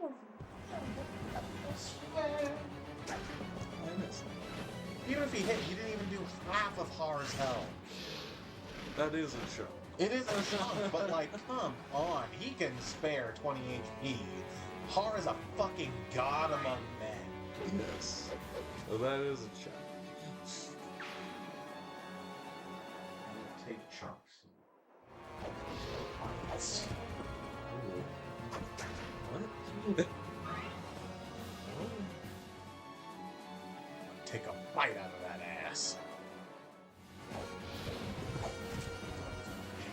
I swear. Even if he hit, he didn't even do half of Har's hell. That is a show. It is a chunk, but like, come on. He can spare 20 HP. Har is a fucking god among men. Yes. Well, that is a show. Take chunks. What? Take a bite out of that ass.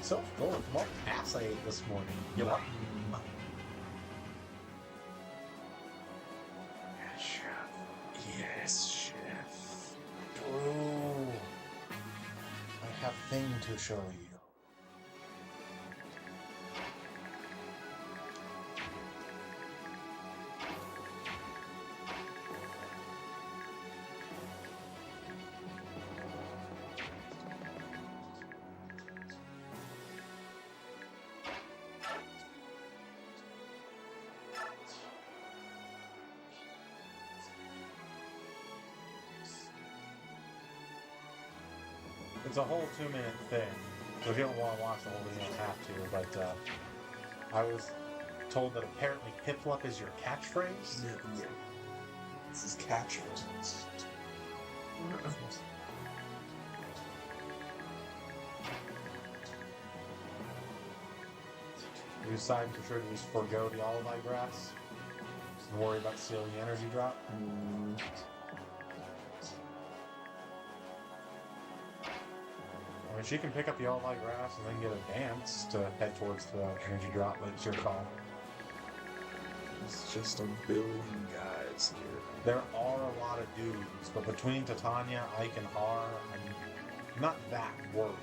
So full of more ass I ate this morning. You want? Yes, chef. Yes, chef. Ooh. I have thing to show you. It's a whole 2-minute thing. So if you don't want to watch the whole thing, you don't have to. But I was told that apparently Piplup is your catchphrase. Yeah. This is catchphrase. You decide to sure to just forego the Olive Grass. Just don't worry about stealing the energy drop. I mean, she can pick up the Olive Grass and then get a dance to head towards the energy drop, but it's your call. It's just a billion guys here. There are a lot of dudes, but between Titania, Ike, and Har, I'm not that worried.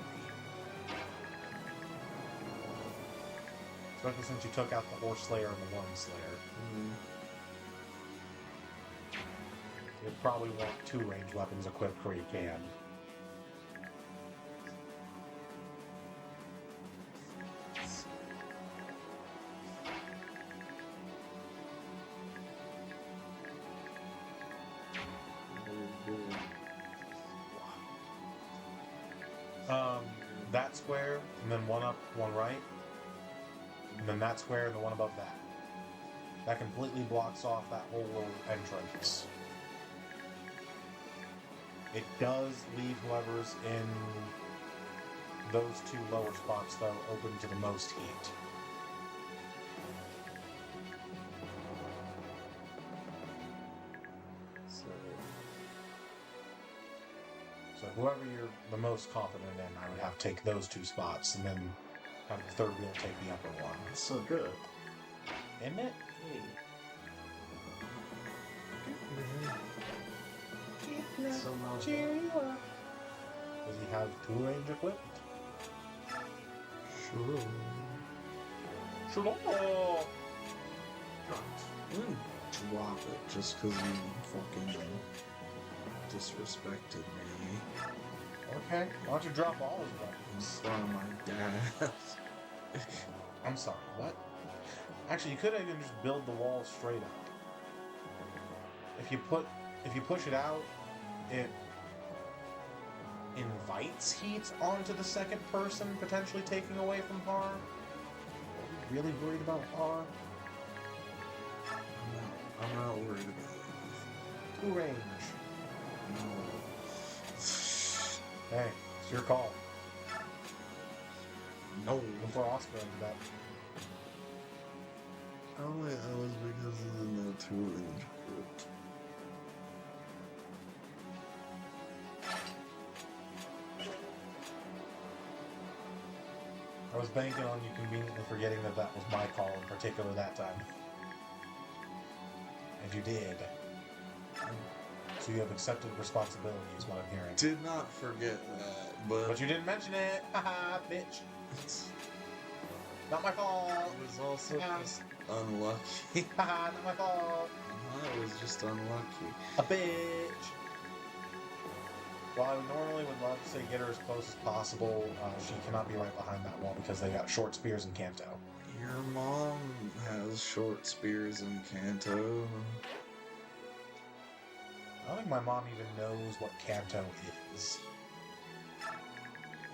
Especially since you took out the Horse Slayer and the Worm Slayer. You'd probably want 2 ranged weapons equipped where you can. That square, and then one up, one right, and then that square, and the one above that. That completely blocks off that whole little entrance. It does leave whoever's in those 2 lower spots, though, open to the most heat. So whoever you're the most confident in, I would have to take those 2 spots, and then have the third wheel take the upper one. That's so good. Isn't it? So much. Does he have 2 range equipped? Sure. Sure. Drop it just because you fucking disrespected me. Okay. Why don't you drop all his In weapons? front of my dad. I'm sorry, what? Actually, you could even just build the wall straight up. If you push it out, it invites heat onto the second person, potentially taking away from Har. Are we really worried about Har? I'm not worried about it. 2 range. No. Hey, it's your call. No. Before Oscar ended up. Oh, wait, that was because of the no 2 range group. I was banking on you conveniently forgetting that that was my call in particular that time. And you did. So you have accepted responsibility is what I'm hearing. Did not forget that, but... But you didn't mention it! Haha, bitch! It's, Not my fault! it was also just unlucky. Haha, not my fault! It was just unlucky. A bitch! Well, I normally would love to say get her as close as possible. She cannot be right behind that wall because they got short spears and Kanto. Your mom has short spears in Kanto. I don't think my mom even knows what Kanto is.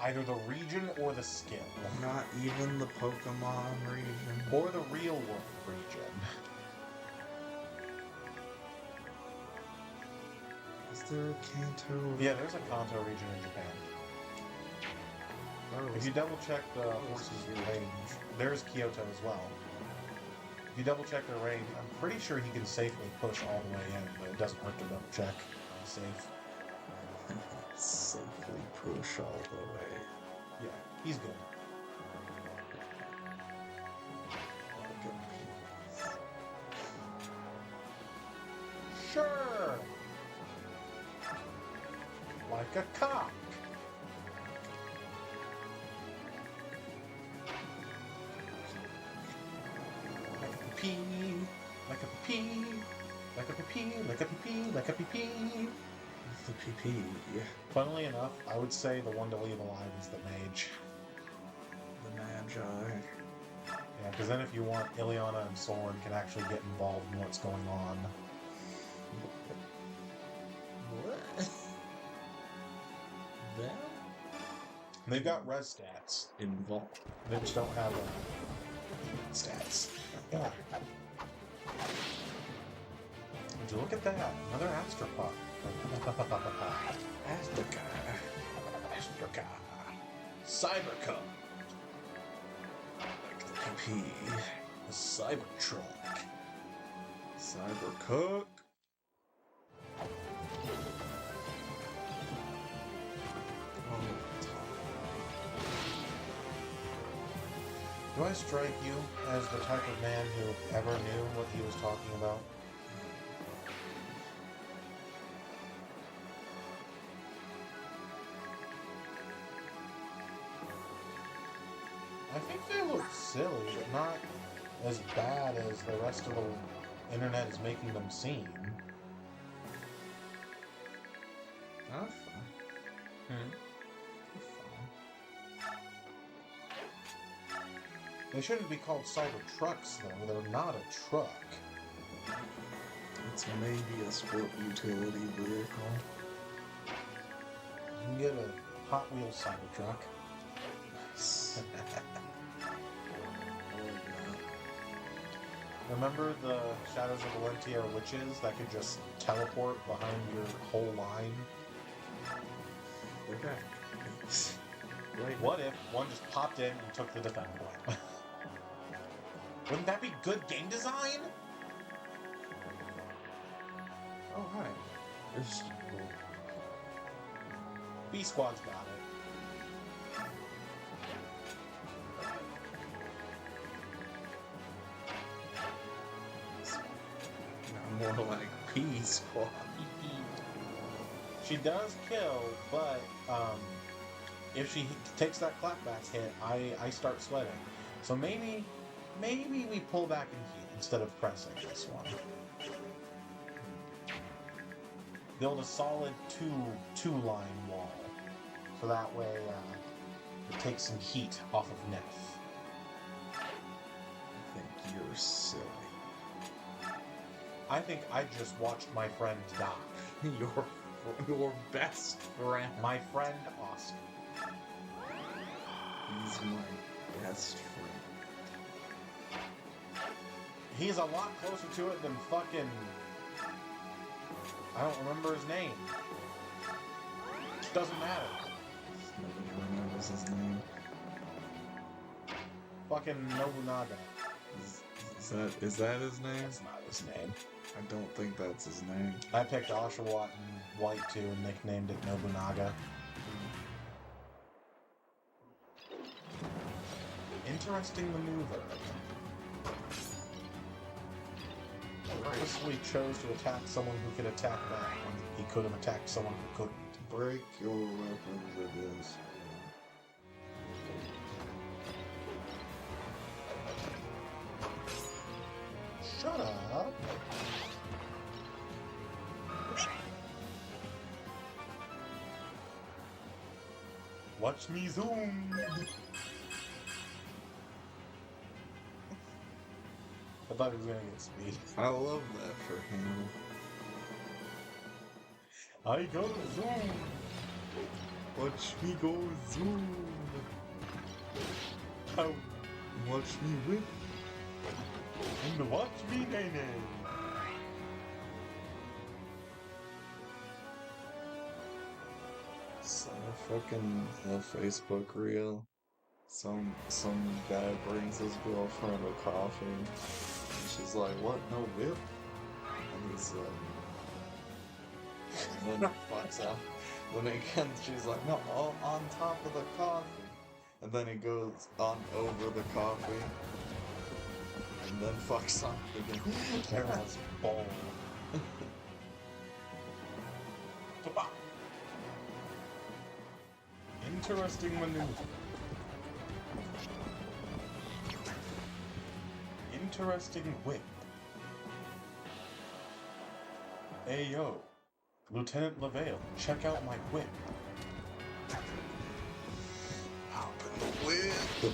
Either the region or the skill. Not even the Pokemon region. Or the real world region. Is there a Kanto? Yeah, there's a Kanto region in Japan. If you double check the horses' range, there's Kyoto as well. If you double check their range, I'm pretty sure he can safely push all the way in, but it doesn't hurt to double check. He's safe. Safely push all the way. Yeah, he's good. Sure! Like a cock. Like a pee, like a pee, like a pee, like a pee, like a pee. The PP, yeah. Funnily enough, I would say the one to leave alive is the mage. The Magi. Yeah, because then if you want, Ileana and Soren can actually get involved in what's going on. What? That? They've got res stats. involved. They just don't have stats. Yeah. Would you look at that? Another astropod. Africa. Africa. Cybercup. Like the PP. The Cybertruck. Cybercook. Do I strike you as the type of man who ever knew what he was talking about? I think they look silly, but not as bad as the rest of the internet is making them seem. That's fine. They shouldn't be called Cybertrucks, though. They're not a truck. It's maybe a sport utility vehicle. You can get a Hot Wheels Cybertruck. Remember the Shadows of Valentia witches that could just teleport behind your whole line? Okay. Right. What if one just popped in and took the defender away? Wouldn't that be good game design? Oh, hi. There's B Squad's got it. more like P Squad. She does kill, but if she takes that clapback hit, I start sweating. So maybe we pull back in heat instead of pressing this one. Build a solid two-line wall, so that way it takes some heat off of Neff. I think you're silly. I think I just watched my friend die. Your best friend. My friend Oscar. He's my best friend. He's a lot closer to it than fucking... I don't remember his name. Doesn't matter. Nobody remembers his name. Fucking Nobunaga. Is that his name? That's not his name. I don't think that's his name. I picked Oshawott and White too and nicknamed it Nobunaga. Interesting maneuver. Purposely chose to attack someone who could attack back when he could have attacked someone who couldn't. Break your weapons, I guess. Shut up! Watch me zoom! I thought he was gonna get speed. I love that for him. I go zoom! Watch me go zoom. Oh, Watch me whip. and watch me nay nay! So fucking a Facebook reel. Some guy brings his girlfriend a coffee. And she's like, "What? No whip?" And he's like, and then he fucks up. Then again, she's like, "No, all on top of the coffee." And then he goes on over the coffee. And then fucks up again. Carol's ball. Interesting maneuver. Interesting whip. Ayo, Lieutenant LaVale, check out my whip. Open the whip.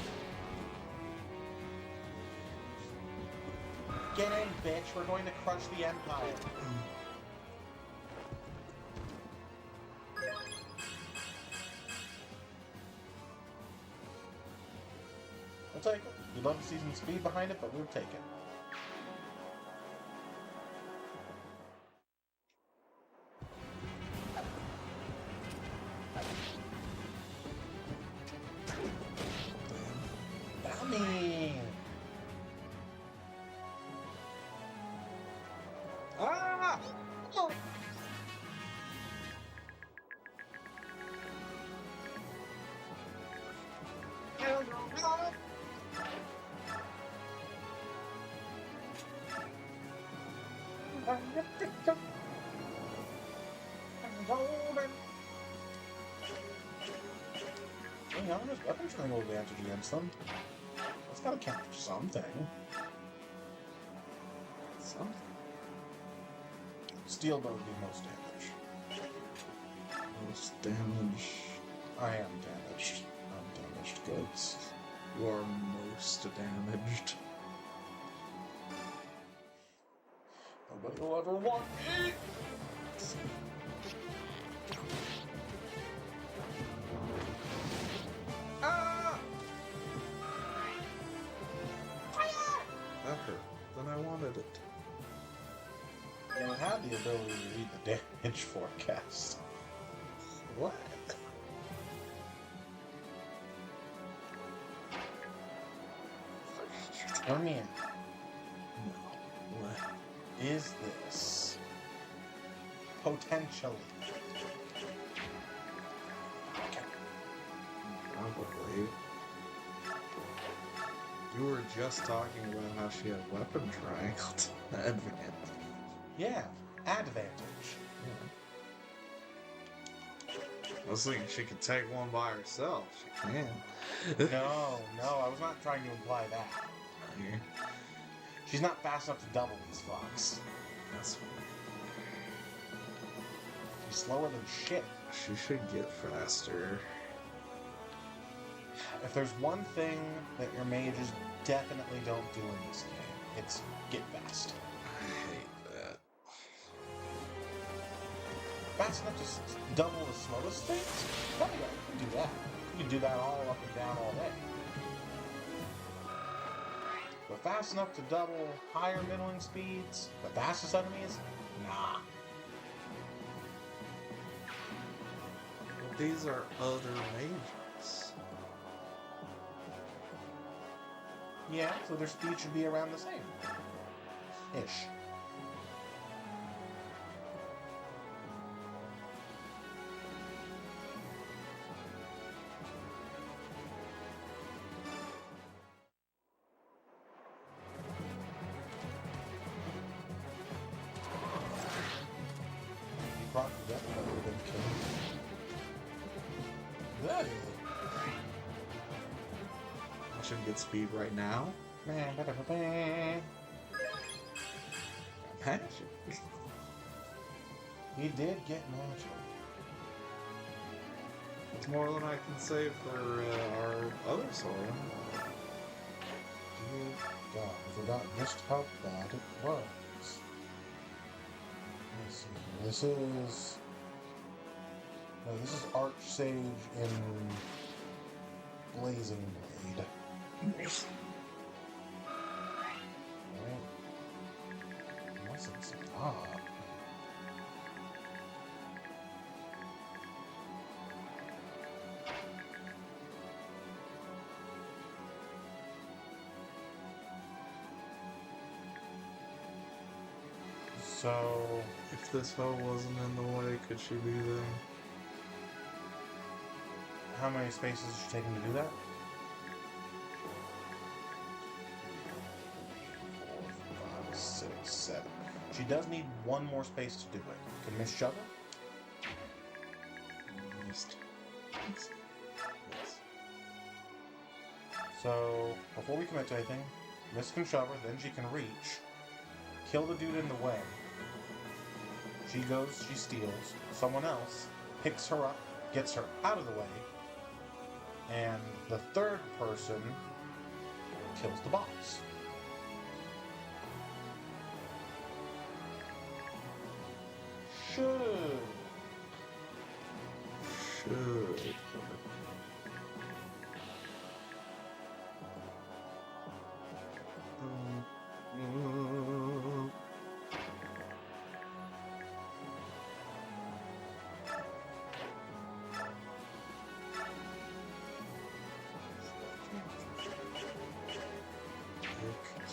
Get in, bitch. We're going to crush the Empire. take it. We'd love to see some speed behind it, but we'll take it. Dummy! Ah! Being honest, weapon triangle advantage against them. That's gotta count for something. Something. Steel bow would do most damage. Most damage. I am damaged. I'm damaged goods. You are most damaged. Nobody will ever want me! Ah! That hurt. Then I wanted it. You have the ability to read the damage forecast. What? Come in. No. What? Is this potentially? Probably. You were just talking about how she had weapon triangle advantage. Yeah, advantage. I was thinking she could take one by herself. She can. No, I was not trying to imply that. She's not fast enough to double these fucks. That's She's slower than shit. She should get faster. If there's one thing that your mages definitely don't do in this game, it's get fast. I hate that. Fast enough to double the slowest things? Oh yeah, you can do that. You can do that all up and down all day. But fast enough to double higher middling speeds, the fastest enemies? Nah. But these are other mages. Yeah, so their speed should be around the same. Ish. Brought to death, that would have been killed. Ugh. I should get speed right now. Magic. He did get magic. It's more than I can say for our other Sora. Dear God, I forgot just how bad it was. Let's see. This is... No, this is Archsage in Blazing Blade. Right? Mustn't stop. So... If this hoe wasn't in the way, could she be there? How many spaces is she taking to do that? 4, 5, 6, 7. She does need one more space to do it. Can Miss shove her? Missed. Yes. So, before we commit to anything, Miss can shove her, then she can reach, kill the dude in the way. She goes, she steals. Someone else picks her up, gets her out of the way, and the third person kills the boss. Should.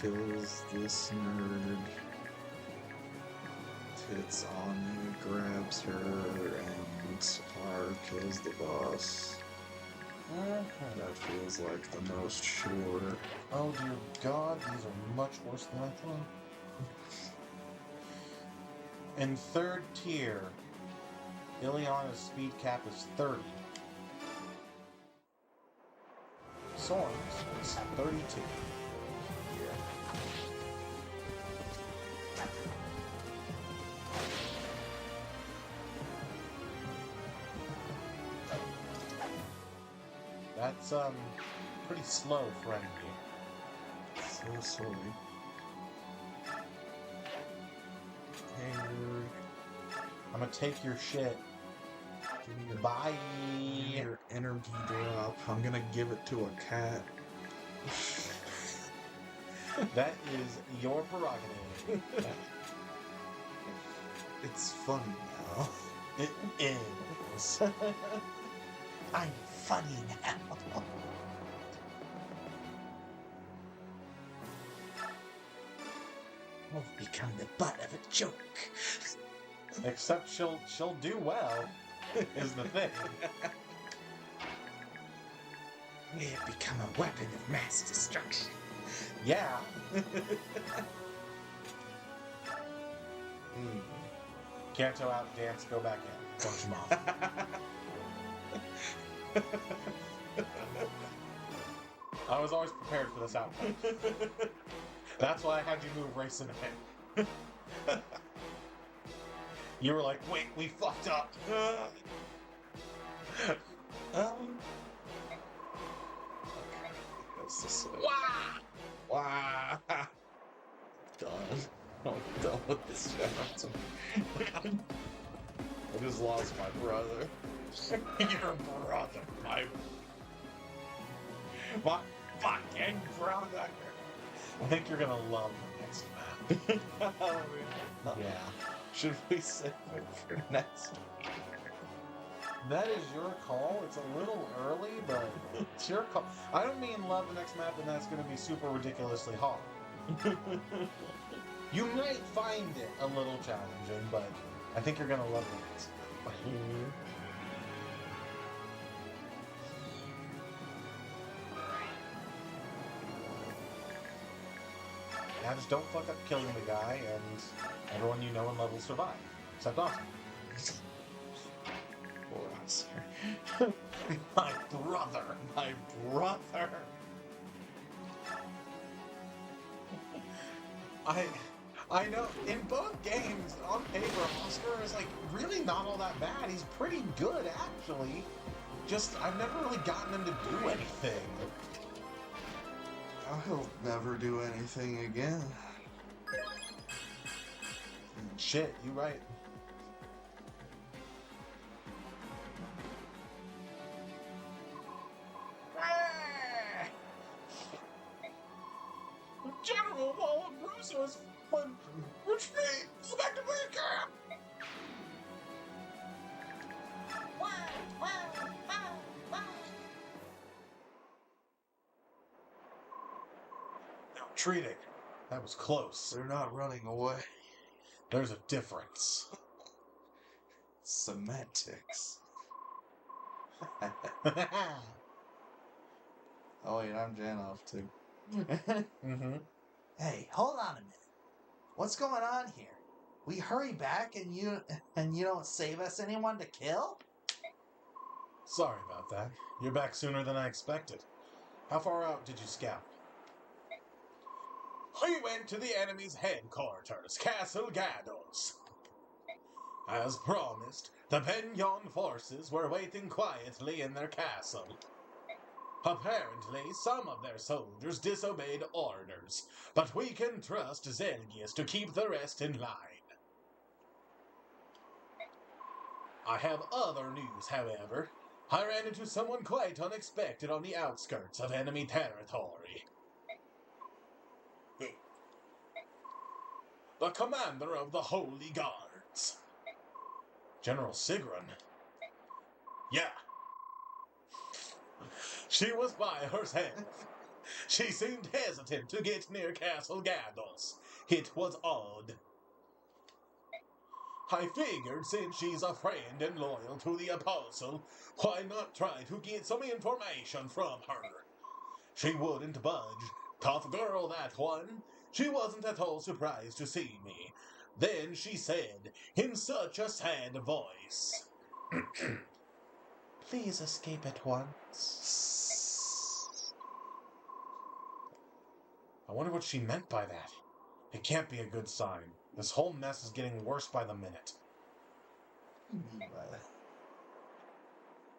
kills this nerd. Tits Anya grabs her, and Star kills the boss. That feels like the most sure. Oh dear God, these are much worse than I thought. In third tier, Ileana's speed cap is 30. Soren's is 32. That's pretty slow for enemy. So sorry. Hey, nerd. I'm gonna take your shit. Give me your, Bye. give me your energy drop. I'm gonna give it to a cat. That is your prerogative. It's funny now. It is. I'm funny now. I've become the butt of a joke. Except she'll do well, is the thing. We have become a weapon of mass destruction. Yeah. Kanto out, dance, go back in. Punch him off. I was always prepared for this outcome. That's why I had you move racing ahead. You were like, wait, we fucked up. That's the same. Wah! Wow. Done. I'm done with this chapter. I just lost my brother. Your brother. My fucking brother. I think you're gonna love the next map. Yeah. Should we save it for next week? That is your call. It's a little early, but it's your call. I don't mean love the next map and that's gonna be super ridiculously hard. You might find it a little challenging, but I think you're gonna love the next map. Yeah, just don't fuck up killing the guy, and everyone you know and love will survive. Except Austin. Poor Oscar. My brother. My brother. I know, in both games, on paper, Oscar is, like, really not all that bad. He's pretty good, actually. Just, I've never really gotten him to do anything. I'll never do anything again. Shit, you right. General Wall is retreat! Go back to Micaiah! No, retreating. That was close. They're not running away. There's a difference. Semantics. Oh wait, I'm Janoff too. Mm-hmm. Hey, hold on a minute. What's going on here? We hurry back and you don't save us anyone to kill? Sorry about that. You're back sooner than I expected. How far out did you scout? We went to the enemy's headquarters, Castle Gados. As promised, the Benyon forces were waiting quietly in their castle. Apparently, some of their soldiers disobeyed orders, but we can trust Zelgius to keep the rest in line. I have other news, however. I ran into someone quite unexpected on the outskirts of enemy territory. The commander of the Holy Guards. General Sigrun. Yeah. She was by herself. She seemed hesitant to get near Castle Gardos. It was odd. I figured since she's a friend and loyal to the Apostle, why not try to get some information from her? She wouldn't budge. Tough girl, that one. She wasn't at all surprised to see me. Then she said, in such a sad voice, "Please escape at once." I wonder what she meant by that. It can't be a good sign. This whole mess is getting worse by the minute.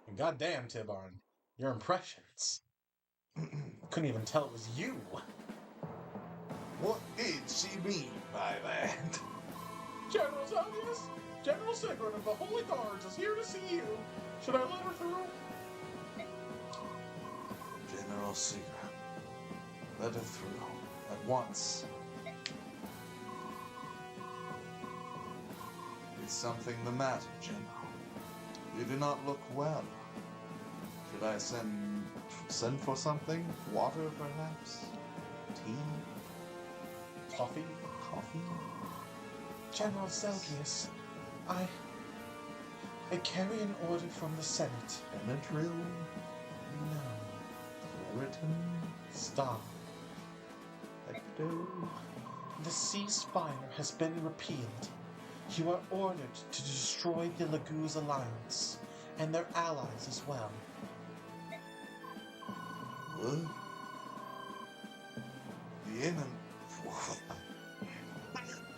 And goddamn, Tibarn, your impressions. Couldn't even tell it was you. What did she mean by that? General Zelgius, General Sigurd of the Holy Guards is here to see you. Should I let her through? General Sigurd, let her through at once. Is something the matter, General? You do not look well. Should I send for something? Water, perhaps? Tea? Coffee? Coffee? General Zelgius, I carry an order from the Senate. Benadryl? No. Written? Stop. Ecto? The ceasefire has been repealed. You are ordered to destroy the Laguz Alliance, and their allies as well. What? The enemy...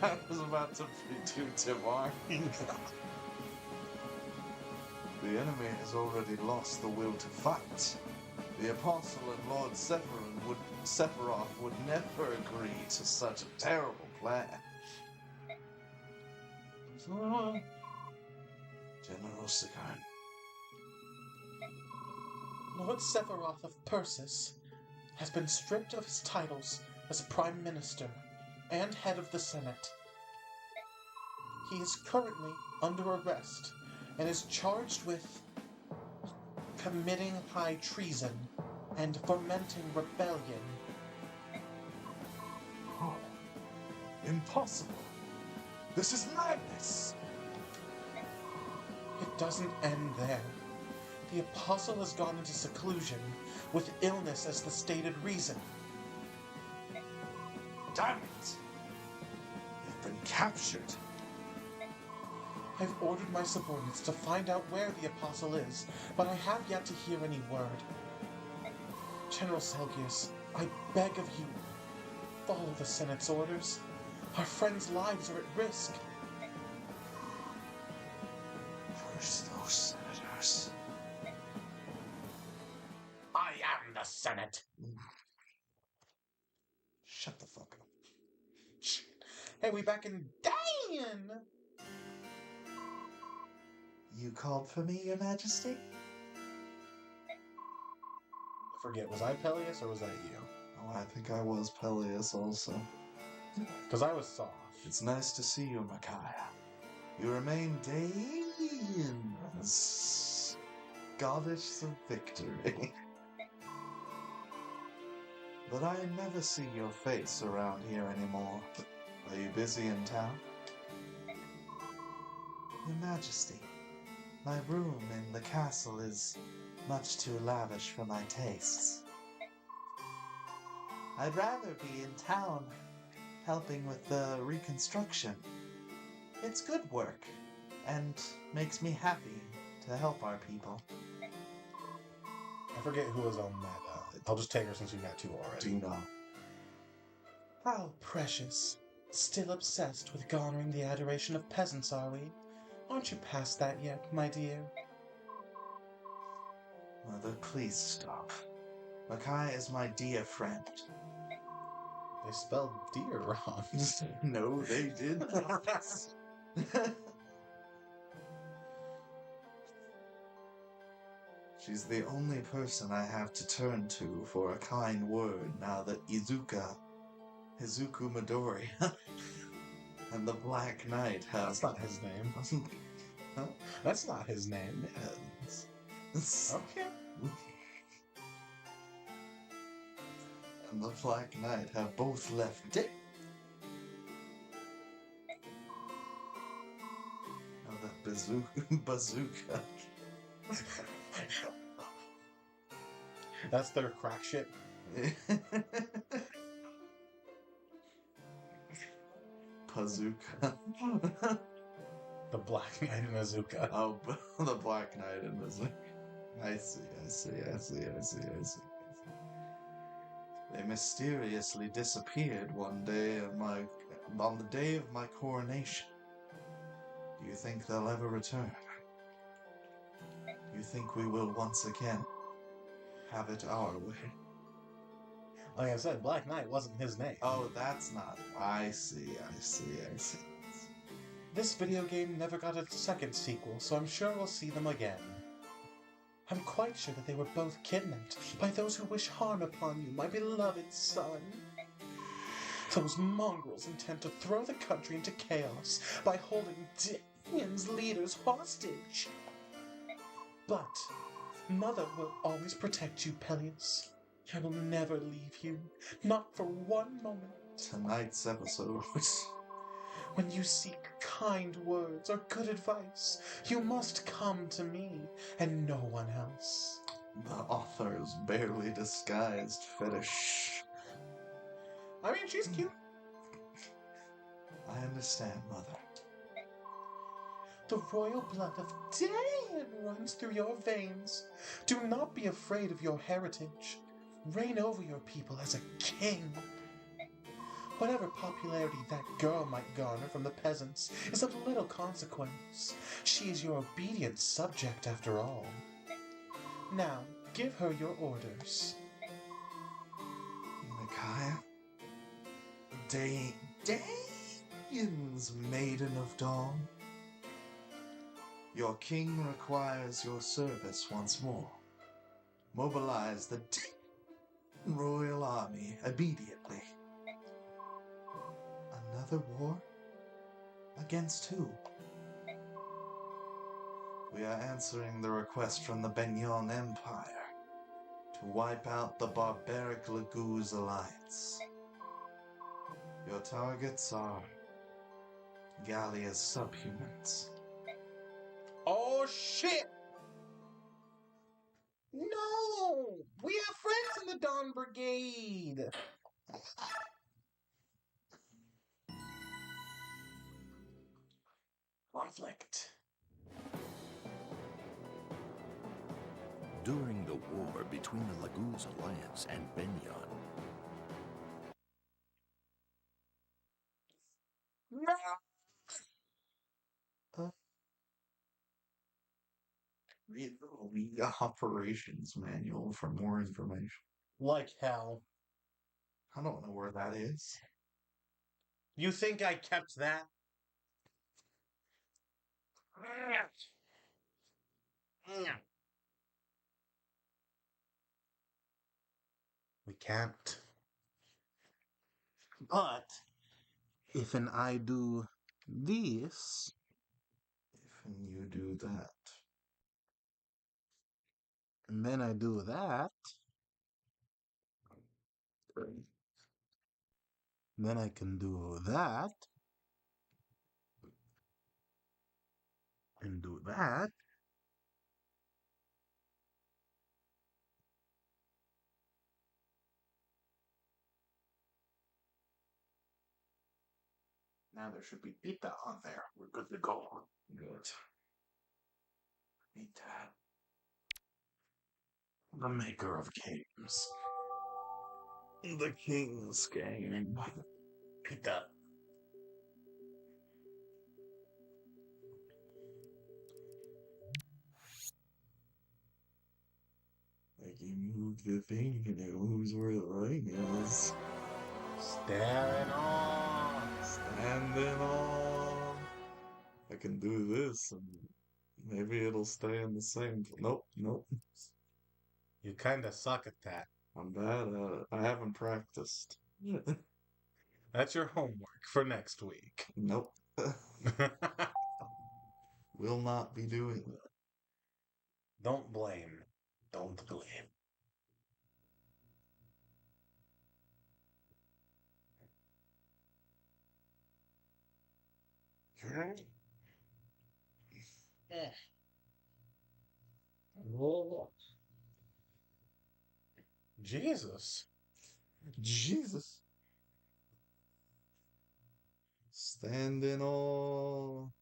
I was about to be too Timar. The enemy has already lost the will to fight. The Apostle and Lord Sephiroth would never agree to such a terrible plan. General Sigurd. Lord Sephiroth of Persis has been stripped of his titles as Prime Minister and head of the Senate. He is currently under arrest and is charged with committing high treason and fomenting rebellion. Oh, impossible. This is madness. It doesn't end there. The Apostle has gone into seclusion with illness as the stated reason. Damn it! They've been captured. I've ordered my subordinates to find out where the Apostle is, but I have yet to hear any word. General Selgius, I beg of you, follow the Senate's orders. Our friends' lives are at risk. First those senators. I am the Senate. Shut the fuck up. Hey, we back in Dan! You called for me, Your Majesty? I forget, was I Peleus or was that you? Oh, I think I was Peleus also. Because I was soft. It's nice to see you, Micaiah. You remain Dane's goddess of victory. But I never see your face around here anymore. Are you busy in town? Your Majesty, my room in the castle is much too lavish for my tastes. I'd rather be in town helping with the reconstruction. It's good work and makes me happy to help our people. I forget who was on that. I'll just take her since we got two already. Do not. How precious. Still obsessed with garnering the adoration of peasants, are we? Aren't you past that yet, my dear? Mother, please stop. Micaiah is my dear friend. They spelled deer wrong. No, they did not. She's the only person I have to turn to for a kind word now that Izuku Midori and the Black Knight have... That's not his name. Huh? That's not his name. Okay. and the Black Knight have both left dead. Oh, that bazooka. That's their crack shit. Bazooka. The Black Knight and Azuka. Oh, the Black Knight and bazooka. I see. They mysteriously disappeared one day on the day of my coronation. Do you think they'll ever return? Do you think we will once again have it our way? Like I said, Black Knight wasn't his name. Oh, that's not. I see. This video game never got a second sequel, so I'm sure we'll see them again. I'm quite sure that they were both kidnapped by those who wish harm upon you, my beloved son. Those mongrels intend to throw the country into chaos by holding Damien's leaders hostage. But Mother will always protect you, Peleus. I will never leave you, not for one moment. Tonight's episode. When you seek kind words or good advice, you must come to me and no one else. The author's barely disguised fetish. I mean, she's cute. I understand, Mother. The royal blood of Damien runs through your veins. Do not be afraid of your heritage. Reign over your people as a king. Whatever popularity that girl might garner from the peasants is of little consequence. She is your obedient subject after all. Now, give her your orders. Micaiah? Damien's Maiden of Dawn? Your king requires your service once more. Mobilize the royal army immediately. Another war? Against who? We are answering the request from the Benyon Empire to wipe out the barbaric Laguz Alliance. Your targets are Gallia's subhumans. Oh shit! No! We have friends in the Dawn Brigade! Conflict. During the war between the Laguz Alliance and Benyon, Read the operations manual for more information. Like hell. I don't know where that is. You think I kept that? We can't. But if I do this, If you do that. and then I do that, then I can do that, and do that. Now there should be pizza on there. We're good to go. Good. Eat that. The maker of games. The King's Game. Pizza. Like you move the thing and it moves where the ring is. Staring on. Standing on. I can do this and maybe it'll stay in the same. Nope. You kinda suck at that. I'm bad at it. I haven't practiced. That's your homework for next week. Nope. Will not be doing that. Don't blame. Don't blame. Jesus. Jesus. Standing all.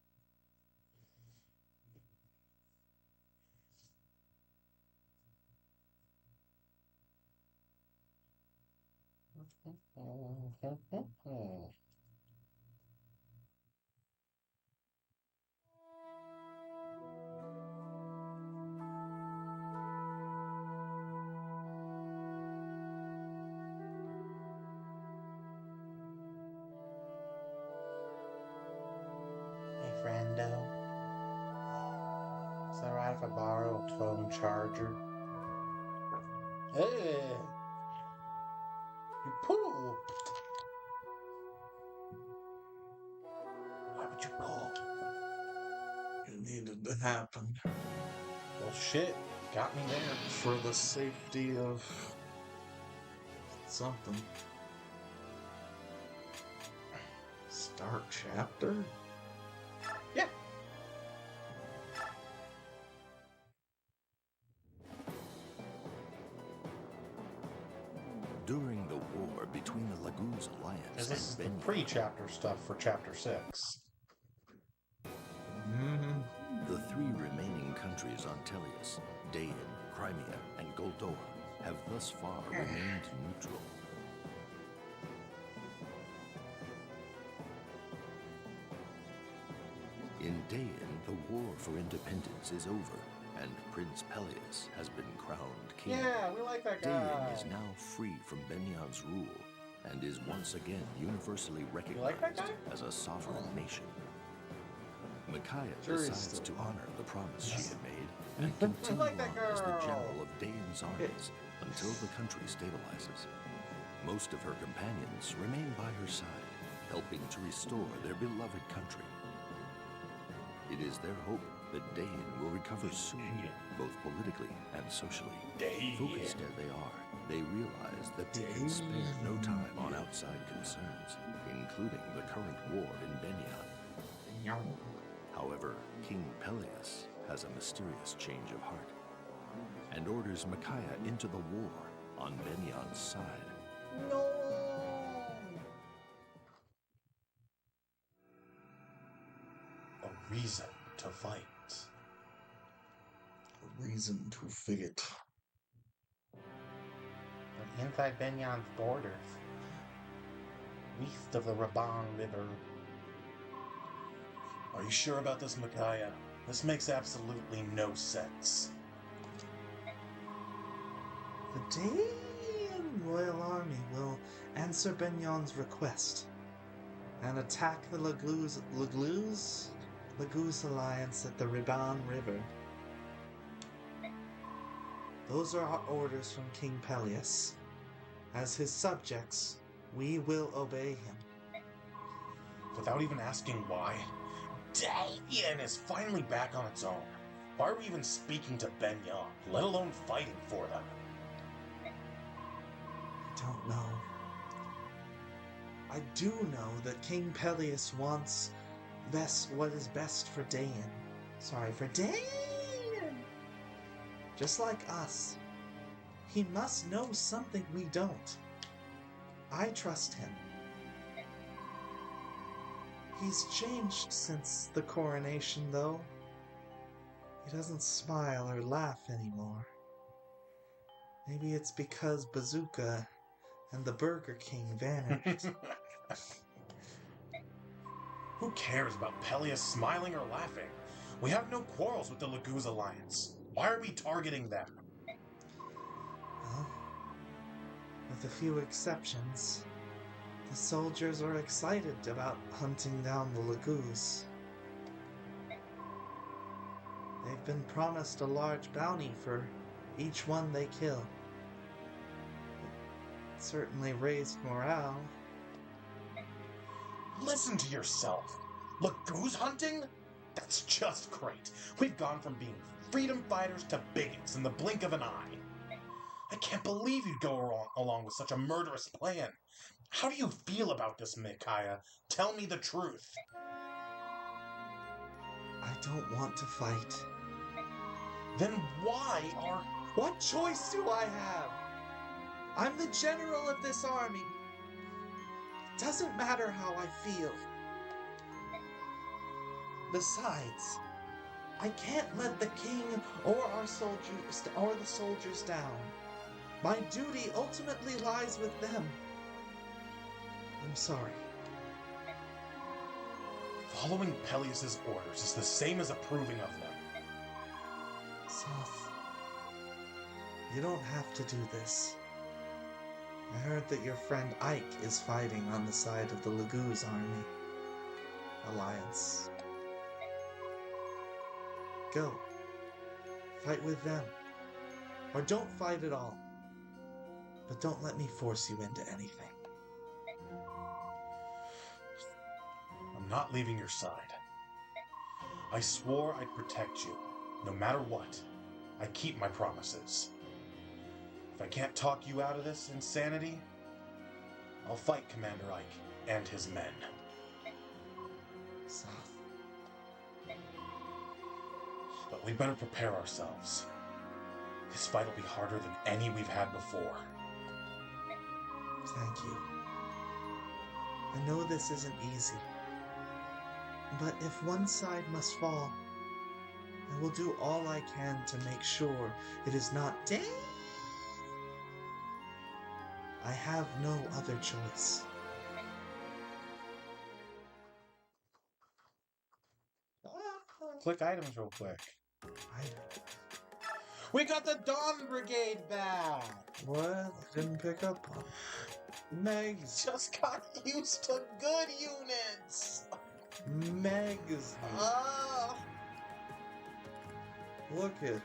Hey, friendo. Is that right if I borrow a phone charger? Hey! You pooped! Why would you poop? It needed to happen Well, shit. Got me there. for the safety of something. Start chapter? Yeah. During the war between the Laguz Alliance Because this is and the Benyon, pre-chapter stuff for Chapter 6. Mm-hmm. the three remaining countries on Tellius, Dain, Crimea, and Goldoa, have thus far remained neutral. In Dain, the war for independence is over, and Prince Peleus has been crowned king. Yeah, we like that guy. Dain is now free from Benyon's rule, and is once again universally like that recognized guy? as a sovereign nation. Micaiah Sure he's decides to still- honor the promise she had made and continue like that on as the girl. general of Dain's armies until the country stabilizes. Most of her companions remain by her side, helping to restore their beloved country. It is their hope that Dain will recover soon, both politically and socially. Focused as they are, they realize that they can spare no time on outside concerns, including the current war in Benyon. However, King Peleus has a mysterious change of heart and orders Micaiah into the war on Benyon's side. No! A reason to fight. A reason to fight. But inside Benyon's borders, east of the Raban River. Are you sure about this, Micaiah? This makes absolutely no sense. The Dain Royal Army will answer Benyon's request and attack the Laguz Alliance at the Riban River. Those are our orders from King Peleus. As his subjects, we will obey him. Without even asking why? Dain is finally back on its own. Why are we even speaking to Benyon, let alone fighting for them? I don't know. I do know that King Peleus wants what is best for Dain. For Dain! Just like us. He must know something we don't. I trust him. He's changed since the coronation, though. He doesn't smile or laugh anymore. Maybe it's because Bazooka and the Burger King vanished. Who cares about Peleus smiling or laughing? We have no quarrels with the Laguz Alliance. Why are we targeting them? Well, with a few exceptions, the soldiers are excited about hunting down the Laguz. They've been promised a large bounty for each one they kill. It certainly raised morale. Listen to yourself. Laguz hunting? That's just great. We've gone from being freedom fighters to bigots in the blink of an eye. I can't believe you'd go along with such a murderous plan. How do you feel about this, Micaiah? Tell me the truth. I don't want to fight. Then why are... What choice do I have? I'm the general of this army. It doesn't matter how I feel. Besides, I can't let the king or our soldiers or the soldiers down. My duty ultimately lies with them. I'm sorry. Following Peleus's orders is the same as approving of them. Soth, you don't have to do this. I heard that your friend Ike is fighting on the side of the Laguz army. Alliance. Go. Fight with them. Or don't fight at all. But don't let me force you into anything. I'm not leaving your side. I swore I'd protect you, no matter what. I keep my promises. If I can't talk you out of this insanity, I'll fight Commander Ike and his men. Soth. But we better prepare ourselves. This fight will be harder than any we've had before. Thank you. I know this isn't easy. But if one side must fall, I will do all I can to make sure it is not Dave. I have no other choice. Click items real quick. We got the Dawn Brigade back! What? Didn't pick up on. Megs. Just got used to good units! Megs. Ah! Look at her.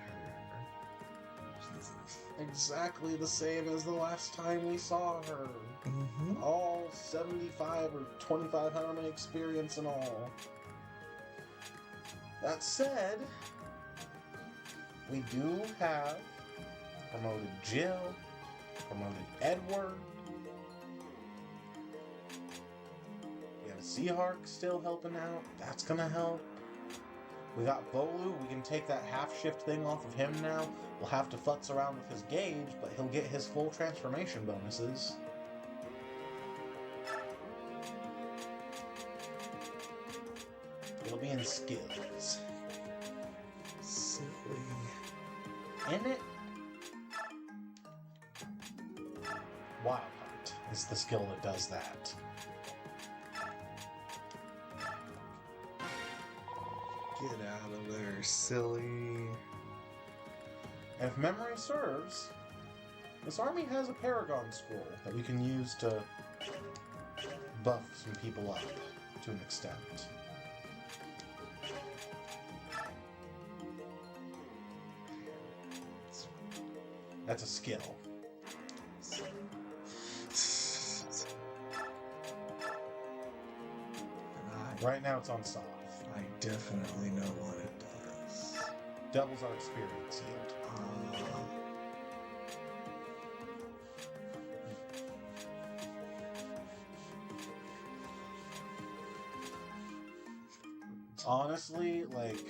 Exactly the same as the last time we saw her. Mm-hmm. All 75 or 25 however many experience and all. That said, we do have promoted Jill, promoted Edward. We have Seahawk still helping out. That's gonna help. We got Volu. We can take that half-shift thing off of him now. We'll have to futz around with his gauge, but he'll get his full transformation bonuses. It'll be in skills. Silly. In it, Wild Hunt is the skill that does that. Get out of there, silly. And if memory serves, this army has a Paragon scroll that we can use to buff some people up to an extent. That's a skill. Right now it's on soft. I definitely know what it does. Doubles our experience yield. Honestly, like,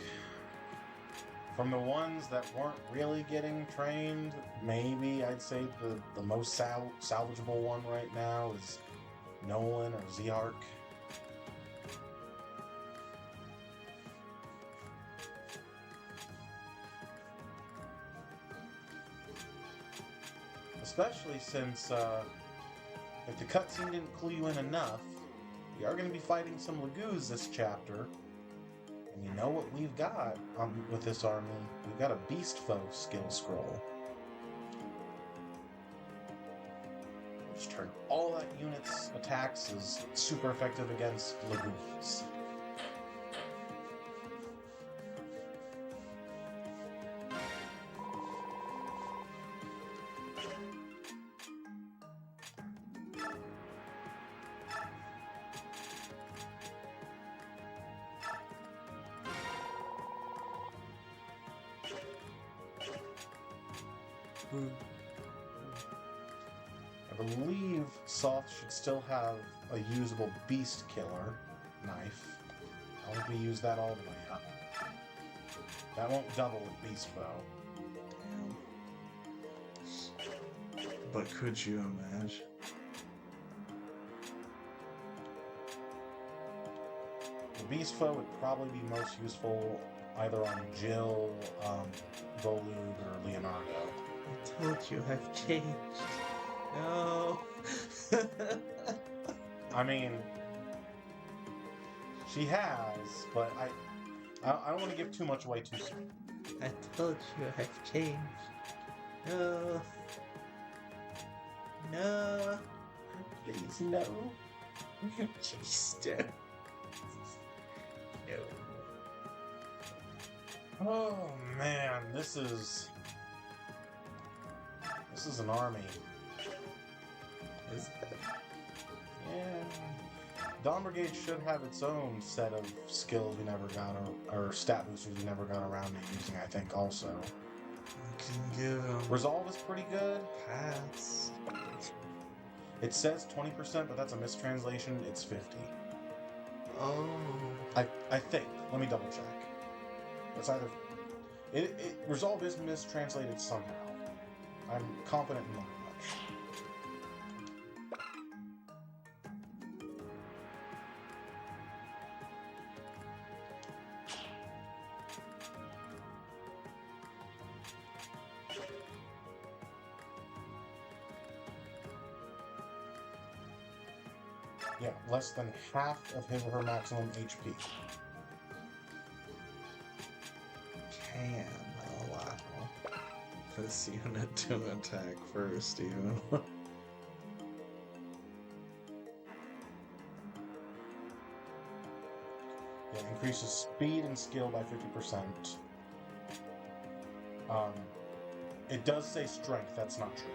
from the ones that weren't really getting trained, maybe I'd say the most salvageable one right now is Nolan or Zeark. Especially since, if the cutscene didn't clue you in enough, we are going to be fighting some Laguz this chapter. And you know what we've got with this army? We've got a Beast Foe skill scroll. Just turn all that unit's attacks as super effective against Laguz. I believe Soth should still have a usable Beast Killer knife. I don't think we use that all the way up. That won't double with Beast Foe. Damn. But could you imagine? The Beast Foe would probably be most useful either on Jill, Volug, or Leonardo. I told you I've changed. No. I mean, she has, but I don't want to give too much away too soon. I told you I've changed. No. No. Please, no. Jeez, no. No. Oh man, this is an army. Is that? Yeah. Dawn Brigade should have its own set of skills we never got, or stat boosters we never got around to using, I think, also. You can give them Resolve is pretty good. pass. It says 20%, but that's a mistranslation. It's 50. Oh. I think. Let me double check. It's either... Resolve is mistranslated somehow. I'm confident in that much. Yeah, less than half of his or her maximum HP. Can allow this unit to attack first, even. Yeah, increases speed and skill by 50%. It does say strength, that's not true.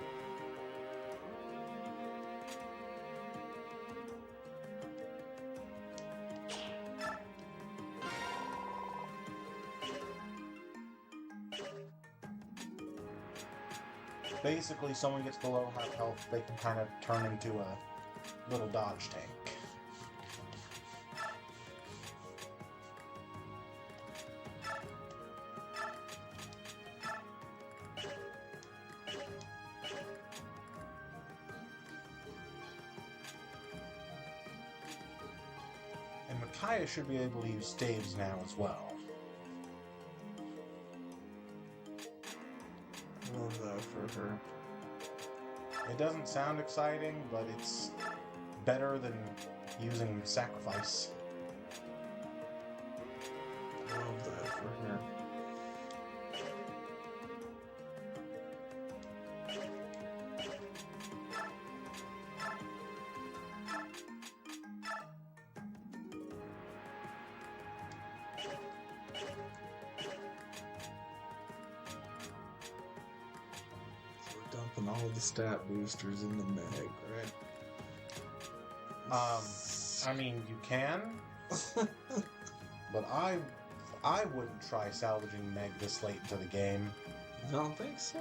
Basically, someone gets below half health, they can kind of turn into a little dodge tank. And Micaiah should be able to use staves now as well. Love that for her. It doesn't sound exciting, but it's better than using sacrifice. Love that for her. So we're dumping all the stat boosters in the mag, right? I mean, you can, but I wouldn't try salvaging Meg this late into the game. You don't think so?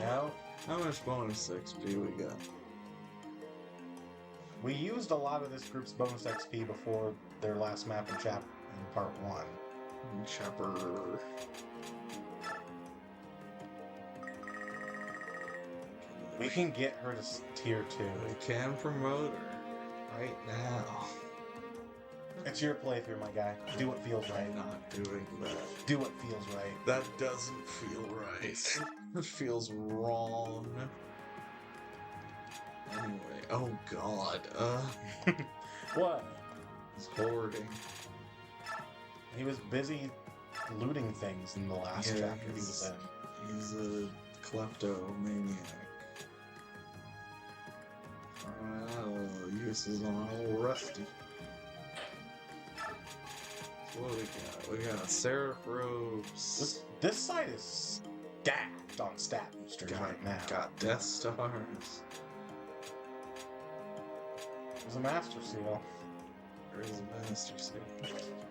No, How much bonus XP we got? we used a lot of this group's bonus XP before their last map in part 1. Chopper. We can get her to tier 2. We can promote her right now. It's your playthrough, my guy. Do what feels right. I'm not doing that. Do what feels right. That doesn't feel right. It feels wrong. Anyway, oh god, What? he's hoarding. He was busy looting things in the last Yeah, chapter he was in. He's a kleptomaniac. Well, uses on old Rusty. So what do we got? We got Seraph Robes. This site is stacked on stat boosters right now. Got Death Stars. There's a Master Seal. There is a Master Seal.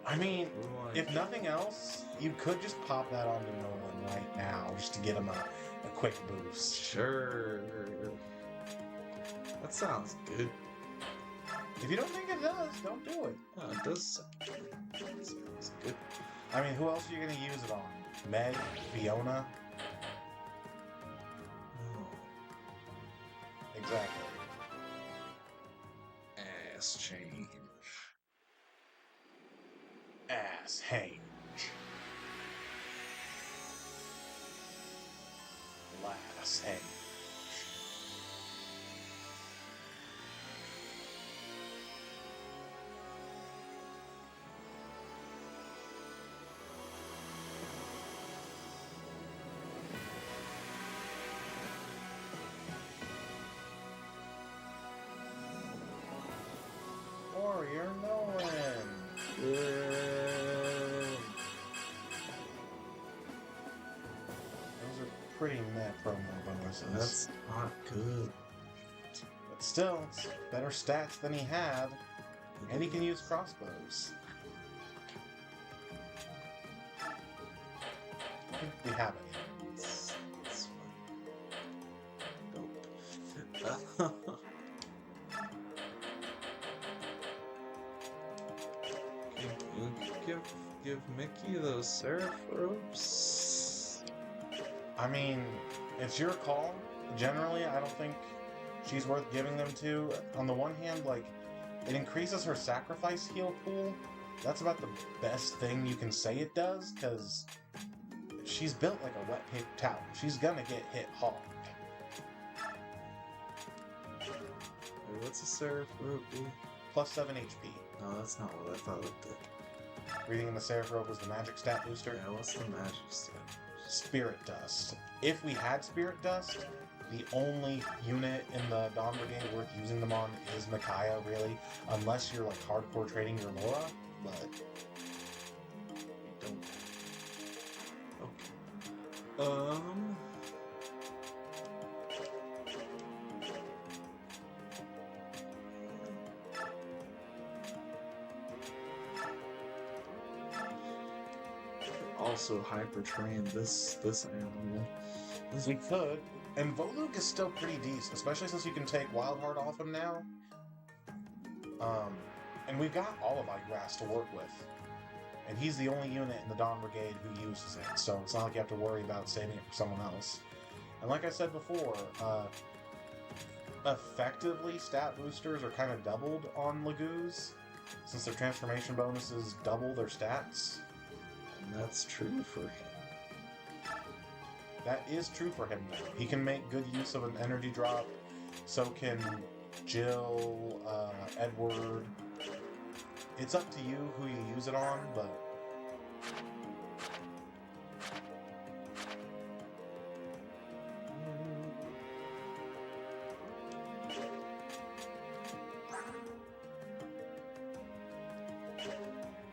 I mean, We want- if nothing else, you could just pop that onto Nolan right now just to get him a quick boost. Sure. That sounds good. If you don't think it does, don't do it. Oh, it does sound good. It sounds good. I mean, who else are you gonna use it on? Meg? Fiona? Oh, Exactly. ass change. Ass Hange. Lass Hange. Warrior Nolan. Those are pretty meh promo bonuses. That's not good. But still, it's better stats than he had. And he can use crossbows. I think we have it. It's fine. Nope. Give Mickey those seraph robes. I mean, it's your call. Generally, I don't think she's worth giving them to. On the one hand, like, it increases her sacrifice heal pool. That's about the best thing you can say it does, because she's built like a wet paper towel. She's gonna get hit hard. Wait, what's a seraph robe do? Plus 7 HP. No, that's not what I thought it did. Breathing in the Seraph Robe was the magic stat booster. Yeah, what's the magic stat? Spirit Dust. If we had Spirit Dust, the only unit in the Dawn Brigade worth using them on is Micaiah, really. Unless you're like hardcore trading your Laura, but Don't. Okay. Also hyper train this animal. we could. And Volug is still pretty decent, especially since you can take Wildheart off him now. And we've got all of Igrass to work with. And he's the only unit in the Dawn Brigade who uses it, so it's not like you have to worry about saving it for someone else. And like I said before, effectively stat boosters are kind of doubled on Laguz, since their transformation bonuses double their stats. And that's true for him. That is true for him now. He can make good use of an energy drop, so can Jill, Edward. It's up to you who you use it on, but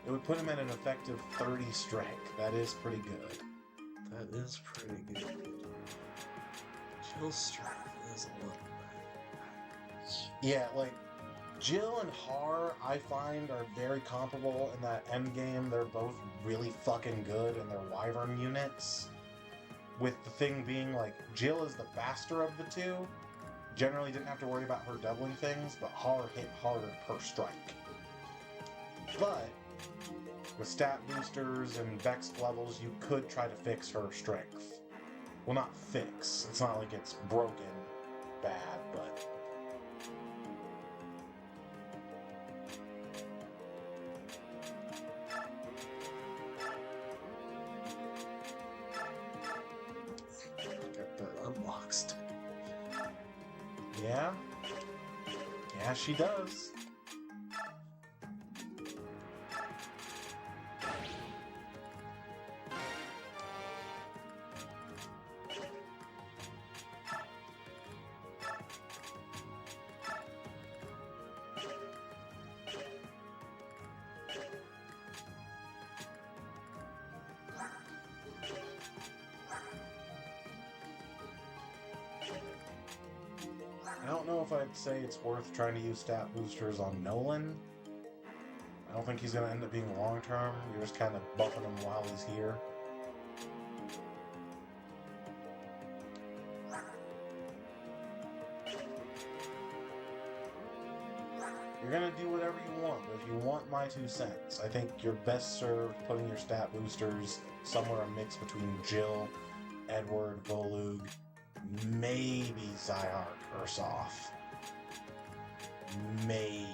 it would put him at an effective 30 strength. That is pretty good. That is pretty good. Jill strength is a little bit. Yeah, like, Jill and Har, I find, are very comparable in that endgame. They're both really fucking good in their Wyvern units. With the thing being, like, Jill is the faster of the two. Generally didn't have to worry about her doubling things, but Har hit harder per strike. But with stat boosters and Vex levels, you could try to fix her strength. Well, not fix. It's not like it's broken bad, but Got that unlock stick. yeah. Yeah, she does. I don't know if I'd say it's worth trying to use stat boosters on Nolan. I don't think he's going to end up being long-term. You're just kind of buffing him while he's here. you're gonna do whatever you want, but if you want my 2 cents, I think you're best served putting your stat boosters somewhere a mix between Jill, Edward, Volug, maybe Zyark or Soph. Maybe.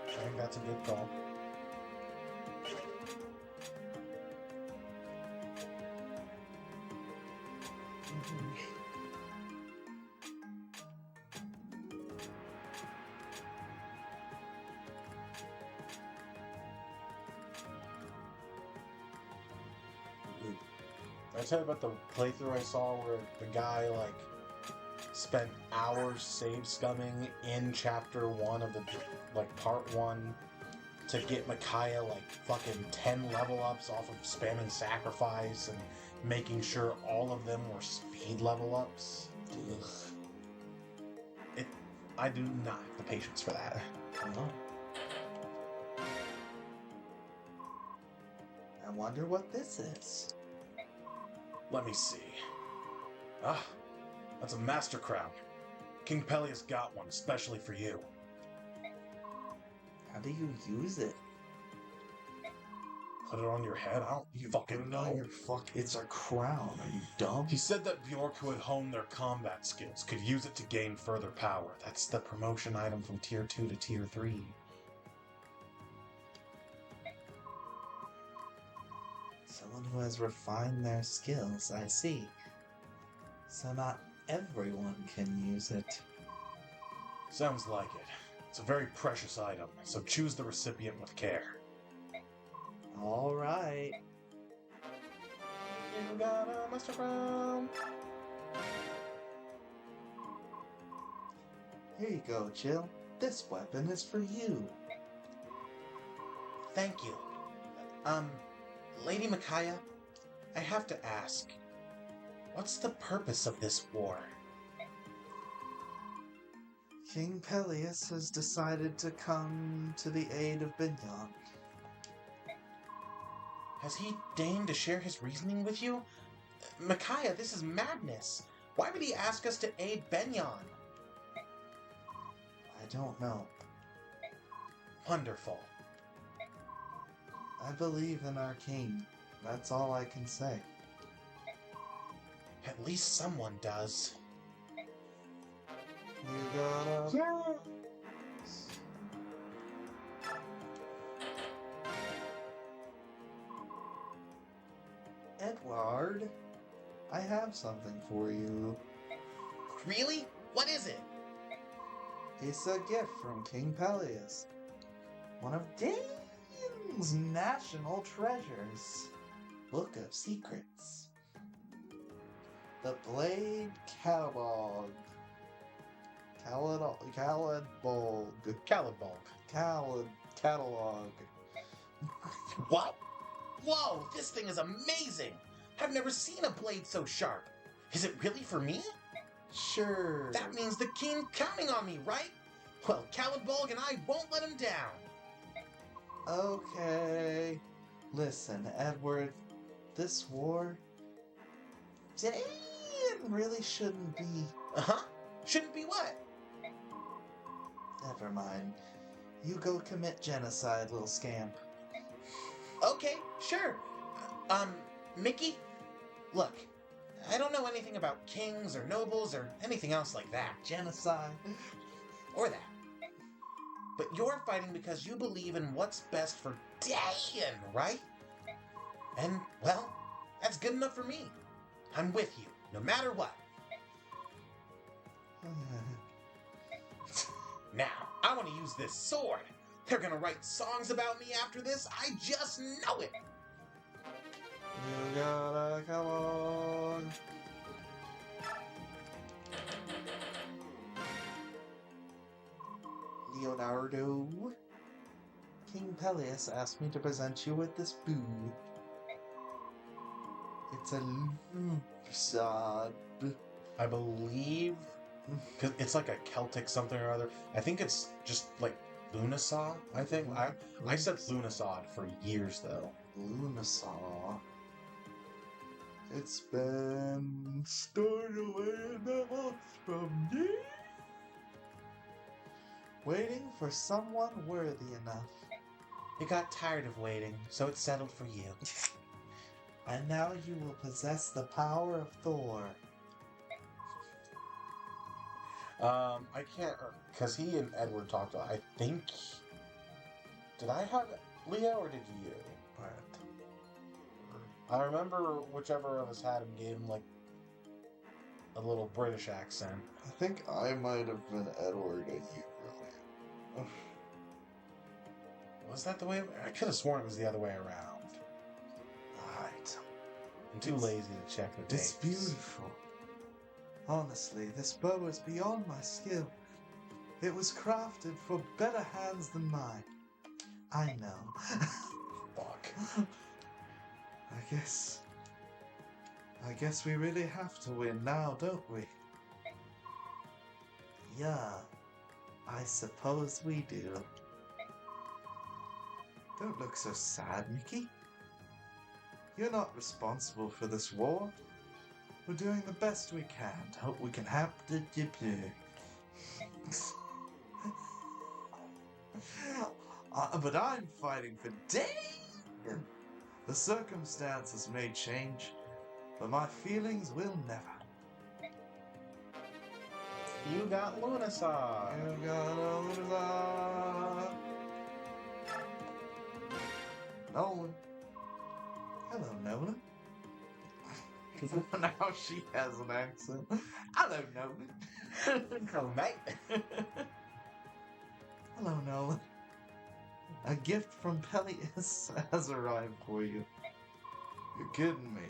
I think that's a good call. I tell you about the playthrough I saw where the guy like spent hours save scumming in chapter 1 of the like part 1 to get Micaiah like fucking 10 level ups off of spamming sacrifice and making sure all of them were speed level ups. Ugh. I do not have the patience for that. I wonder what this is. Let me see. Ah, that's a master crown. King Peleus got one especially for you. How do you use it? Put it on your head? I don't fucking know. It's a crown. Are you dumb? He said that Bjork who had honed their combat skills could use it to gain further power. That's the promotion item from Tier 2 to Tier 3. Someone who has refined their skills, I see. So not everyone can use it. Sounds like it. It's a very precious item, so choose the recipient with care. Alright. You got a Master Crown! Here you go, Jill. This weapon is for you. Thank you. Lady Micaiah, I have to ask, what's the purpose of this war? King Peleus has decided to come to the aid of Binyan. Has he deigned to share his reasoning with you? Micaiah, this is madness. Why would he ask us to aid Benyon? I don't know. Wonderful. I believe in our king. That's all I can say. At least someone does. You gotta... Edward, I have something for you. Really? What is it? It's a gift from King Peleus. One of Dane's national treasures. Book of Secrets. The Blade Catalog. Catalog. Catalog. What? Whoa, this thing is amazing! I've never seen a blade so sharp. Is it really for me? Sure. That means the king counting on me, right? Well, Calidbolg and I won't let him down. Okay. Listen, Edward, this war, Dane really shouldn't be... Uh-huh? Shouldn't be what? Never mind. You go commit genocide, little scamp. Okay, sure. Mickey? Look, I don't know anything about kings or nobles or anything else like that. Genocide. Or that. But you're fighting because you believe in what's best for Dayan, right? And, well, that's good enough for me. I'm with you, no matter what. Now, I want to use this sword. They're gonna write songs about me after this. I just know it. You gotta come on. Leonardo. King Peleus asked me to present you with this food. It's a lucid. I believe, because it's like a Celtic something or other. I think it's just like Lunasaw, I think. I said Lunasod for years, though. Lunasaw. It's been stored away in the house from me. Waiting for someone worthy enough. It got tired of waiting, so it settled for you. And now you will possess the power of Thor. I can't, because he and Edward talked about, I think, did I have Leo or did you? I remember whichever of us had him gave him, like, a little British accent. I think I might have been Edward and you really. Was that the way? I could have sworn it was the other way around. Right. I'm too lazy to check the dates. It's beautiful. Honestly, this bow is beyond my skill. It was crafted for better hands than mine. I know. Fuck. I guess we really have to win now, don't we? Yeah, I suppose we do. Don't look so sad, Mickey. You're not responsible for this war. We're doing the best we can to hope we can have the but I'm fighting for Dane! The circumstances may change, but my feelings will never. You got Lunasaw. You got Lunasaw. Nolan. Hello, Nolan. Now she has an accent. Hello, Nolan. Hello, mate. Hello, Nolan. A gift from Peleus has arrived for you. You're kidding me.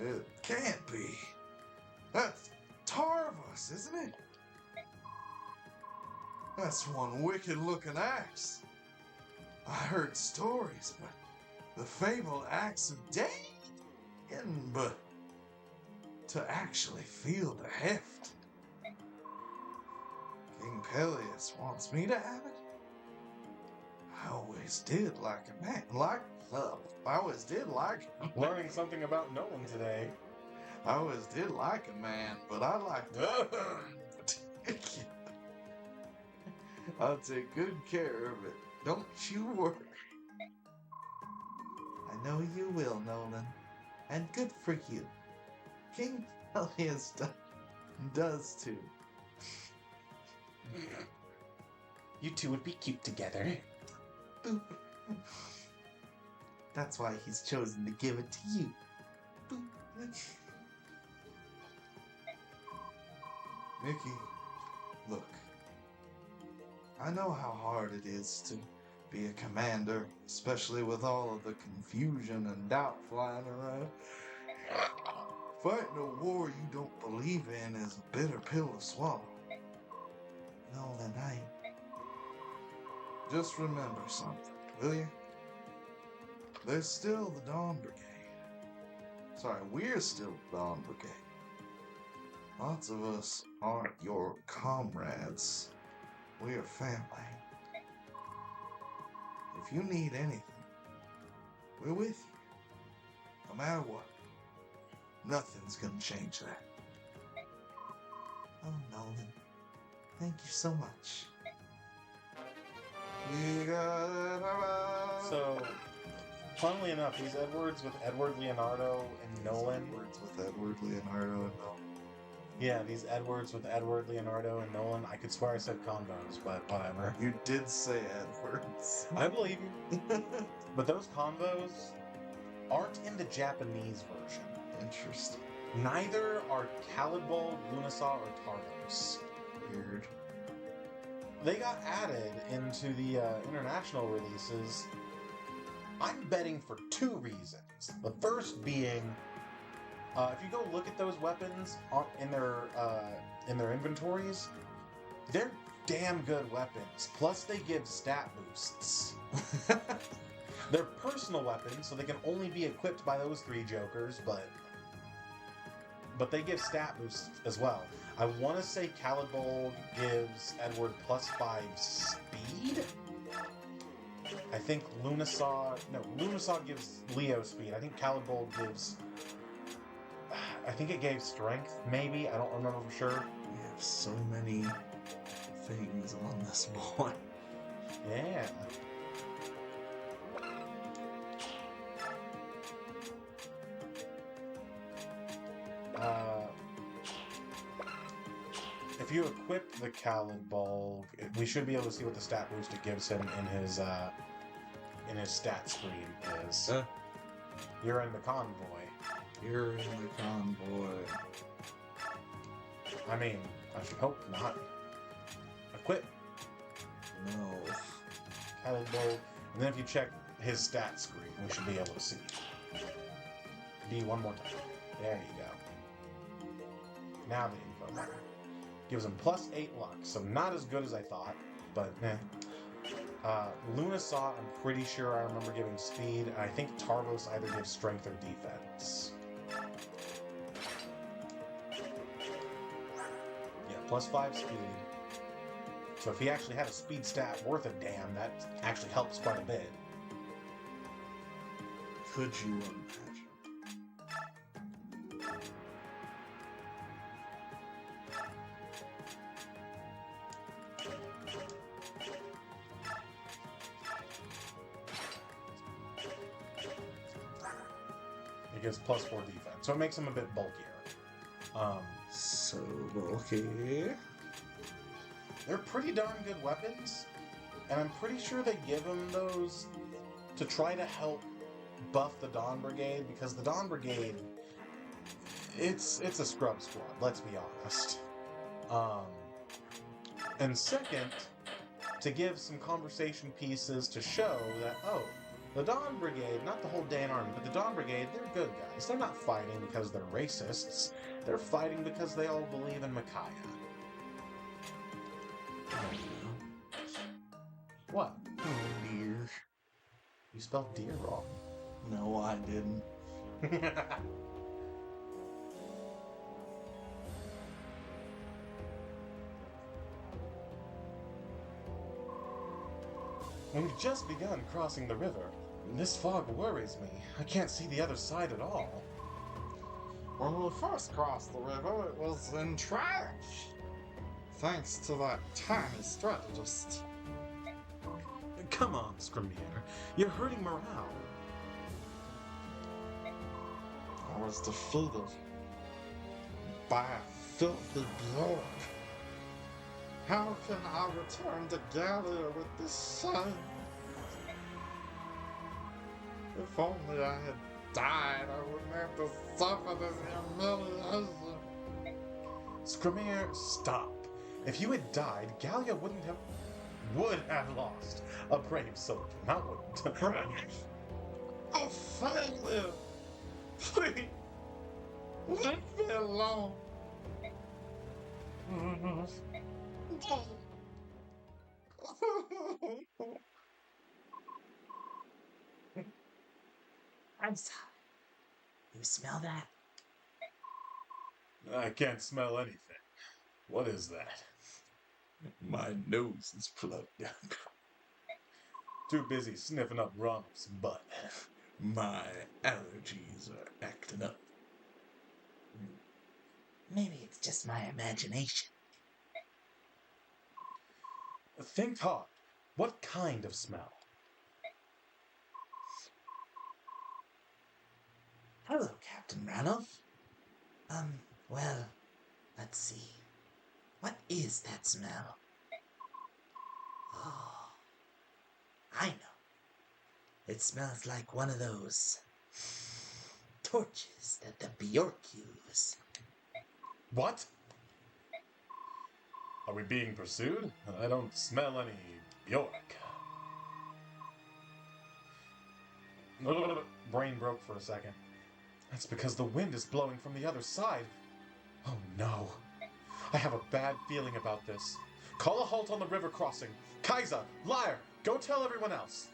It can't be. That's Tarvus, isn't it? That's one wicked-looking axe. I heard stories, but the fabled axe of Dane? But to actually feel the heft. King Peleus wants me to have it. I always did like a man. I always did like a man. Learning something about Nolan today. I always did like a man, but I like I'll take good care of it. Don't you worry. I know you will, Nolan. And good for you. King Peleus does too. You two would be cute together. Boop. That's why he's chosen to give it to you. Boop. Mickey, look. I know how hard it is to be a commander, especially with all of the confusion and doubt flying around. Fighting a war you don't believe in is a bitter pill to swallow. Nolan, just remember something, will you? There's still the Dawn Brigade. Sorry, we're still the Dawn Brigade. Lots of us aren't your comrades. We're family. If you need anything, we're with you. No matter what. Nothing's gonna change that. Oh, Nolan. Thank you so much. So, funnily enough, these Edwards with Edward Leonardo and Nolan. Edwards with Edward Leonardo and Nolan. Yeah, these Edwards with Edward Leonardo and Nolan. I could swear I said combos, but whatever. You did say Edwards. I believe you. But those combos aren't in the Japanese version. Interesting. Neither are Calidbul, Lunasaw, or Tarvos. Weird. They got added into the international releases. I'm betting for two reasons. The first being, if you go look at those weapons in their inventories, they're damn good weapons. Plus, they give stat boosts. They're personal weapons, so they can only be equipped by those 3 jokers, but they give stat boosts as well. I want to say Calibold gives Edward +5 speed? I think Lunasaw gives Leo speed. I think Calibold gives... I think it gave strength, maybe? I don't remember for sure. We have so many things on this boy. Yeah. If you equip the Calibold, we should be able to see what the stat boost it gives him in his stat screen is. You're in the convoy. You're in the convoy. I mean, I should hope not. Equip No. Calibold, and then if you check his stat screen, we should be able to see. D one more time. There you go. Now the info. Gives him +8 luck, so not as good as I thought, but eh. Lunasaw, I'm pretty sure I remember giving speed, and I think Tarvos either gives strength or defense. Yeah, +5 speed. So if he actually had a speed stat worth a damn, that actually helps quite a bit. Could you imagine? He gives +4 defense, so it makes him a bit bulkier. So bulky. They're pretty darn good weapons, and I'm pretty sure they give him those to try to help buff the Dawn Brigade, because the Dawn Brigade, it's a scrub squad, let's be honest. And second, to give some conversation pieces to show that, oh, the Dawn Brigade, not the whole damn army, but the Dawn Brigade, they're good guys. They're not fighting because they're racists. They're fighting because they all believe in Micaiah. What? Oh dear. You spelled deer wrong. No, I didn't. We've just begun crossing the river. This fog worries me. I can't see the other side at all. When we first crossed the river, it was in trash. Thanks to that tiny strategist. Come on, Scramier. You're hurting morale. I was defeated by a filthy blood. How can I return to Gallia with this shame? If only I had died, I wouldn't have to suffer this humiliation. Scramier, stop. If you had died, Gallia would have lost a brave soldier, not wouldn't. A failure! Please, leave me alone. I'm sorry. You smell that? I can't smell anything. What is that? My nose is plugged up. Too busy sniffing up Ronald's butt. My allergies are acting up. Maybe it's just my imagination. Think hard. What kind of smell? Hello, Captain Ranulph. Well, let's see. What is that smell? Oh, I know. It smells like one of those torches that the Bjork use. What? Are we being pursued? I don't smell any Bjork. Brain broke for a second. That's because the wind is blowing from the other side. Oh no. I have a bad feeling about this. Call a halt on the river crossing. Kaiser, Liar, go tell everyone else.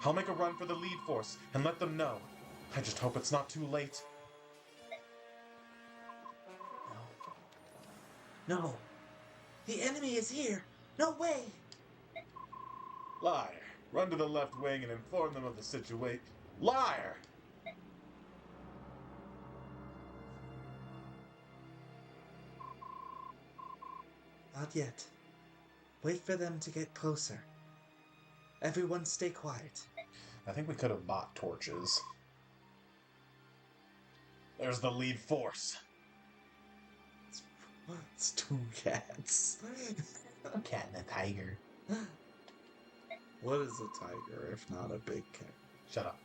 I'll make a run for the lead force and let them know. I just hope it's not too late. No. The enemy is here. No way. Liar, run to the left wing and inform them of the situation. Liar! Not yet. Wait for them to get closer. Everyone stay quiet. I think we could have bought torches. There's the lead force. It's two cats. A cat and a tiger. What is a tiger if not a big cat? Shut up.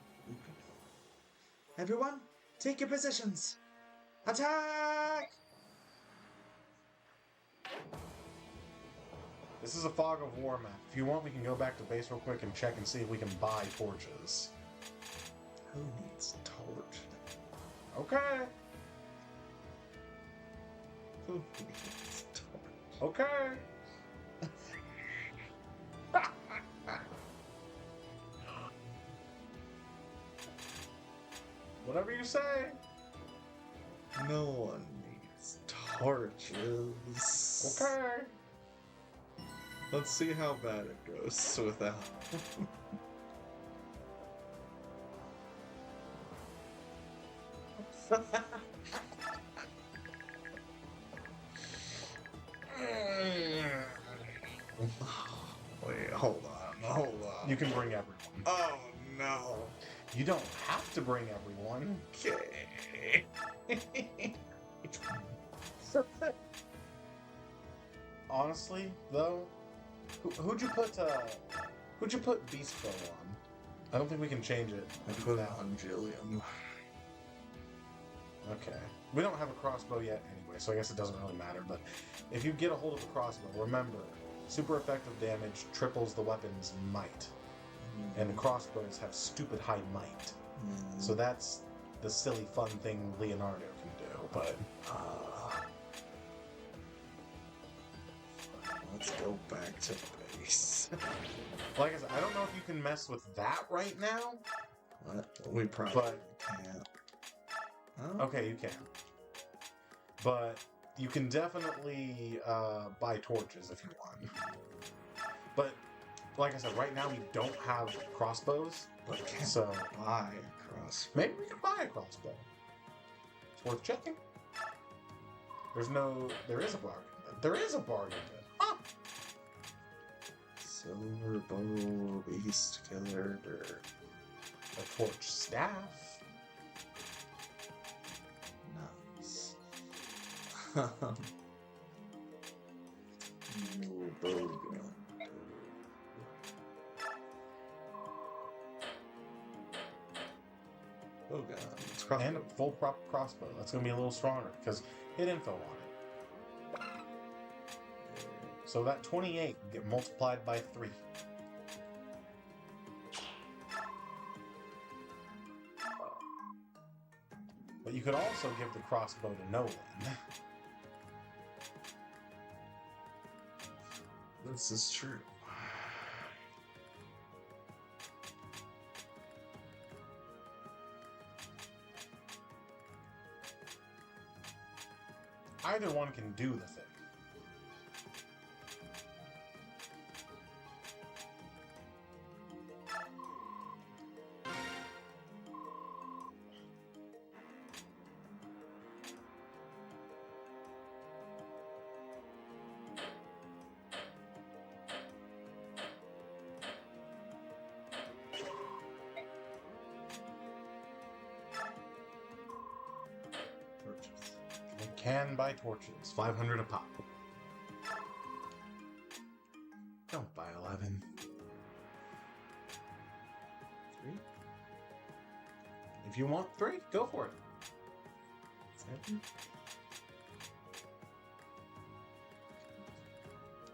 Everyone, take your positions. Attack! This is a Fog of War map. If you want, we can go back to base real quick and check and see if we can buy torches. Who needs torch? Okay. Who needs torch? Okay. Whatever you say. No one needs torches. Okay. Let's see how bad it goes without. Wait, hold on. You can bring everyone. Oh no. You don't have to bring everyone. Okay. Honestly, though, who'd you put Beast Bow on? I don't think we can change it. I put it on Jillian. Okay. We don't have a crossbow yet anyway, so I guess it doesn't really matter, but if you get a hold of the crossbow, remember, super effective damage triples the weapon's might. And the crossbows have stupid high might. So that's the silly fun thing Leonardo can do, but... Let's go back to base. Like I said, I don't know if you can mess with that right now. What? We probably can't. Oh. Okay, you can. But you can definitely buy torches if you want. But, like I said, right now we don't have crossbows. But can't So buy a crossbow. maybe we can buy a crossbow. It's worth checking. There is a bargain. There is a bargain. Huh. Silver bow, beast killer, dirt. A torch staff. Nice. No bow gun. Bow gun. It's crossbow. And a full prop crossbow. That's going to be a little stronger because hit info on it. So that 28 can get multiplied by 3. But you could also give the crossbow to Nolan. This is true. Either one can do the thing. Torches. They can buy torches, 500 a pop. Don't buy 11. 3? If you want 3, go for it. 7?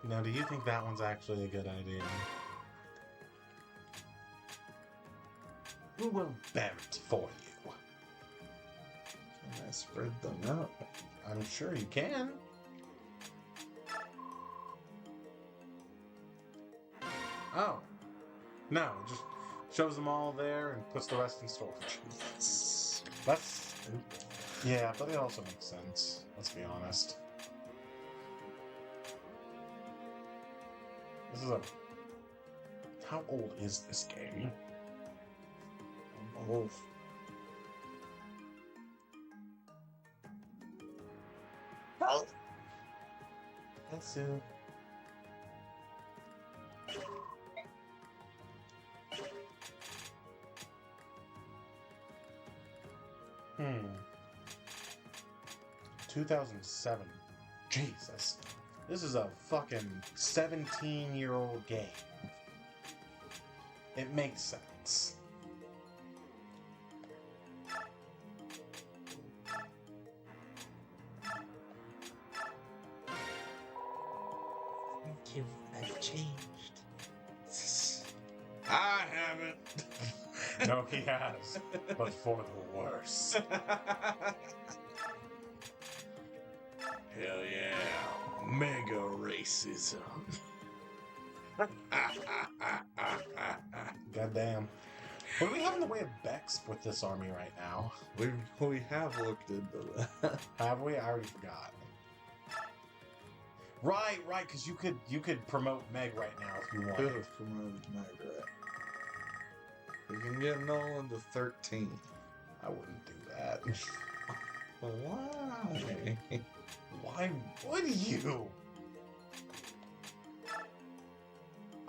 Now, do you think that one's actually a good idea? Who will bear it for you? Can I spread them out? I'm sure you can. Oh. No, it just shows them all there and puts the rest in storage. That's... Yeah, but it also makes sense. Let's be honest. This is a... How old is this game? Oh. That's it. Hmm. 2007. Jesus. This is a fucking 17-year-old game. It makes sense. Thank you. I've changed. I haven't. No, he has. But for the worse. Hell yeah. Mega racism. Goddamn. What do we have in the way of Bex with this army right now? We have looked into that. Have we? I already forgot. Right, because you could promote Meg right now if you Could wanted. have promoted Margaret. We can get Nolan to 13. I wouldn't do that. Why? Why would you?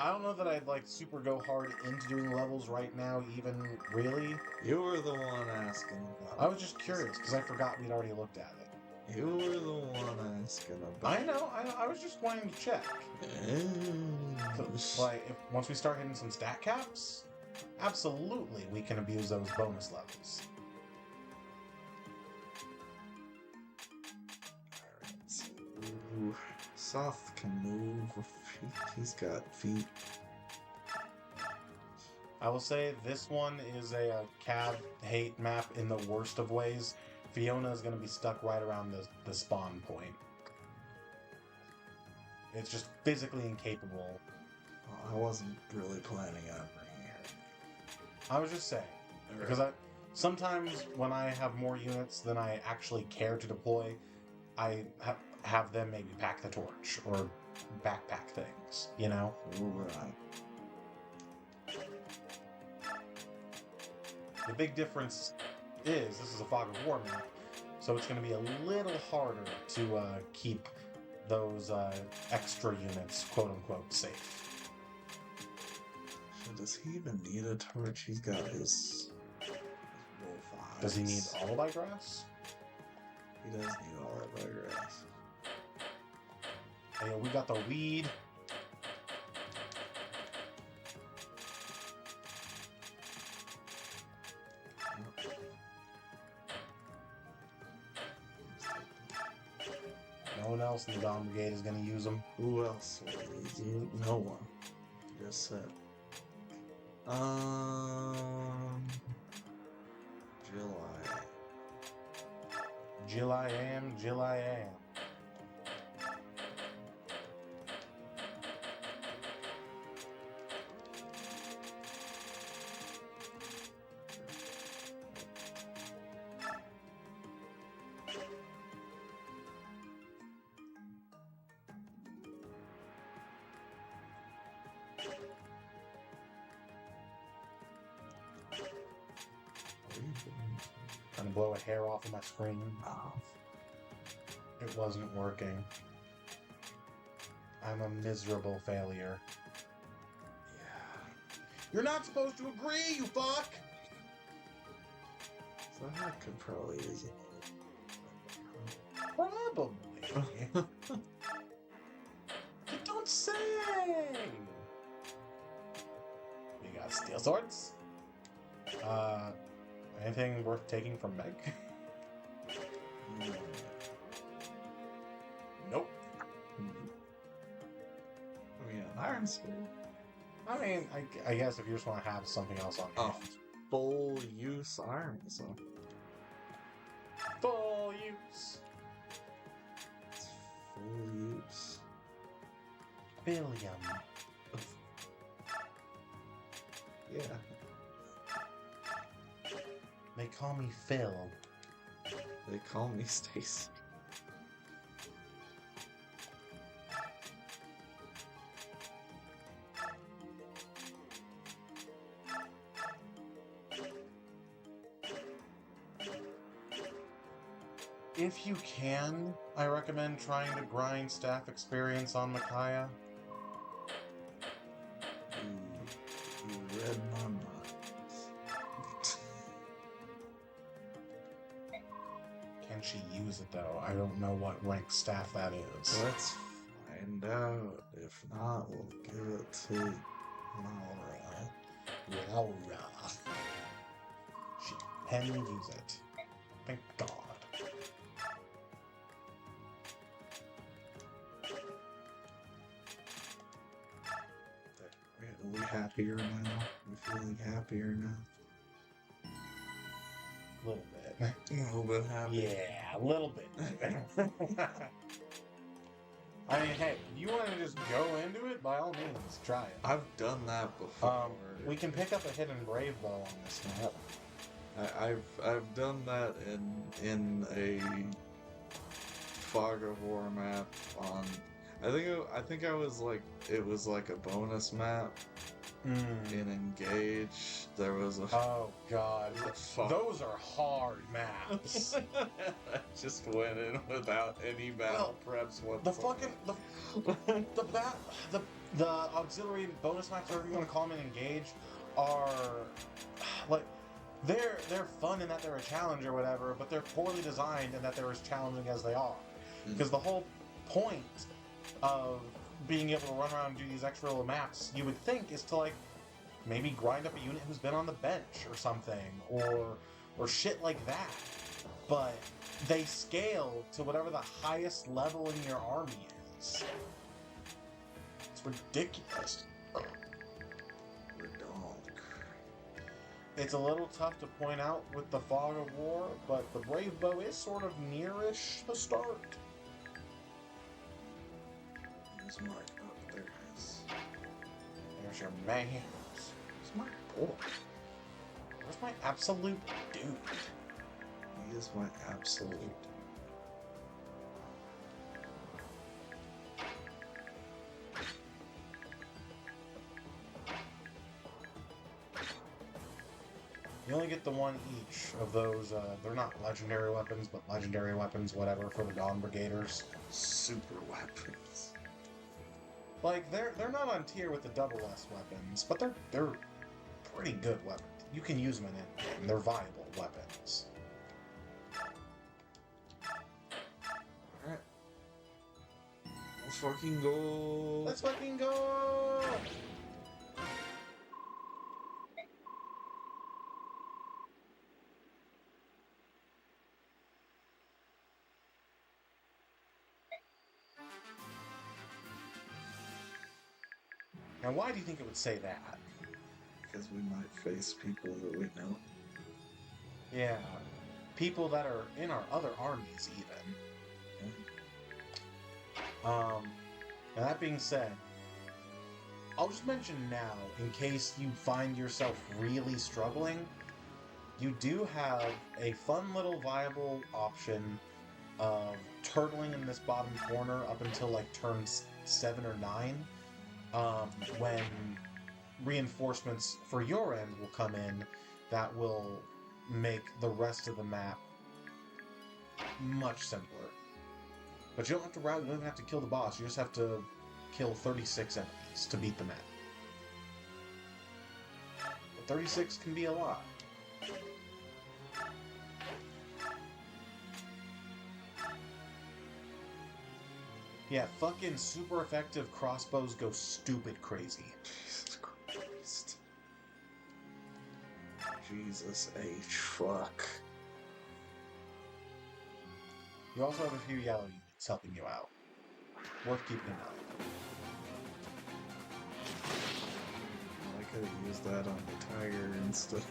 I don't know that I'd like super go hard into doing levels right now, even really. You were the one asking about I was just curious because I forgot we'd already looked at it. You were the one asking about I know. I was just wanting to check. Like, once we start hitting some stat caps, absolutely we can abuse those bonus levels. Ooh, Soth can move. He's got feet. I will say this one is a cab hate map in the worst of ways. Fiona is going to be stuck right around the spawn point. It's just physically incapable. I wasn't really planning on bringing her. I was just saying. Because sometimes when I have more units than I actually care to deploy, I have them maybe pack the torch or backpack things, you know? Right. The big difference is this is a Fog of War map, so it's going to be a little harder to keep those extra units, quote-unquote, safe. So does he even need a torch? He's got his wolf eyes. Does he need Alibi Grass? He does need Alibi Grass. Hey, we got the weed. No one else in the Dawn Brigade is going to use them. Who else will use it? No one. Just said. July. Jill I am, Jill I am. Trying to blow a hair off of my screen. Oh. It wasn't working. I'm a miserable failure. Yeah. You're not supposed to agree, you fuck! So that could probably use Probably. You don't say! We got steel swords. Anything worth taking from Meg? Nope. I mean, an iron sword. I mean, I guess if you just want to have something else on hand. Full use iron sword. Full use. It's full use. Billion. Yeah. They call me Phil. They call me Stacy. If you can, I recommend trying to grind staff experience on Micaiah. You read my mind. Can she use it though? I don't know what rank staff that is. Let's find out. If not, we'll give it to Laura. Laura. She can use it. Thank God. Are we happier now? We feeling happier now? A little bit. A little bit happier. Yeah, a little bit. I mean, hey, you want to just go into it? By all means, try it. I've done that before. We can pick up a hidden brave bow on this map. I've done that in a Fog of War map on. I think I was like, it was like a bonus map in Engage. There was a Oh God, fuck. those are hard maps. I just went in without any battle preps The whatsoever. fucking the auxiliary bonus maps, whatever you want to call them in Engage, are like they're fun in that they're a challenge or whatever, but they're poorly designed in that they're as challenging as they are. Because the whole point of being able to run around and do these extra little maps, you would think, is to like maybe grind up a unit who's been on the bench or something, or shit like that. But they scale to whatever the highest level in your army is. It's ridiculous. It's a little tough to point out with the Fog of War, but the Brave Bow is sort of nearish the start. There's Mark. Oh, there it is. There's your man. Where's my boy? Where's my absolute dude? He is my absolute. You only get the one each of those, they're not legendary weapons, but legendary weapons, whatever, for the Dawn Brigaders. Super weapons. Like, they're not on tier with the double S weapons, but they're pretty good weapons. You can use them in endgame. They're viable weapons. Alright. Let's fucking go. Let's fucking go! Now, why do you think it would say that? Because we might face people that we know. Yeah. People that are in our other armies, even. And that being said, I'll just mention now, in case you find yourself really struggling, you do have a fun little viable option of turtling in this bottom corner up until like turn 7 or 9, when reinforcements for your end will come in that will make the rest of the map much simpler. But you don't have to route, you don't even have to kill the boss, you just have to kill 36 enemies to beat the map. But 36 can be a lot. Yeah, fucking super effective crossbows go stupid crazy. Jesus Christ. Jesus H. Fuck. You also have a few yellow units helping you out. Worth keeping in mind. I could have used that on the tiger instead.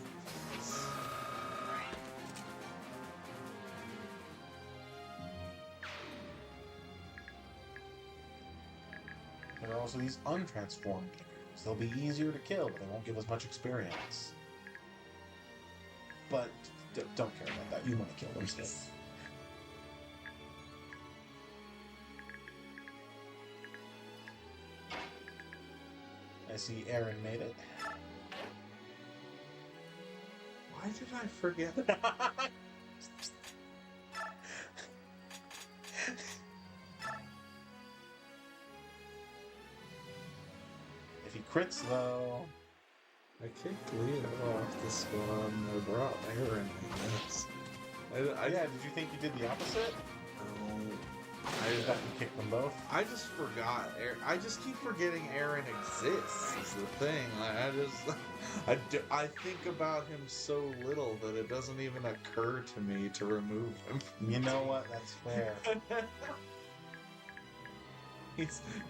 There are also these untransformed units They'll be easier to kill, but they won't give as much experience. But don't care about that. You want to kill them still. I see Aaron made it. Why did I forget? If he crits, though... I kicked Leo off the squad and I brought Aaron, I guess. Yeah, did you think you did the opposite? You kicked them both? I just forgot. I just keep forgetting Aaron exists, is the thing. Like, I think about him so little that it doesn't even occur to me to remove him. You know what? That's fair.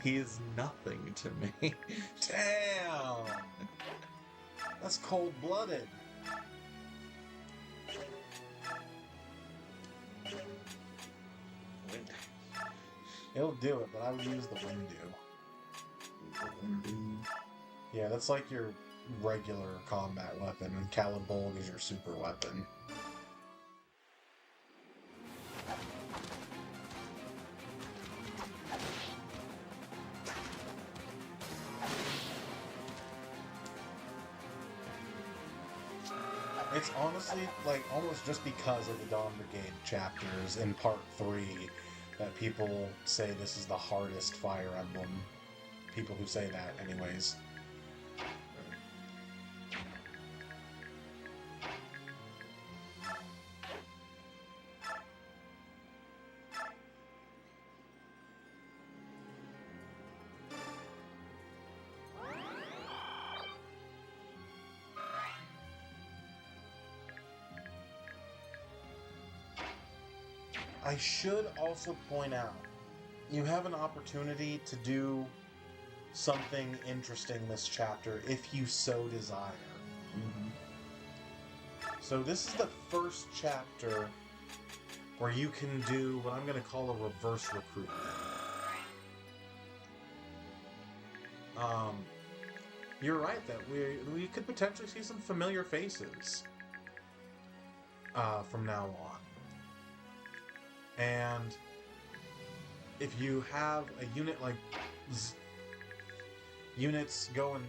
He is nothing to me. Damn! That's cold-blooded. It'll do it, but I would use the Windu. Yeah, that's like your regular combat weapon, and Calibolg is your super weapon. It's honestly, like, almost just because of the Dawn Brigade chapters in Part 3 that people say this is the hardest Fire Emblem. People who say that, anyways. I should also point out, you have an opportunity to do something interesting this chapter if you so desire. Mm-hmm. So this is the first chapter where you can do what I'm going to call a reverse recruitment. You're right that we could potentially see some familiar faces from now on. And if you have a unit like units going,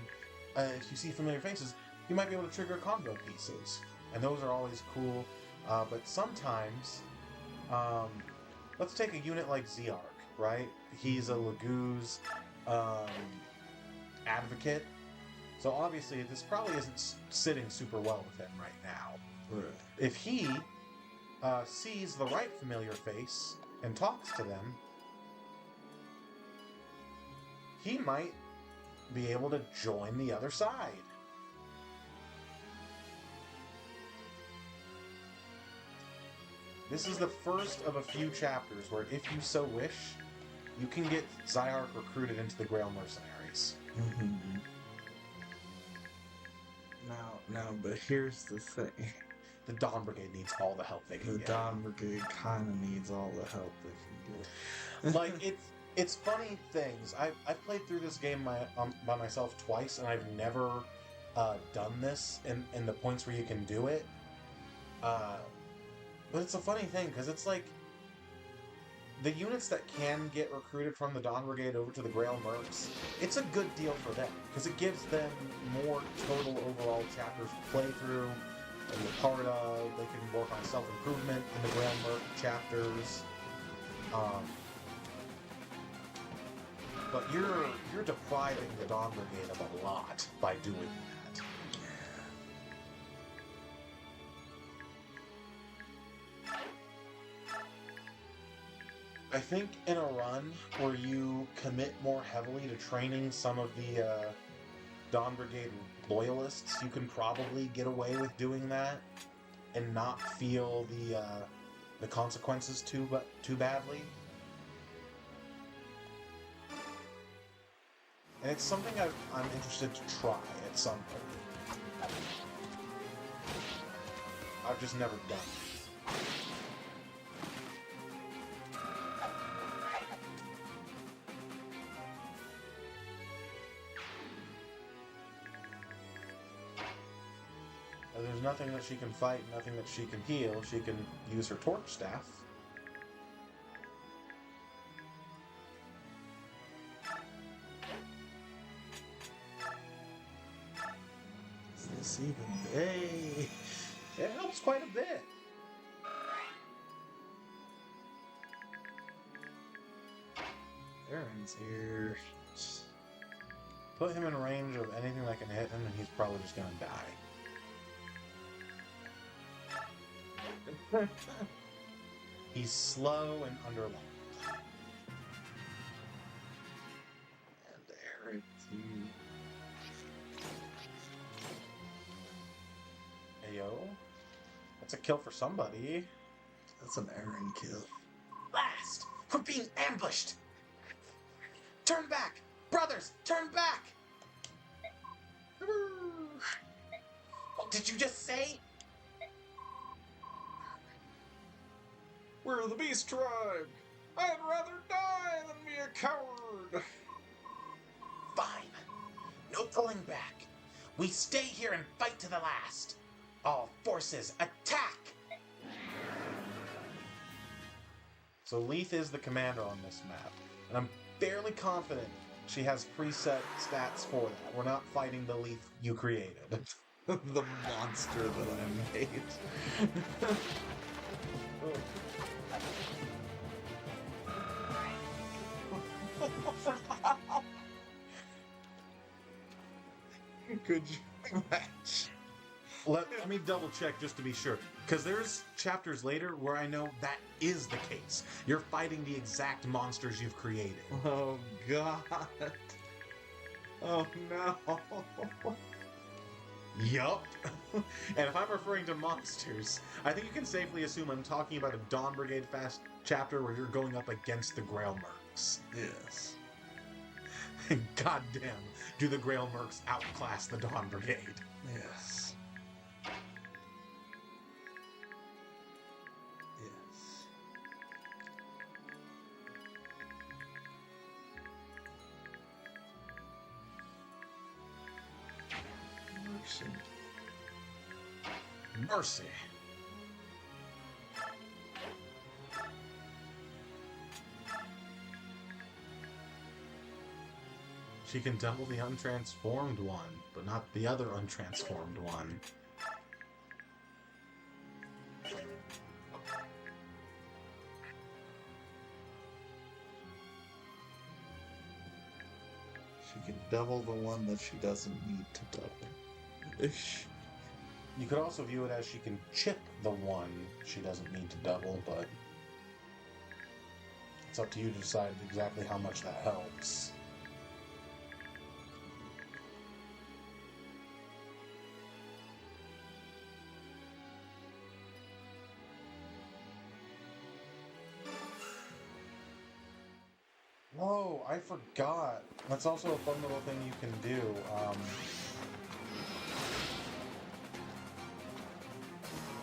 if you see familiar faces, you might be able to trigger combo pieces, and those are always cool. But sometimes, let's take a unit like Zeark, right? He's a Laguz advocate, so obviously this probably isn't sitting super well with him right now. Right. If he sees the right familiar face and talks to them, he might be able to join the other side. This is the first of a few chapters where, if you so wish, you can get Zyark recruited into the Grail Mercenaries. Mm-hmm. Now, but here's the thing. The Dawn Brigade needs all the help they can get. The Dawn Brigade kind of needs all the help they can get. Like, it's funny things. I've played through this game by myself twice, and I've never done this in the points where you can do it. But it's a funny thing, because it's like, the units that can get recruited from the Dawn Brigade over to the Grail Mercs, it's a good deal for them, because it gives them more total overall chapters to play through and be part of. They can work on self-improvement in the Grail Merc chapters. But you're depriving the Dawn Brigade of a lot by doing that. I think in a run where you commit more heavily to training some of the Dawn Brigade loyalists, you can probably get away with doing that and not feel the consequences too badly. And it's something I'm interested to try at some point. I've just never done it. There's nothing that she can fight, nothing that she can heal. She can use her torch staff. Is this even... Hey! It helps quite a bit. Aaron's here. Put him in range of anything that can hit him, and he's probably just gonna die. He's slow and underleveled. And Aaron's here. Ayo. That's a kill for somebody. That's an Aaron kill. Last! We're being ambushed! Turn back! Brothers, turn back! What did you just say? We're the Beast Tribe. I'd rather die than be a coward. Fine. No pulling back. We stay here and fight to the last. All forces, attack! So Leith is the commander on this map, and I'm fairly confident she has preset stats for that. We're not fighting the Leith you created. The monster that I made. Could you match? Let me double check just to be sure, because there's chapters later where I know that is the case. You're fighting the exact monsters you've created. Oh god. Oh no. Yup. And if I'm referring to monsters, I think you can safely assume I'm talking about a Dawn Brigade Fast chapter where you're going up against the Grail Mercs. Yes. Goddamn, do the Grail Mercs outclass the Dawn Brigade? Yes. Yes. Mercy. Mercy. She can double the untransformed one, but not the other untransformed one. She can double the one that she doesn't need to double. You could also view it as she can chip the one she doesn't need to double, but it's up to you to decide exactly how much that helps. Oh, I forgot. That's also a fun little thing you can do.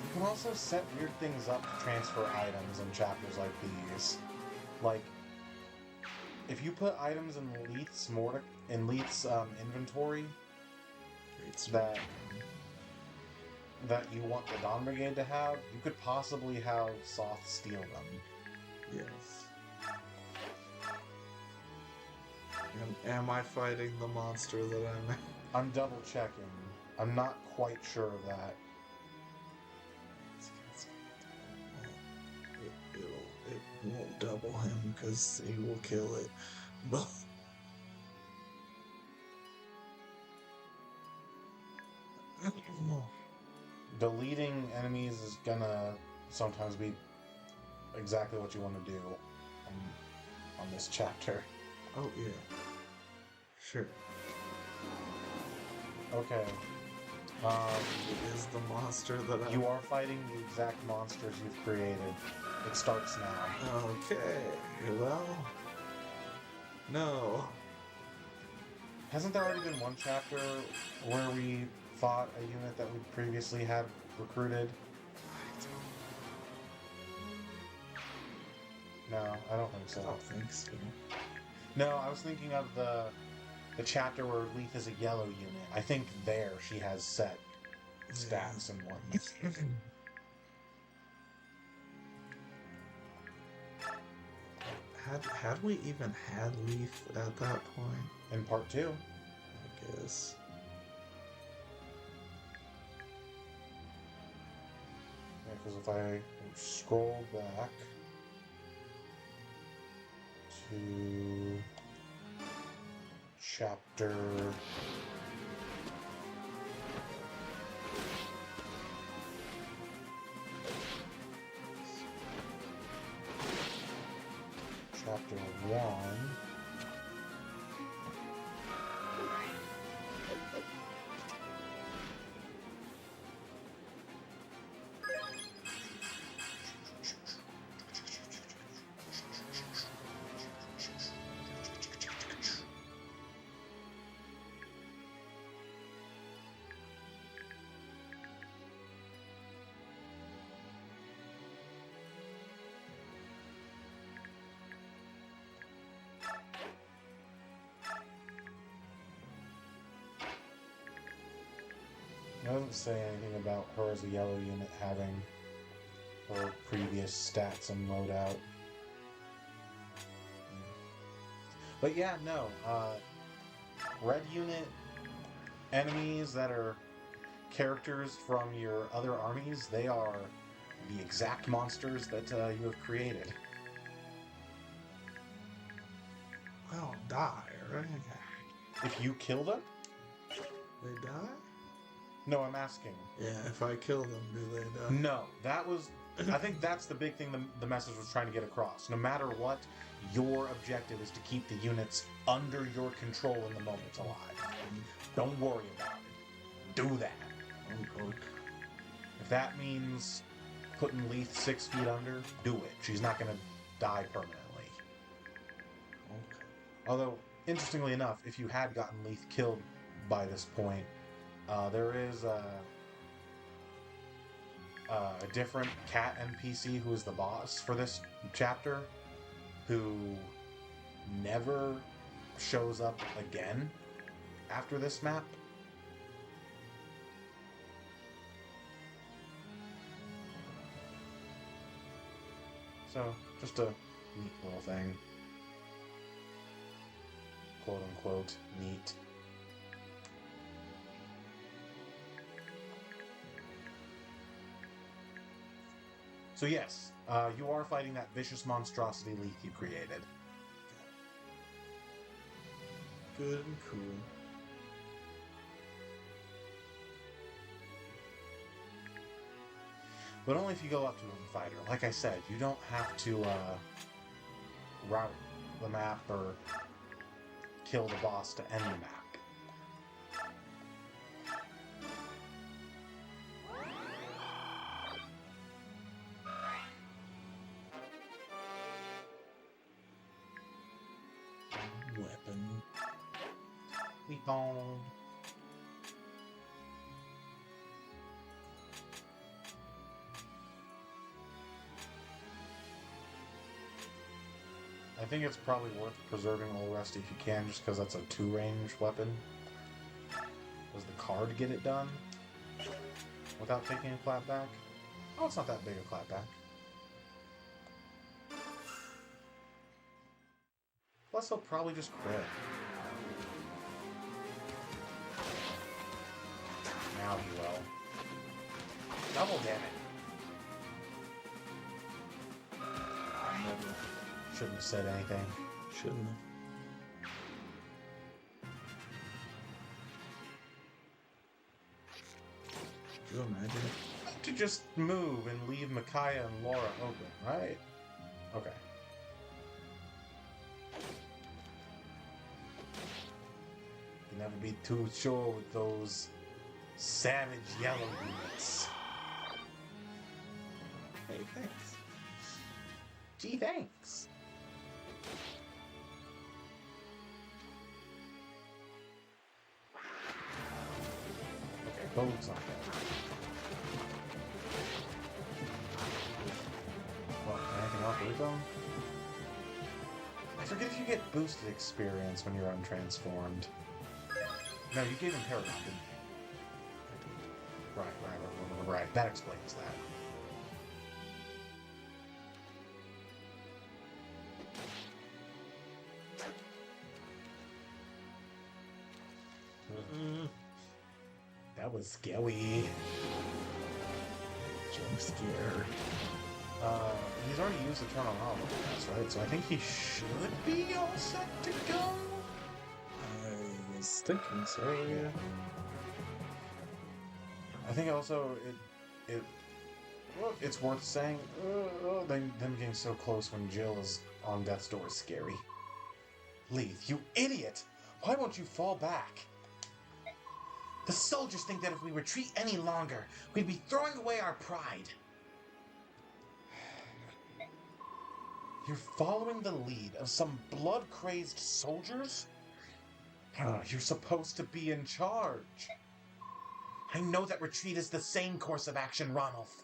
You can also set weird things up to transfer items in chapters like these. Like, if you put items in Leith's inventory that you want the Dawn Brigade to have, you could possibly have Soth steal them. Yes. Am I fighting the monster that I'm... I'm double checking. I'm not quite sure of that. It won't double him because he will kill it. But I don't know. Deleting enemies is gonna sometimes be exactly what you want to do on this chapter. Oh yeah. Sure. Okay. It is the monster that I... You are fighting the exact monsters you've created. It starts now. Okay. Well... No. Hasn't there already been one chapter where we fought a unit that we previously had recruited? No, I don't think so. I don't think so. No, I was thinking of the chapter where Leith is a yellow unit. I think there she has set stats and whatnot. Had we even had Leaf at that point? In part 2. I guess. Yeah, because if I scroll back to chapter chapter 1. It doesn't say anything about her as a yellow unit having her previous stats and loadout. But yeah, no. Red unit enemies that are characters from your other armies, they are the exact monsters that you have created. Well, die, right? If you kill them? They die? No, I'm asking. Yeah, if I kill them, do they die? No, that was... I think that's the big thing the message was trying to get across. No matter what, your objective is to keep the units under your control in the moment alive. Don't worry about it. Do that. Okay. If that means putting Leith 6 feet under, do it. She's not going to die permanently. Okay. Although, interestingly enough, if you had gotten Leith killed by this point, there is a different cat NPC who is the boss for this chapter, who never shows up again after this map. So, just a neat little thing. Quote unquote, neat. So yes, you are fighting that vicious monstrosity Leith you created. Good and cool. But only if you go up to him and fight her. Like I said, you don't have to route the map or kill the boss to end the map. Weapon. Weapon. I think it's probably worth preserving Old Rusty if you can, just because that's a 2-range weapon. Does the card get it done without taking a clapback? Oh, it's not that big a clapback. Plus, he'll probably just crit. Now he will. Double damage. Never. Shouldn't have said anything. Shouldn't have. Could you imagine it? To just move and leave Micaiah and Laura open, right? Okay. You can never be too sure with those savage yellow units. Hey, thanks. Gee, thanks. Okay, Bode's not bad. Well, anything off Rico? I forget if you get boosted experience when you're untransformed. No, you gave him Paragon, didn't you? Right. That explains that. That was scary. Jump scare. He's already used Eternal Knowledge, right? So I think he should be all set to go. I was thinking so, yeah. I think also it's worth saying, them getting so close when Jill is on death's door is scary. Leith, you idiot! Why won't you fall back? The soldiers think that if we retreat any longer, we'd be throwing away our pride. You're following the lead of some blood-crazed soldiers? You're supposed to be in charge. I know that retreat is the sane course of action, Ranulf.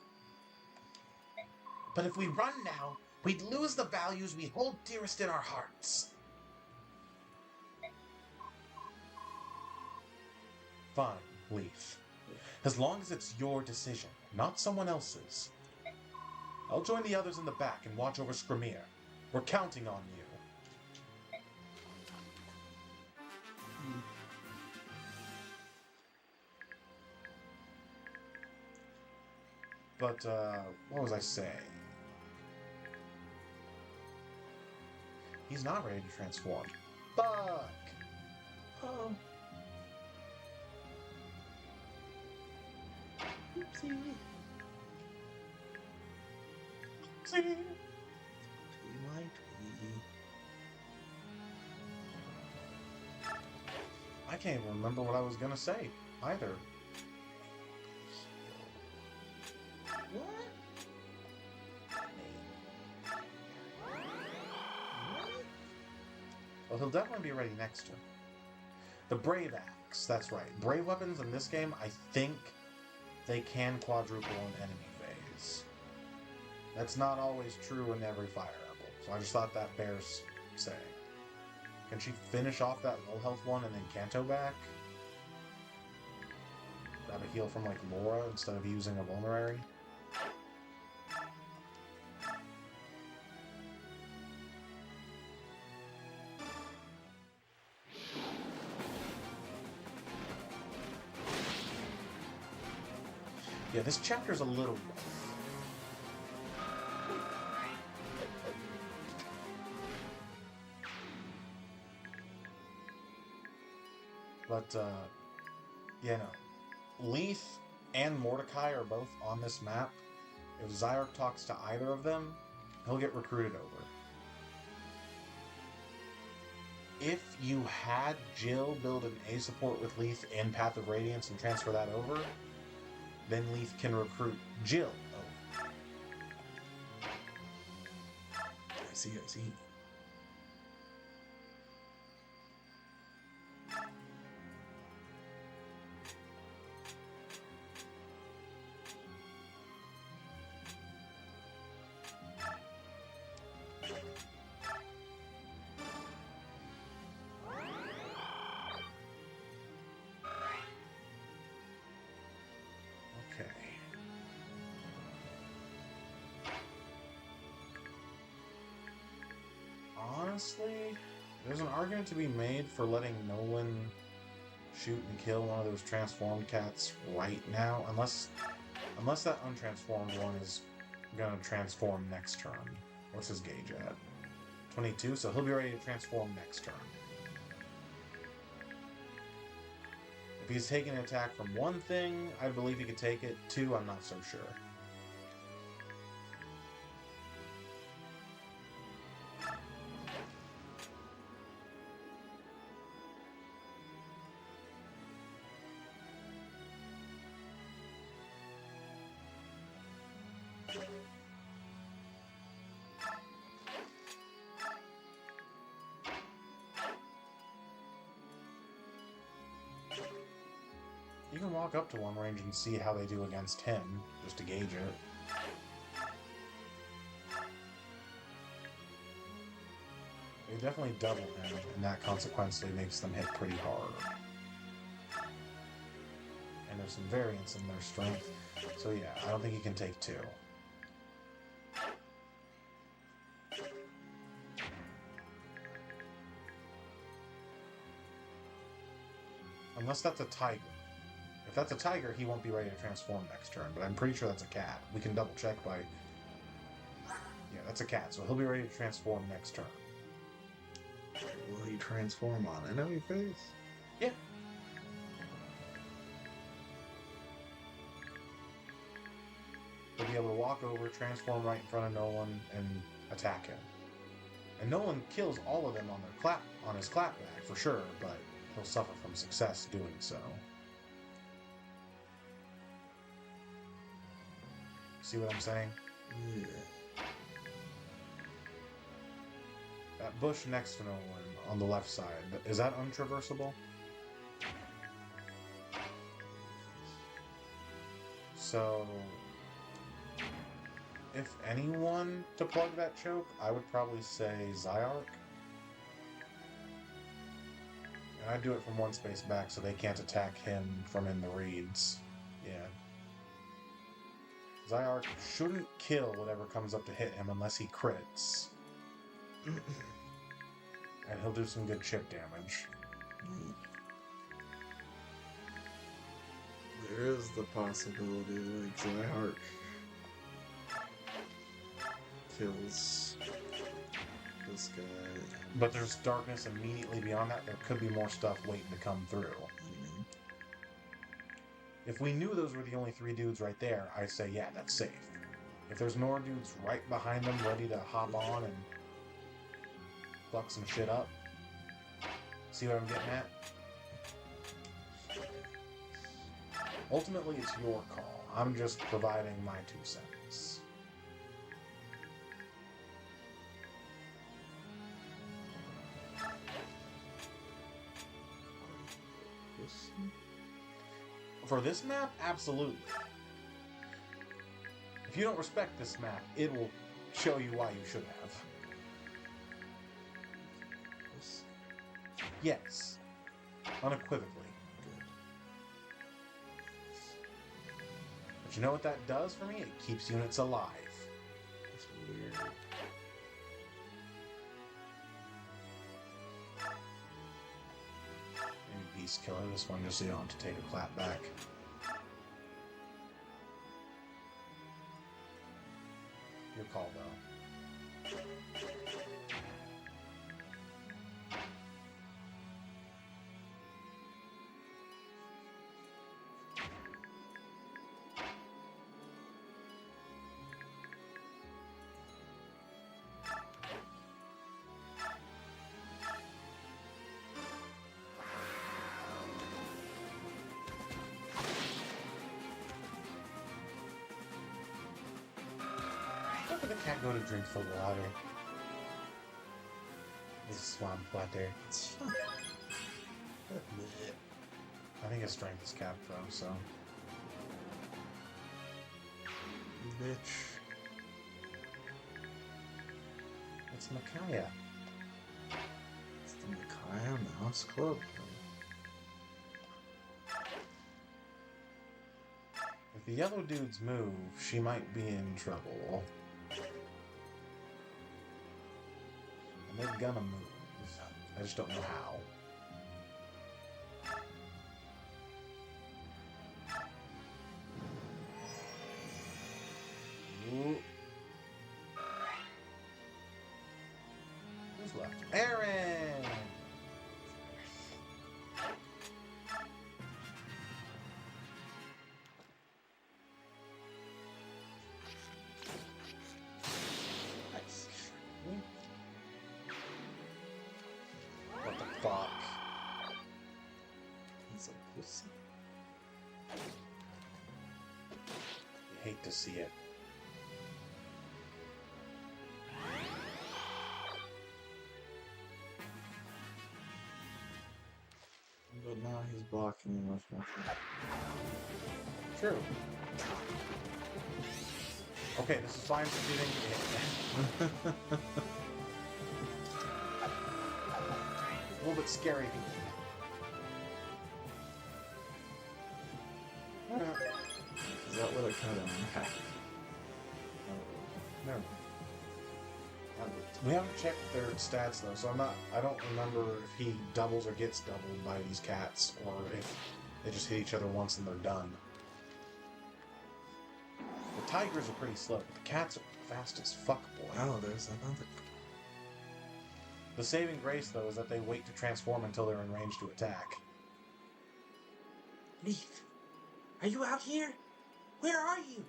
But if we run now, we'd lose the values we hold dearest in our hearts. Fine, Leith. As long as it's your decision, not someone else's. I'll join the others in the back and watch over Skrymir. We're counting on you. But, what was I saying? He's not ready to transform. Fuck! Oh. Oopsie. Oopsie. I can't even remember what I was gonna say, either. Well, he'll definitely be ready next turn. The Brave Axe, that's right. Brave weapons in this game, I think they can quadruple an enemy phase. That's not always true in every Fire Emblem, so I just thought that bears saying. Can she finish off that low health one and then Kanto back? Grab a heal from, like, Laura instead of using a Vulnerary? Yeah, this chapter's a little rough. But, yeah, no. Leith and Mordecai are both on this map. If Zyark talks to either of them, he'll get recruited over. If you had Jill build an A support with Leith in Path of Radiance and transfer that over, then Leith can recruit Jill over. I see. Okay. Honestly, there's an argument to be made for letting Nolan shoot and kill one of those transformed cats right now, unless that untransformed one is gonna transform next turn. What's his gauge at? 22, so he'll be ready to transform next turn. If he's taking an attack from one thing, I believe he could take it. Two, I'm not so sure. You can walk up to one range and see how they do against him, just to gauge it. They definitely double him, and that consequently makes them hit pretty hard. And there's some variance in their strength. So yeah, I don't think he can take 2. Unless that's a tiger. If that's a tiger, he won't be ready to transform next turn, but I'm pretty sure that's a cat. We can double check by... Yeah, that's a cat, so he'll be ready to transform next turn. Will he transform on enemy face? Yeah. He'll be able to walk over, transform right in front of Nolan, and attack him. And Nolan kills all of them on his clapback for sure, but he'll suffer from success doing so. See what I'm saying? Yeah. That bush next to Nolan on the left side, is that untraversable? So, if anyone to plug that choke, I would probably say Zyark. And I'd do it from one space back so they can't attack him from in the reeds. Yeah. Zyark shouldn't kill whatever comes up to hit him unless he crits. And he'll do some good chip damage. There is the possibility, like, Zyark kills this guy. But there's darkness immediately beyond that. There could be more stuff waiting to come through. Mm-hmm. If we knew those were the only 3 dudes right there, I'd say, yeah, that's safe. If there's more dudes right behind them ready to hop on and fuck some shit up, see what I'm getting at? Ultimately, it's your call. I'm just providing my 2 cents. For this map, absolutely. If you don't respect this map, it will show you why you should have. Yes. Unequivocally. Good. But you know what that does for me? It keeps units alive. That's weird. Maybe Beast Killer this one just so you don't have to take a clap back. Your call, though. Look at the cat go to drink the water. This is swamp water. I think his strength is capped though, so. Bitch. It's Micaiah. It's the Micaiah Mouse Club. If the yellow dudes move, she might be in trouble. And they're gonna move. I just don't know how. Ooh. Who's left? Aaron! Nice. What the fuck? He's a pussy. You hate to see it. But now he's blocking me with nothing. True. Okay, this is fine for shooting. A little bit scary. Is that what I cut him? No. We haven't checked their stats though, so I don't remember if he doubles or gets doubled by these cats, or if they just hit each other once and they're done. The tigers are pretty slow, but the cats are fast as fuck, boy. Oh, there's another. The saving grace, though, is that they wait to transform until they're in range to attack. Leaf, are you out here? Where are you?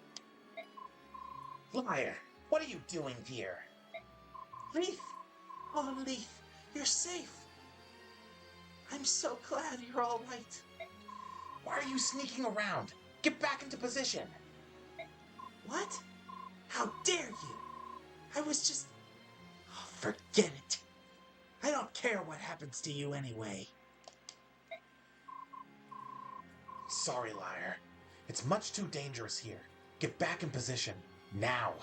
Liar! What are you doing here? Leaf! Oh, Leaf, you're safe. I'm so glad you're all right. Why are you sneaking around? Get back into position! What? How dare you? I was just... Oh, forget it. I don't care what happens to you anyway. Sorry, liar. It's much too dangerous here. Get back in position. Now!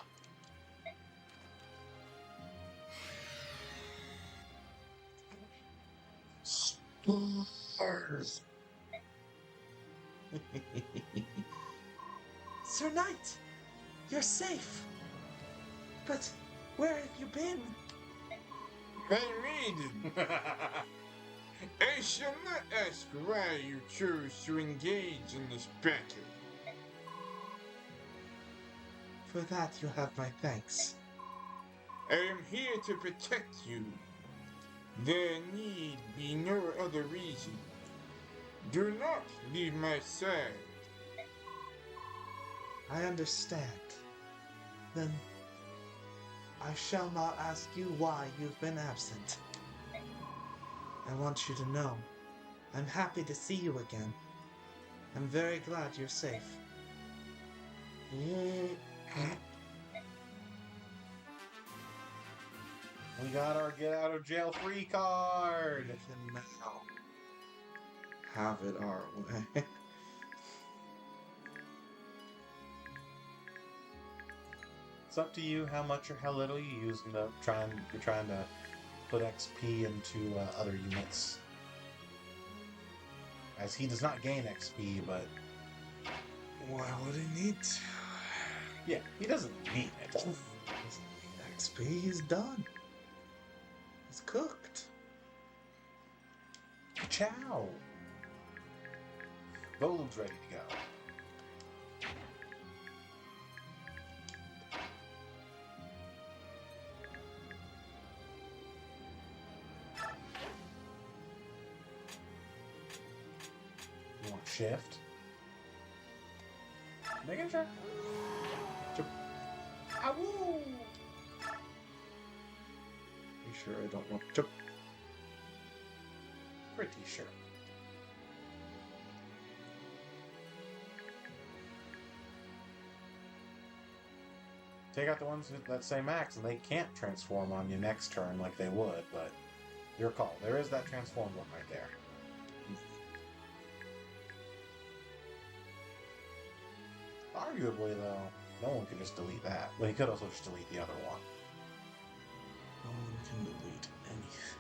Stars. Sir Knight, you're safe. But where have you been? My maiden, I shall not ask why you chose to engage in this battle. For that you have my thanks. I am here to protect you. There need be no other reason. Do not leave my side. I understand. Then I shall not ask you why you've been absent. I want you to know, I'm happy to see you again. I'm very glad you're safe. We got our get out of jail free card! We can now have it our way. It's up to you how much or how little you use them to you're trying to put XP into other units. As he does not gain XP, but Why would he need to? yeah, he doesn't need it. XP, he's done. He's cooked. Ciao! Golub's ready to go. You want shift? Making sure. Awoo! You sure I don't want to? Pretty sure. Take out the ones that say max, and they can't transform on you next turn like they would, but your call. There is that transformed one right there. Arguably, though, no one can just delete that. Well, he could also just delete the other one. No one can delete anything.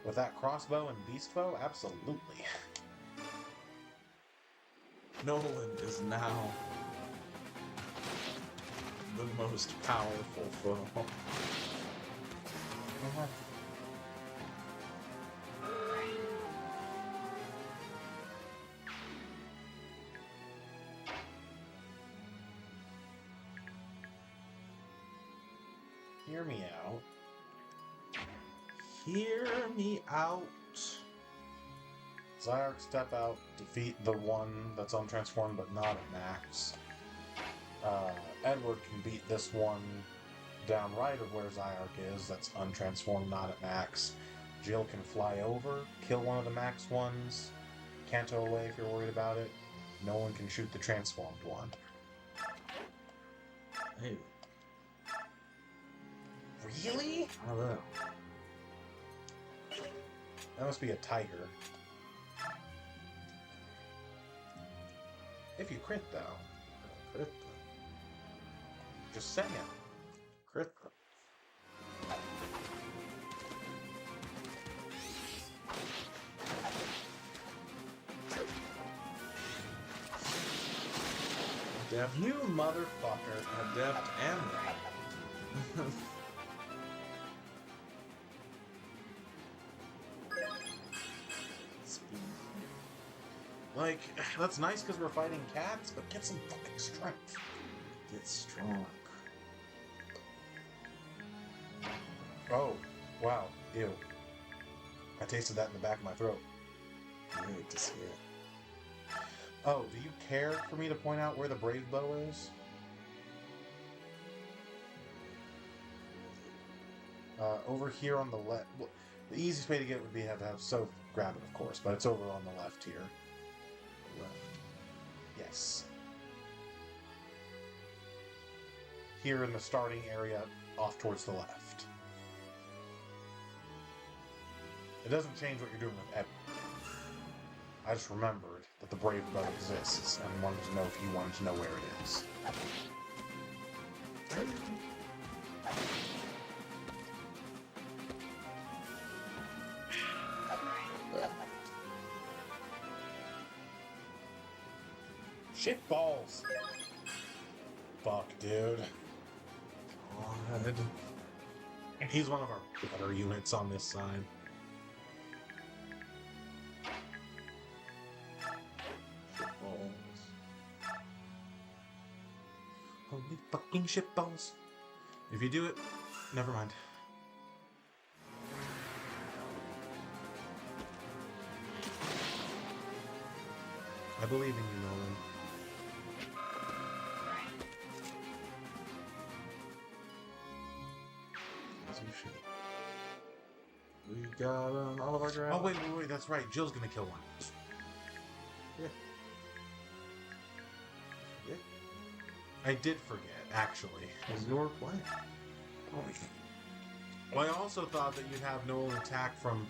With that crossbow and beast bow, absolutely. Nolan is now the most powerful foe. Hear me out. Hear me out. Zyark step out, defeat the one that's untransformed but not at max. Edward can beat this one down right of where Zyark is, that's untransformed, not at max. Jill can fly over, kill one of the max ones, canto away if you're worried about it. No one can shoot the transformed one. Hey, Really? I don't know. That must be a tiger. If you crit, though. Crit. Just saying. Crit. Adept, You motherfucker. adept and speed. Like, that's nice because we're fighting cats, but get some fucking strength. Get strong. Oh, wow. Ew. I tasted that in the back of my throat. I hate to see it. Oh, do you care for me to point out where the brave bow is? Over here on the left. Well, the easiest way to get it would be to have Soph grab it, of course, but it's over on the left here. Left. Yes. Here in the starting area, off towards the left. It doesn't change what you're doing with Ebb. I just remembered that the brave bow exists and wanted to know if you wanted to know where it is. Shit balls. Fuck, dude. God. He's one of our better units on this side. Holy fucking shit balls. If you do it, never mind. I believe in you, Nolan. As we should. We got all of our draft. Oh, wait, that's right. Jill's gonna kill one. Yeah. Yeah. I did forget, actually. It was your plan. Well, I also thought that you'd have Nolan attack from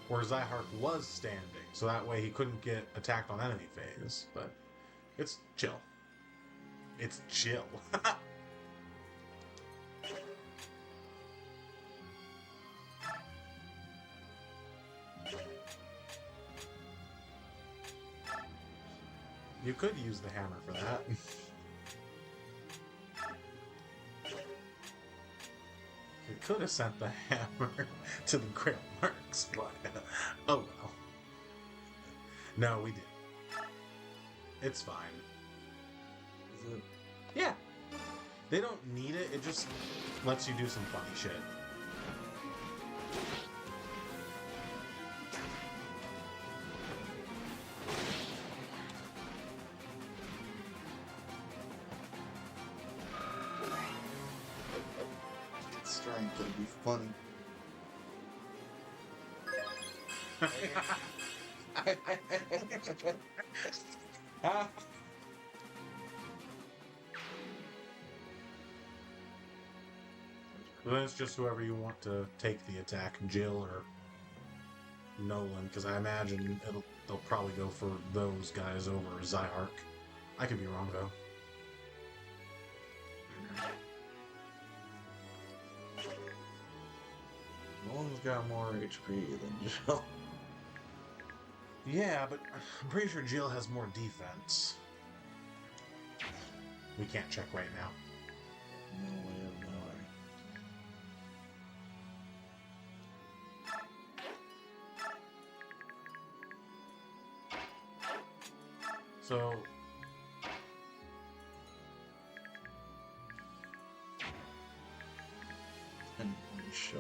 where Zyhark was standing, so that way he couldn't get attacked on enemy phase, but it's chill. It's chill. You could use the hammer for that. You could have sent the hammer to the Grail Mercs, but oh well. No, we didn't. It's fine. Is it? Yeah. They don't need it, it just lets you do some funny shit. Strength, it'd be funny. Then it's just whoever you want to take the attack, Jill or Nolan, because I imagine they'll probably go for those guys over Zyark. I could be wrong though. Nolan's got more HP than Jill. Yeah, but I'm pretty sure Jill has more defense. We can't check right now. No way of knowing. So And show.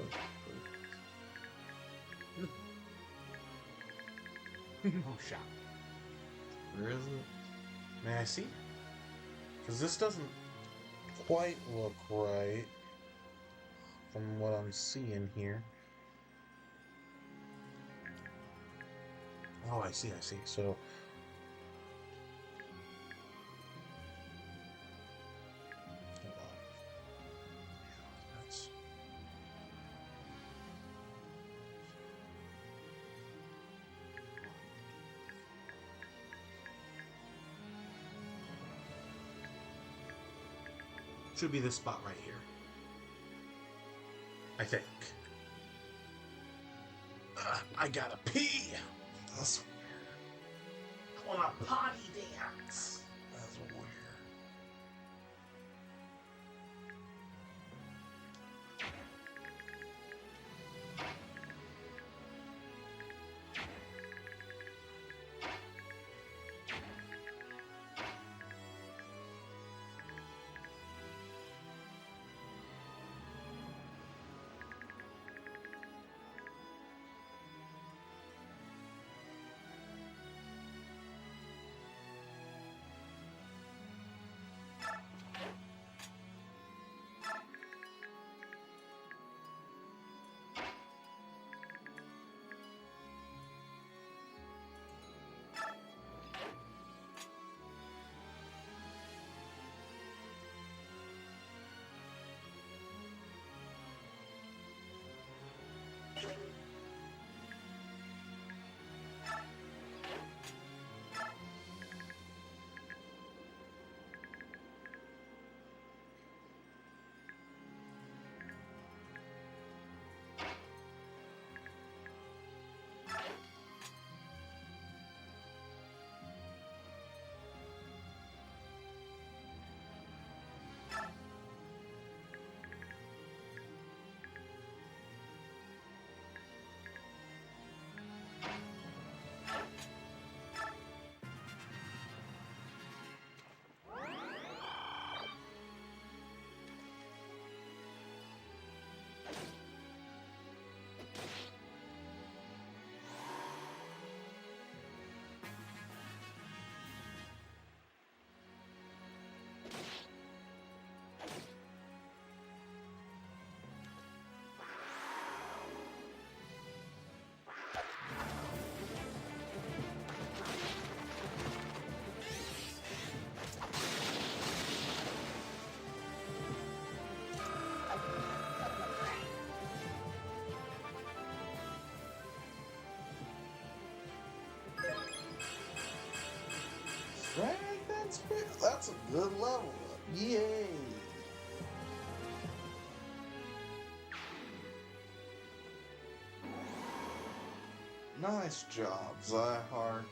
oh shot. Where is it? May I see? Because this doesn't quite look right from what I'm seeing here. Oh, I see. So hold on. That's should be this spot right here. I think. I gotta pee. That's I wanna potty dance. weird. That's a good level up. Yay! Nice job, Zyhar.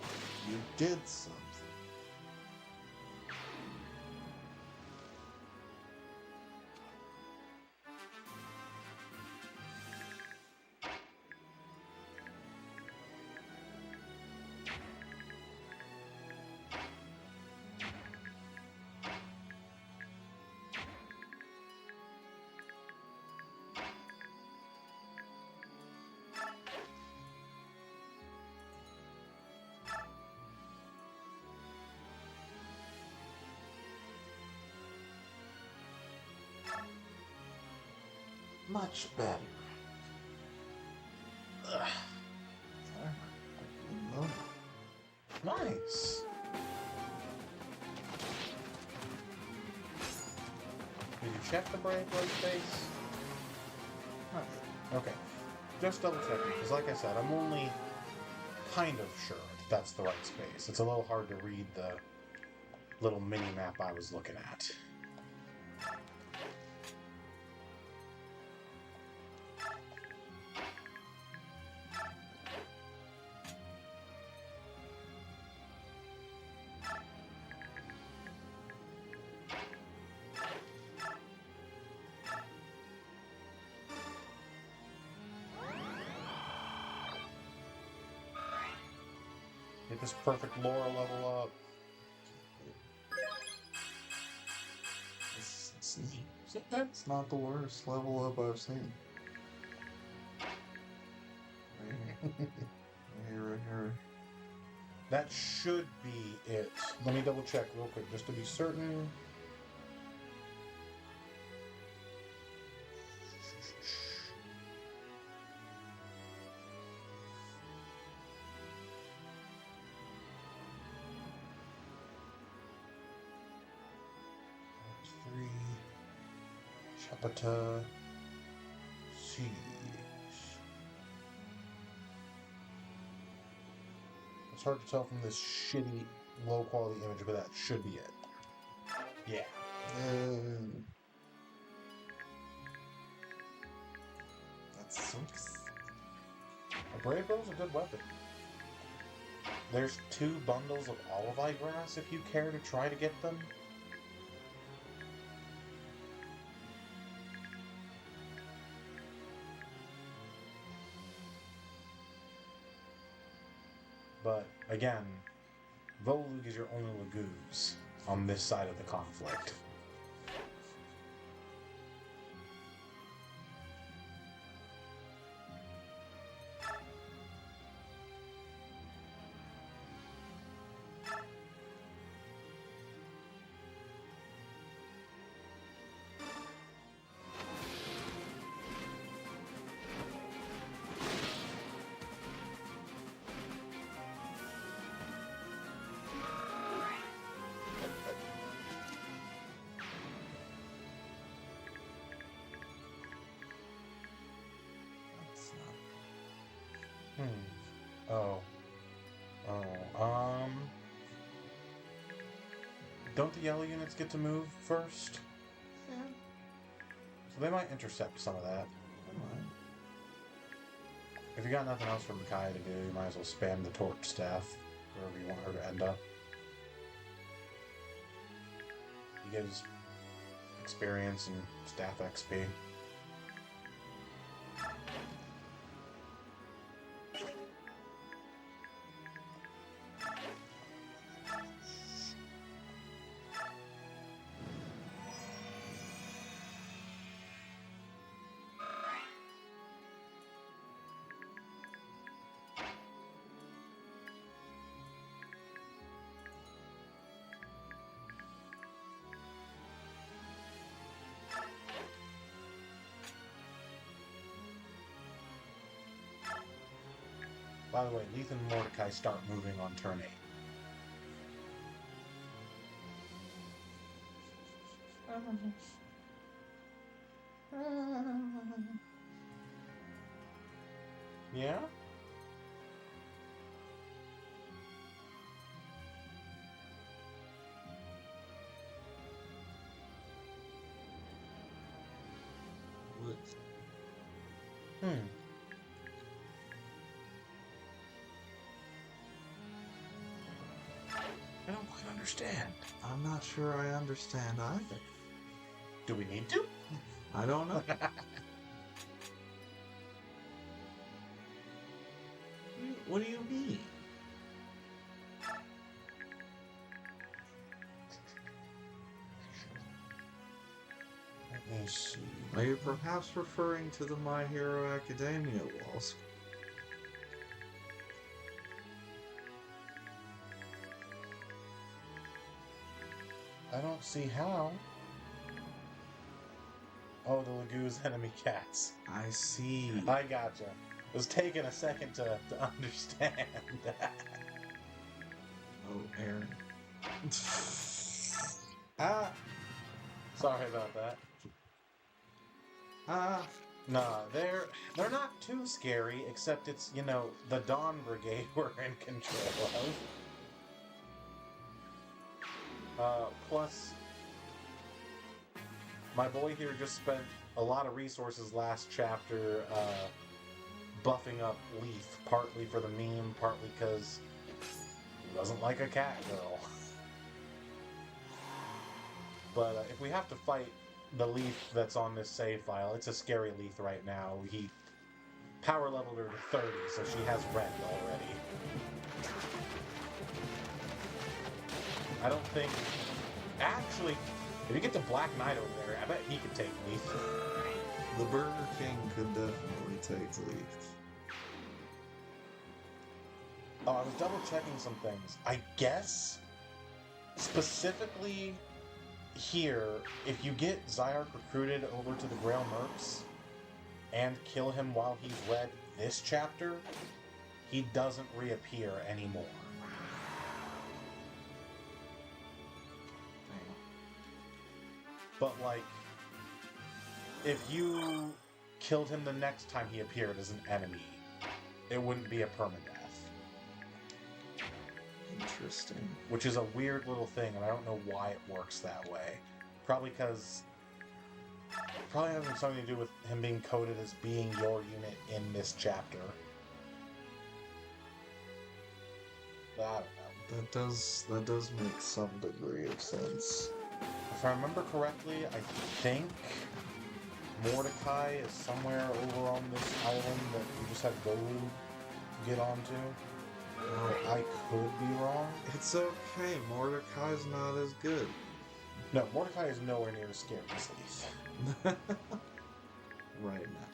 You did something. Much better. Nice. Did you check the brave blade space? Okay. Just double checking, because like I said, I'm only kind of sure that that's the right space. It's a little hard to read the little mini-map I was looking at. Get this perfect Laura level up. It's not the worst level up I've seen. Right here. That should be it. Let me double check real quick just to be certain. Chapata Siege. It's hard to tell from this shitty, low quality image, but that should be it. Yeah. That sucks. A Brave Bow's a good weapon. There's 2 bundles of Olivine grass if you care to try to get them. But, again, Volug is your only Lagoos on this side of the conflict. Don't the yellow units get to move first? Yeah. So they might intercept some of that. If you got nothing else for Micaiah to do, you might as well spam the torch staff wherever you want her to end up. He gives experience and staff XP. By the way, Leith and Mordecai start moving on turn 8. Yeah? I don't quite understand. I'm not sure I understand either. Do we need to? I don't know. What do you mean? Let me see. Are you perhaps referring to the My Hero Academia walls? I don't see how. Oh, the Lagoon's enemy cats. I see. I gotcha. It was taking a second to understand. Oh, Aaron. Sorry about that. Nah, they're not too scary, except it's, you know, the Dawn Brigade we're in control of. Plus, my boy here just spent a lot of resources last chapter buffing up Leaf, partly for the meme, partly because he doesn't like a cat girl. But if we have to fight the Leaf that's on this save file, it's a scary Leaf right now. He power leveled her to 30, so she has red already. I don't think... Actually, if you get the Black Knight over there, I bet he could take Leaf. The Burger King could definitely take Leaf. Oh, I was double checking some things. I guess, specifically here, if you get Zyark recruited over to the Grail Mercs and kill him while he's red this chapter, he doesn't reappear anymore. But, like, if you killed him the next time he appeared as an enemy, it wouldn't be a permadeath. Interesting. Which is a weird little thing, and I don't know why it works that way. Probably because... Probably having something to do with him being coded as being your unit in this chapter. But I don't know. That does make some degree of sense. If I remember correctly, I think Mordecai is somewhere over on this island that you just have to go get onto. I could be wrong. It's okay, Mordecai's not as good. No, Mordecai is nowhere near as scary as Leaf. Right now.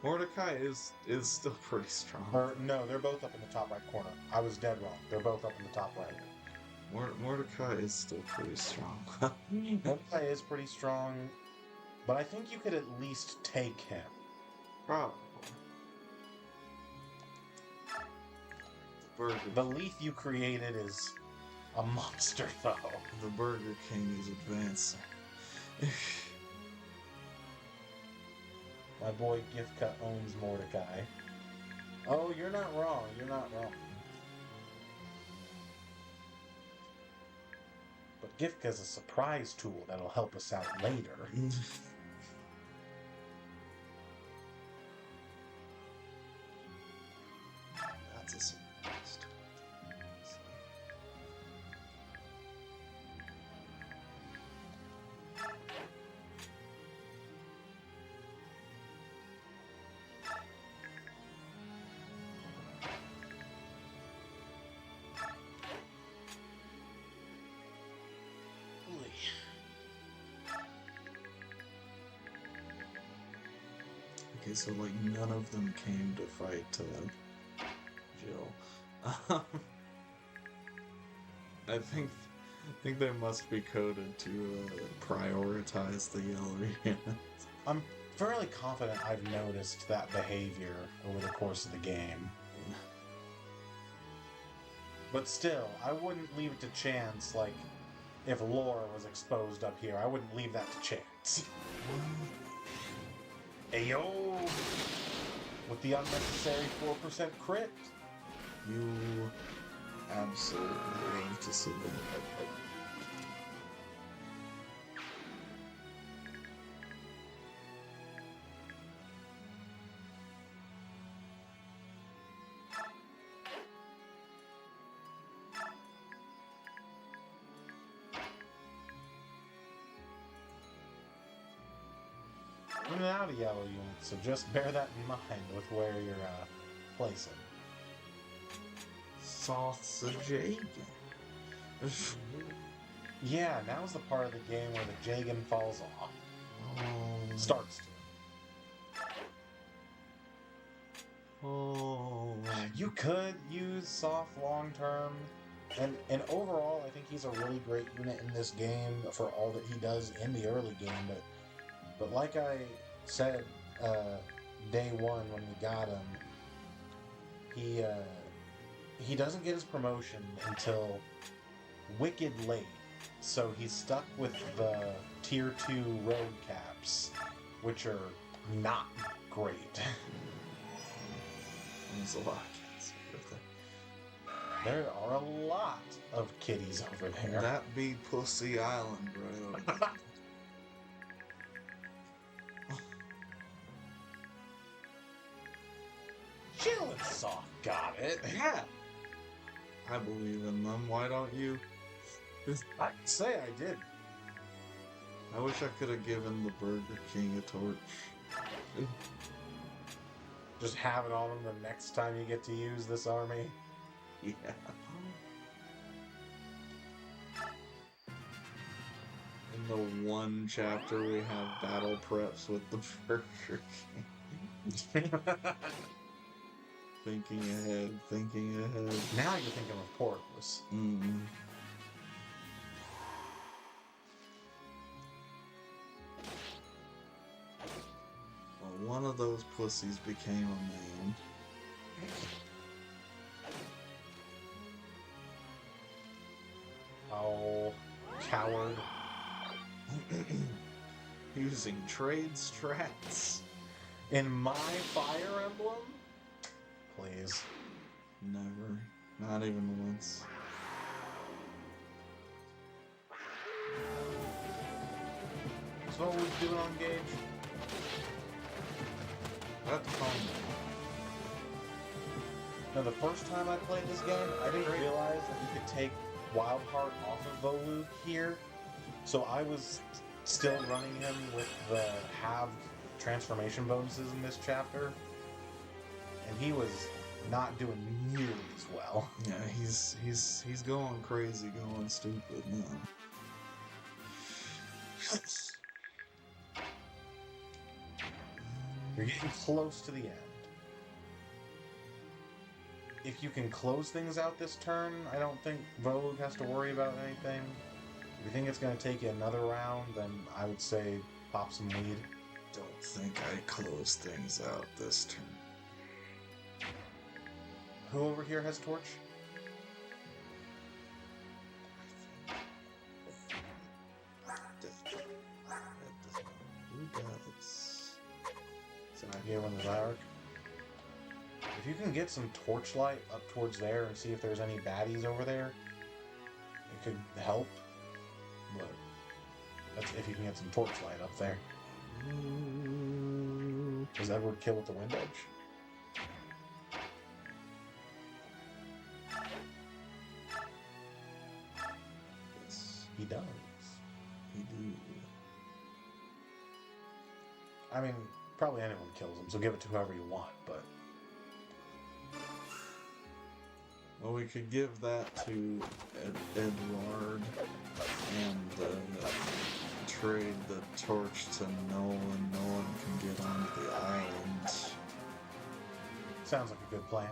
Mordecai is still pretty strong. Or, no, they're both up in the top right corner. I was dead wrong. They're both up in the top right. Mordecai is still pretty strong. Mordecai is pretty strong, but I think you could at least take him. Probably. The Leaf you created is a monster, though. The Burger King is advancing. My boy Gifka owns Mordecai. Oh, you're not wrong. You're not wrong. But Gifka's a surprise tool that'll help us out later. That's a surprise. Okay, so like none of them came to fight Jill. I think they must be coded to prioritize the Yellow. I'm fairly confident I've noticed that behavior over the course of the game. But still, I wouldn't leave it to chance, like, if Laura was exposed up here, I wouldn't leave that to chance. Ayo! With the unnecessary 4% crit. You absolutely love to see them. running out of yellow units, so just bear that in mind with where you're placing. Sausage. Yeah, now's the part of the game where the Jagan falls off. Starts to. Oh. You could use soft long term, and overall, I think he's a really great unit in this game for all that he does in the early game. But like I said, day one when we got him, he doesn't get his promotion until wicked late. So he's stuck with the tier 2 road caps, which are not great. There's a lot. There are a lot of kitties over there. That be Pussy Island right over there. Chill and soft got it. Yeah. I believe in them. Why don't you? I'd say I did. I wish I could have given the Burger King a torch. Just have it on him the next time you get to use this army. Yeah. In the one chapter we have battle preps with the Burger King. Thinking ahead. Now you're thinking of Porpoise. Mm. Well, one of those pussies became a man. Oh, coward. Using trade strats. In my Fire Emblem? Please. Never. Not even once. So what we're doing on Gage? That's fun. Now, the first time I played this game, I didn't realize that you could take Wildheart off of Volu here. So I was still running him with the halved transformation bonuses in this chapter. And he was not doing nearly as well. Yeah, he's going crazy, going stupid now. You're getting close to the end. If you can close things out this turn, I don't think Vogue has to worry about anything. If you think it's going to take you another round, then I would say pop some weed. Don't think I close things out this turn. Who over here has Torch? Who does? Sorry, here on the Zyark. If you can get some torchlight up towards there and see if there's any baddies over there, it could help. But that's if you can get some torchlight up there. Does Edward kill with the wind edge? Yes, He does. he do. I mean, probably anyone kills him, so give it to whoever you want, but... Well, we could give that to Edward and trade the torch to Nolan. Nolan can get onto the island. Sounds like a good plan.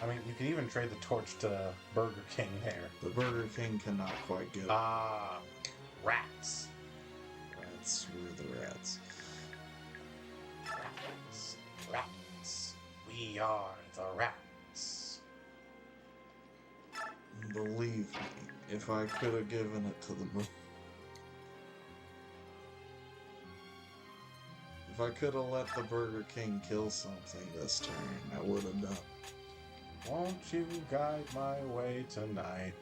I mean, you could even trade the torch to Burger King there. The Burger King cannot quite get it. Ah, rats. Rats, we're the rats. Rats. We are the rats. Believe me, if I could have given it to the If I could have let the Burger King kill something this turn, I would have done. Won't you guide my way tonight?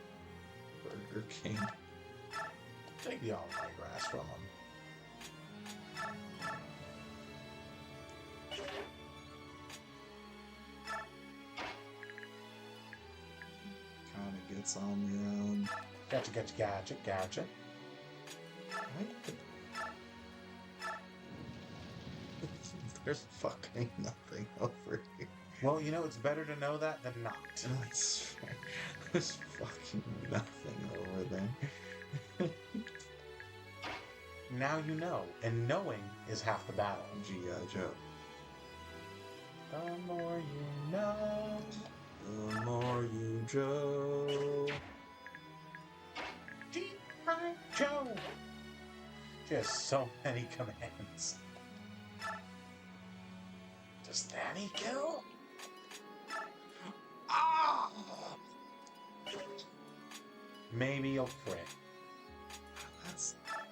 Burger King. Take the all-white grass from him. Kinda gets on the island. Gotcha. There's fucking nothing over here. Well, you know, it's better to know that than not. That's fair. There's fucking nothing over there. Now you know, and knowing is half the battle. G.I. Joe. The more you know. The more you Joe. G.I. Joe. Just so many commands. Does Danny kill? Ah! Maybe you'll crit.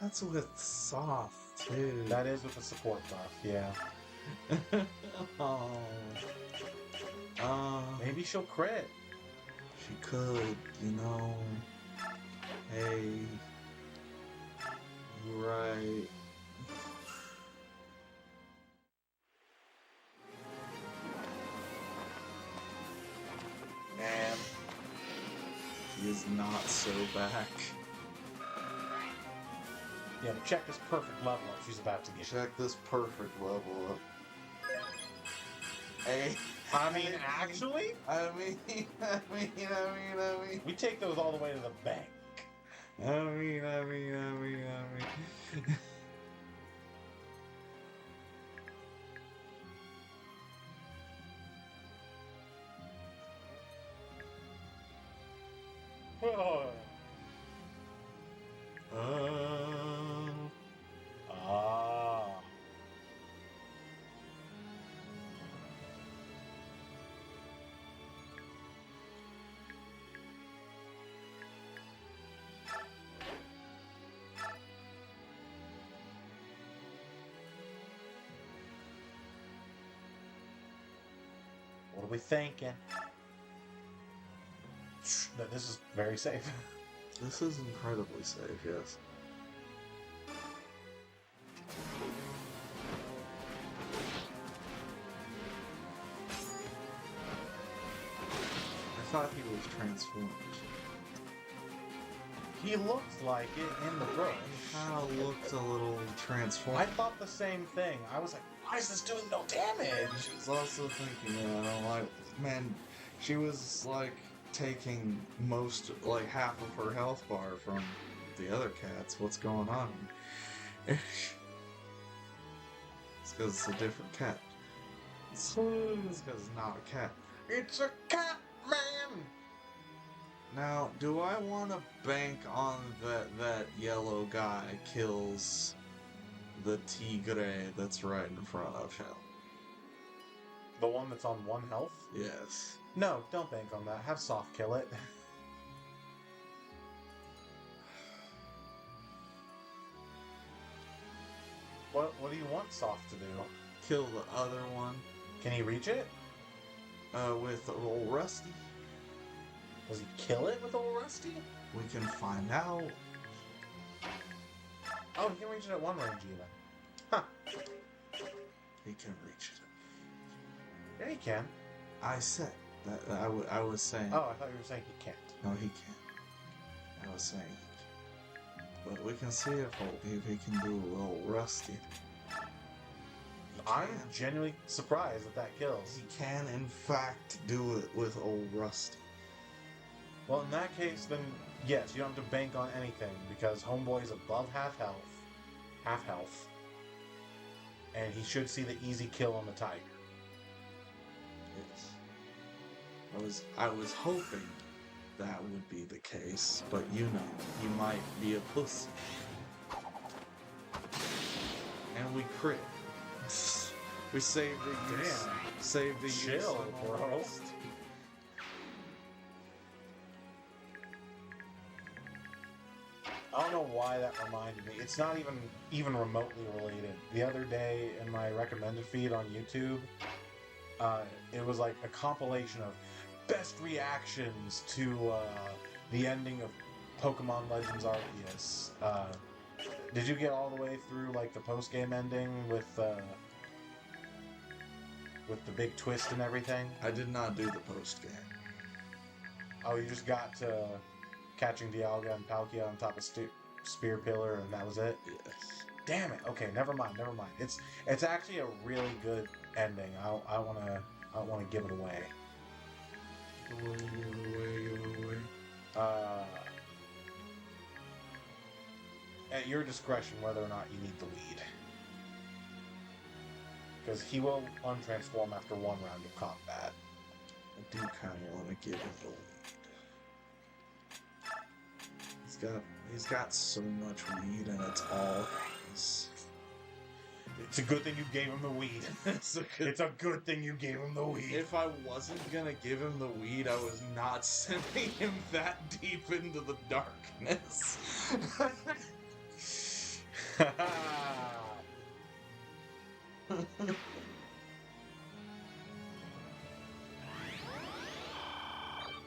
That's with soft too. That is with the support buff, yeah. Oh. Maybe she'll crit. She could, you know. Hey. You're right. Man. He is not so back. Yeah, but check this perfect level up she's about to get. Check this perfect level up. Hey. I mean, actually? I mean. We take those all the way to the bank. I mean. Oh. Ah. What are we thinking? That this is very safe. This is incredibly safe, yes. I thought he was transformed. He looks like it in the brush. Kind of looked a little transformed. I thought the same thing. I was like, why is this doing no damage? I was also thinking, man, she was like taking like half of her health bar from the other cats. What's going on? It's because it's a different cat. It's because it's not a cat. It's a cat, man! Now, do I want to bank on that yellow guy kills the tigre that's right in front of him? The one that's on 1 health? Yes. No, don't bank on that. Have soft kill it. What do you want soft to do? Kill the other one. Can he reach it? With old Rusty. Does he kill it with old Rusty? We can find out. Oh, he can reach it at 1 range even. Huh. He can reach it. Yeah, he can. I said that. I was saying. Oh, I thought you were saying he can't. No, he can't. I was saying he can. But we can see if he can do a little Rusty. I'm genuinely surprised that kills. He can, in fact, do it with old Rusty. Well, in that case, then yes, you don't have to bank on anything because Homeboy's above half health, and he should see the easy kill on the tiger. Yes. I was hoping that would be the case, but you might be a pussy. And we crit. We saved the use. Saved the use. Chill, bro. I don't know why that reminded me. It's not even remotely related. The other day in my recommended feed on YouTube, it was like a compilation of best reactions to the ending of Pokemon Legends Arceus. Did you get all the way through like the post-game ending with the big twist and everything? I did not do the post-game. Oh, you just got to catching Dialga and Palkia on top of spear pillar, and that was it. Yes. Damn it. Okay, never mind. It's actually a really good ending. I wanna give it away. Give it away. At your discretion whether or not you need the weed. Because he will untransform after one round of combat. I do kind of want to give him the lead. He's got so much weed, and it's all his. It's a good thing you gave him the weed. It's a good thing you gave him the weed. If I wasn't gonna give him the weed, I was not sending him that deep into the darkness.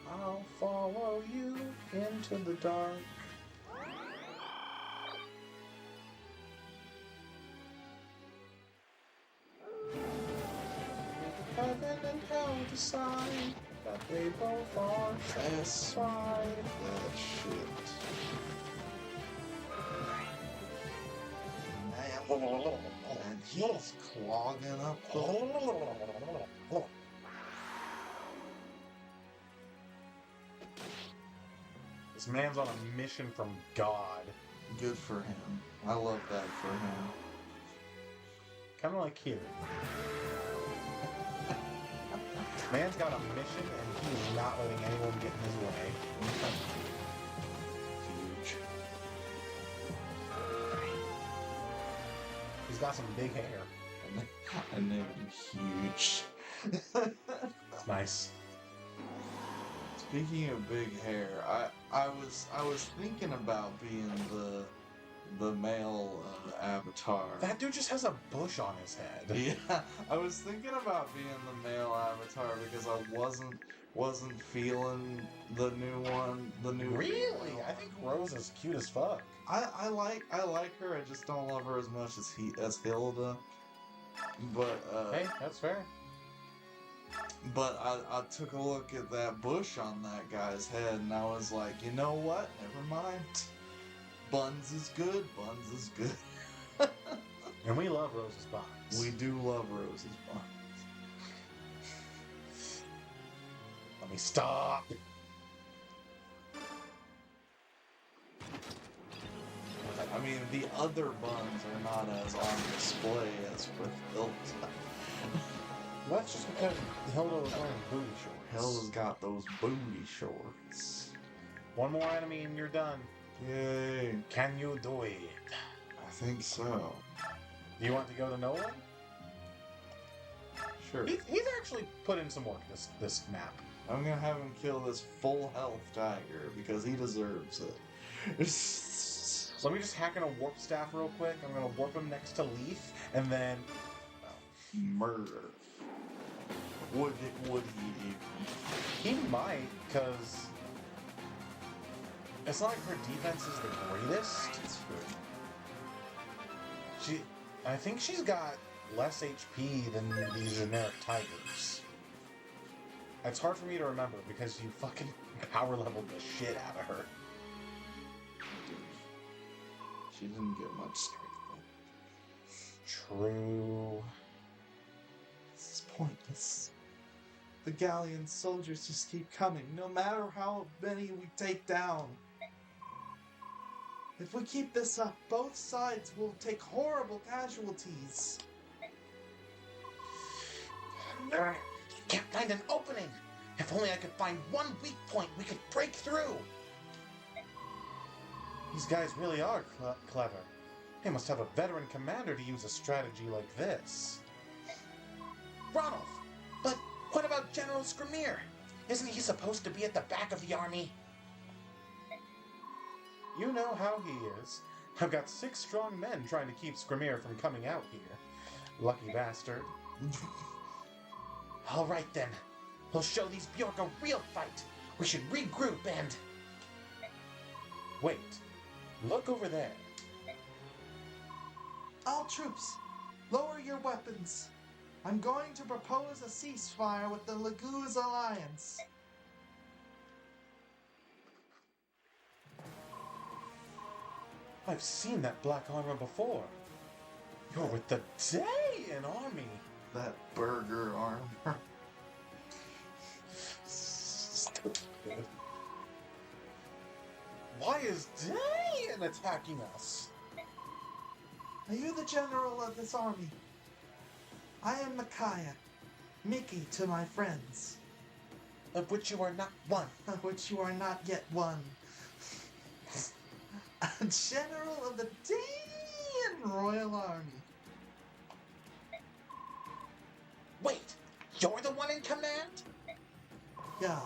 I'll follow you into the dark. Heaven and hell decide that they both are satisfied. That shit. And he's clogging up the... This man's on a mission from God. Good for him. I love that for him. Kind of like here. Man's got a mission and he is not letting anyone get in his way. Huge. He's got some big hair. I named him Huge. It's nice. Speaking of big hair, I was thinking about being the male avatar. That dude just has a bush on his head. Yeah, I was thinking about being the male avatar because I wasn't feeling the new one, the new. Really? I think Rose is cute as fuck. I like her. I just don't love her as much as Hilda. But Hey, that's fair. But I took a look at that bush on that guy's head and I was like, you know what? Never mind. Buns is good. Buns is good. And we love Rose's buns. We do love Rose's buns. Let me stop. I mean, the other buns are not as on display as with Hilda. That's just because Hilda was wearing booty shorts. Hilda's got those booty shorts. One more enemy and you're done. Yay. Can you do it? I think so. Do you want to go to no one? Sure. He's actually put in some work this map. I'm gonna have him kill this full health tiger because he deserves it. So let me just hack in a warp staff real quick. I'm gonna warp him next to Leaf, and then murder. Would he even? He might, because it's not like her defense is the greatest. That's fair. I think she's got less HP than these generic tigers. It's hard for me to remember because you fucking power leveled the shit out of her. She didn't get much strength though. True. This is pointless. The Galleon soldiers just keep coming, no matter how many we take down. If we keep this up, both sides will take horrible casualties. Can't find an opening. If only I could find one weak point, we could break through. These guys really are clever. They must have a veteran commander to use a strategy like this. Ronald, but what about General Scremier? Isn't he supposed to be at the back of the army? You know how he is. I've got 6 strong men trying to keep Scremier from coming out here. Lucky bastard. All right then. We'll show these Bjork a real fight. We should regroup and... Wait. Look over there. All troops, lower your weapons. I'm going to propose a ceasefire with the Laguz Alliance. I've seen that black armor before. You're with the Dayan army. That burger armor. Stupid. Why is Dayan attacking us? Are you the general of this army? I am Micaiah, Mickey to my friends. Of which you are not one. Of which you are not yet one. A general of the Dayan Royal Army. Wait, you're the one in command? Yeah.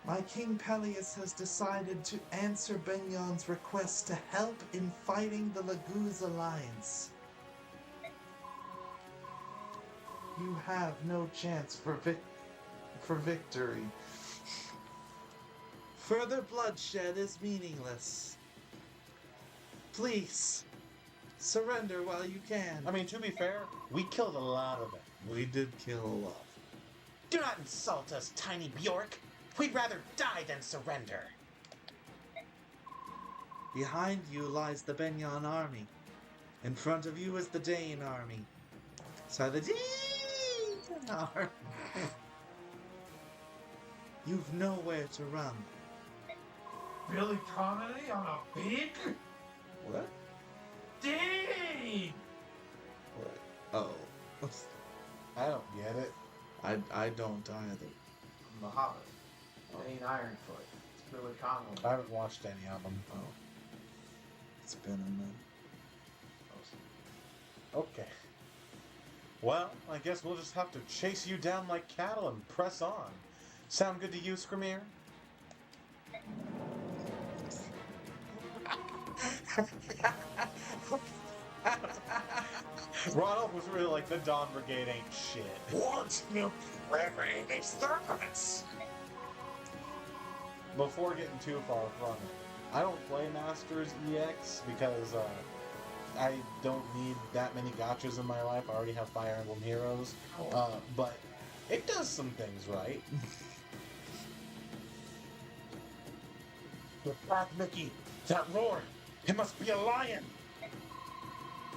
My King Peleus has decided to answer Benyon's request to help in fighting the Laguz Alliance. You have no chance for victory. Further bloodshed is meaningless. Please, surrender while you can. I mean, to be fair, we killed a lot of them. We did kill a lot. Do not insult us, tiny Bjork. We'd rather die than surrender. Behind you lies the Benyon army. In front of you is the Dayan army. So the Dayan army. You've nowhere to run. Billy Connolly on a pig? What? Dang! What? Oh. I don't get it. I don't either. The Hobbit. Dane Ironfoot. It's Billy Connolly. I haven't watched any of them. Oh. It's been a minute. Okay. Well, I guess we'll just have to chase you down like cattle and press on. Sound good to you, Screamier? Ronald was really like, the Dawn Brigade ain't shit. What new living disturbance? Before getting too far from it, I don't play Masters EX because I don't need that many gachas in my life. I already have Fire Emblem Heroes. But it does some things right. Look back, Mickey! That roar! It must be a lion!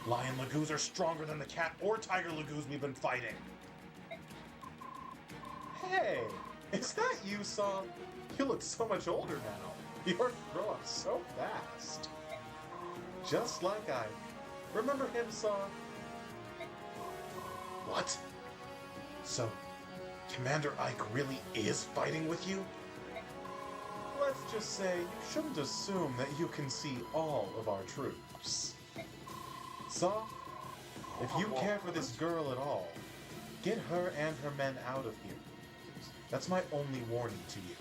Lion Laguz are stronger than the cat or tiger Laguz we've been fighting. Hey! Is that you, Saw? You look so much older now. You're growing so fast. Just like I. Remember him, Saw? What? So, Commander Ike really is fighting with you? Let's just say you shouldn't assume that you can see all of our troops. Saw, if you care for this girl at all, get her and her men out of here. That's my only warning to you.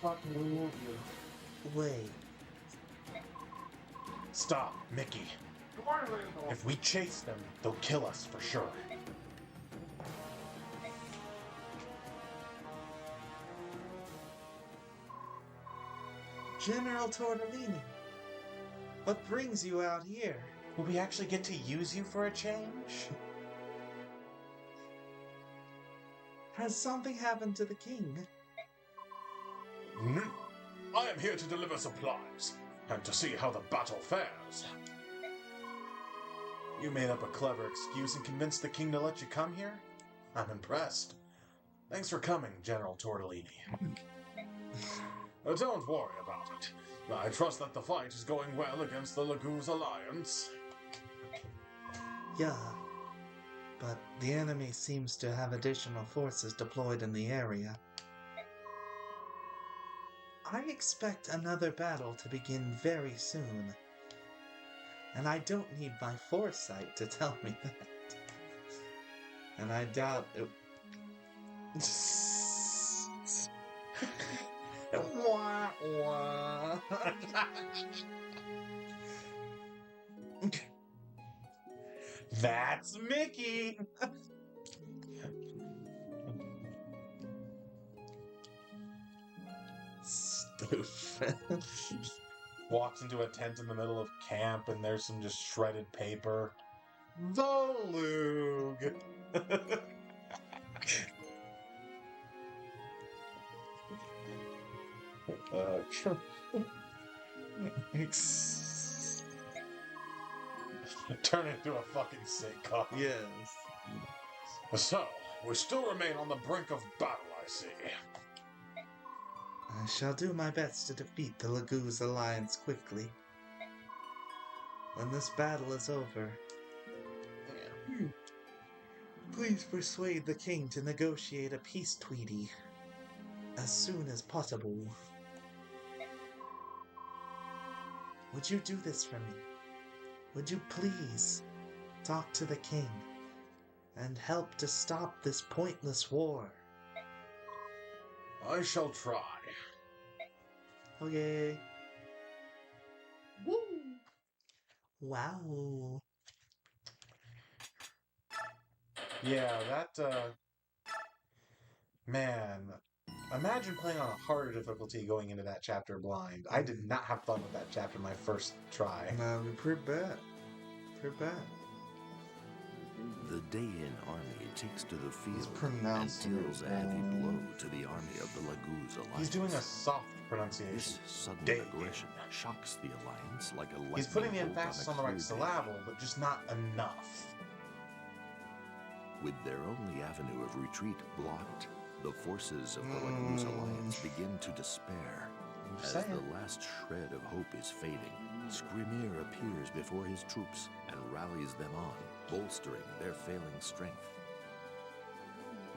Fucking move you. Wait. Stop, Mickey. If we chase them, they'll kill us for sure. General Tortellini, what brings you out here? Will we actually get to use you for a change? Has something happened to the king? No. I am here to deliver supplies, and to see how the battle fares. You made up a clever excuse and convinced the king to let you come here? I'm impressed. Thanks for coming, General Tortellini. Don't worry about it. I trust that the fight is going well against the Laguz Alliance. Yeah, but the enemy seems to have additional forces deployed in the area. I expect another battle to begin very soon. And I don't need my foresight to tell me that. And I doubt it... Wah, wah. That's Mickey! Stupid. Walks into a tent in the middle of camp and there's some just shredded paper. Volug! Turn it into a fucking sitcom. Yes. So, we still remain on the brink of battle, I see. I shall do my best to defeat the Laguz Alliance quickly. When this battle is over, please persuade the king to negotiate a peace treaty as soon as possible. Would you do this for me? Would you please talk to the king and help to stop this pointless war? I shall try. Okay. Woo! Wow. Yeah, that, man, imagine playing on a harder difficulty going into that chapter blind. I did not have fun with that chapter my first try. No, pretty bad. Pretty bad. The Dayan army takes to the field and pronouncing it deals a heavy blow to the army of the Laguz Alliance. He's doing a soft pronunciation. This sudden Dayan. aggression shocks the Alliance like a lightning He's putting the bolt emphasis a on the right clear day. syllable, but just not enough. With their only avenue of retreat blocked, the forces of the Laguz Alliance begin to despair. As saying. the last shred of hope is fading, Skrimir appears before his troops and rallies them on, bolstering their failing strength.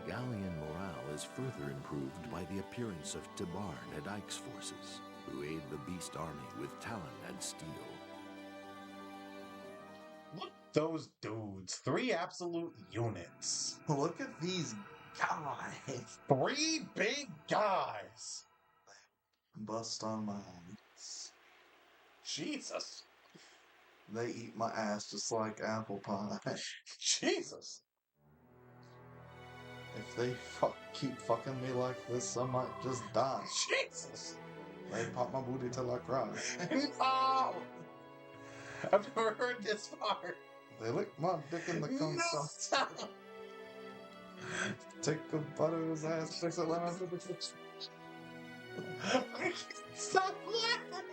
Gallian morale is further improved by the appearance of Tibarn and Ike's forces, who aid the Beast Army with talon and steel. Look at those dudes. 3 absolute units. Look at these guys. 3 big guys. Bust on my ass. Jesus. They eat my ass just like apple pie. Jesus. If they keep fucking me like this, I might just die. Jesus. They pop my booty till I cry. No. I've never heard this part. They lick my dick in the cum No, sauce. stop. Take a bite of his ass, fix it like Stop laughing.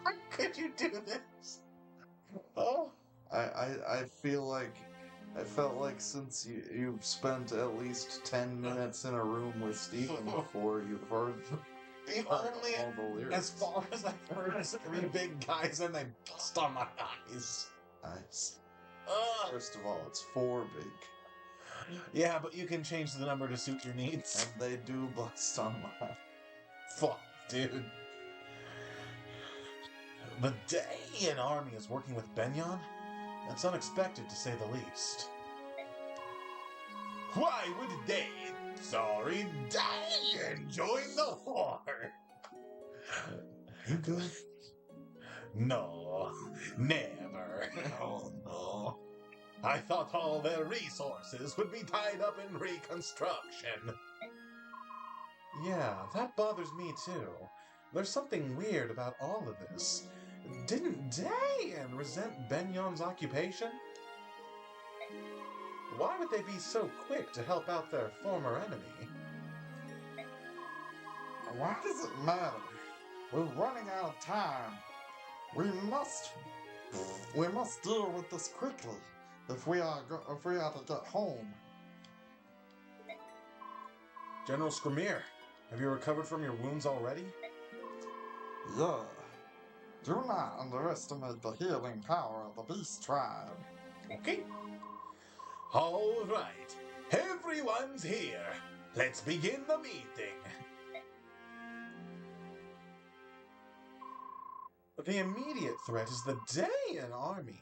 How could you do this? Oh. I felt like since you've spent at least 10 minutes in a room with Stephen before, you've heard The all only, the lyrics. as far as I've heard, is 3 big guys and they bust on my eyes. Nice. Ugh. First of all, it's 4 big. Yeah, but you can change the number to suit your needs. And they do bust on my eyes. Fuck, dude. The Dayan army is working with Benyon? That's unexpected, to say the least. Why would sorry, Dayan join the war? You good? No, never. Oh, no. I thought all their resources would be tied up in reconstruction. Yeah, that bothers me too. There's something weird about all of this. Didn't Dayan resent Benyon's occupation? Why would they be so quick to help out their former enemy? Why does it matter? We're running out of time. We must deal with this quickly if we are to get home. General Skrimir, have you recovered from your wounds already? Yeah. Do not underestimate the healing power of the Beast Tribe. Okay. All right. Everyone's here. Let's begin the meeting. The immediate threat is the Dayan army.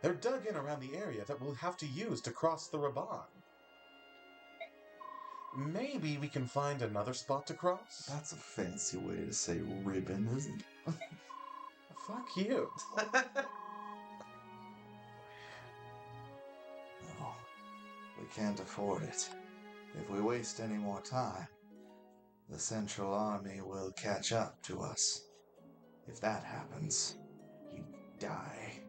They're dug in around the area that we'll have to use to cross the Raban. Maybe we can find another spot to cross? That's a fancy way to say ribbon, isn't it? Fuck you. No, we can't afford it. If we waste any more time, the Central Army will catch up to us. If that happens, you die.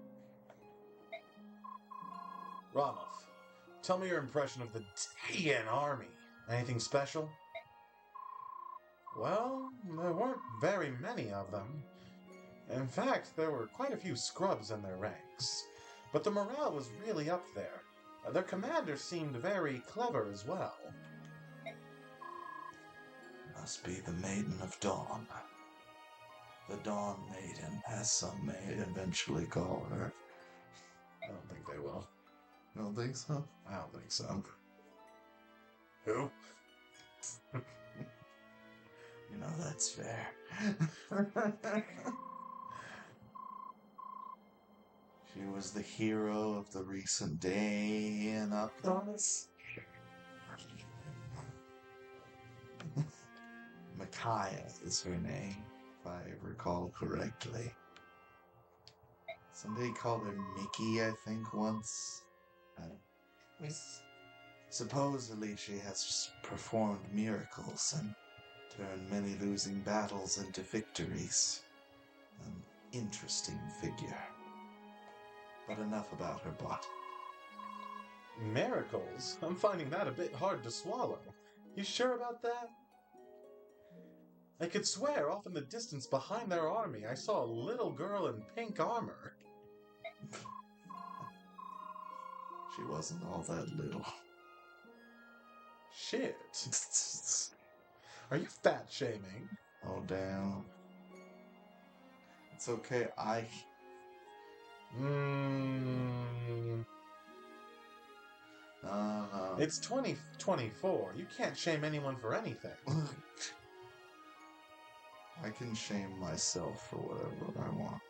Ramoth, tell me your impression of the Dayan army. Anything special? Well, there weren't very many of them. In fact, there were quite a few scrubs in their ranks. But the morale was really up there. Their commander seemed very clever as well. Must be the Maiden of Dawn. The Dawn Maiden, as some may eventually call her. I don't think they will. You don't think so? I don't think so. Who? You know, that's fair. She was the hero of the recent day in Uptonis. Micaiah is her name, if I recall correctly. Somebody called her Mickey, I think, once. Supposedly she has performed miracles and turned many losing battles into victories. An interesting figure. But enough about her butt. Miracles? I'm finding that a bit hard to swallow. You sure about that? I could swear off in the distance behind their army I saw a little girl in pink armor. She wasn't all that little. Shit. Are you fat shaming? Oh, damn. It's okay, It's 2024. You can't shame anyone for anything. I can shame myself for whatever I want.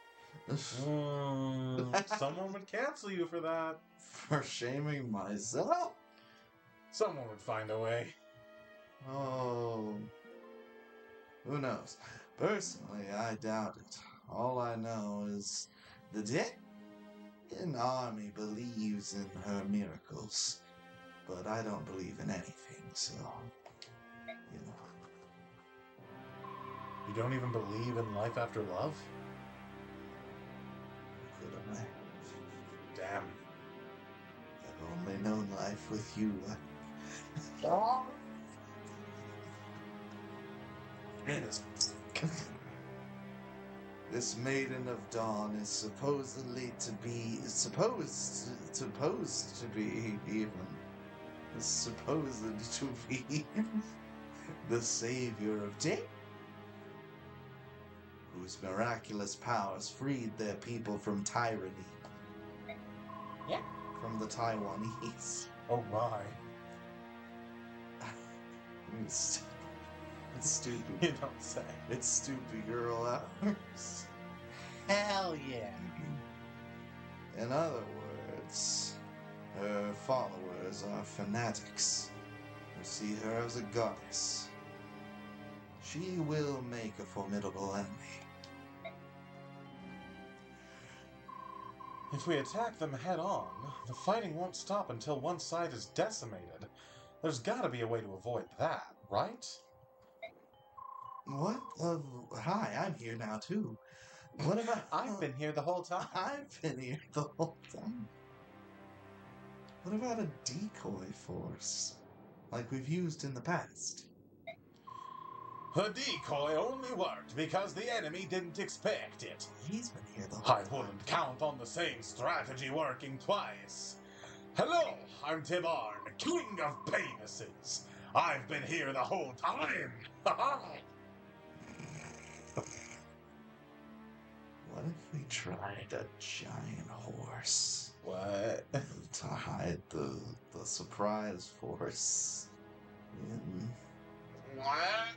Someone would cancel you for that. For shaming myself? Someone would find a way. Oh. Who knows? Personally, I doubt it. All I know is the Indian army believes in her miracles. But I don't believe in anything, so, you know. You don't even believe in life after love? Could I? Damn. I've only known life with you. This Maiden of Dawn is supposed to be the savior of day, whose miraculous powers freed their people from tyranny. Yeah. From the Taiwanese. Oh my. It's stupid. You don't say. It's stupid girl hours. Hell yeah. In other words, her followers are fanatics who see her as a goddess. She will make a formidable enemy. If we attack them head on, the fighting won't stop until one side is decimated. There's gotta be a way to avoid that, right? What? Hi, I'm here now too. What about... I've been here the whole time. I've been here the whole time. What about a decoy force? Like we've used in the past? The decoy only worked because the enemy didn't expect it. He's been here the whole I wouldn't count on the same strategy working twice. Hello, I'm Tibarn, king of penises. I've been here the whole time. What if we tried a giant horse? What? To hide the surprise force in... What?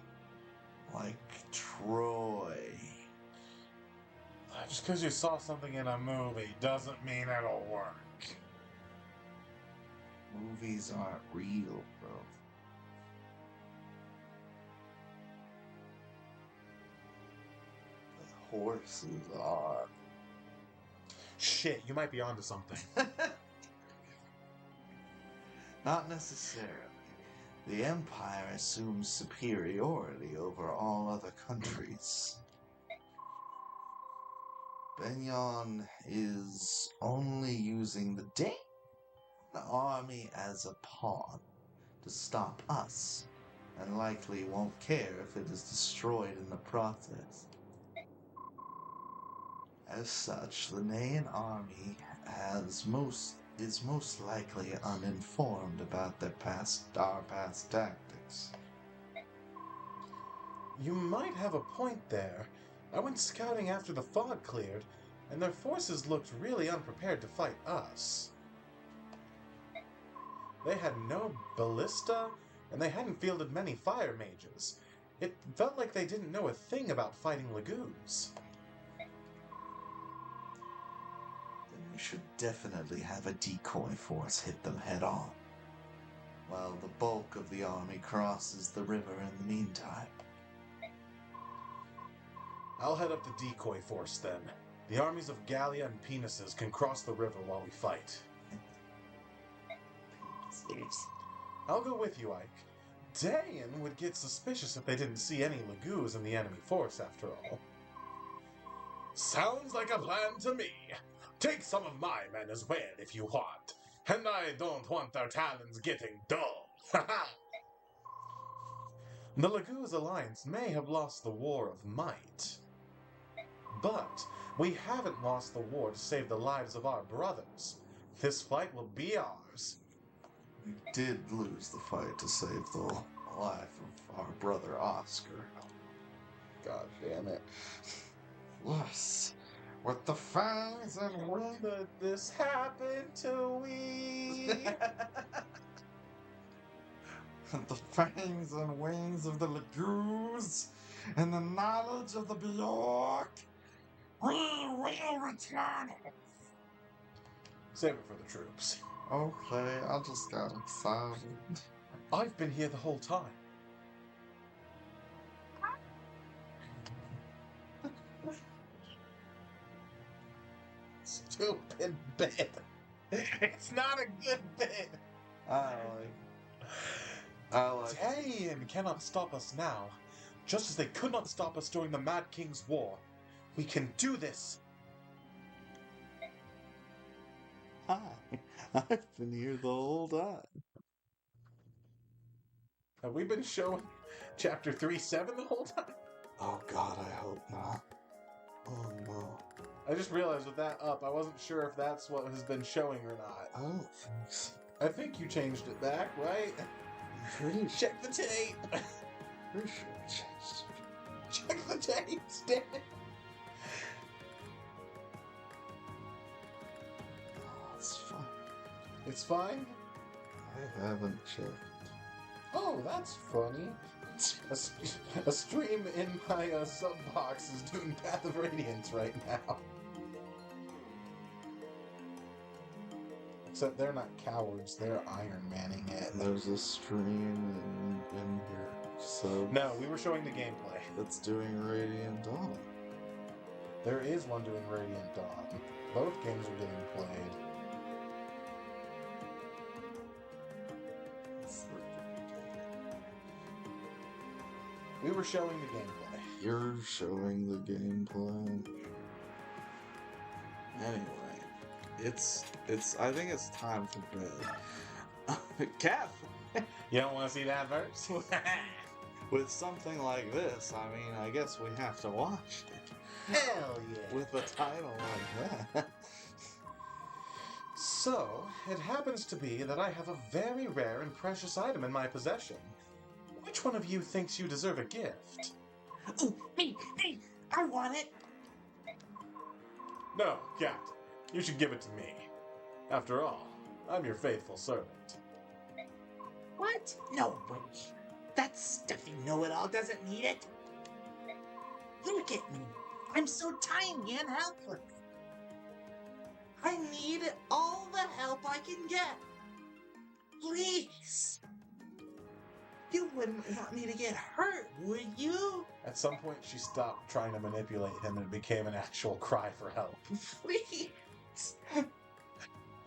Like Troy. Just because you saw something in a movie doesn't mean it'll work. Movies aren't real, bro. The horses are. Shit, you might be onto something. Not necessarily. The Empire assumes superiority over all other countries. Benyon is only using the Dane army as a pawn to stop us and likely won't care if it is destroyed in the process. As such, the Nean army is most likely uninformed about our past tactics. You might have a point there. I went scouting after the fog cleared, and their forces looked really unprepared to fight us. They had no ballista, and they hadn't fielded many fire mages. It felt like they didn't know a thing about fighting Lagoons. Then we should definitely have a decoy force hit them head on, while the bulk of the army crosses the river in the meantime. I'll head up the decoy force then. The armies of Gallia and Penises can cross the river while we fight. I'll go with you, Ike. Dayan would get suspicious if they didn't see any Lagoos in the enemy force, after all. Sounds like a plan to me. Take some of my men as well if you want. And I don't want their talons getting dull. The Lagoos Alliance may have lost the war of might. But we haven't lost the war to save the lives of our brothers. This fight will be ours. We did lose the fight to save the life of our brother Oscar. God damn it. Yes, with the fangs and wings. But this happened to we. The fangs and wings of the Lagoons and the knowledge of the Bjork. We will return. Save it for the troops. Okay, I just got excited. I've been here the whole time. Stupid bit. It's not a good bit. Dayan cannot stop us now, just as they could not stop us during the Mad King's War. We can do this. Hi, I've been here the whole time. Have we been showing chapter 3-7 the whole time? Oh God, I hope not. Oh no. I just realized with that up, I wasn't sure if that's what has been showing or not. I don't think so. I think you changed it back, right? Check the tape. Pretty sure I changed it. Check the tapes, damn it. Oh, it's fine. It's fine? I haven't checked. Oh, that's funny. A stream in my sub box is doing Path of Radiance right now. Except they're not cowards, they're Iron Manning it. There's a stream in here, so No, we were showing the gameplay. that's doing Radiant Dawn. There is one doing Radiant Dawn. Both games are getting played. We were showing the gameplay. You're showing the gameplay. Anyway, it's. I think it's time for bed. Cat. You don't want to see that verse? With something like this, I mean, I guess we have to watch it. Hell yeah! With a title like that. So, it happens to be that I have a very rare and precious item in my possession. Which one of you thinks you deserve a gift? Ooh, me, I want it. No, Captain. You should give it to me. After all, I'm your faithful servant. What? No way. That stuffy know-it-all doesn't need it. Look at me. I'm so tiny and helpless. I need all the help I can get. Please. You wouldn't want me to get hurt, would you? At some point, she stopped trying to manipulate him and it became an actual cry for help. Please.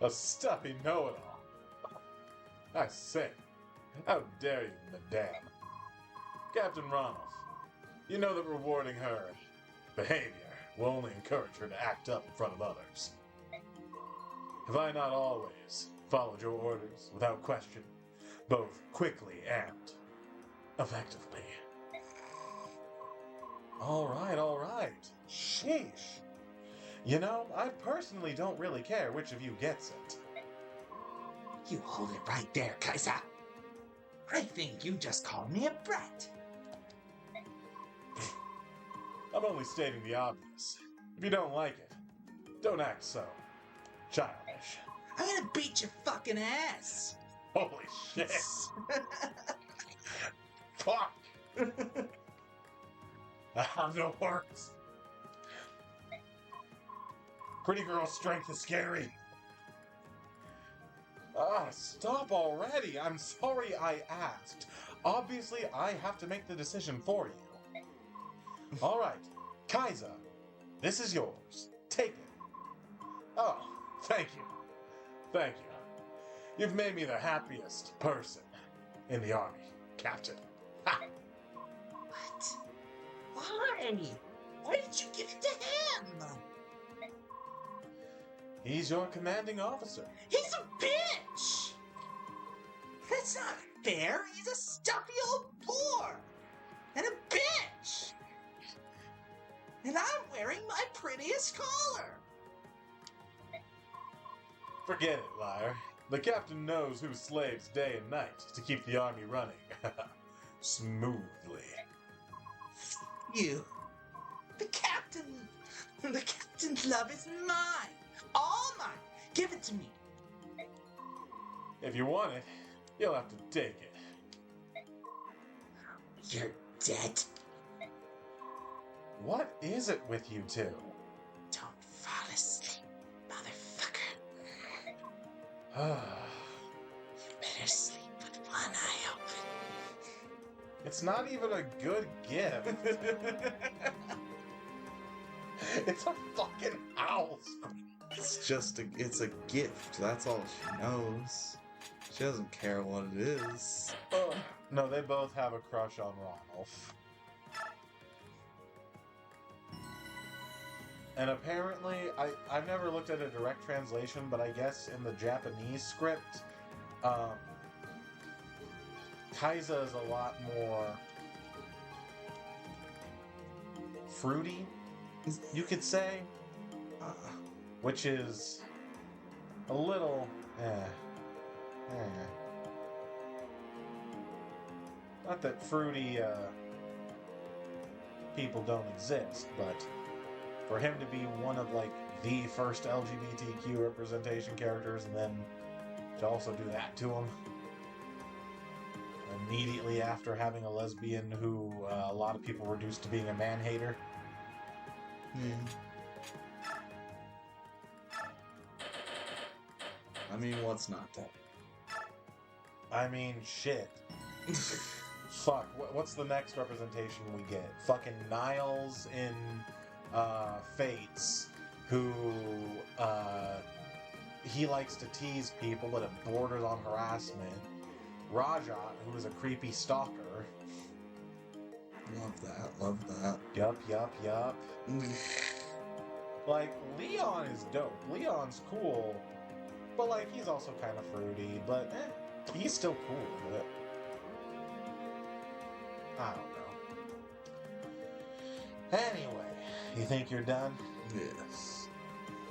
A stuffy know-it-all. I say, how dare you, madame? Captain Ronald, you know that rewarding her behavior will only encourage her to act up in front of others. Have I not always followed your orders without question, both quickly and effectively. Alright. Sheesh. You know, I personally don't really care which of you gets it. You hold it right there, Kaiser. I think you just called me a brat. I'm only stating the obvious. If you don't like it, don't act so childish. I'm gonna beat your fucking ass. Holy shit. Fuck. I have no words. Pretty girl's strength is scary. Stop already. I'm sorry I asked. Obviously, I have to make the decision for you. All right, Kaiser, this is yours. Take it. Oh, thank you. Thank you. You've made me the happiest person in the army, Captain. Ha! What? Why? Why did you give it to him? He's your commanding officer. He's a bitch! That's not fair. He's a stuffy old boor. And a bitch. And I'm wearing my prettiest collar. Forget it, liar. The captain knows who slaves day and night to keep the army running. Smoothly. You. The captain's love is mine. All mine. Give it to me. If you want it, you'll have to take it. You're dead. What is it with you two? Don't fall asleep, motherfucker. You better sleep with one eye open. It's not even a good gift. It's a fucking house. It's a gift. That's all she knows. She doesn't care what it is. No, they both have a crush on Ronolf. And apparently, I've never looked at a direct translation, but I guess in the Japanese script, Kaiser is a lot more fruity, you could say, which is a little, not that fruity people don't exist, but for him to be one of, like, the first LGBTQ representation characters, and then to also do that to him immediately after having a lesbian who a lot of people reduced to being a man-hater. I mean, what's not to? I mean, shit. Fuck, what's the next representation we get? Fucking Niles in Fates, who he likes to tease people, but it borders on harassment. Rajat, who is a creepy stalker. Love that. Yup. Like, Leon is dope. Leon's cool, but, like, he's also kind of fruity, but he's still cool with it. I don't know. Anyway, you think you're done? Yes.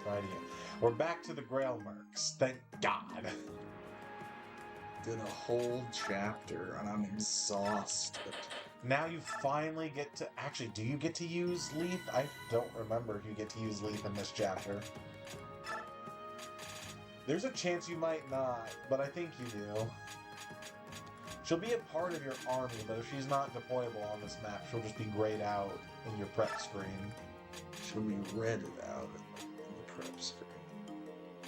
Right here. We're back to the Grail Mercs. Thank God. Did a whole chapter and I'm exhausted. Now you finally get to... Actually, do you get to use Leaf? I don't remember if you get to use Leaf in this chapter. There's a chance you might not, but I think you do. She'll be a part of your army, but if she's not deployable on this map, she'll just be grayed out in your prep screen. She'll be redded out in the prep screen.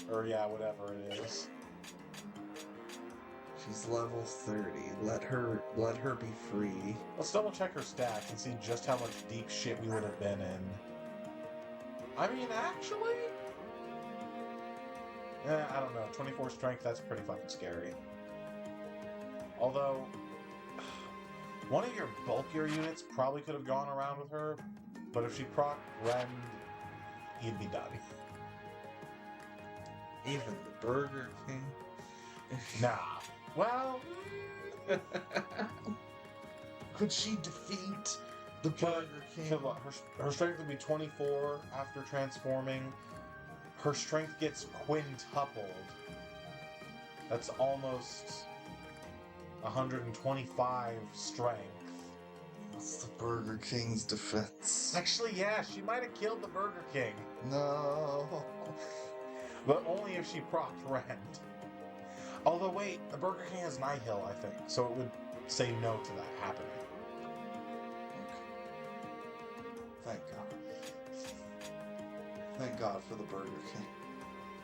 Or yeah, whatever it is. She's level 30. Let her be free. Let's double check her stats and see just how much deep shit we would have been in. I mean, actually... I don't know. 24 strength, that's pretty fucking scary. Although, one of your bulkier units probably could have gone around with her, but if she proc Rend, you'd be done. Even the Burger King? Nah. Well... Could she defeat the Burger King? Her strength would be 24 after transforming. Her strength gets quintupled. That's almost 125 strength. What's the Burger King's defense? Actually, yeah, she might have killed the Burger King. No. But only if she procced Rend. Although, wait, the Burger King has Nihil, I think, so it would say no to that happening. Thank God. Thank God for the Burger King.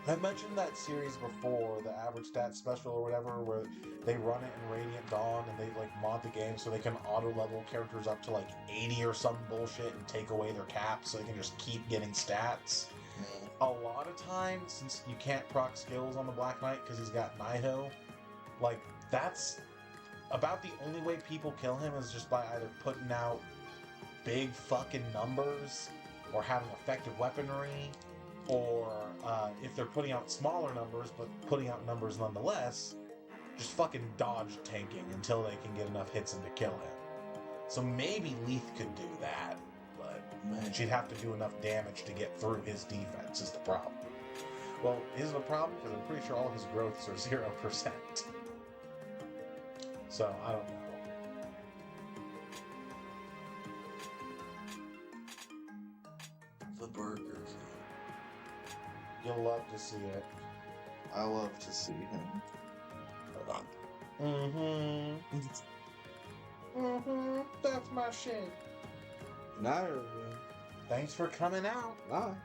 I've mentioned that series before, the Average Stat Special or whatever, where they run it in Radiant Dawn and they like mod the game so they can auto-level characters up to like 80 or some bullshit and take away their caps so they can just keep getting stats. A lot of times, since you can't proc skills on the Black Knight because he's got Nihil, like, that's about the only way people kill him is just by either putting out big fucking numbers or having effective weaponry, or if they're putting out smaller numbers but putting out numbers nonetheless, just fucking dodge tanking until they can get enough hits in to kill him. So maybe Leith could do that, but she'd have to do enough damage to get through his defense is the problem. Well, is it a problem? Because I'm pretty sure all his growths are 0%. So, I don't know. The Burger King. You'll love to see it. I love to see him. That's my shit. Night, everyone. Thanks for coming out. Bye.